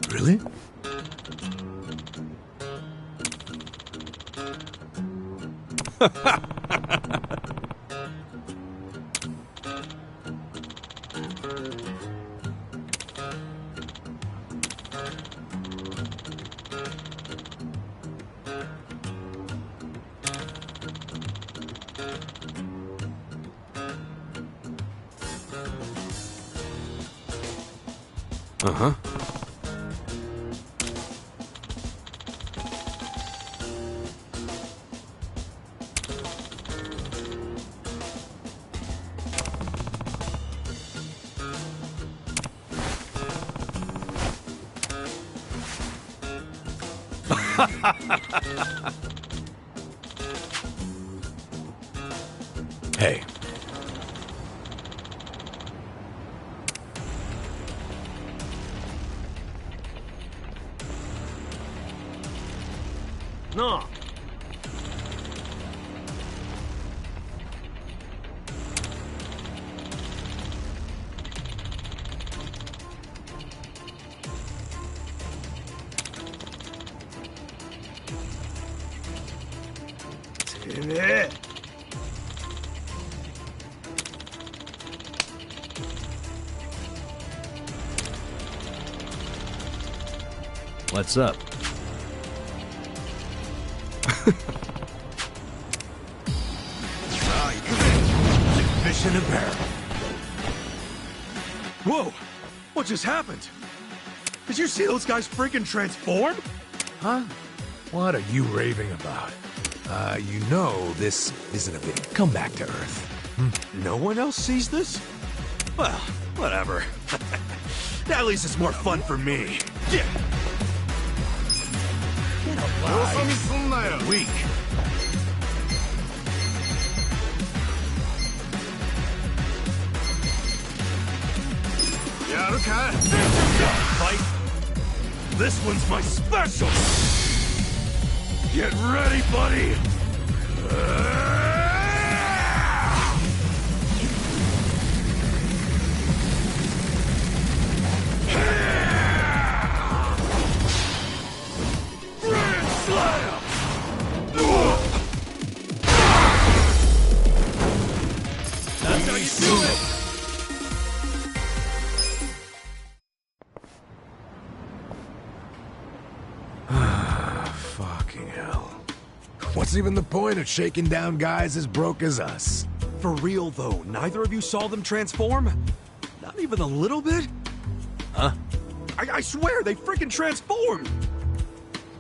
Really? Uh-huh. Hey. No. What's up? Fish in a barrel. Whoa! What just happened? Did you see those guys freaking transform? Huh? What are you raving about? You know this isn't a big comeback to Earth. No one else sees this? Well, whatever. At least it's more fun for me. Yeah. Weak. Fight. This one's my special. Get ready, buddy. Grand Slam. That's how you do it! Fucking hell. What's even the point of shaking down guys as broke as us? For real, though, neither of you saw them transform? Not even a little bit? Huh? I swear, they freaking transformed!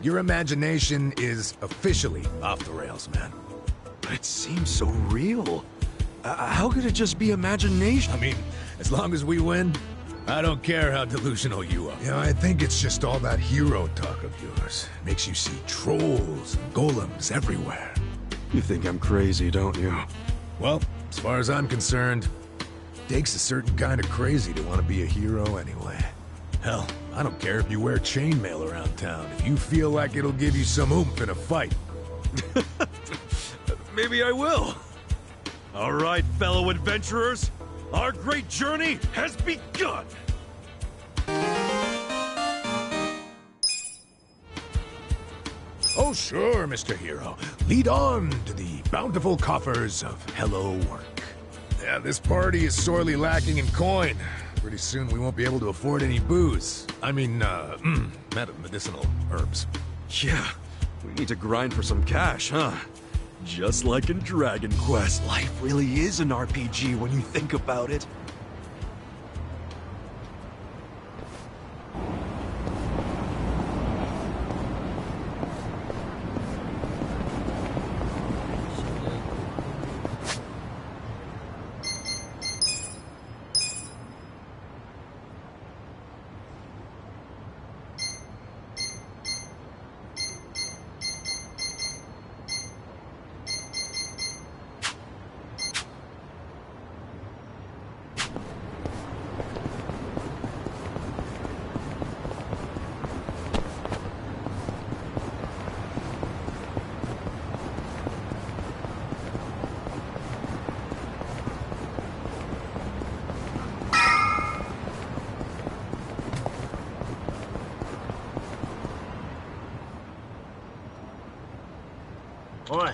Your imagination is officially off the rails, man. But it seems so real. How could it just be imagination? I mean, as long as we win, I don't care how delusional you are. You know, I think it's just all that hero talk of yours. Makes you see trolls and golems everywhere. You think I'm crazy, don't you? Well, as far as I'm concerned, it takes a certain kind of crazy to want to be a hero anyway. Hell, I don't care if you wear chainmail around town, if you feel like it'll give you some oomph in a fight. Maybe I will. All right, fellow adventurers, our great journey has begun! Oh sure, Mr. Hero. Lead on to the bountiful coffers of Hello Work. Yeah, this party is sorely lacking in coin. Pretty soon we won't be able to afford any booze. I mean, medicinal herbs. Yeah, we need to grind for some cash, huh? Just like in Dragon Quest, life really is an RPG when you think about it. Oi.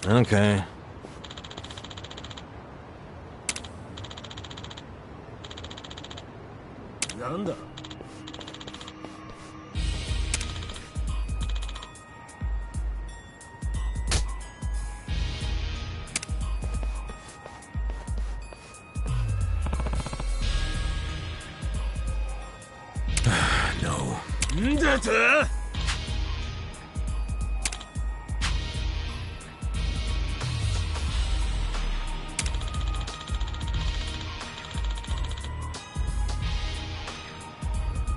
Okay. Nanda? No.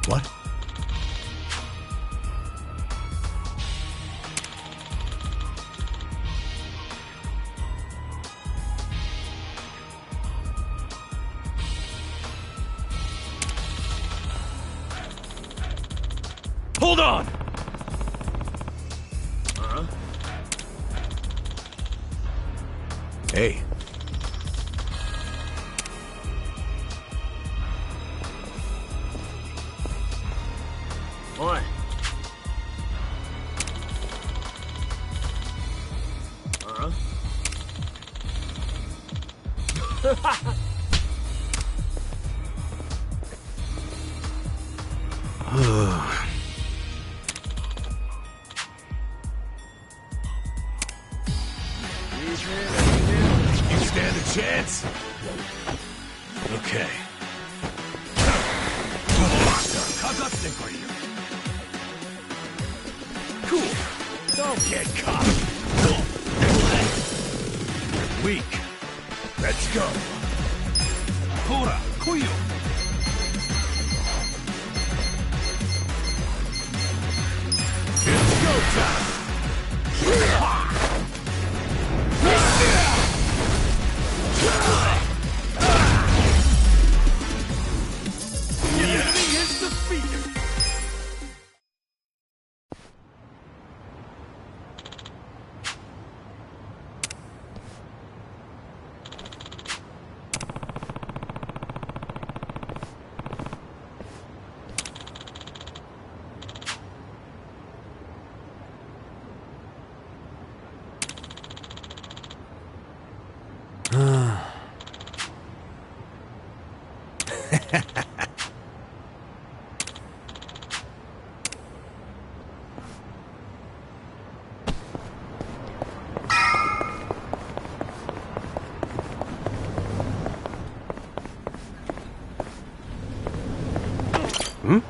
What? Hold on! Hey. Oi. You stand a chance? Okay. Cool. Don't get caught. Weak. Let's go. Hora, Kuyo. It's go time. The enemy is defeated. Hmm?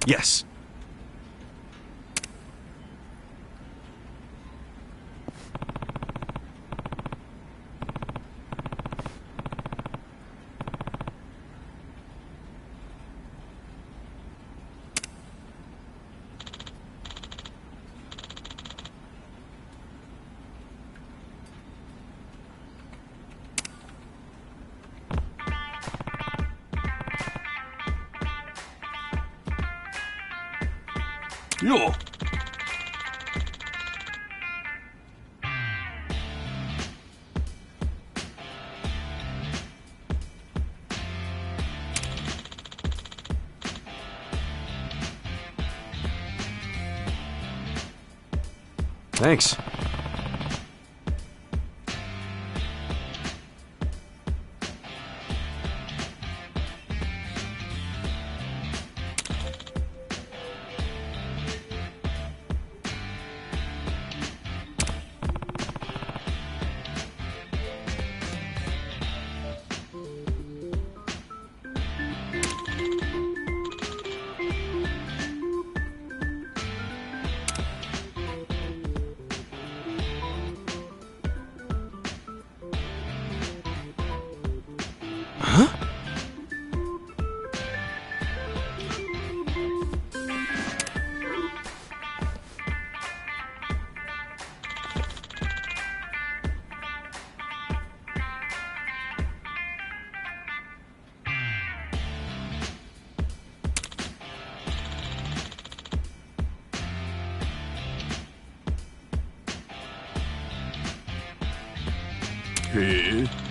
Yes. No. Thanks. へえ。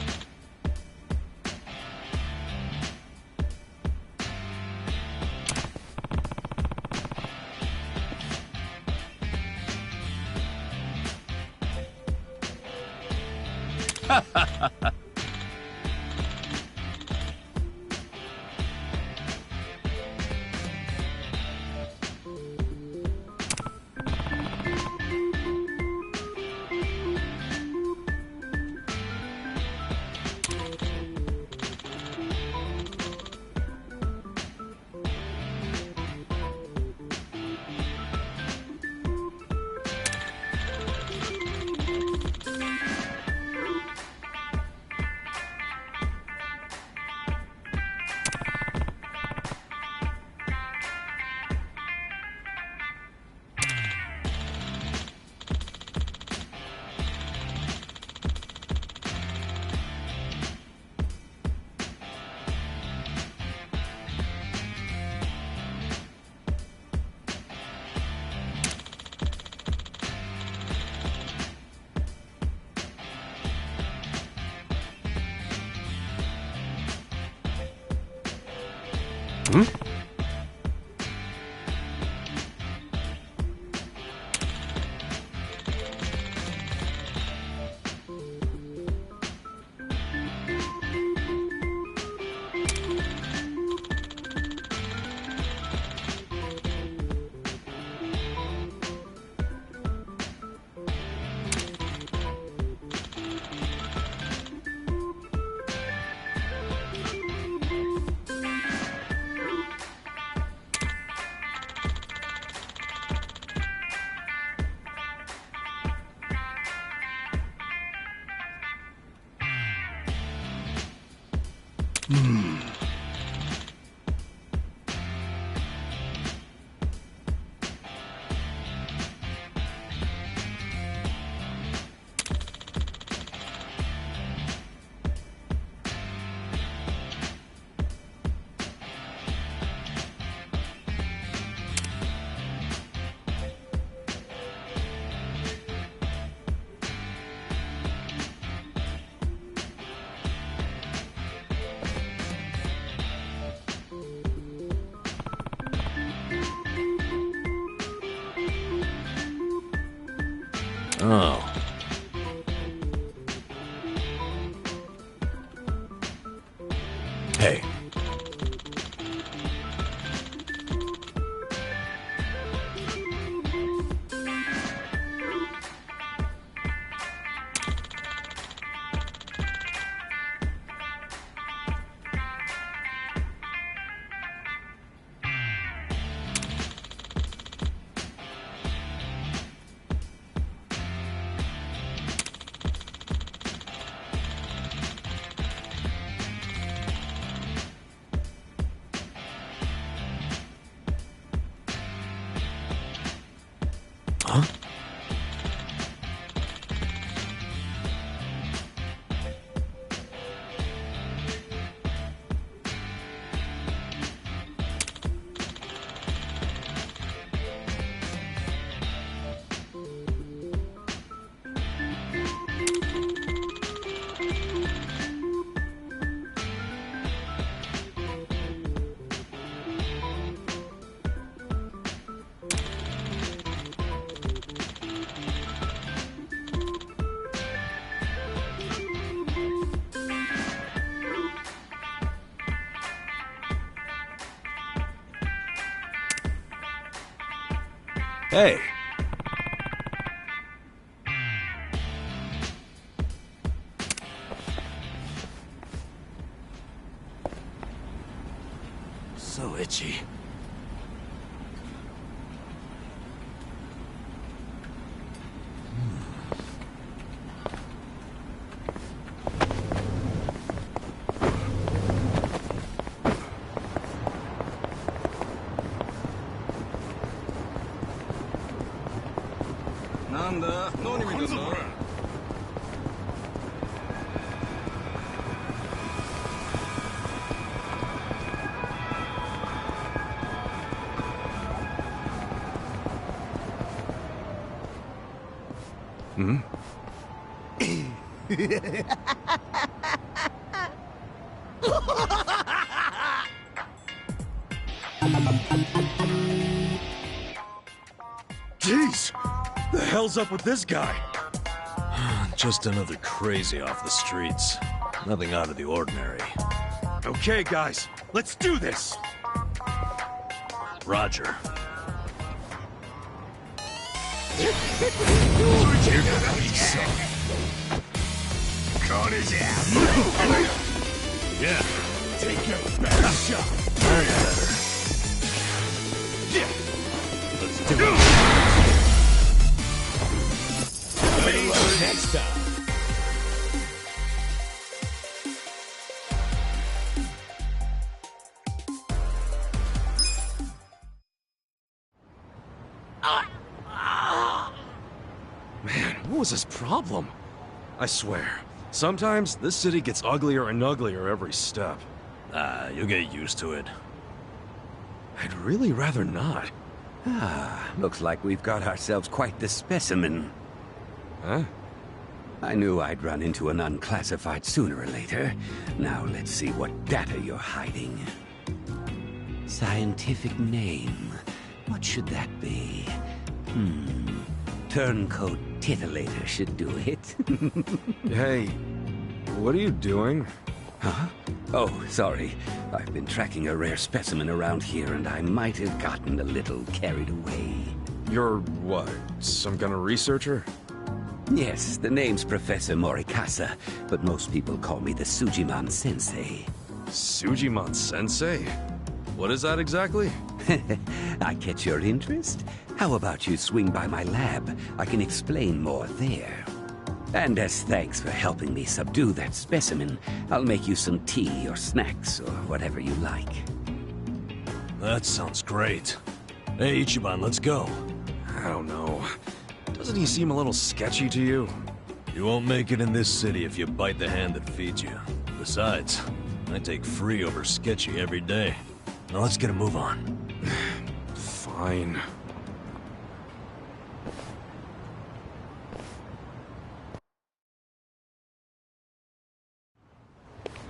Hmm? Oh. Hey. Huh? Hey. So itchy. Jeez! The hell's up with this guy? Just another crazy off the streets. Nothing out of the ordinary. Okay, guys, let's do this! Roger. Caught his ass. Yeah. Take your best shot. Very better. Yeah. Let's do it. Next time. Man, what was his problem? I swear, sometimes this city gets uglier and uglier every step. Ah, you'll get used to it. I'd really rather not. Looks like we've got ourselves quite the specimen. Huh? I knew I'd run into an unclassified sooner or later. Now let's see what data you're hiding. Scientific name. What should that be? Turncoat Titillator should do it. Hey, what are you doing? Huh? Oh, sorry. I've been tracking a rare specimen around here, and I might have gotten a little carried away. You're what, some kind of researcher? Yes, the name's Professor Morikasa, but most people call me the Sujiman Sensei. Sujiman Sensei? What is that exactly? I catch your interest? How about you swing by my lab? I can explain more there. And as thanks for helping me subdue that specimen, I'll make you some tea or snacks or whatever you like. That sounds great. Hey, Ichiban, let's go. I don't know. Doesn't he seem a little sketchy to you? You won't make it in this city if you bite the hand that feeds you. Besides, I take free over sketchy every day. Now let's get a move on. Fine.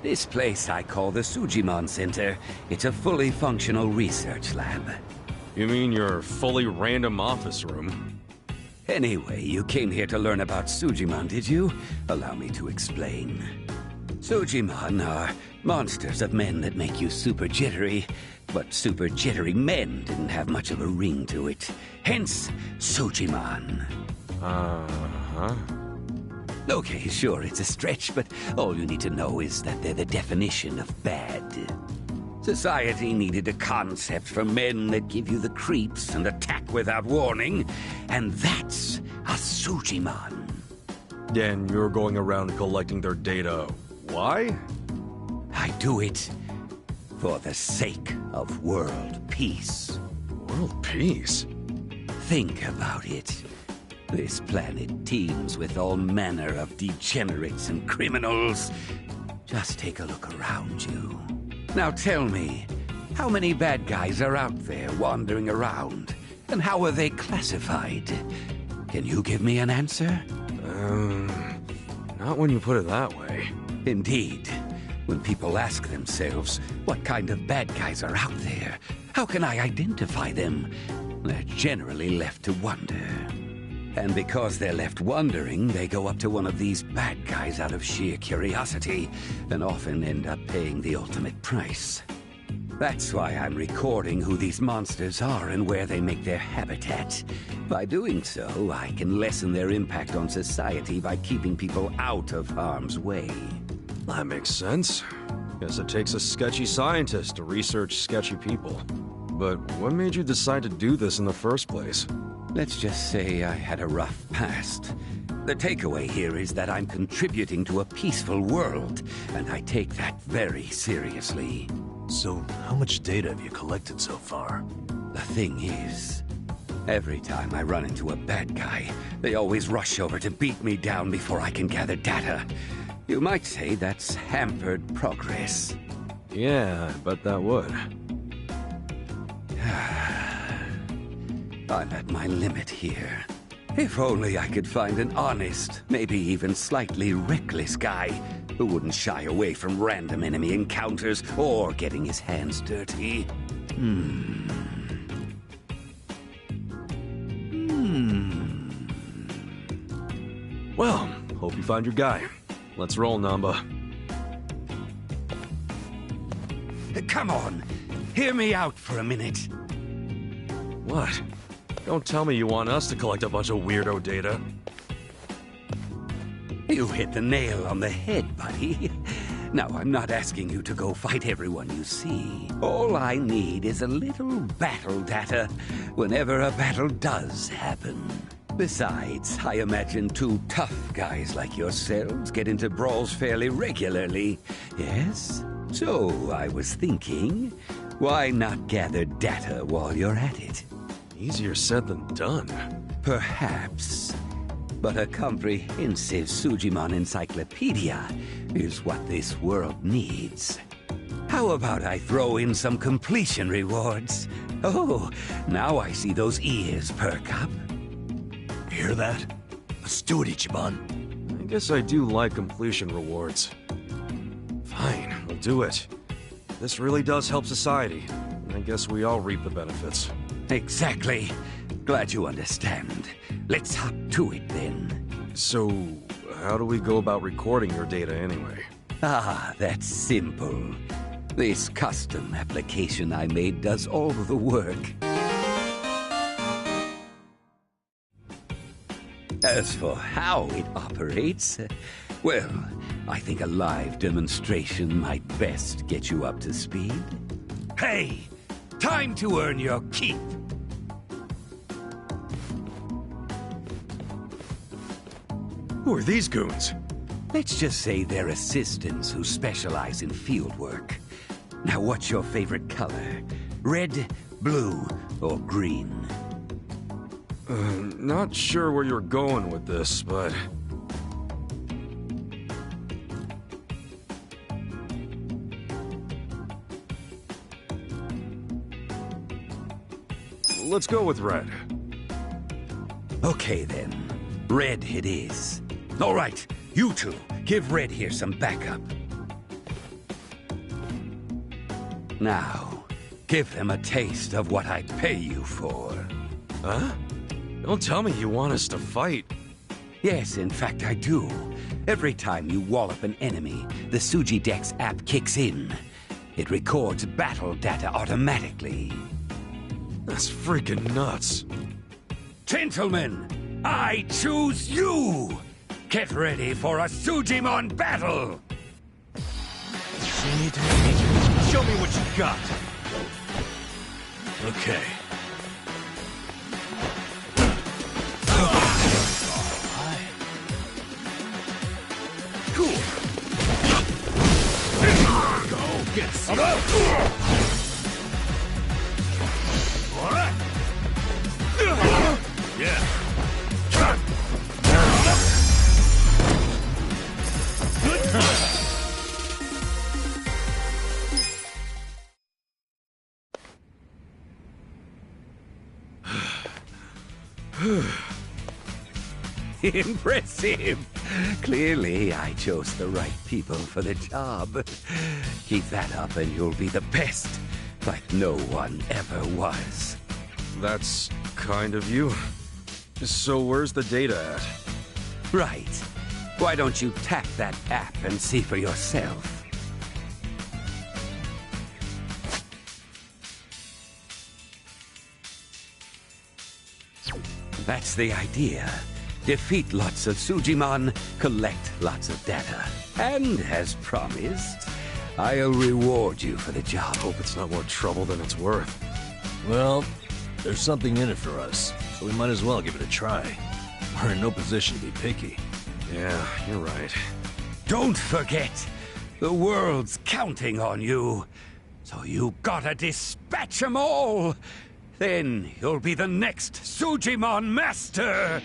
This place I call the Sujiman Center. It's a fully functional research lab. You mean your fully random office room? Anyway, you came here to learn about Sujiman, did you? Allow me to explain. Sujiman are monsters of men that make you super jittery, but super jittery men didn't have much of a ring to it. Hence, Sujiman. Uh-huh. Okay, sure, it's a stretch, but all you need to know is that they're the definition of bad. Society needed a concept for men that give you the creeps and attack without warning, and that's a Sujiman. And you're going around collecting their data. Why? I do it for the sake of world peace. World peace? Think about it. This planet teems with all manner of degenerates and criminals. Just take a look around you. Now tell me, how many bad guys are out there wandering around? And how are they classified? Can you give me an answer? Not when you put it that way. Indeed. When people ask themselves, what kind of bad guys are out there? How can I identify them? They're generally left to wonder. And because they're left wondering, they go up to one of these bad guys out of sheer curiosity, and often end up paying the ultimate price. That's why I'm recording who these monsters are and where they make their habitat. By doing so, I can lessen their impact on society by keeping people out of harm's way. That makes sense. Guess it takes a sketchy scientist to research sketchy people. But what made you decide to do this in the first place? Let's just say I had a rough past. The takeaway here is that I'm contributing to a peaceful world, and I take that very seriously. So, how much data have you collected so far? The thing is, every time I run into a bad guy, they always rush over to beat me down before I can gather data. You might say that's hampered progress. Yeah, I bet that would. I'm at my limit here. If only I could find an honest, maybe even slightly reckless guy who wouldn't shy away from random enemy encounters or getting his hands dirty. Well, hope you find your guy. Let's roll, Namba. Come on, hear me out for a minute. What? Don't tell me you want us to collect a bunch of weirdo data. You hit the nail on the head, buddy. Now, I'm not asking you to go fight everyone you see. All I need is a little battle data whenever a battle does happen. Besides, I imagine two tough guys like yourselves get into brawls fairly regularly, yes? So, I was thinking, why not gather data while you're at it? Easier said than done. Perhaps. But a comprehensive Sujimon encyclopedia is what this world needs. How about I throw in some completion rewards? Oh, now I see those ears perk up. Hear that? Let's do it, Ichiban. I guess I do like completion rewards. Fine, we'll do it. This really does help society. I guess we all reap the benefits. Exactly. Glad you understand. Let's hop to it then. So, how do we go about recording your data anyway? Ah, that's simple. This custom application I made does all of the work. As for how it operates, well, I think a live demonstration might best get you up to speed. Hey, time to earn your keep. Who are these goons? Let's just say they're assistants who specialize in field work. Now, what's your favorite color? Red, blue, or green? Not sure where you're going with this, but... let's go with red. Okay, then. Red it is. All right, you two, give Red here some backup. Now, give them a taste of what I pay you for. Huh? Don't tell me you want us to fight. Yes, in fact, I do. Every time you wallop an enemy, the Sujidex app kicks in. It records battle data automatically. That's freaking nuts. Gentlemen, I choose you! Get ready for a Sujimon battle! Show me what you got. Okay. Cool. Go get some. Yeah. Impressive. Clearly, I chose the right people for the job. Keep that up and you'll be the best, like no one ever was. That's kind of you. So where's the data at? Right. Why don't you tap that app and see for yourself? That's the idea. Defeat lots of Sujimon, collect lots of data. And as promised, I'll reward you for the job. Hope it's not more trouble than it's worth. Well, there's something in it for us, so we might as well give it a try. We're in no position to be picky. Yeah, you're right. Don't forget, the world's counting on you. So you gotta dispatch 'em all. Then you'll be the next Sujimon Master!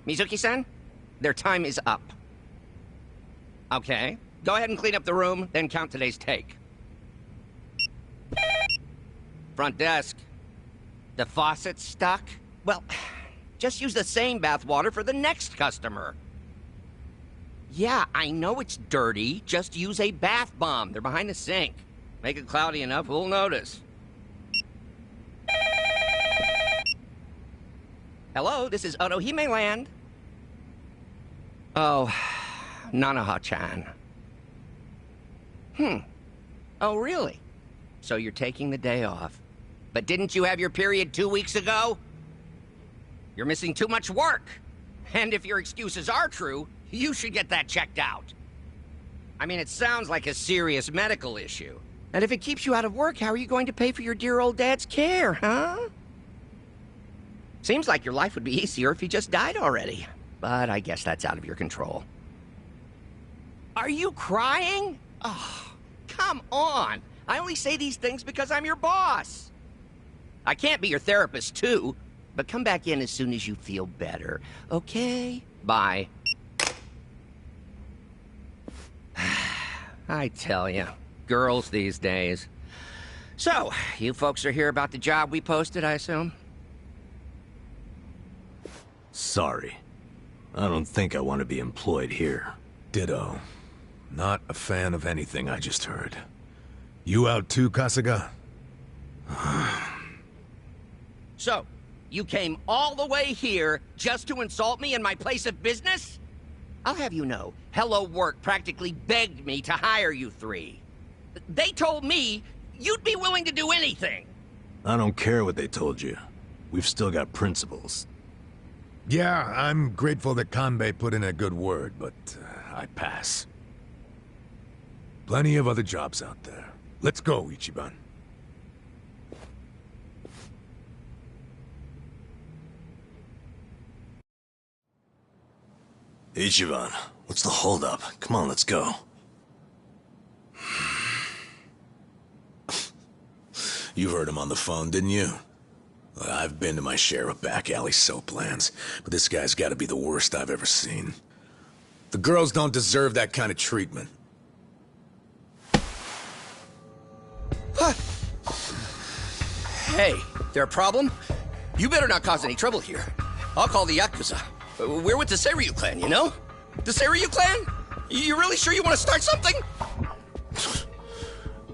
Mizuki-san, their time is up. Okay, go ahead and clean up the room, then count today's take. Front desk. The faucet's stuck? Well, just use the same bathwater for the next customer. Yeah, I know it's dirty. Just use a bath bomb. They're behind the sink. Make it cloudy enough, we'll notice. Hello, this is Otohime Land. Oh, Nanaha-chan. Oh, really? So you're taking the day off. But didn't you have your period 2 weeks ago? You're missing too much work. And if your excuses are true, you should get that checked out. I mean, it sounds like a serious medical issue. And if it keeps you out of work, how are you going to pay for your dear old dad's care, huh? Seems like your life would be easier if he just died already. But I guess that's out of your control. Are you crying? Oh, come on. I only say these things because I'm your boss. I can't be your therapist, too. But come back in as soon as you feel better. Okay? Bye. I tell you, girls these days. So, you folks are here about the job we posted, I assume? Sorry. I don't think I want to be employed here. Ditto. Not a fan of anything I just heard. You out too, Kasuga? So, you came all the way here just to insult me in my place of business? I'll have you know, Hello Work practically begged me to hire you three. They told me you'd be willing to do anything. I don't care what they told you. We've still got principles. Yeah, I'm grateful that Kanbei put in a good word, but I pass. Plenty of other jobs out there. Let's go, Ichiban. Ichiban, what's the holdup? Come on, let's go. You heard him on the phone, didn't you? I've been to my share of back alley soap lands, but this guy's gotta be the worst I've ever seen. The girls don't deserve that kind of treatment. Hey, there a problem? You better not cause any trouble here. I'll call the Yakuza. We're with the Seiryu clan, you know? The Seiryu clan? You really sure you want to start something?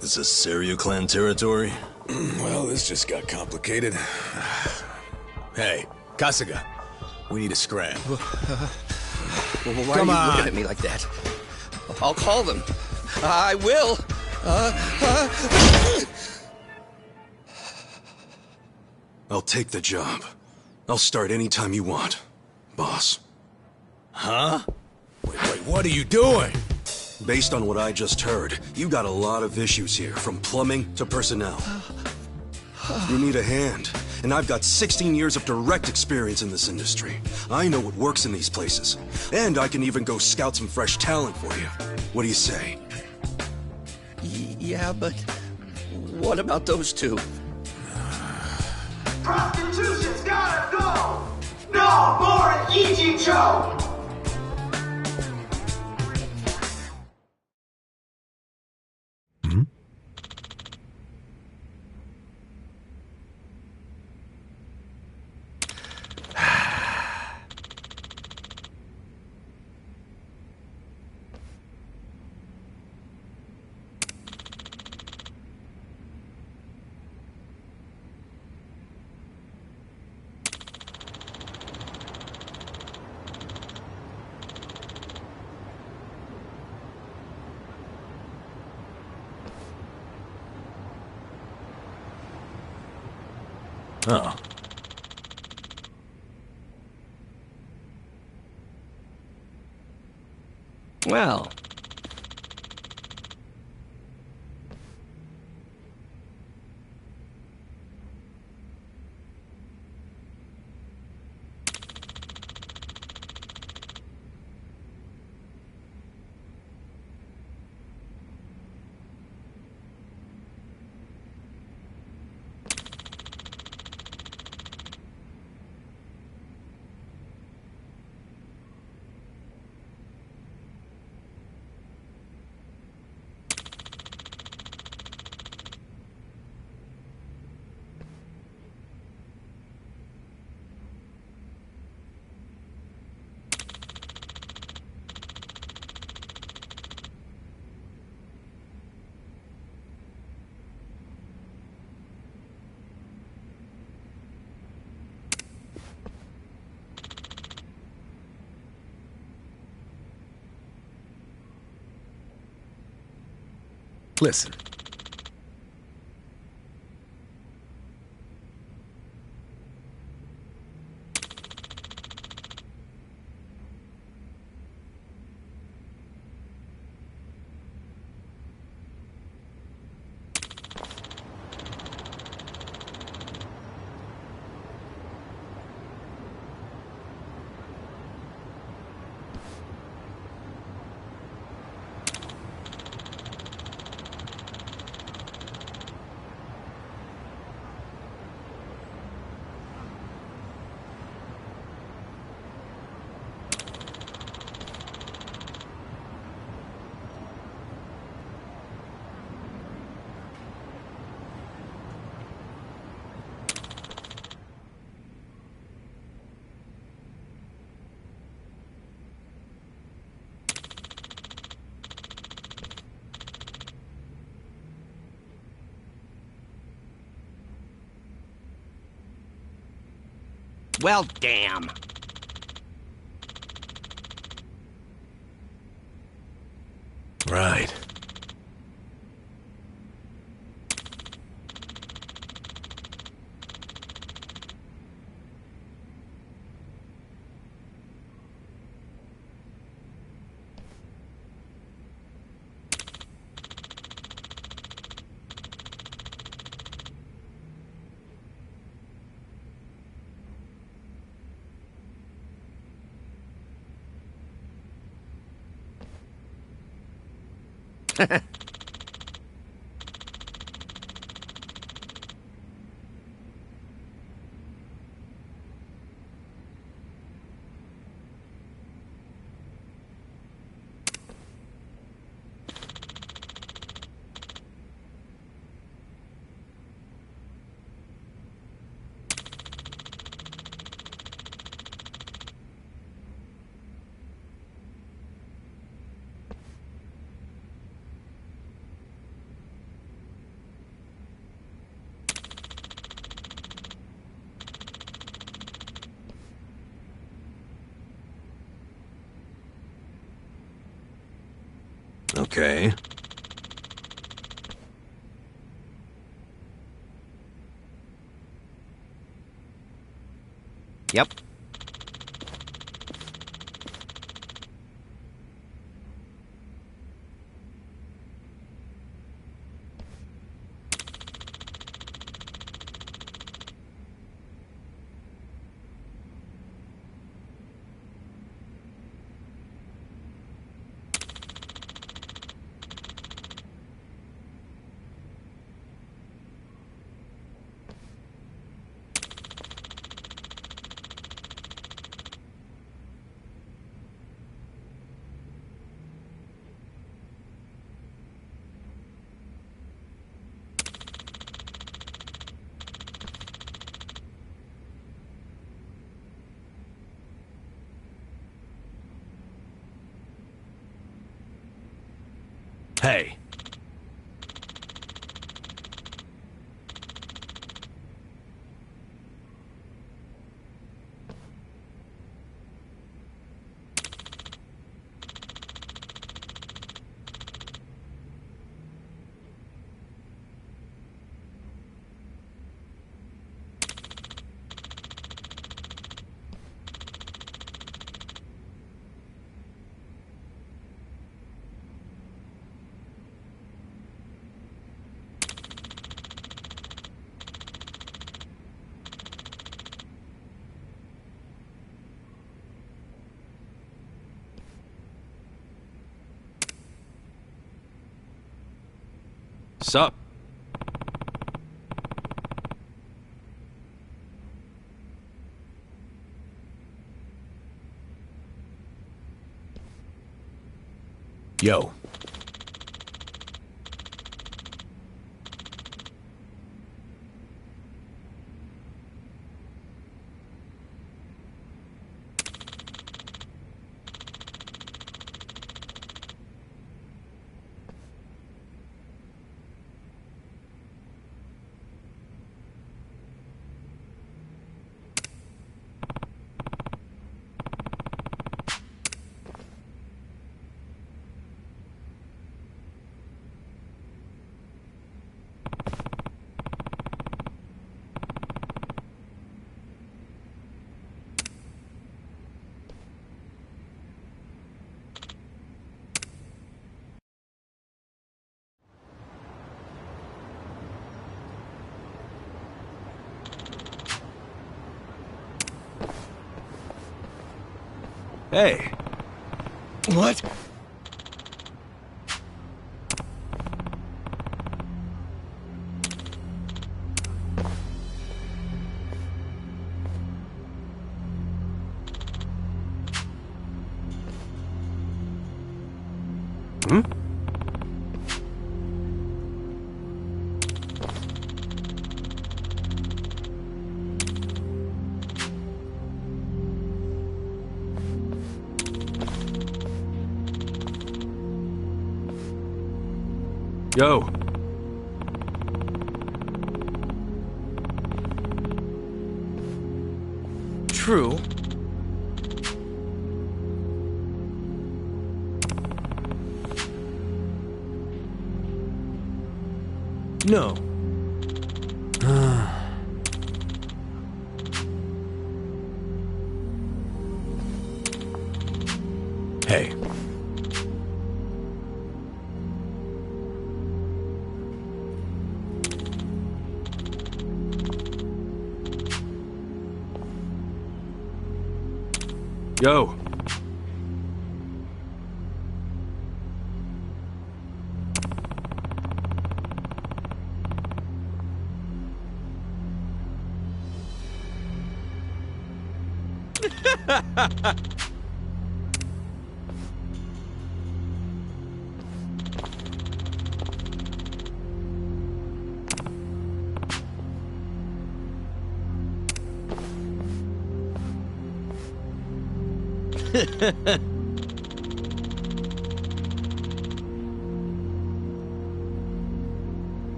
This is Seiryu clan territory? Well, this just got complicated. Hey, Kasuga, we need a scram. Why are you looking at me like that? I'll call them. I will. I'll take the job. I'll start anytime you want, boss. Huh? Wait, what are you doing? Based on what I just heard, you got a lot of issues here, from plumbing to personnel. You need a hand, and I've got 16 years of direct experience in this industry. I know what works in these places, and I can even go scout some fresh talent for you. What do you say? Yeah, but what about those two? Prostitution's gotta go! No more Ijincho! Oh. Well. Listen. Well, damn. Right. Okay. Yep. Hey. Sup? Yo. Hey. What? Hmm? Yo. True. No. Hey. Yo.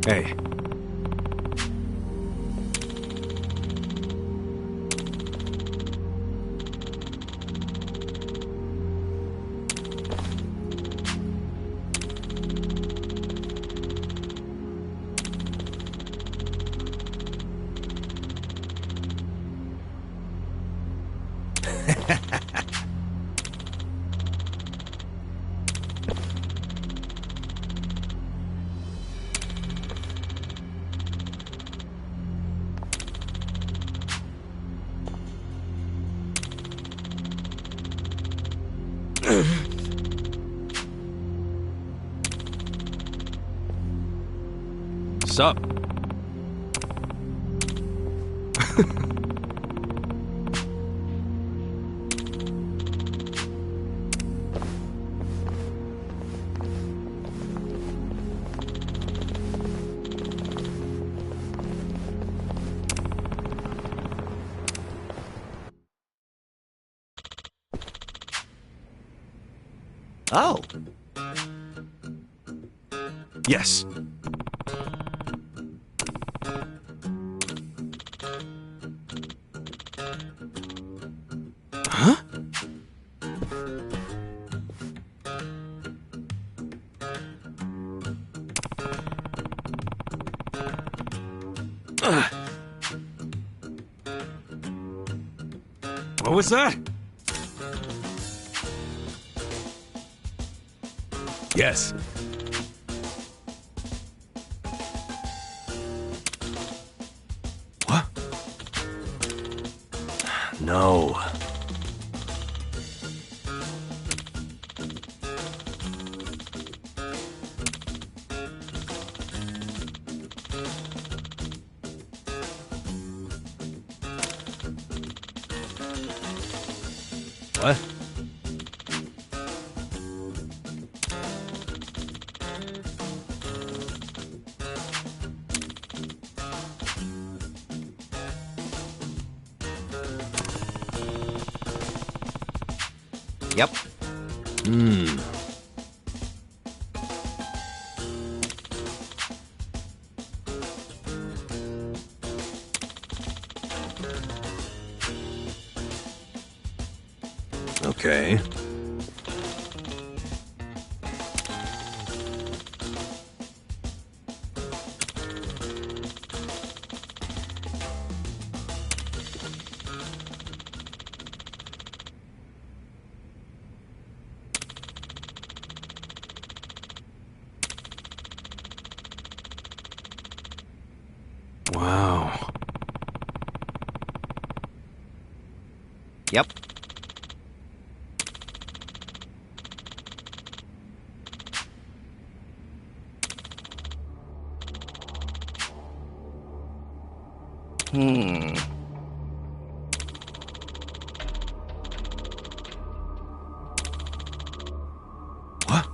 Hey. Sup? Oh. Yes. Huh? What was that? Yes. What? No. What? Yep. Hmm. Okay. Yep. What?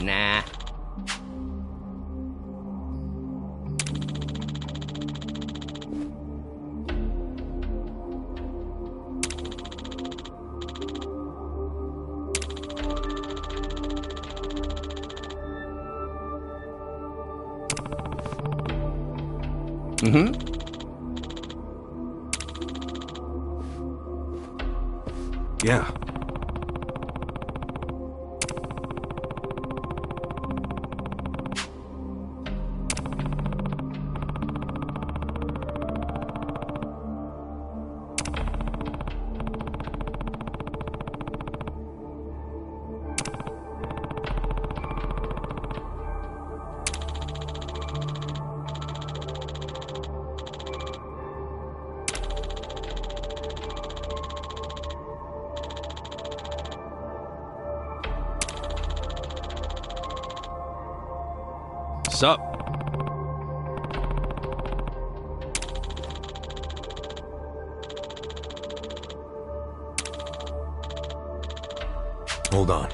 Nah. Yeah. Sup? Hold on.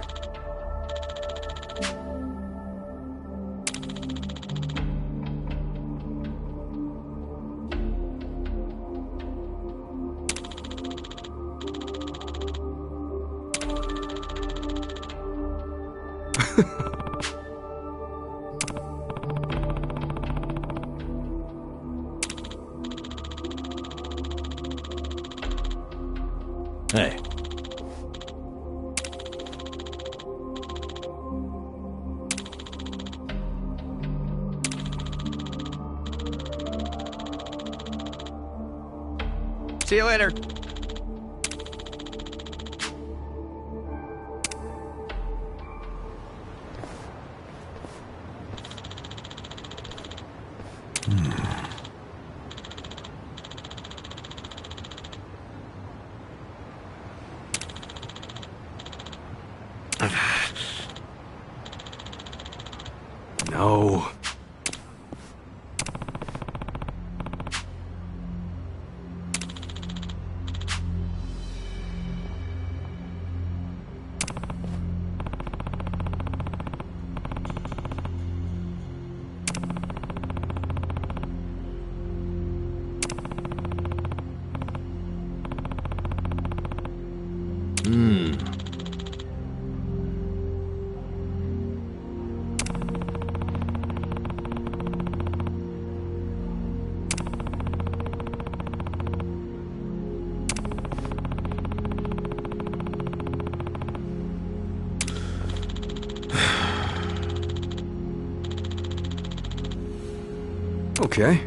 Hey. See you later. No. Okay.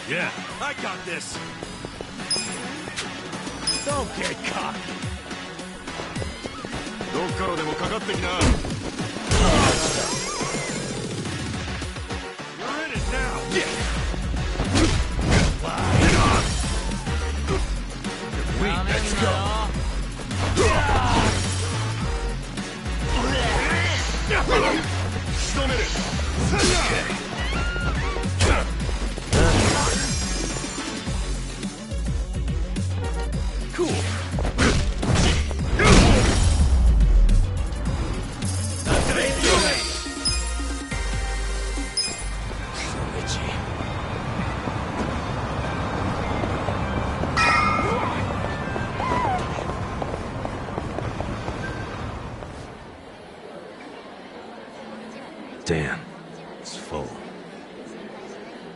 Yeah, I got this. Don't get cocky. どっからでもかかってきな。You're in it now. Yeah. Let's go. Cool.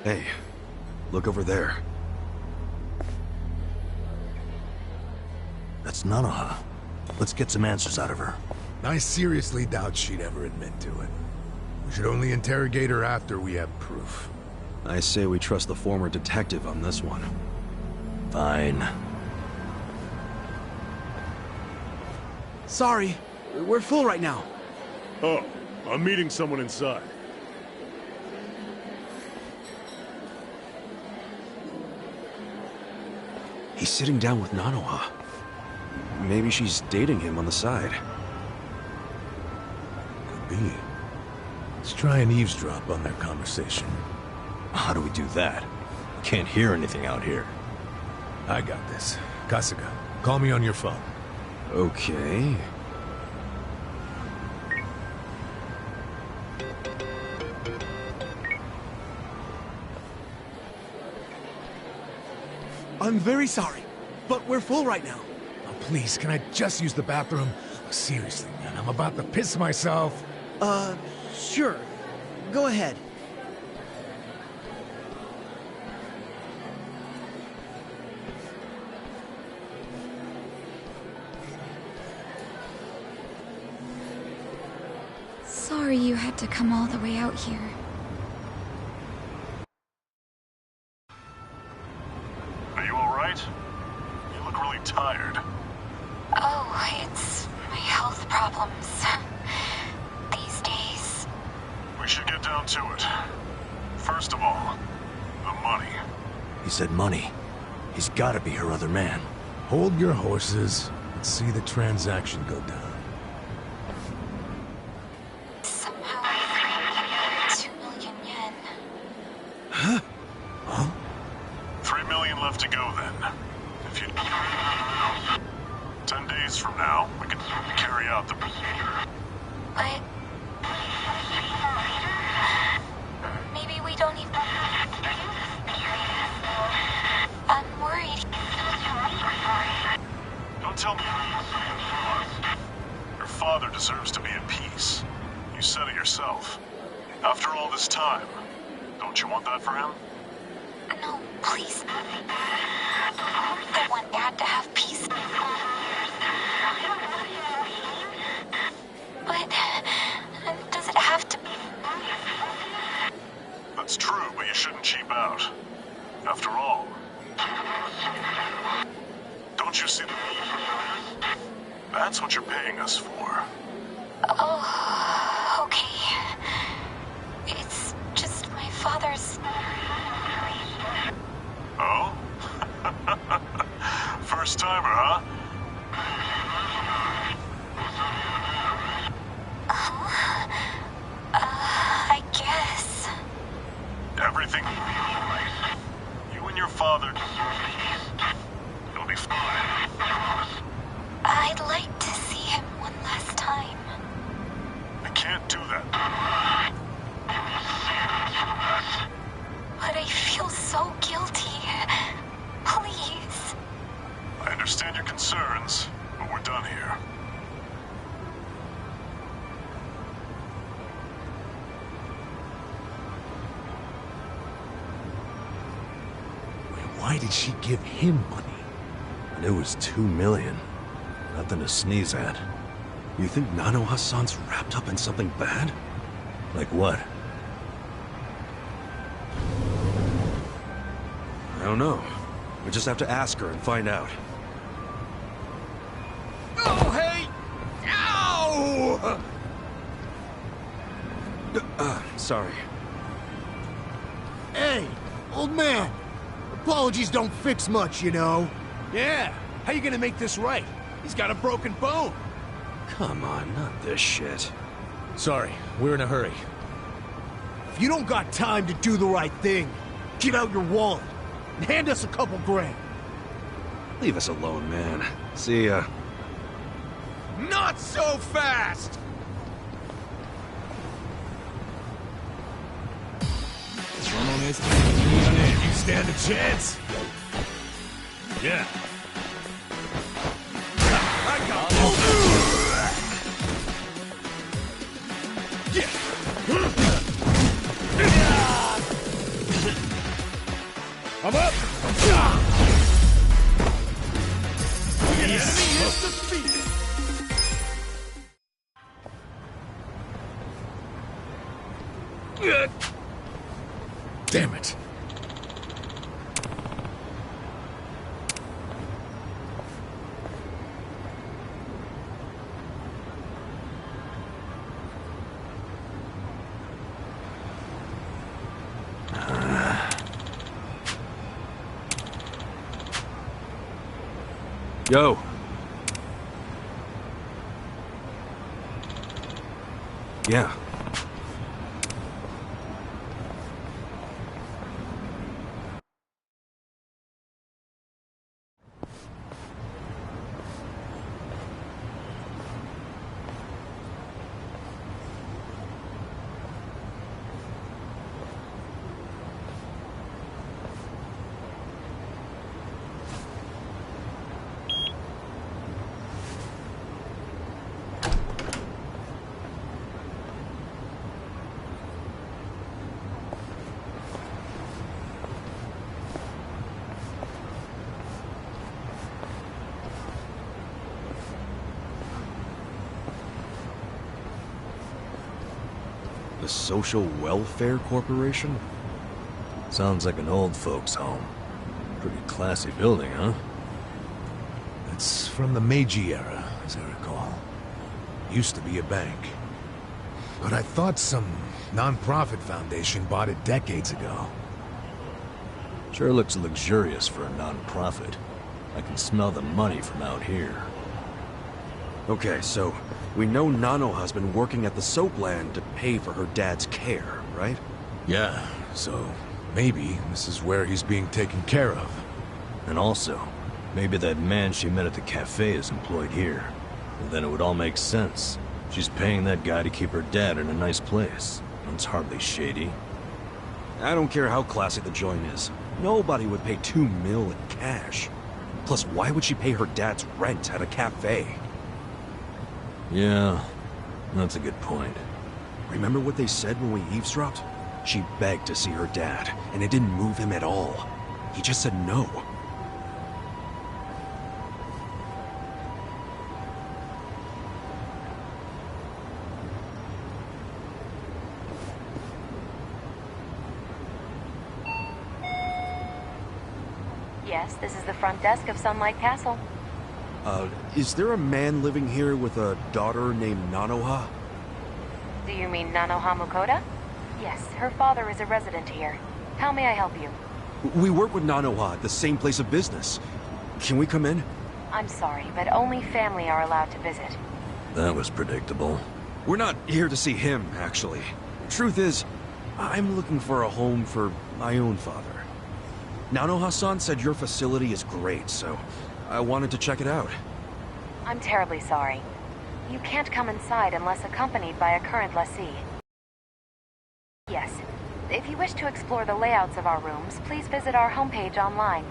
Hey, look over there. That's Nanoha. Let's get some answers out of her. I seriously doubt she'd ever admit to it. We should only interrogate her after we have proof. I say we trust the former detective on this one. Fine. Sorry, we're full right now. Oh, I'm meeting someone inside. He's sitting down with Nanoha. Maybe she's dating him on the side. Could be. Let's try and eavesdrop on their conversation. How do we do that? Can't hear anything out here. I got this. Kasuga, call me on your phone. Okay. I'm very sorry, but we're full right now. Oh, please, can I just use the bathroom? Seriously, man, I'm about to piss myself. Sure. Go ahead. Sorry you had to come all the way out here. Are you alright? You look really tired. Oh, it's my health problems. These days. We should get down to it. First of all, the money. He said money. He's gotta be her other man. Hold your horses. Let's see the transaction go down. Somehow, 2 million yen. Huh? 3 million left to go then. If you... 10 days from now, we can carry out the... But... maybe we don't even... I'm worried. Don't tell me. Your father deserves to be at peace. You said it yourself. After all this time, don't you want that for him? No, please. I want Dad to have peace. But... does it have to be? That's true, but you shouldn't cheap out. After all... Don't you see the... That's what you're paying us for. Oh, okay. It's just my father's... Oh? First timer, huh? I guess. Everything... You and your father... You'll be fine. I'd like to see him one last time. I can't do that. But I feel so guilty. Please. I understand your concerns, but we're done here. Why did she give him money? And it was 2 million. Nothing to sneeze at. You think Nanoha-san's wrapped up in something bad? Like what? I don't know. We just have to ask her and find out. Oh, hey! Ow! Sorry. Hey, old man. Apologies don't fix much, you know. Yeah, how you gonna make this right? He's got a broken bone. Come on, not this shit. Sorry, we're in a hurry. If you don't got time to do the right thing, get out your wallet and hand us a couple grand. Leave us alone, man. See ya. Not so fast! You stand a chance. Yeah. I got this. Yeah. I'm up! The enemy is defeated! Damn it. Yo. Yeah. The Social Welfare Corporation? Sounds like an old folks' home. Pretty classy building, huh? It's from the Meiji era, as I recall. Used to be a bank. But I thought some non-profit foundation bought it decades ago. Sure looks luxurious for a non-profit. I can smell the money from out here. Okay, so we know Nanoha's been working at the soapland to pay for her dad's care, right? Yeah, so maybe this is where he's being taken care of. And also, maybe that man she met at the cafe is employed here. Well, then it would all make sense. She's paying that guy to keep her dad in a nice place. That's hardly shady. I don't care how classy the joint is. Nobody would pay $2 million in cash. Plus, why would she pay her dad's rent at a cafe? Yeah, that's a good point. Remember what they said when we eavesdropped? She begged to see her dad, and it didn't move him at all. He just said no. Yes, this is the front desk of Sunlight Castle. Is there a man living here with a daughter named Nanoha? Do you mean Nanoha Mukoda? Yes, her father is a resident here. How may I help you? We work with Nanoha at the same place of business. Can we come in? I'm sorry, but only family are allowed to visit. That was predictable. We're not here to see him, actually. Truth is, I'm looking for a home for my own father. Nanoha-san said your facility is great, so I wanted to check it out. I'm terribly sorry. You can't come inside unless accompanied by a current lessee. Yes. If you wish to explore the layouts of our rooms, please visit our homepage online.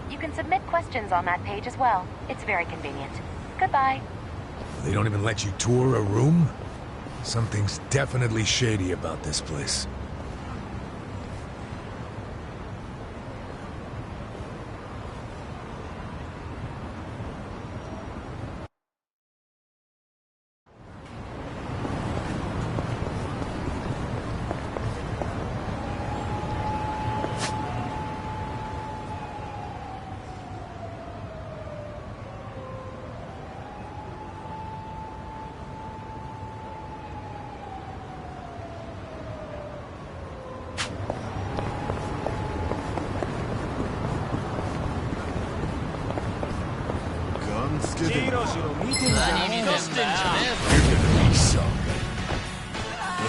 You can submit questions on that page as well. It's very convenient. Goodbye. They don't even let you tour a room? Something's definitely shady about this place.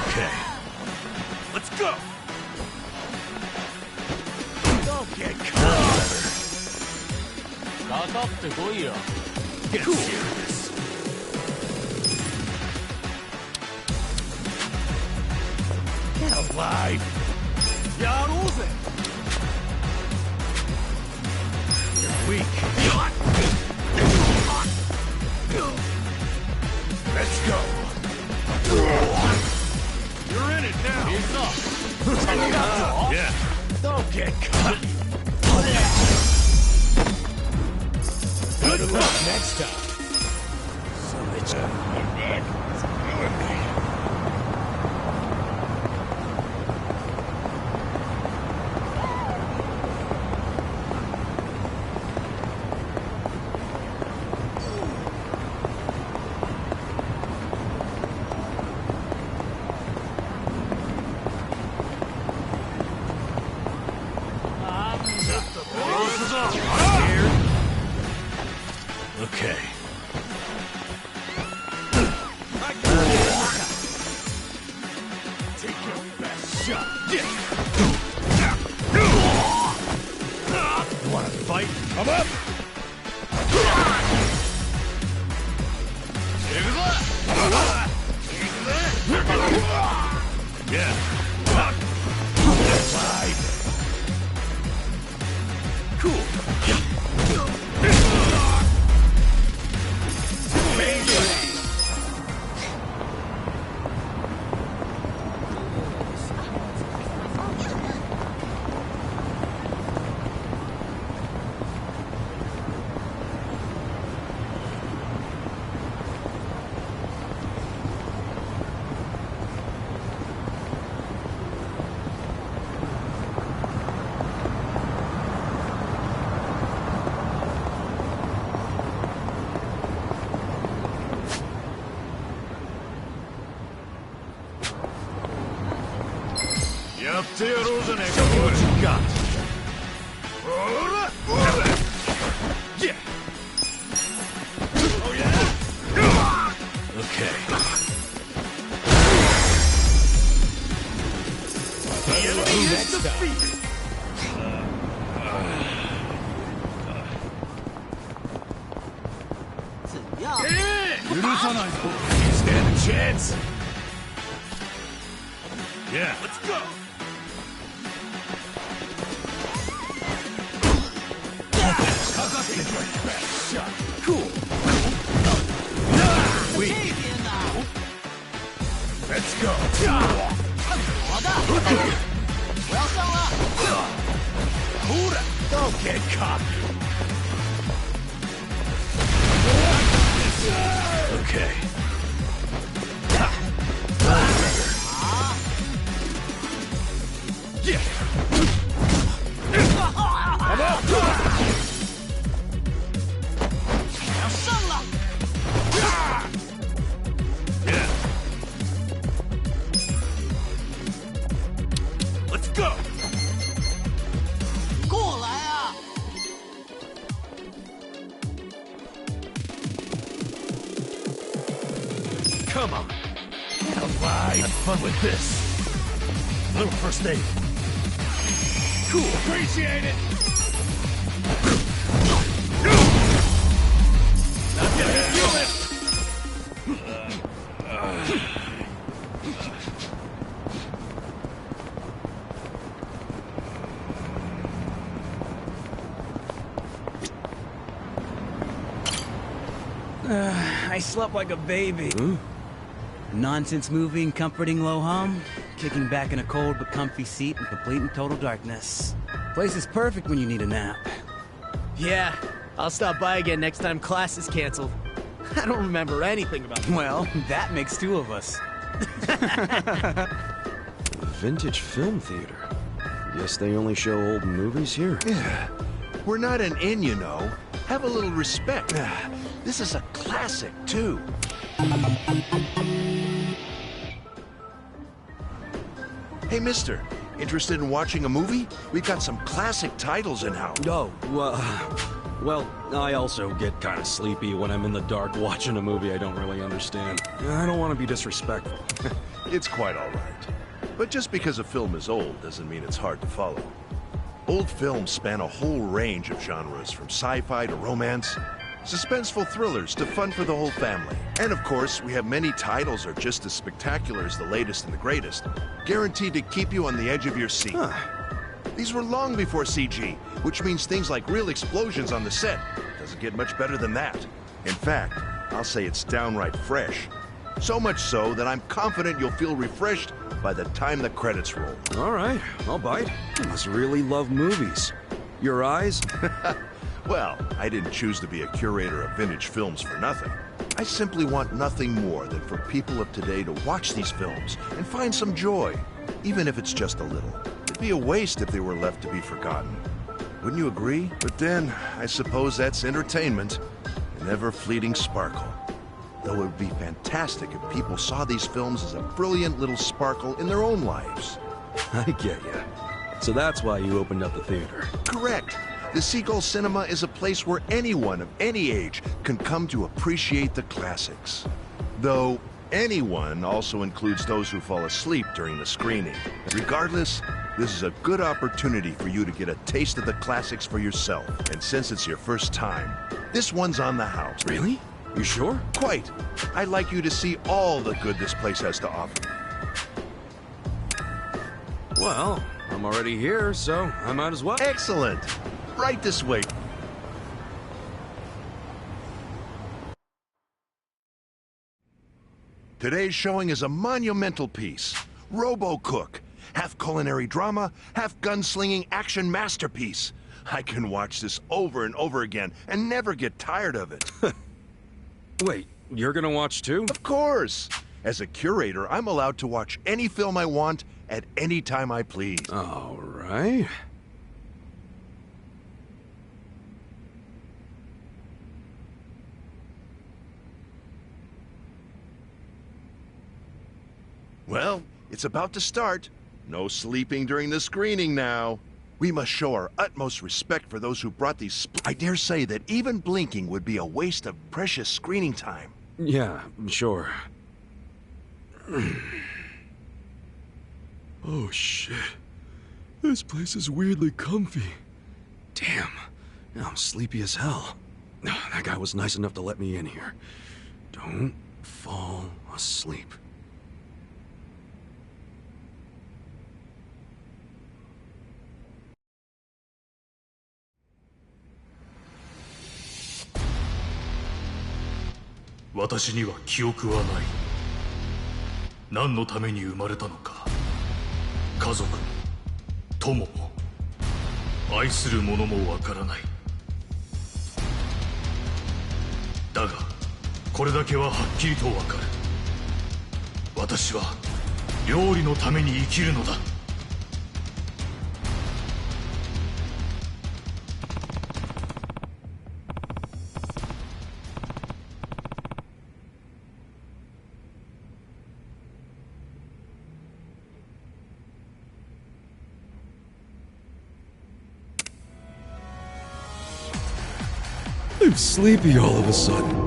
Okay. Let's go! Don't get caught! Get serious. Get alive! Yakuza! You're weak. Let's go. You're in it now. Yeah. Don't get caught. Good luck next time. Okay. Take your best shot. You wanna fight? Come up! Yeah. Slide. Cool. See what you got. Yeah. Oh yeah. Okay. The enemy is defeated. You stand a chance. Yeah. Let's go. Cool. Let's go. Don't get cocky. Okay. Yeah. Come on. Yeah. Let's go. Come on. Come on. Have fun with this. Little first aid. Cool. Appreciate it. Not gonna feel it. I slept like a baby. Nonsense movie and comforting low hum. Kicking back in a cold but comfy seat in complete and total darkness. Place is perfect when you need a nap. Yeah, I'll stop by again next time class is canceled. I don't remember anything about it. Well, that makes two of us. Vintage film theater. Guess they only show old movies here. Yeah. We're not an inn, you know. Have a little respect. This is a classic, too. Hey, mister. Interested in watching a movie? We've got some classic titles in-house. Oh, well, I also get kind of sleepy when I'm in the dark watching a movie I don't really understand. I don't want to be disrespectful. It's quite all right. But just because a film is old doesn't mean it's hard to follow. Old films span a whole range of genres, from sci-fi to romance, suspenseful thrillers to fun for the whole family. And of course, we have many titles that are just as spectacular as the latest and the greatest, guaranteed to keep you on the edge of your seat. These were long before CG, which means things like real explosions on the set. Doesn't get much better than that. In fact, I'll say it's downright fresh. So much so that I'm confident you'll feel refreshed by the time the credits roll. All right, I'll bite. You must really love movies. Your eyes? Well, I didn't choose to be a curator of vintage films for nothing. I simply want nothing more than for people of today to watch these films and find some joy, even if it's just a little. It'd be a waste if they were left to be forgotten. Wouldn't you agree? But then, I suppose that's entertainment, an ever-fleeting sparkle. Though it would be fantastic if people saw these films as a brilliant little sparkle in their own lives. I get you. So that's why you opened up the theater. Correct. The Seagull Cinema is a place where anyone of any age can come to appreciate the classics. Though, anyone also includes those who fall asleep during the screening. Regardless, this is a good opportunity for you to get a taste of the classics for yourself. And since it's your first time, this one's on the house. Really? You sure? Quite. I'd like you to see all the good this place has to offer. Well, I'm already here, so I might as well. Excellent. Right this way. Today's showing is a monumental piece. Robo-Cook. Half culinary drama, half gunslinging action masterpiece. I can watch this over and over again and never get tired of it. Wait, you're gonna watch too? Of course! As a curator, I'm allowed to watch any film I want at any time I please. All right. Well, it's about to start. No sleeping during the screening now. We must show our utmost respect for those who brought these I dare say that even blinking would be a waste of precious screening time. Yeah, sure. Oh shit. This place is weirdly comfy. Damn, now I'm sleepy as hell. That guy was nice enough to let me in here. Don't fall asleep. "私には記憶はない。何のために生まれたのか。家族も友も愛する者もわからない。だがこれだけははっきりとわかる。私は料理のために生きるのだ。」I'm sleepy all of a sudden.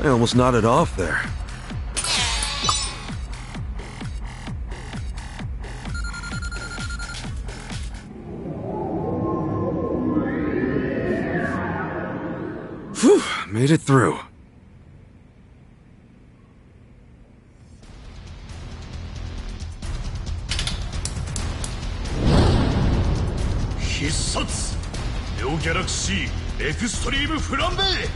I almost nodded off there. Whew, made it through. Hissatsu! Neo Galaxy Extreme Flambe!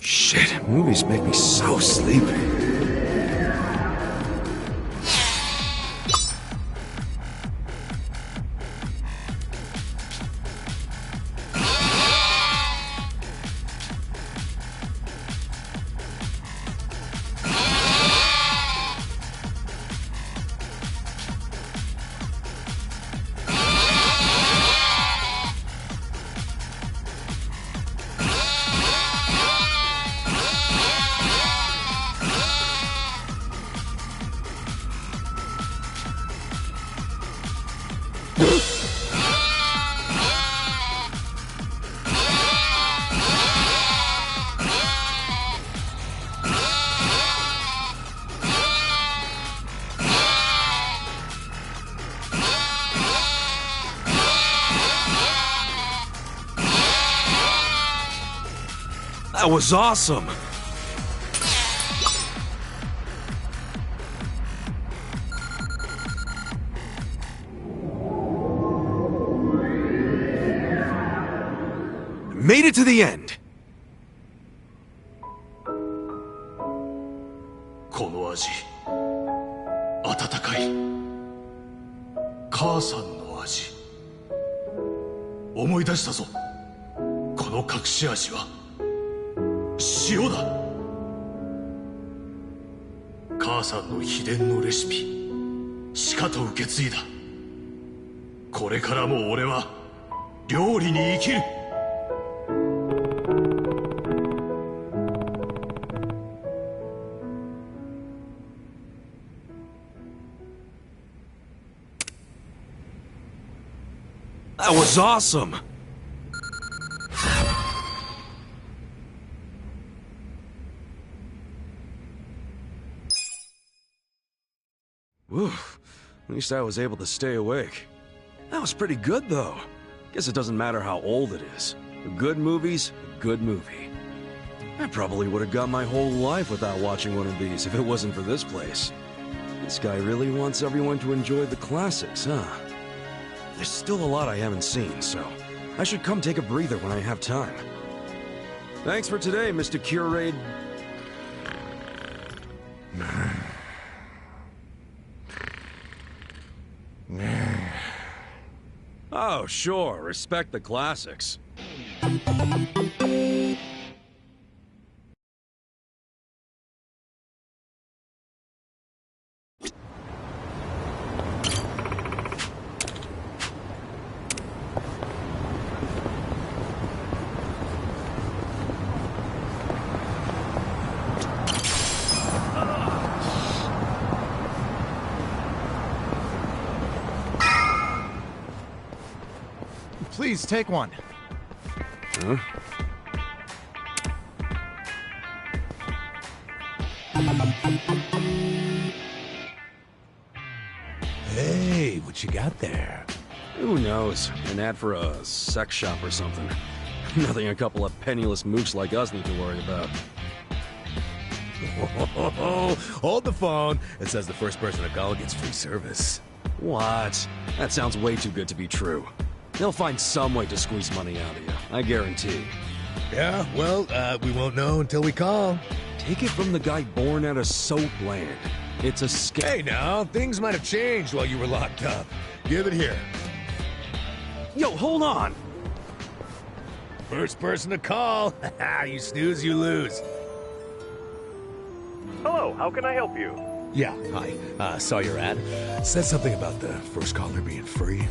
Shit, movies make me so sleepy. That was awesome! Made it to the end! この味温かい母さんの味思い出したぞこの隠し味は塩だ母さんの秘伝のレシピしかと受け継いだこれからも俺は料理に生きるThat was awesome! Whew. At least I was able to stay awake. That was pretty good, though. Guess it doesn't matter how old it is. A good movie's a good movie. I probably would have gone my whole life without watching one of these if it wasn't for this place. This guy really wants everyone to enjoy the classics, huh? There's still a lot I haven't seen, so I should come take a breather when I have time. Thanks for today, Mr. Curate. Oh, sure. Respect the classics. Please, take one. Huh? Hey, what you got there? Who knows? An ad for a sex shop or something. Nothing a couple of penniless mooks like us need to worry about. Hold the phone. It says the first person to call gets free service. What? That sounds way too good to be true. They'll find some way to squeeze money out of you, I guarantee. Yeah, well, we won't know until we call. Take it from the guy born out of Soapland. It's a scam. Hey now, things might have changed while you were locked up. Give it here. Yo, hold on! First person to call. You snooze, you lose. Hello, how can I help you? Yeah, hi. Saw your ad. Said something about the first caller being free.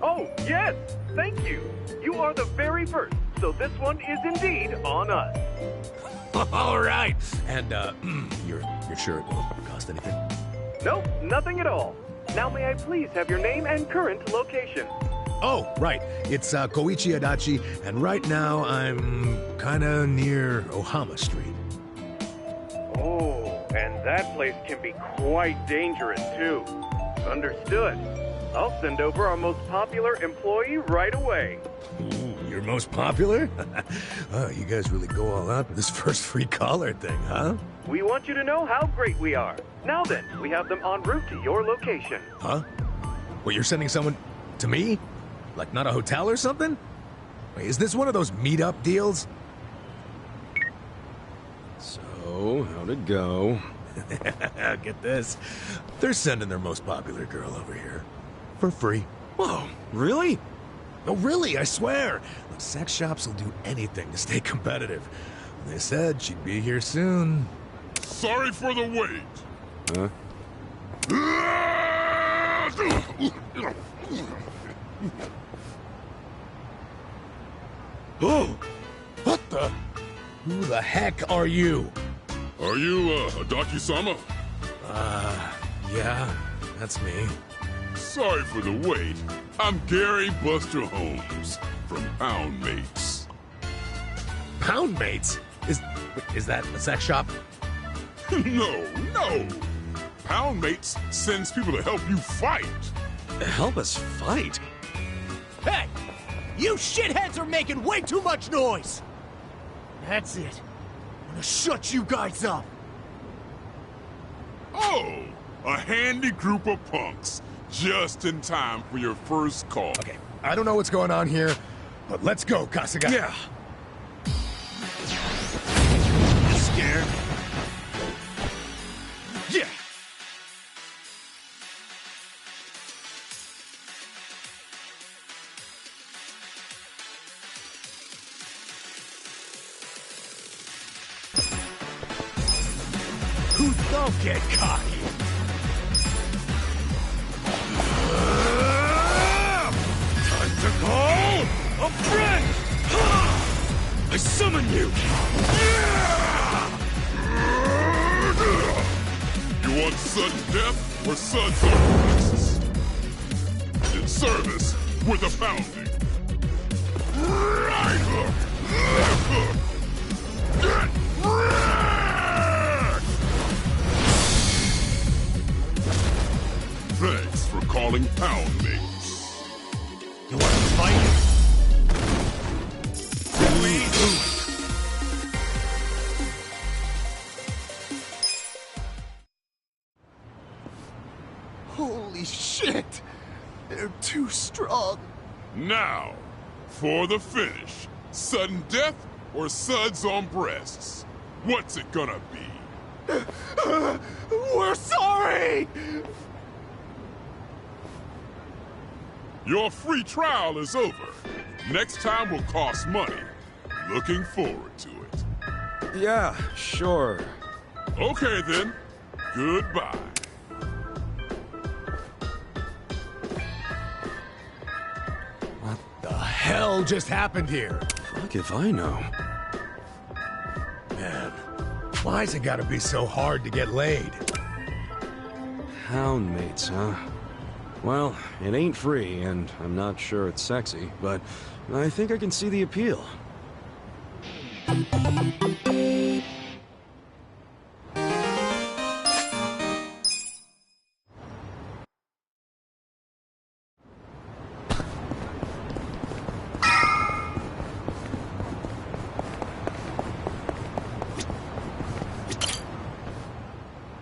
Oh, yes! Thank you! You are the very first, so this one is indeed on us. All right. And, you're sure it won't cost anything? Nope, nothing at all. Now may I please have your name and current location? Oh, right. It's, Koichi Adachi, and right now I'm kinda near Ohama Street. Oh, and that place can be quite dangerous, too. Understood. I'll send over our most popular employee right away. Ooh, your most popular? Oh, you guys really go all out with this first free caller thing, huh? We want you to know how great we are. Now then, we have them en route to your location. Huh? Well, you're sending someone to me? Like not a hotel or something? Wait, is this one of those meet-up deals? So, how'd it go? Get this. They're sending their most popular girl over here. For free. Whoa, really? Oh, really, I swear. Look, sex shops will do anything to stay competitive. They said she'd be here soon. Sorry for the wait. Huh? Oh! What the? Who the heck are you? Are you, Adachi-sama? Yeah, that's me. Sorry for the wait. I'm Gary Buster Holmes from Pound Mates. Pound Mates? Is that a sex shop? No. Pound Mates sends people to help you fight. Help us fight? Hey! You shitheads are making way too much noise! That's it. gonna shut you guys up! Oh, a handy group of punks. Just in time for your first call. Okay, I don't know what's going on here, but let's go, Kasuga. Yeah. You scared? Yeah. Don't get cocky. Time to call a friend! I summon you! You want sudden death or suds on breasts? In service with a pounding. Right hook! Left hook! Get wrecked! Thanks for calling Pound Mates. You want to fight? Holy shit! They're too strong. Now, for the finish. Sudden death or suds on breasts? What's it gonna be? We're sorry! Your free trial is over. Next time will cost money. Looking forward to it. Yeah, sure. Okay then. Goodbye. What the hell just happened here? Fuck if I know. Man, why's it gotta be so hard to get laid? Hound mates, huh? Well, it ain't free, and I'm not sure it's sexy, but I think I can see the appeal.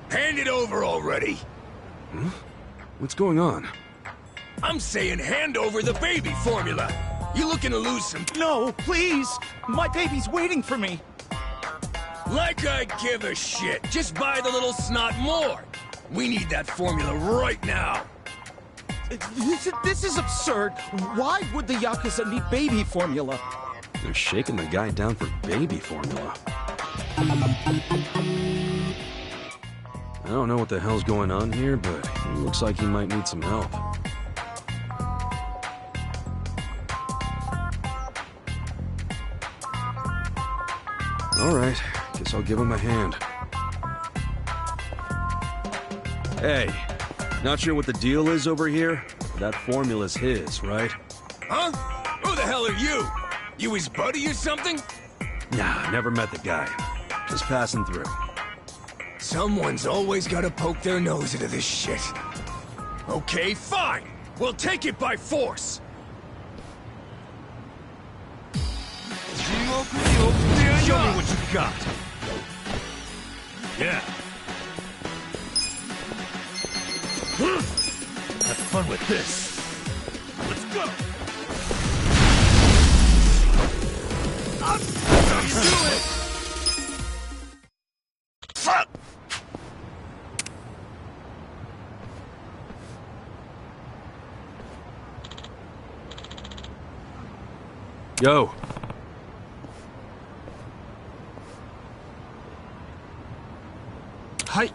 Hand it over already! Huh? What's going on? I'm saying hand over the baby formula! You looking to lose some— No, please! My baby's waiting for me! Like I give a shit! Just buy the little snot more! We need that formula right now! This is absurd! Why would the Yakuza need baby formula? They're shaking the guy down for baby formula. I don't know what the hell's going on here, but it looks like he might need some help. Alright, guess I'll give him a hand. Hey, not sure what the deal is over here? That formula's his, right? Huh? Who the hell are you? You his buddy or something? Nah, never met the guy. Just passing through. Someone's always gotta poke their nose into this shit. Okay, fine! We'll take it by force! Show me what you got! Yeah. Have fun with this. Let's go! How you do it? Fuck! Yo. Hi.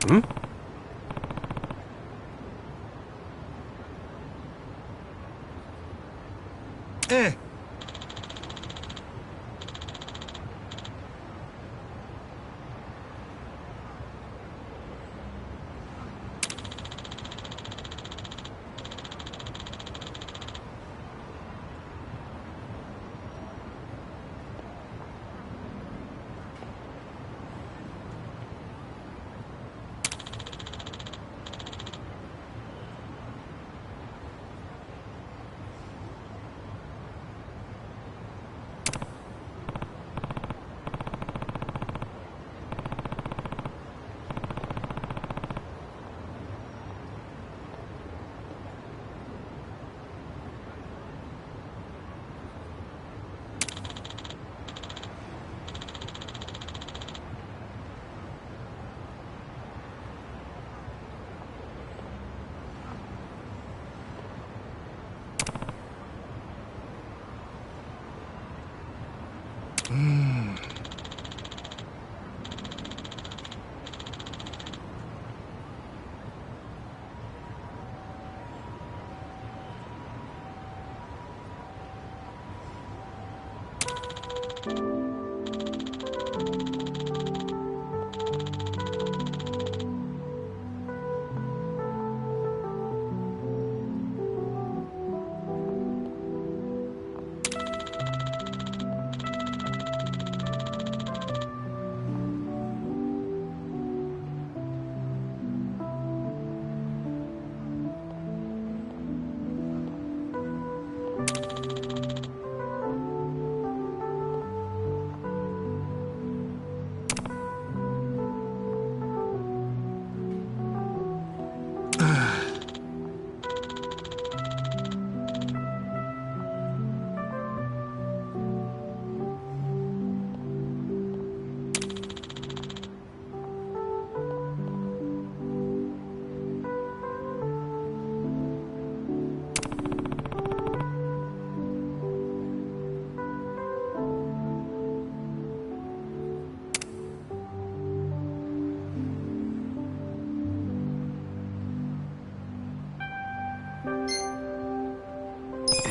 Hmm?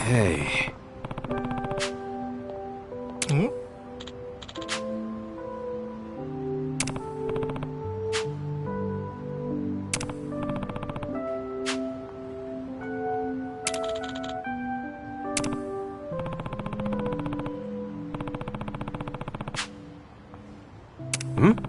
Hey. Hmm? Hmm?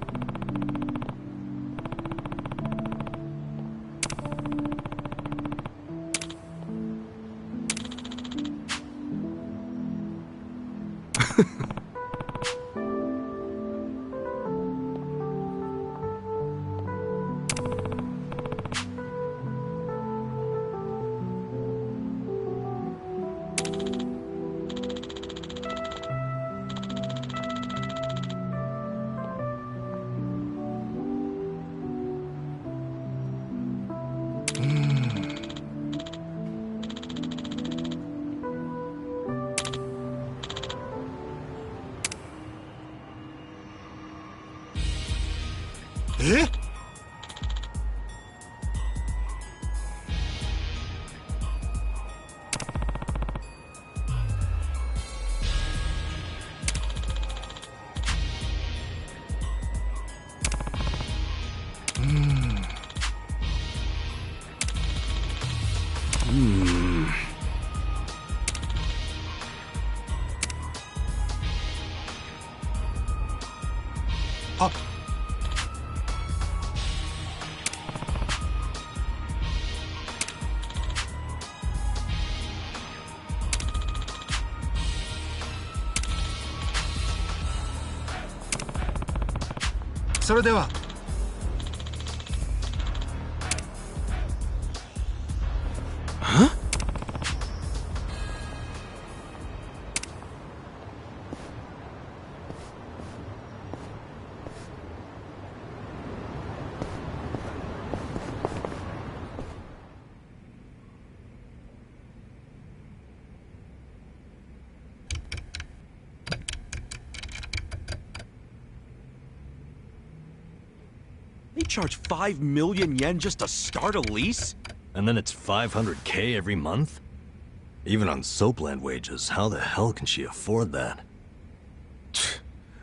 Eh? Hmm. あそれでは charge 5 million yen just to start a lease? And then it's 500K every month? Even on Soapland wages, how the hell can she afford that?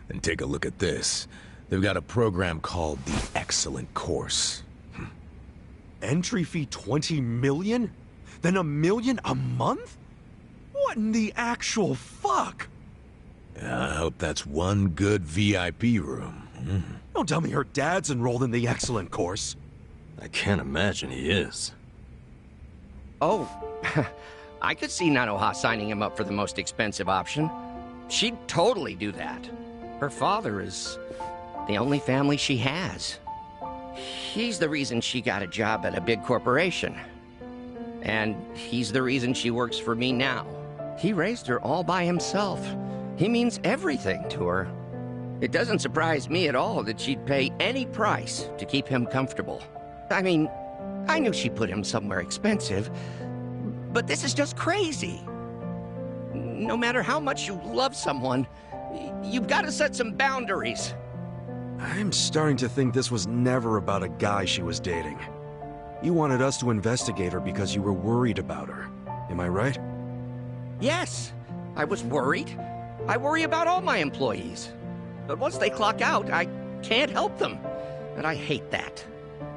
And take a look at this. They've got a program called the Excellent Course. Entry fee 20 million? Then 1 million a month? What in the actual fuck? Yeah, I hope that's one good VIP room. Don't tell me her dad's enrolled in the Excellent Course. I can't imagine he is. Oh, I could see Nanoha signing him up for the most expensive option. She'd totally do that. Her father is the only family she has. He's the reason she got a job at a big corporation. And he's the reason she works for me now. He raised her all by himself. He means everything to her. It doesn't surprise me at all that she'd pay any price to keep him comfortable. I mean, I knew she put him somewhere expensive, but this is just crazy. No matter how much you love someone, you've got to set some boundaries. I'm starting to think this was never about a guy she was dating. You wanted us to investigate her because you were worried about her. Am I right? Yes, I was worried. I worry about all my employees. But once they clock out, I can't help them. And I hate that.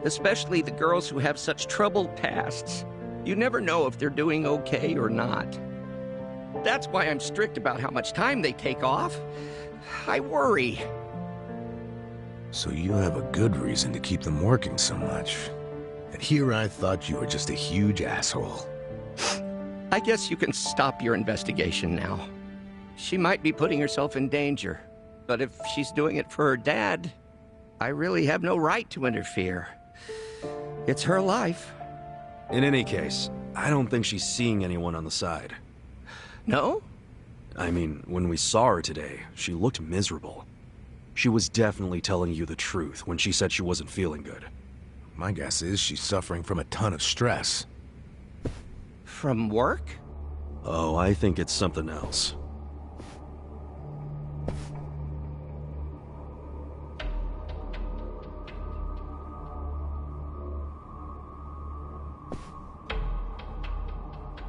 Especially the girls who have such troubled pasts. You never know if they're doing okay or not. That's why I'm strict about how much time they take off. I worry. So you have a good reason to keep them working so much. And here I thought you were just a huge asshole. I guess you can stop your investigation now. She might be putting herself in danger. But if she's doing it for her dad, I really have no right to interfere. It's her life. In any case, I don't think she's seeing anyone on the side. No? I mean, when we saw her today, she looked miserable. She was definitely telling you the truth when she said she wasn't feeling good. My guess is she's suffering from a ton of stress. From work? Oh, I think it's something else.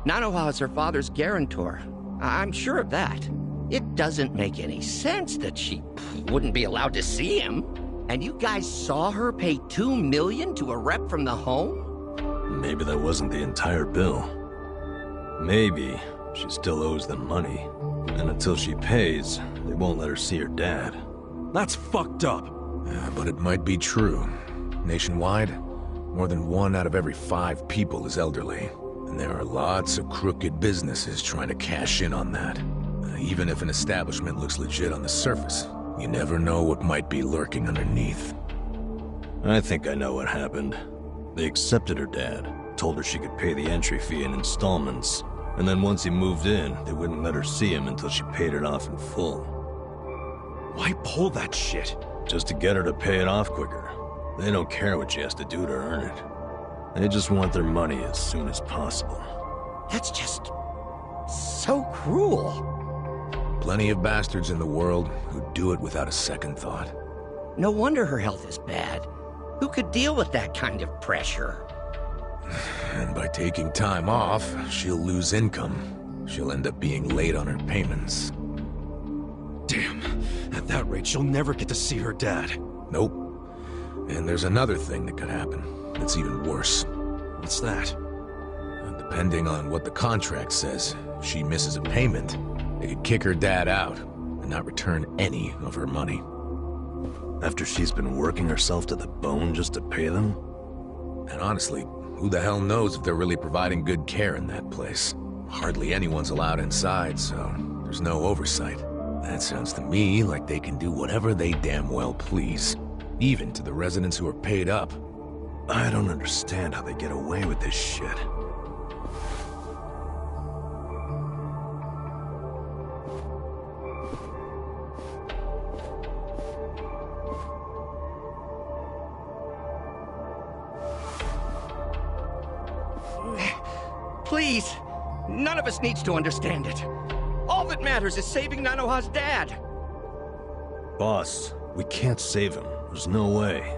Nanoha is her father's guarantor. I'm sure of that. It doesn't make any sense that she wouldn't be allowed to see him. And you guys saw her pay $2 million to a rep from the home? Maybe that wasn't the entire bill. Maybe she still owes them money. And until she pays, they won't let her see her dad. That's fucked up. Yeah, but it might be true. Nationwide, more than 1 out of every 5 people is elderly. And there are lots of crooked businesses trying to cash in on that. Even if an establishment looks legit on the surface, you never know what might be lurking underneath. I think I know what happened. They accepted her dad, told her she could pay the entry fee in installments, and then once he moved in, they wouldn't let her see him until she paid it off in full. Why pull that shit? Just to get her to pay it off quicker. They don't care what she has to do to earn it. They just want their money as soon as possible. That's just so cruel. Plenty of bastards in the world who do it without a second thought. No wonder her health is bad. Who could deal with that kind of pressure? And by taking time off, she'll lose income. She'll end up being late on her payments. Damn. At that rate, she'll never get to see her dad. Nope. And there's another thing that could happen. It's even worse. What's that? Depending on what the contract says, if she misses a payment, they could kick her dad out and not return any of her money. After she's been working herself to the bone just to pay them? And honestly, who the hell knows if they're really providing good care in that place? Hardly anyone's allowed inside, so there's no oversight. That sounds to me like they can do whatever they damn well please, even to the residents who are paid up. I don't understand how they get away with this shit. Please, none of us needs to understand it. All that matters is saving Nanoha's dad. Boss, we can't save him. There's no way.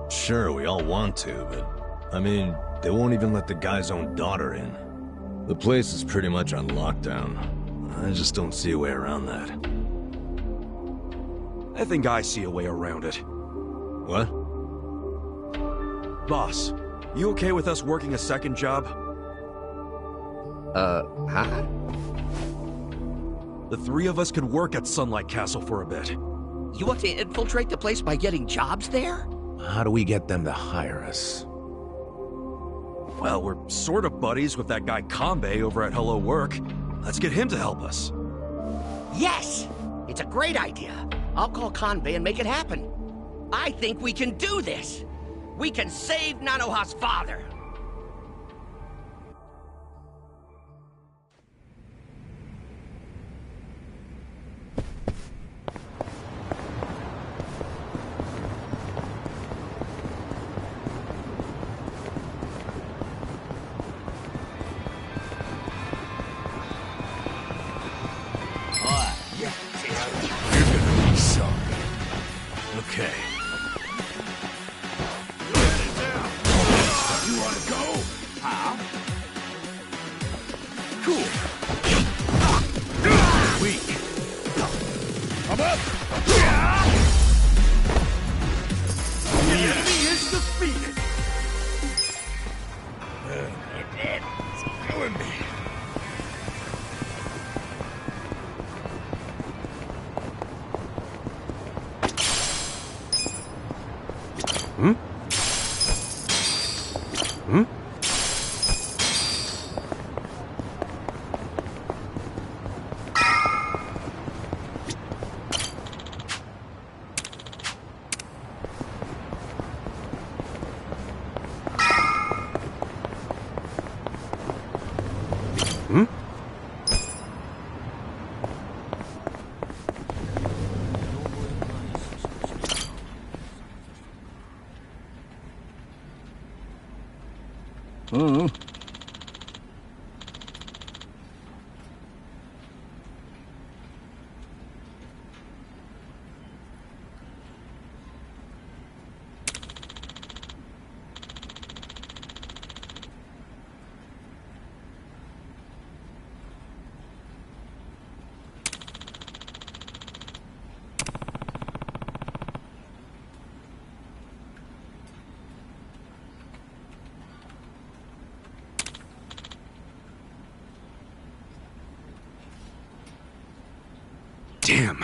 Sure, we all want to, but... I mean, they won't even let the guy's own daughter in. The place is pretty much on lockdown. I just don't see a way around that. I think I see a way around it. What? Boss, you okay with us working a second job? Huh? The three of us could work at Sunlight Castle for a bit. You want to infiltrate the place by getting jobs there? How do we get them to hire us? Well, we're sort of buddies with that guy Kanbei over at Hello Work. Let's get him to help us. Yes! It's a great idea. I'll call Kanbei and make it happen. I think we can do this. We can save Nanoha's father. Okay. You wanna go? Huh? Cool. Weak. I'm up! The enemy is defeated! My God, it's killing me. Hmm? Hmm? Hmm? Damn.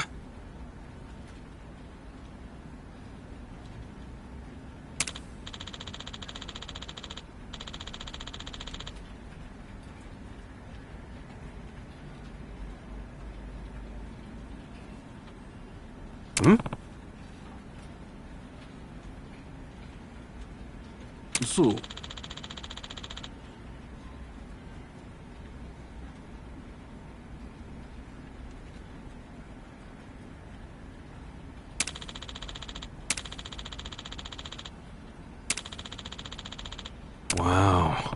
Hmm? So... Wow.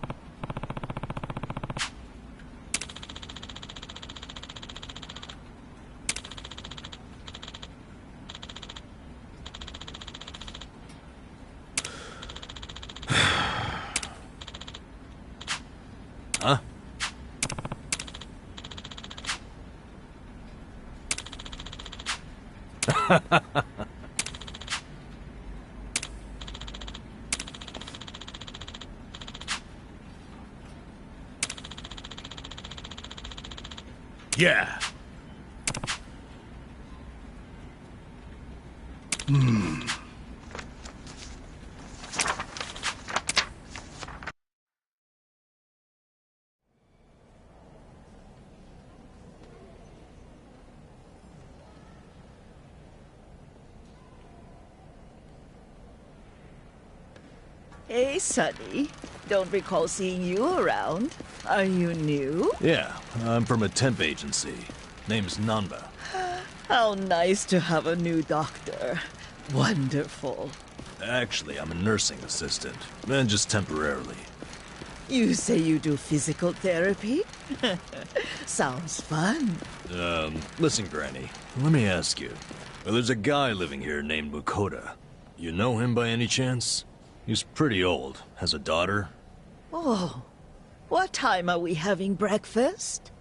Huh? Yeah. Hey, Sonny. Don't recall seeing you around. Are you new? Yeah, I'm from a temp agency. Name's Nanba. How nice to have a new doctor. Wonderful. Actually, I'm a nursing assistant, and just temporarily. You say you do physical therapy? Sounds fun. Listen, Granny, let me ask you. Well, there's a guy living here named Mukoda. You know him by any chance? He's pretty old. Has a daughter. Oh, what time are we having breakfast?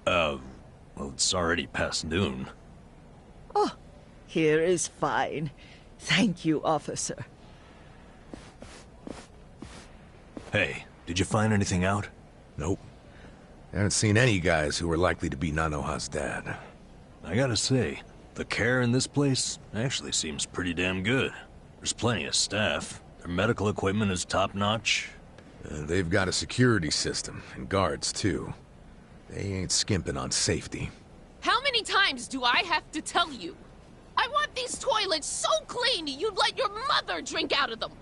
Well, it's already past noon. Oh, here is fine. Thank you, officer. Hey, did you find anything out? Nope. I haven't seen any guys who were likely to be Nanoha's dad. I gotta say, the care in this place actually seems pretty damn good. There's plenty of staff. Their medical equipment is top-notch. They've got a security system, and guards, too. They ain't skimping on safety. How many times do I have to tell you? I want these toilets so clean you'd let your mother drink out of them.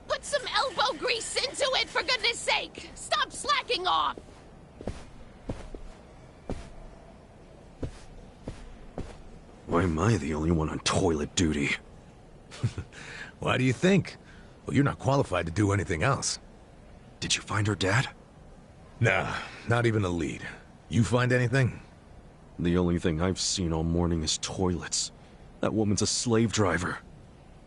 Put some elbow grease into it, for goodness sake! Stop slacking off! Why am I the only one on toilet duty? Why do you think? Well, you're not qualified to do anything else. Did you find her dad? Nah, not even a lead. You find anything? The only thing I've seen all morning is toilets. That woman's a slave driver.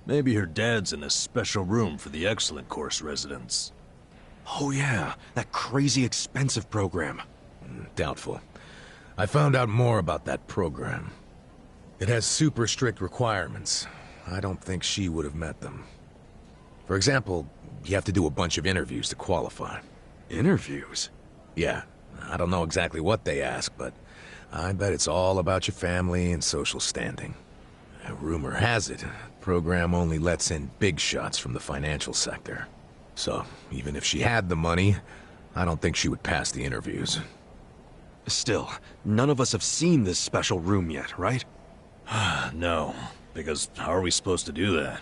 Maybe her dad's in a special room for the Excellent Course residents. Oh yeah, that crazy expensive program. Doubtful. I found out more about that program. It has super strict requirements. I don't think she would have met them. For example, you have to do a bunch of interviews to qualify. Interviews? Yeah. I don't know exactly what they ask, but I bet it's all about your family and social standing. Rumor has it, the program only lets in big shots from the financial sector. So, even if she had the money, I don't think she would pass the interviews. Still, none of us have seen this special room yet, right? No, because how are we supposed to do that?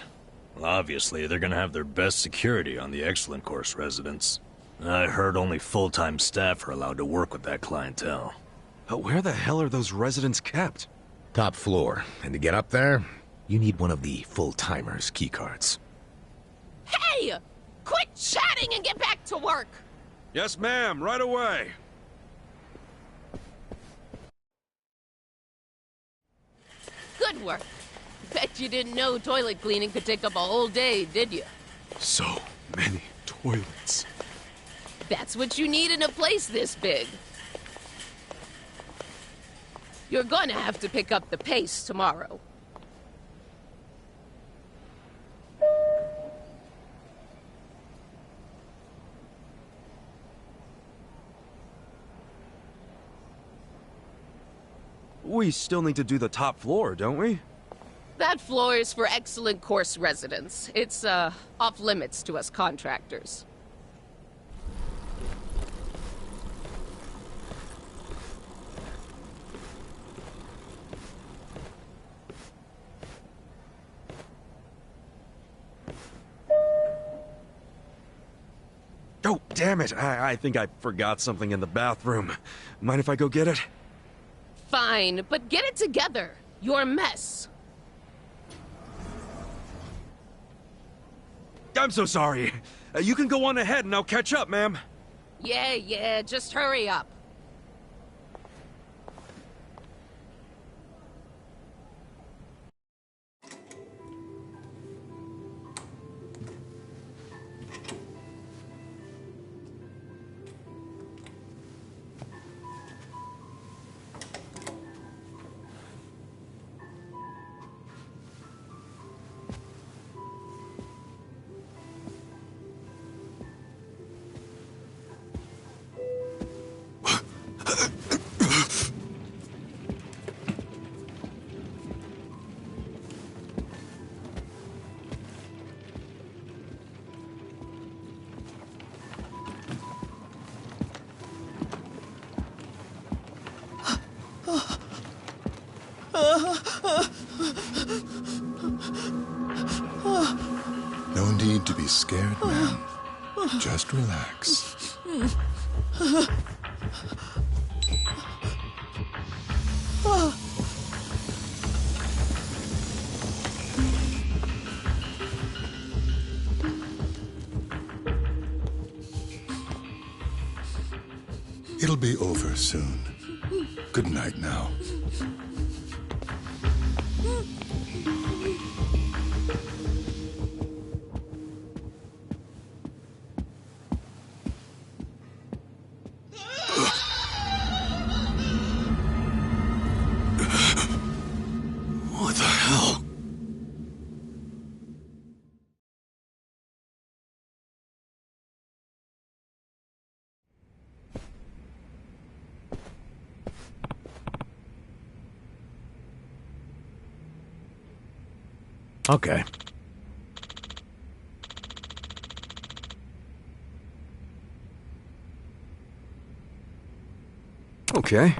Well, obviously, they're gonna have their best security on the Excellent Course residents. I heard only full-time staff are allowed to work with that clientele. But where the hell are those residents kept? Top floor, and to get up there, you need one of the full-timers' keycards. Hey! Quit chatting and get back to work! Yes, ma'am, right away. Good work. Bet you didn't know toilet cleaning could take up a whole day, did you? So many toilets. That's what you need in a place this big. You're gonna have to pick up the pace tomorrow. We still need to do the top floor, don't we? That floor is for Excellent Course residents. It's, off limits to us contractors. Oh, damn it. I think I forgot something in the bathroom. Mind if I go get it? Fine, but get it together. You're a mess. I'm so sorry. You can go on ahead and I'll catch up, ma'am. Yeah, just hurry up. No need to be scared, ma'am. Just relax. It'll be over soon. Good night now. Okay. Okay.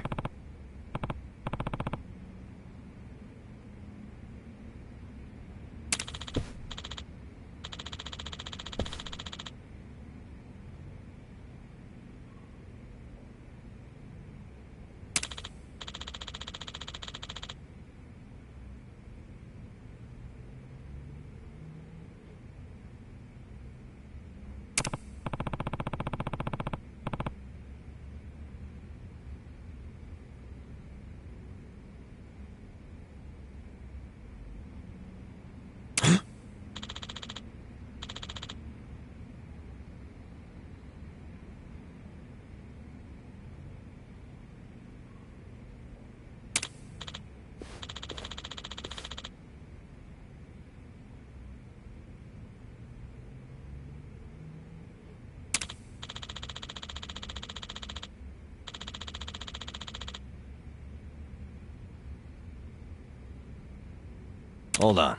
Hold on.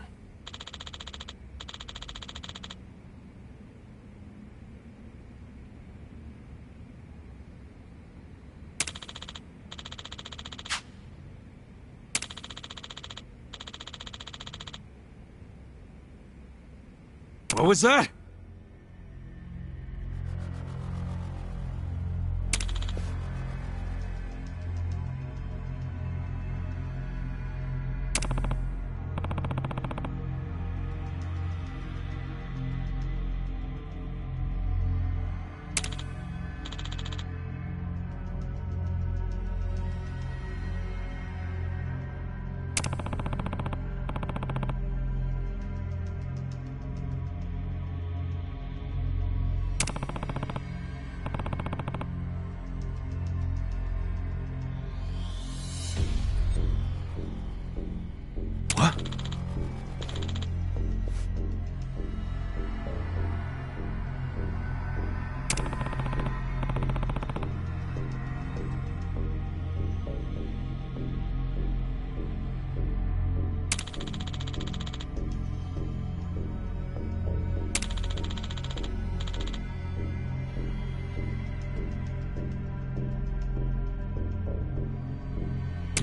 What was that?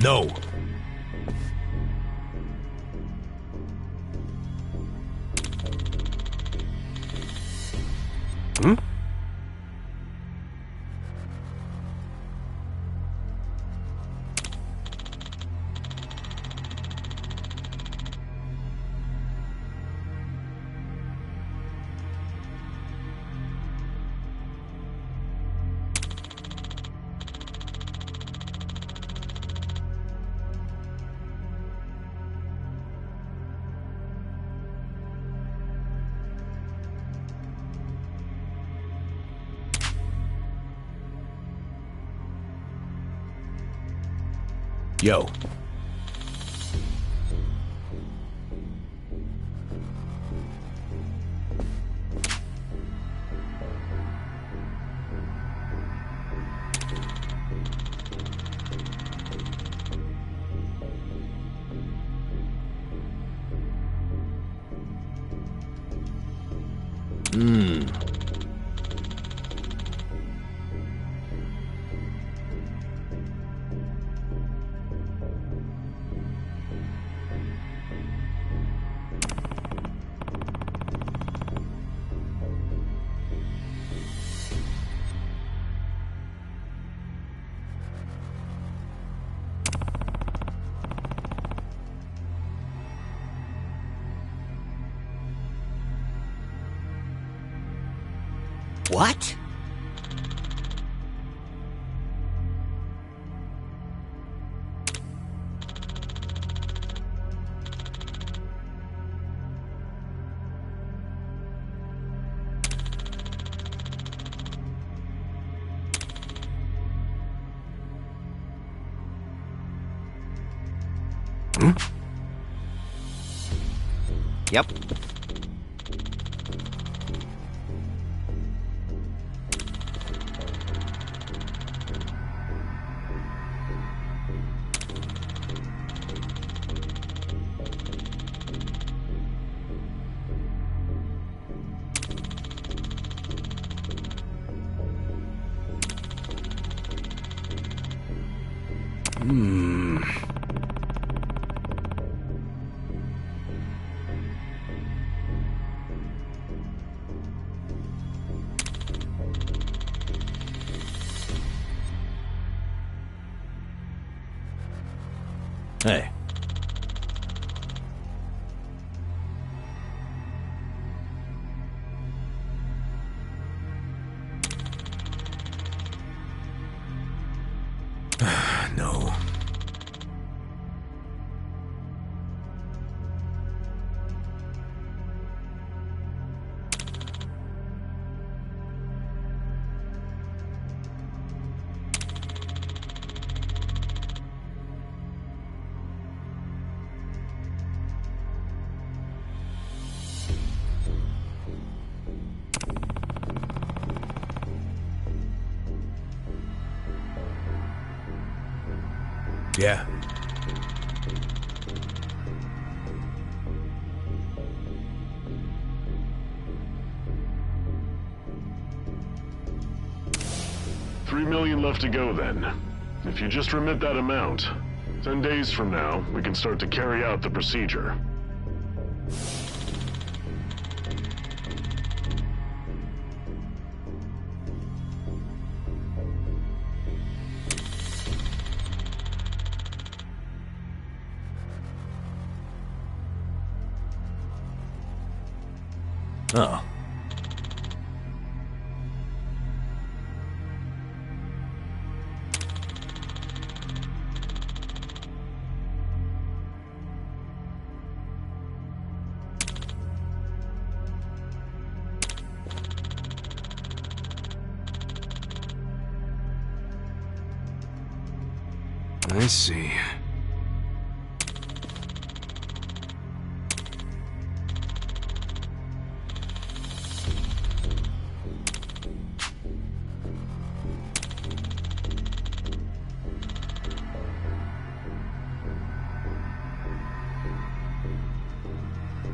No. Hmm? Yo. What? Yep. Hey. No. Yeah. $3 million left to go then. If you just remit that amount, 10 days from now, we can start to carry out the procedure. Oh. I see.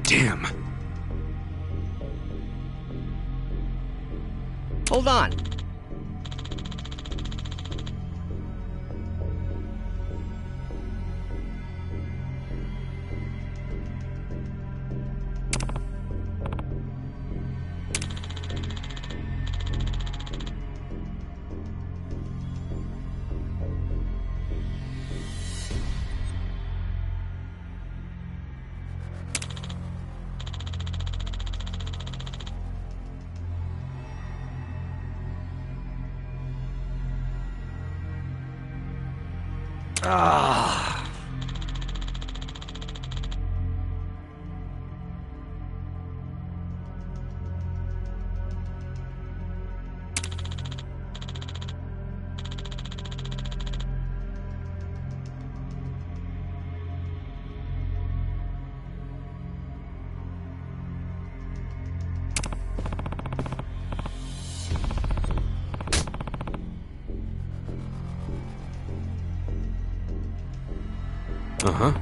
Damn. Hold on. Ah. Uh-huh.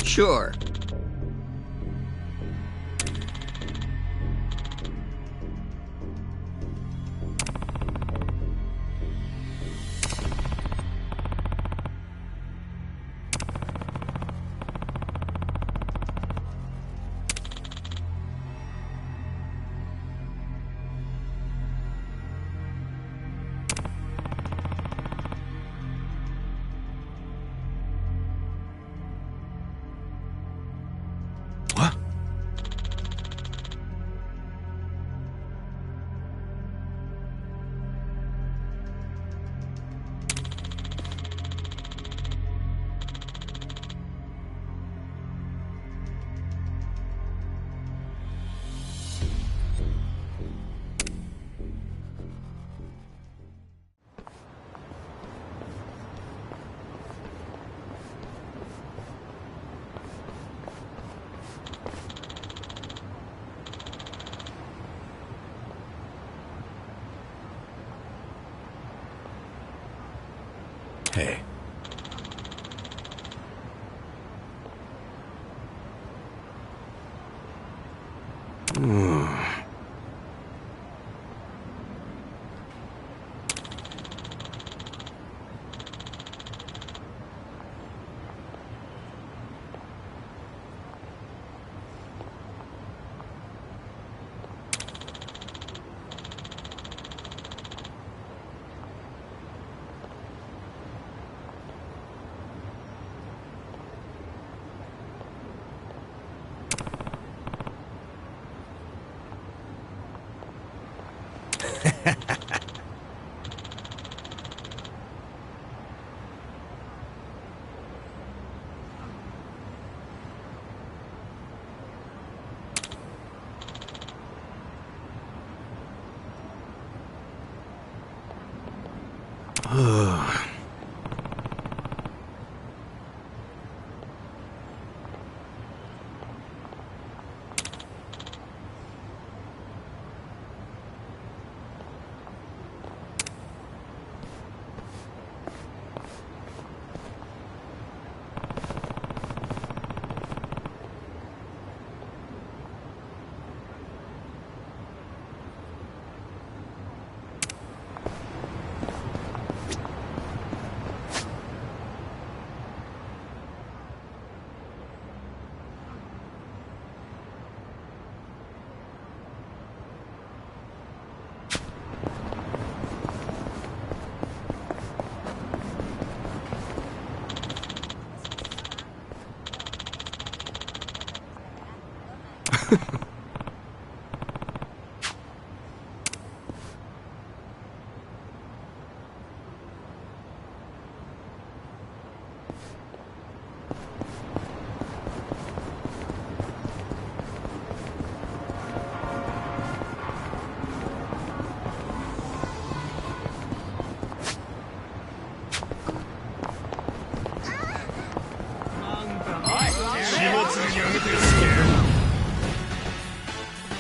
Sure. Hey.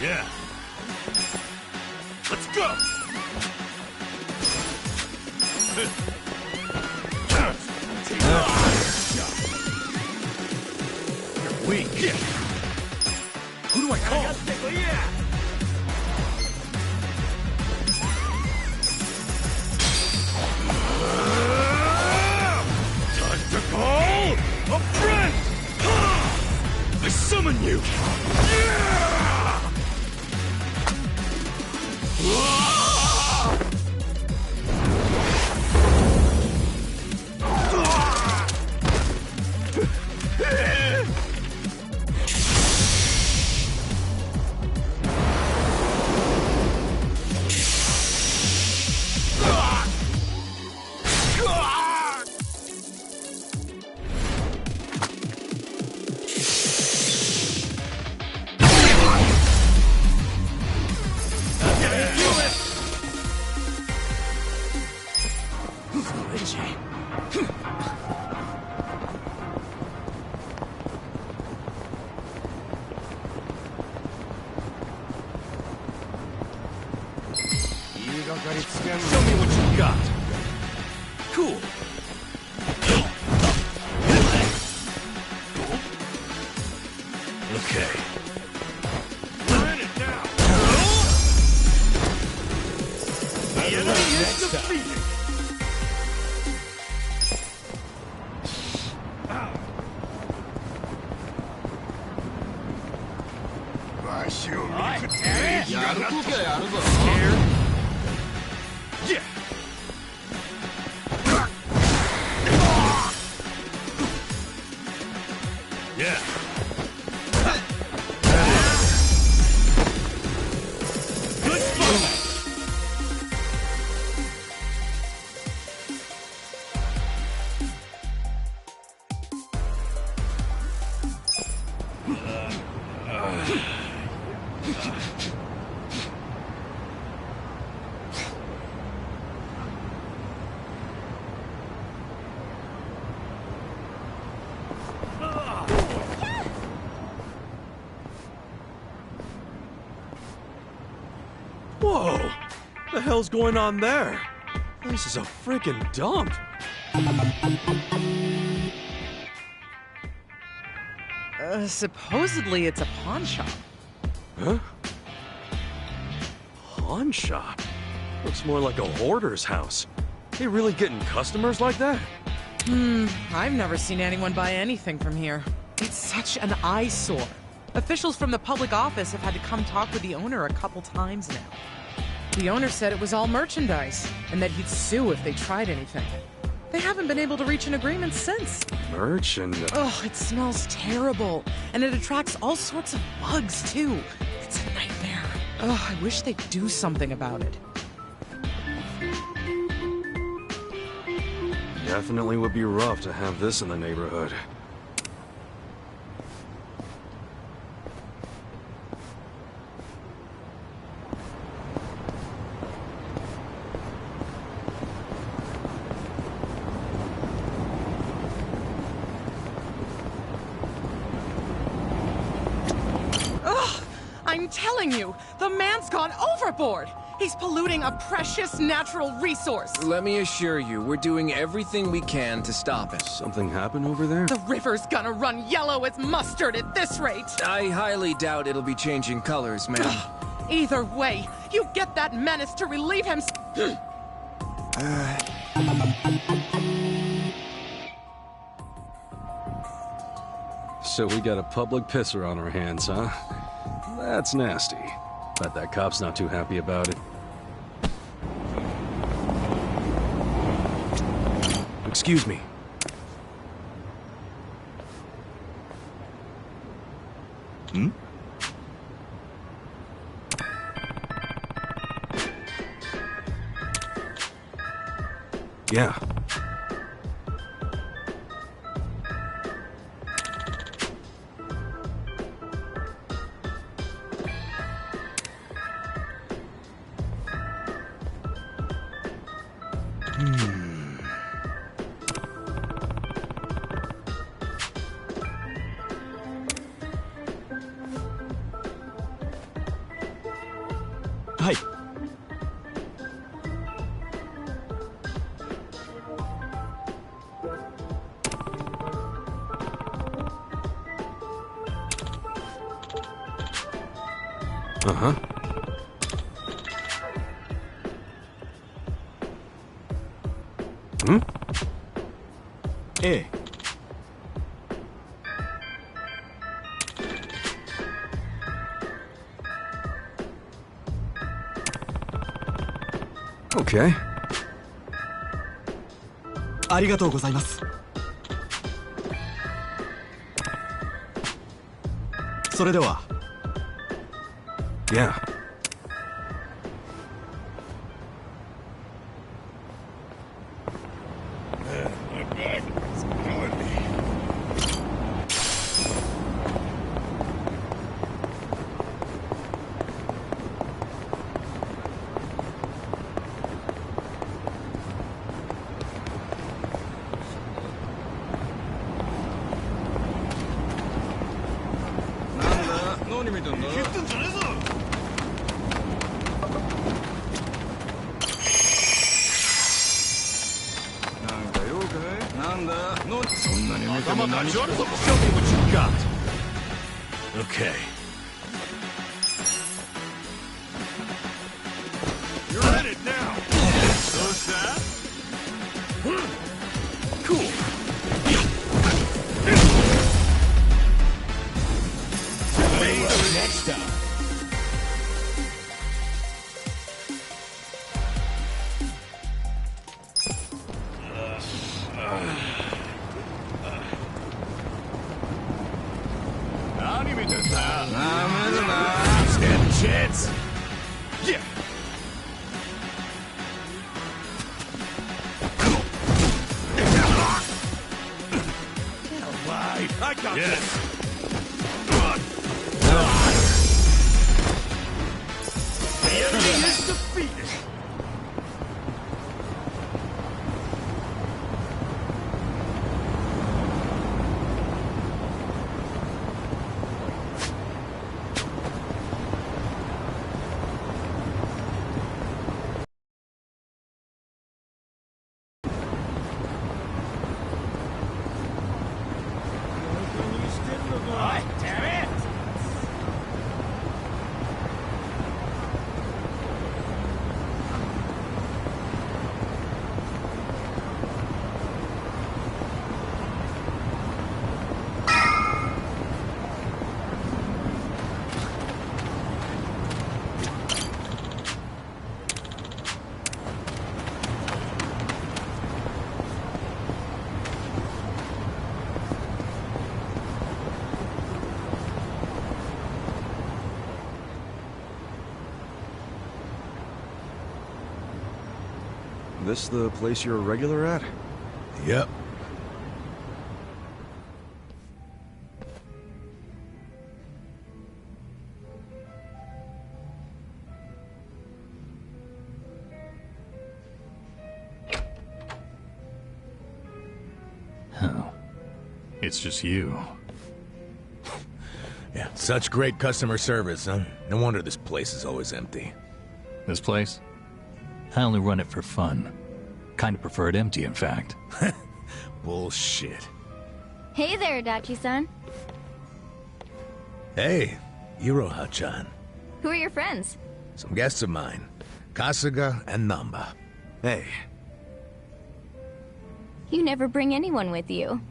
Yeah. Let's go! You're weak. Who do I call? Time to call a friend! I summon you! Show me what you got. Cool. Okay. Burn it now. The enemy is defeated. Yeah. Yeah. Good spot. Whoa! The hell's going on there? This is a freaking dump. Supposedly it's a pawn shop. Huh? Pawn shop? Looks more like a hoarder's house. They really getting customers like that? I've never seen anyone buy anything from here. It's such an eyesore. Officials from the public office have had to come talk with the owner a couple times now. The owner said it was all merchandise, and that he'd sue if they tried anything. They haven't been able to reach an agreement since. Merchandise? Oh, it smells terrible, and it attracts all sorts of bugs, too. It's a nightmare. Oh, I wish they'd do something about it. Definitely would be rough to have this in the neighborhood. I'm telling you, the man's gone overboard. He's polluting a precious natural resource. Let me assure you, we're doing everything we can to stop it. Something happened over there? The river's gonna run yellow as mustard at this rate. I highly doubt it'll be changing colors, ma'am. Either way, you get that menace to relieve him. So we got a public pisser on our hands, huh? That's nasty. Bet that cop's not too happy about it. Excuse me. Hmm? Yeah. Hi. Uh-huh. Hmm? Hey. Okay. ありがとうございます。それでは。Yeah. My back is killing me. Show me what you got. Okay. You're at it now. So sad. Cool. Next time. Stand a chance. Yeah. All right, I got this. The enemy is defeated. This the place you're a regular at? Yep. It's just you. Yeah, such great customer service, huh? No wonder this place is always empty. This place? I only run it for fun. Kinda prefer it empty, in fact. Bullshit. Hey there, Dachi-san. Hey, Iroha-chan. Who are your friends? Some guests of mine. Kasuga and Namba. Hey. You never bring anyone with you.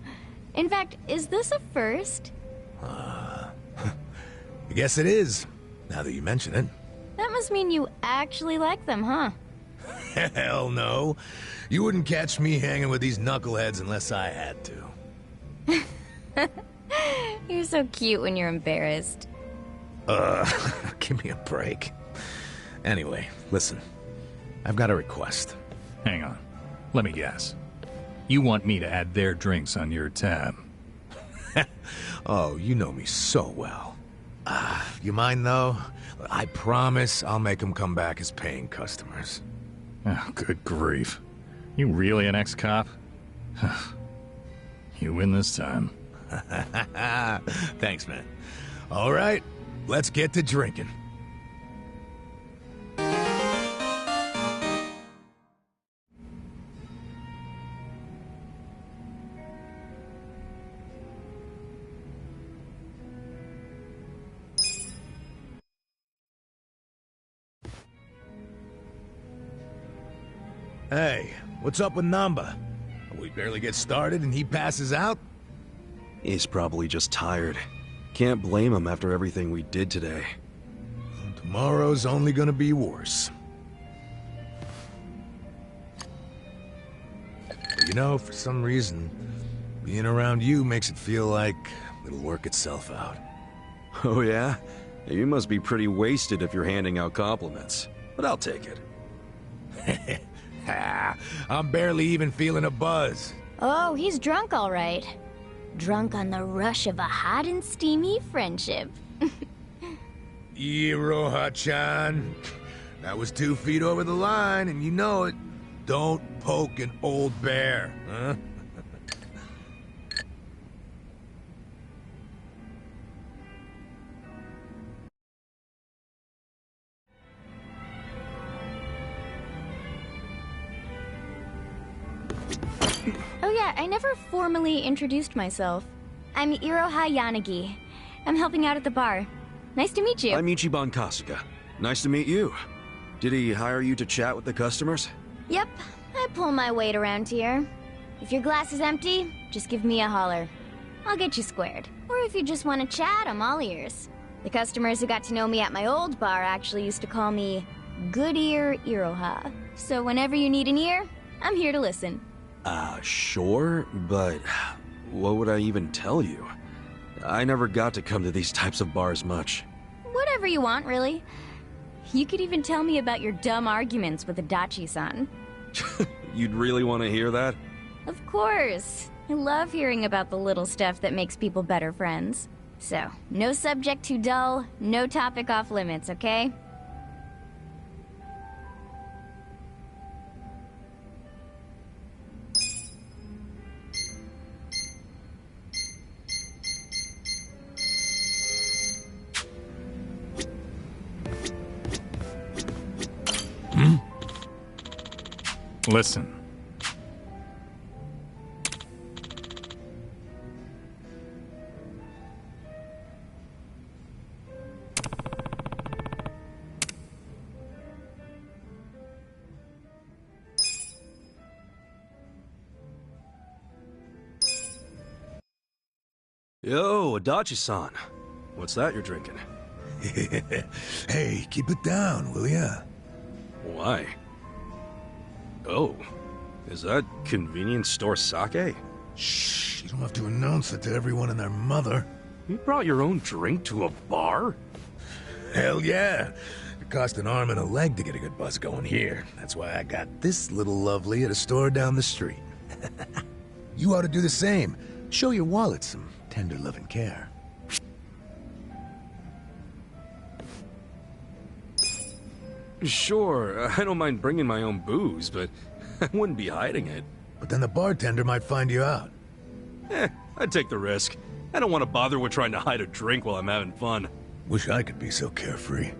In fact, is this a first? I guess it is, now that you mention it. That must mean you actually like them, huh? Hell no. You wouldn't catch me hanging with these knuckleheads unless I had to. You're so cute when you're embarrassed. Give me a break. Anyway, listen. I've got a request. Hang on. Let me guess. You want me to add their drinks on your tab? Oh, you know me so well. You mind, though? I promise I'll make them come back as paying customers. Oh, good grief. You really an ex-cop? You win this time. Thanks, man. All right, let's get to drinking. Hey, what's up with Namba? We barely get started and he passes out? He's probably just tired. Can't blame him after everything we did today. Tomorrow's only gonna be worse. But you know, for some reason, being around you makes it feel like it'll work itself out. Oh yeah? You must be pretty wasted if you're handing out compliments. But I'll take it. I'm barely even feeling a buzz. Oh, he's drunk all right. Drunk on the rush of a hot and steamy friendship. Iroha-chan. That was 2 feet over the line, and you know it. Don't poke an old bear, huh? Oh yeah, I never formally introduced myself. I'm Iroha Yanagi. I'm helping out at the bar. Nice to meet you. I'm Ichiban Kasuga. Nice to meet you. Did he hire you to chat with the customers? Yep, I pull my weight around here. If your glass is empty, just give me a holler. I'll get you squared. Or if you just want to chat, I'm all ears. The customers who got to know me at my old bar actually used to call me Good Ear Iroha. So whenever you need an ear, I'm here to listen. Sure, but what would I even tell you? I never got to come to these types of bars much. Whatever you want, really. You could even tell me about your dumb arguments with Adachi-san. You'd really want to hear that? Of course. I love hearing about the little stuff that makes people better friends. So, no subject too dull, no topic off limits, okay? Listen. Yo, Adachi-san. What's that you're drinking? Hey, keep it down, will ya? Why? Oh, is that convenience store sake? Shh, you don't have to announce it to everyone and their mother. You brought your own drink to a bar? Hell yeah. It cost an arm and a leg to get a good buzz going here. That's why I got this little lovely at a store down the street. You ought to do the same. Show your wallet some tender love and care. Sure, I don't mind bringing my own booze, but I wouldn't be hiding it. But then the bartender might find you out. I'd take the risk. I don't want to bother with trying to hide a drink while I'm having fun. Wish I could be so carefree.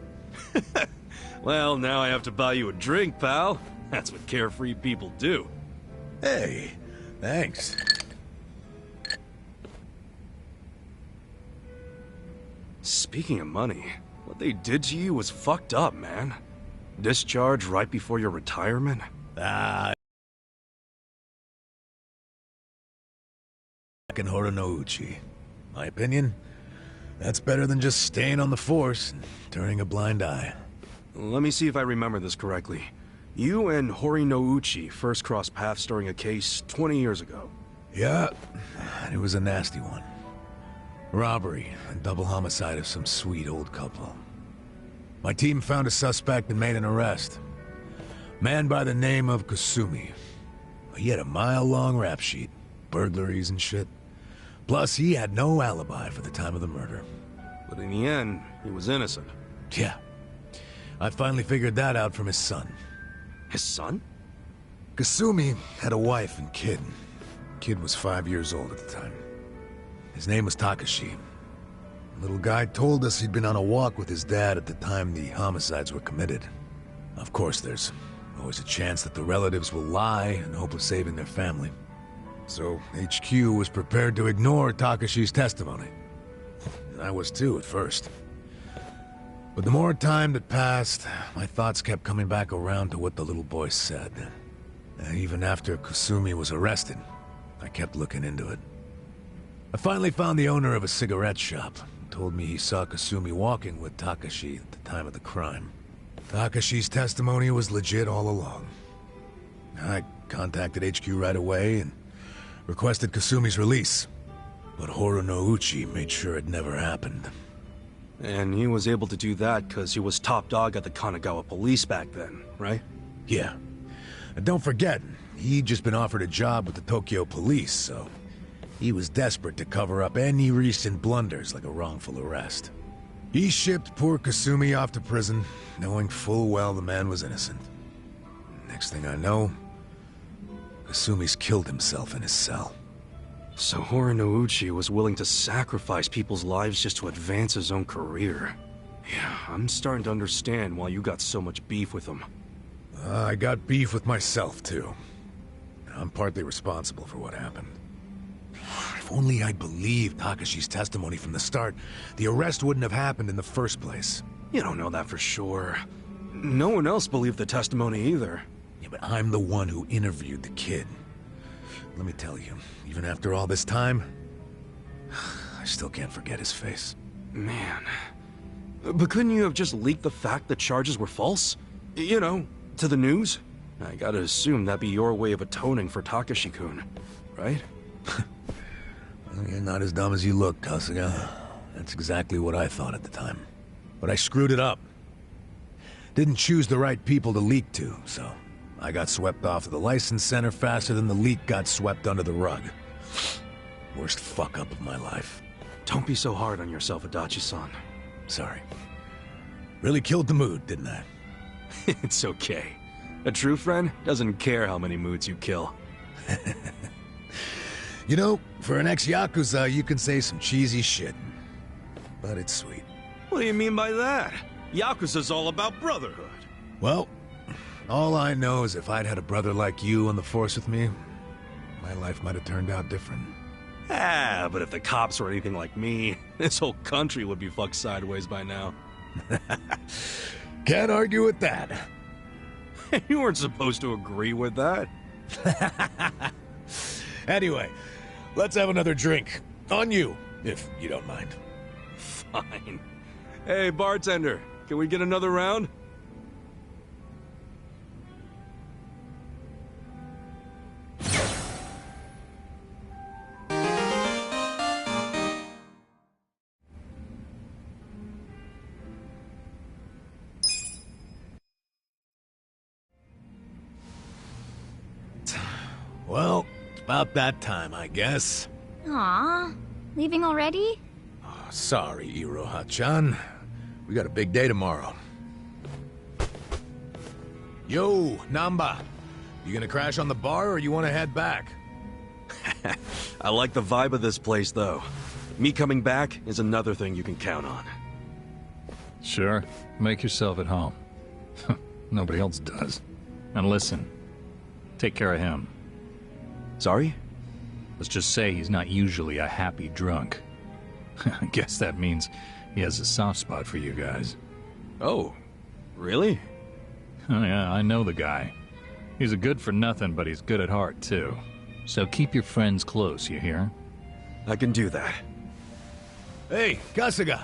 Well, now I have to buy you a drink, pal. That's what carefree people do. Hey, thanks. Speaking of money, what they did to you was fucked up, man. Discharge right before your retirement? Ah. In Horonouchi. My opinion, that's better than just staying on the force and turning a blind eye. Let me see if I remember this correctly. You and Horinouchi first crossed paths during a case 20 years ago. Yeah, it was a nasty one. Robbery and double homicide of some sweet old couple. My team found a suspect and made an arrest. Man by the name of Kasumi. He had a mile-long rap sheet, burglaries and shit. Plus, he had no alibi for the time of the murder. But in the end, he was innocent. Yeah. I finally figured that out from his son. His son? Kasumi had a wife and kid. Kid was 5 years old at the time. His name was Takashi. The little guy told us he'd been on a walk with his dad at the time the homicides were committed. Of course, there's always a chance that the relatives will lie in hope of saving their family. So HQ was prepared to ignore Takashi's testimony. And I was too at first. But the more time that passed, my thoughts kept coming back around to what the little boy said. Even after Kasumi was arrested, I kept looking into it. I finally found the owner of a cigarette shop. He told me he saw Kasumi walking with Takashi at the time of the crime. Takashi's testimony was legit all along. I contacted HQ right away and requested Kasumi's release. But Horonouchi made sure it never happened. And he was able to do that because he was top dog at the Kanagawa police back then, right? Yeah. And don't forget, he'd just been offered a job with the Tokyo police, so he was desperate to cover up any recent blunders like a wrongful arrest. He shipped poor Kasumi off to prison, knowing full well the man was innocent. Next thing I know, Kasumi's killed himself in his cell. So Horonouchi was willing to sacrifice people's lives just to advance his own career. Yeah, I'm starting to understand why you got so much beef with him. I got beef with myself, too. I'm partly responsible for what happened. If only I'd believed Takashi's testimony from the start, the arrest wouldn't have happened in the first place. You don't know that for sure. No one else believed the testimony either. Yeah, but I'm the one who interviewed the kid. Let me tell you, even after all this time, I still can't forget his face. Man. But couldn't you have just leaked the fact the charges were false? You know, to the news? I gotta assume that'd be your way of atoning for Takashi-kun, right? Well, you're not as dumb as you look, Kasuga. That's exactly what I thought at the time. But I screwed it up. Didn't choose the right people to leak to, so I got swept off to the license center faster than the leak got swept under the rug. Worst fuck-up of my life. Don't be so hard on yourself, Adachi-san. Sorry. Really killed the mood, didn't I? It's okay. A true friend doesn't care how many moods you kill. You know, for an ex-Yakuza, you can say some cheesy shit. But it's sweet. What do you mean by that? Yakuza's all about brotherhood. Well, all I know is if I'd had a brother like you on the force with me, my life might have turned out different. Ah, but if the cops were anything like me, this whole country would be fucked sideways by now. Can't argue with that. You weren't supposed to agree with that. Anyway, let's have another drink. On you, if you don't mind. Fine. Hey, bartender, can we get another round? Well, it's about that time, I guess. Aw, leaving already? Oh, sorry, Iroha-chan. We got a big day tomorrow. Yo, Namba. You gonna crash on the bar or you wanna head back? I like the vibe of this place, though. Me coming back is another thing you can count on. Sure. Make yourself at home. Nobody else does. And listen, take care of him. Sorry? Let's just say he's not usually a happy drunk. I guess that means he has a soft spot for you guys. Oh, really? Oh yeah, I know the guy. He's a good for nothing, but he's good at heart, too. So keep your friends close, you hear? I can do that. Hey, Kasuga!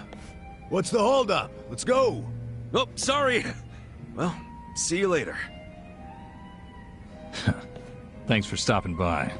What's the holdup? Let's go! Oh, sorry! Well, see you later. Thanks for stopping by.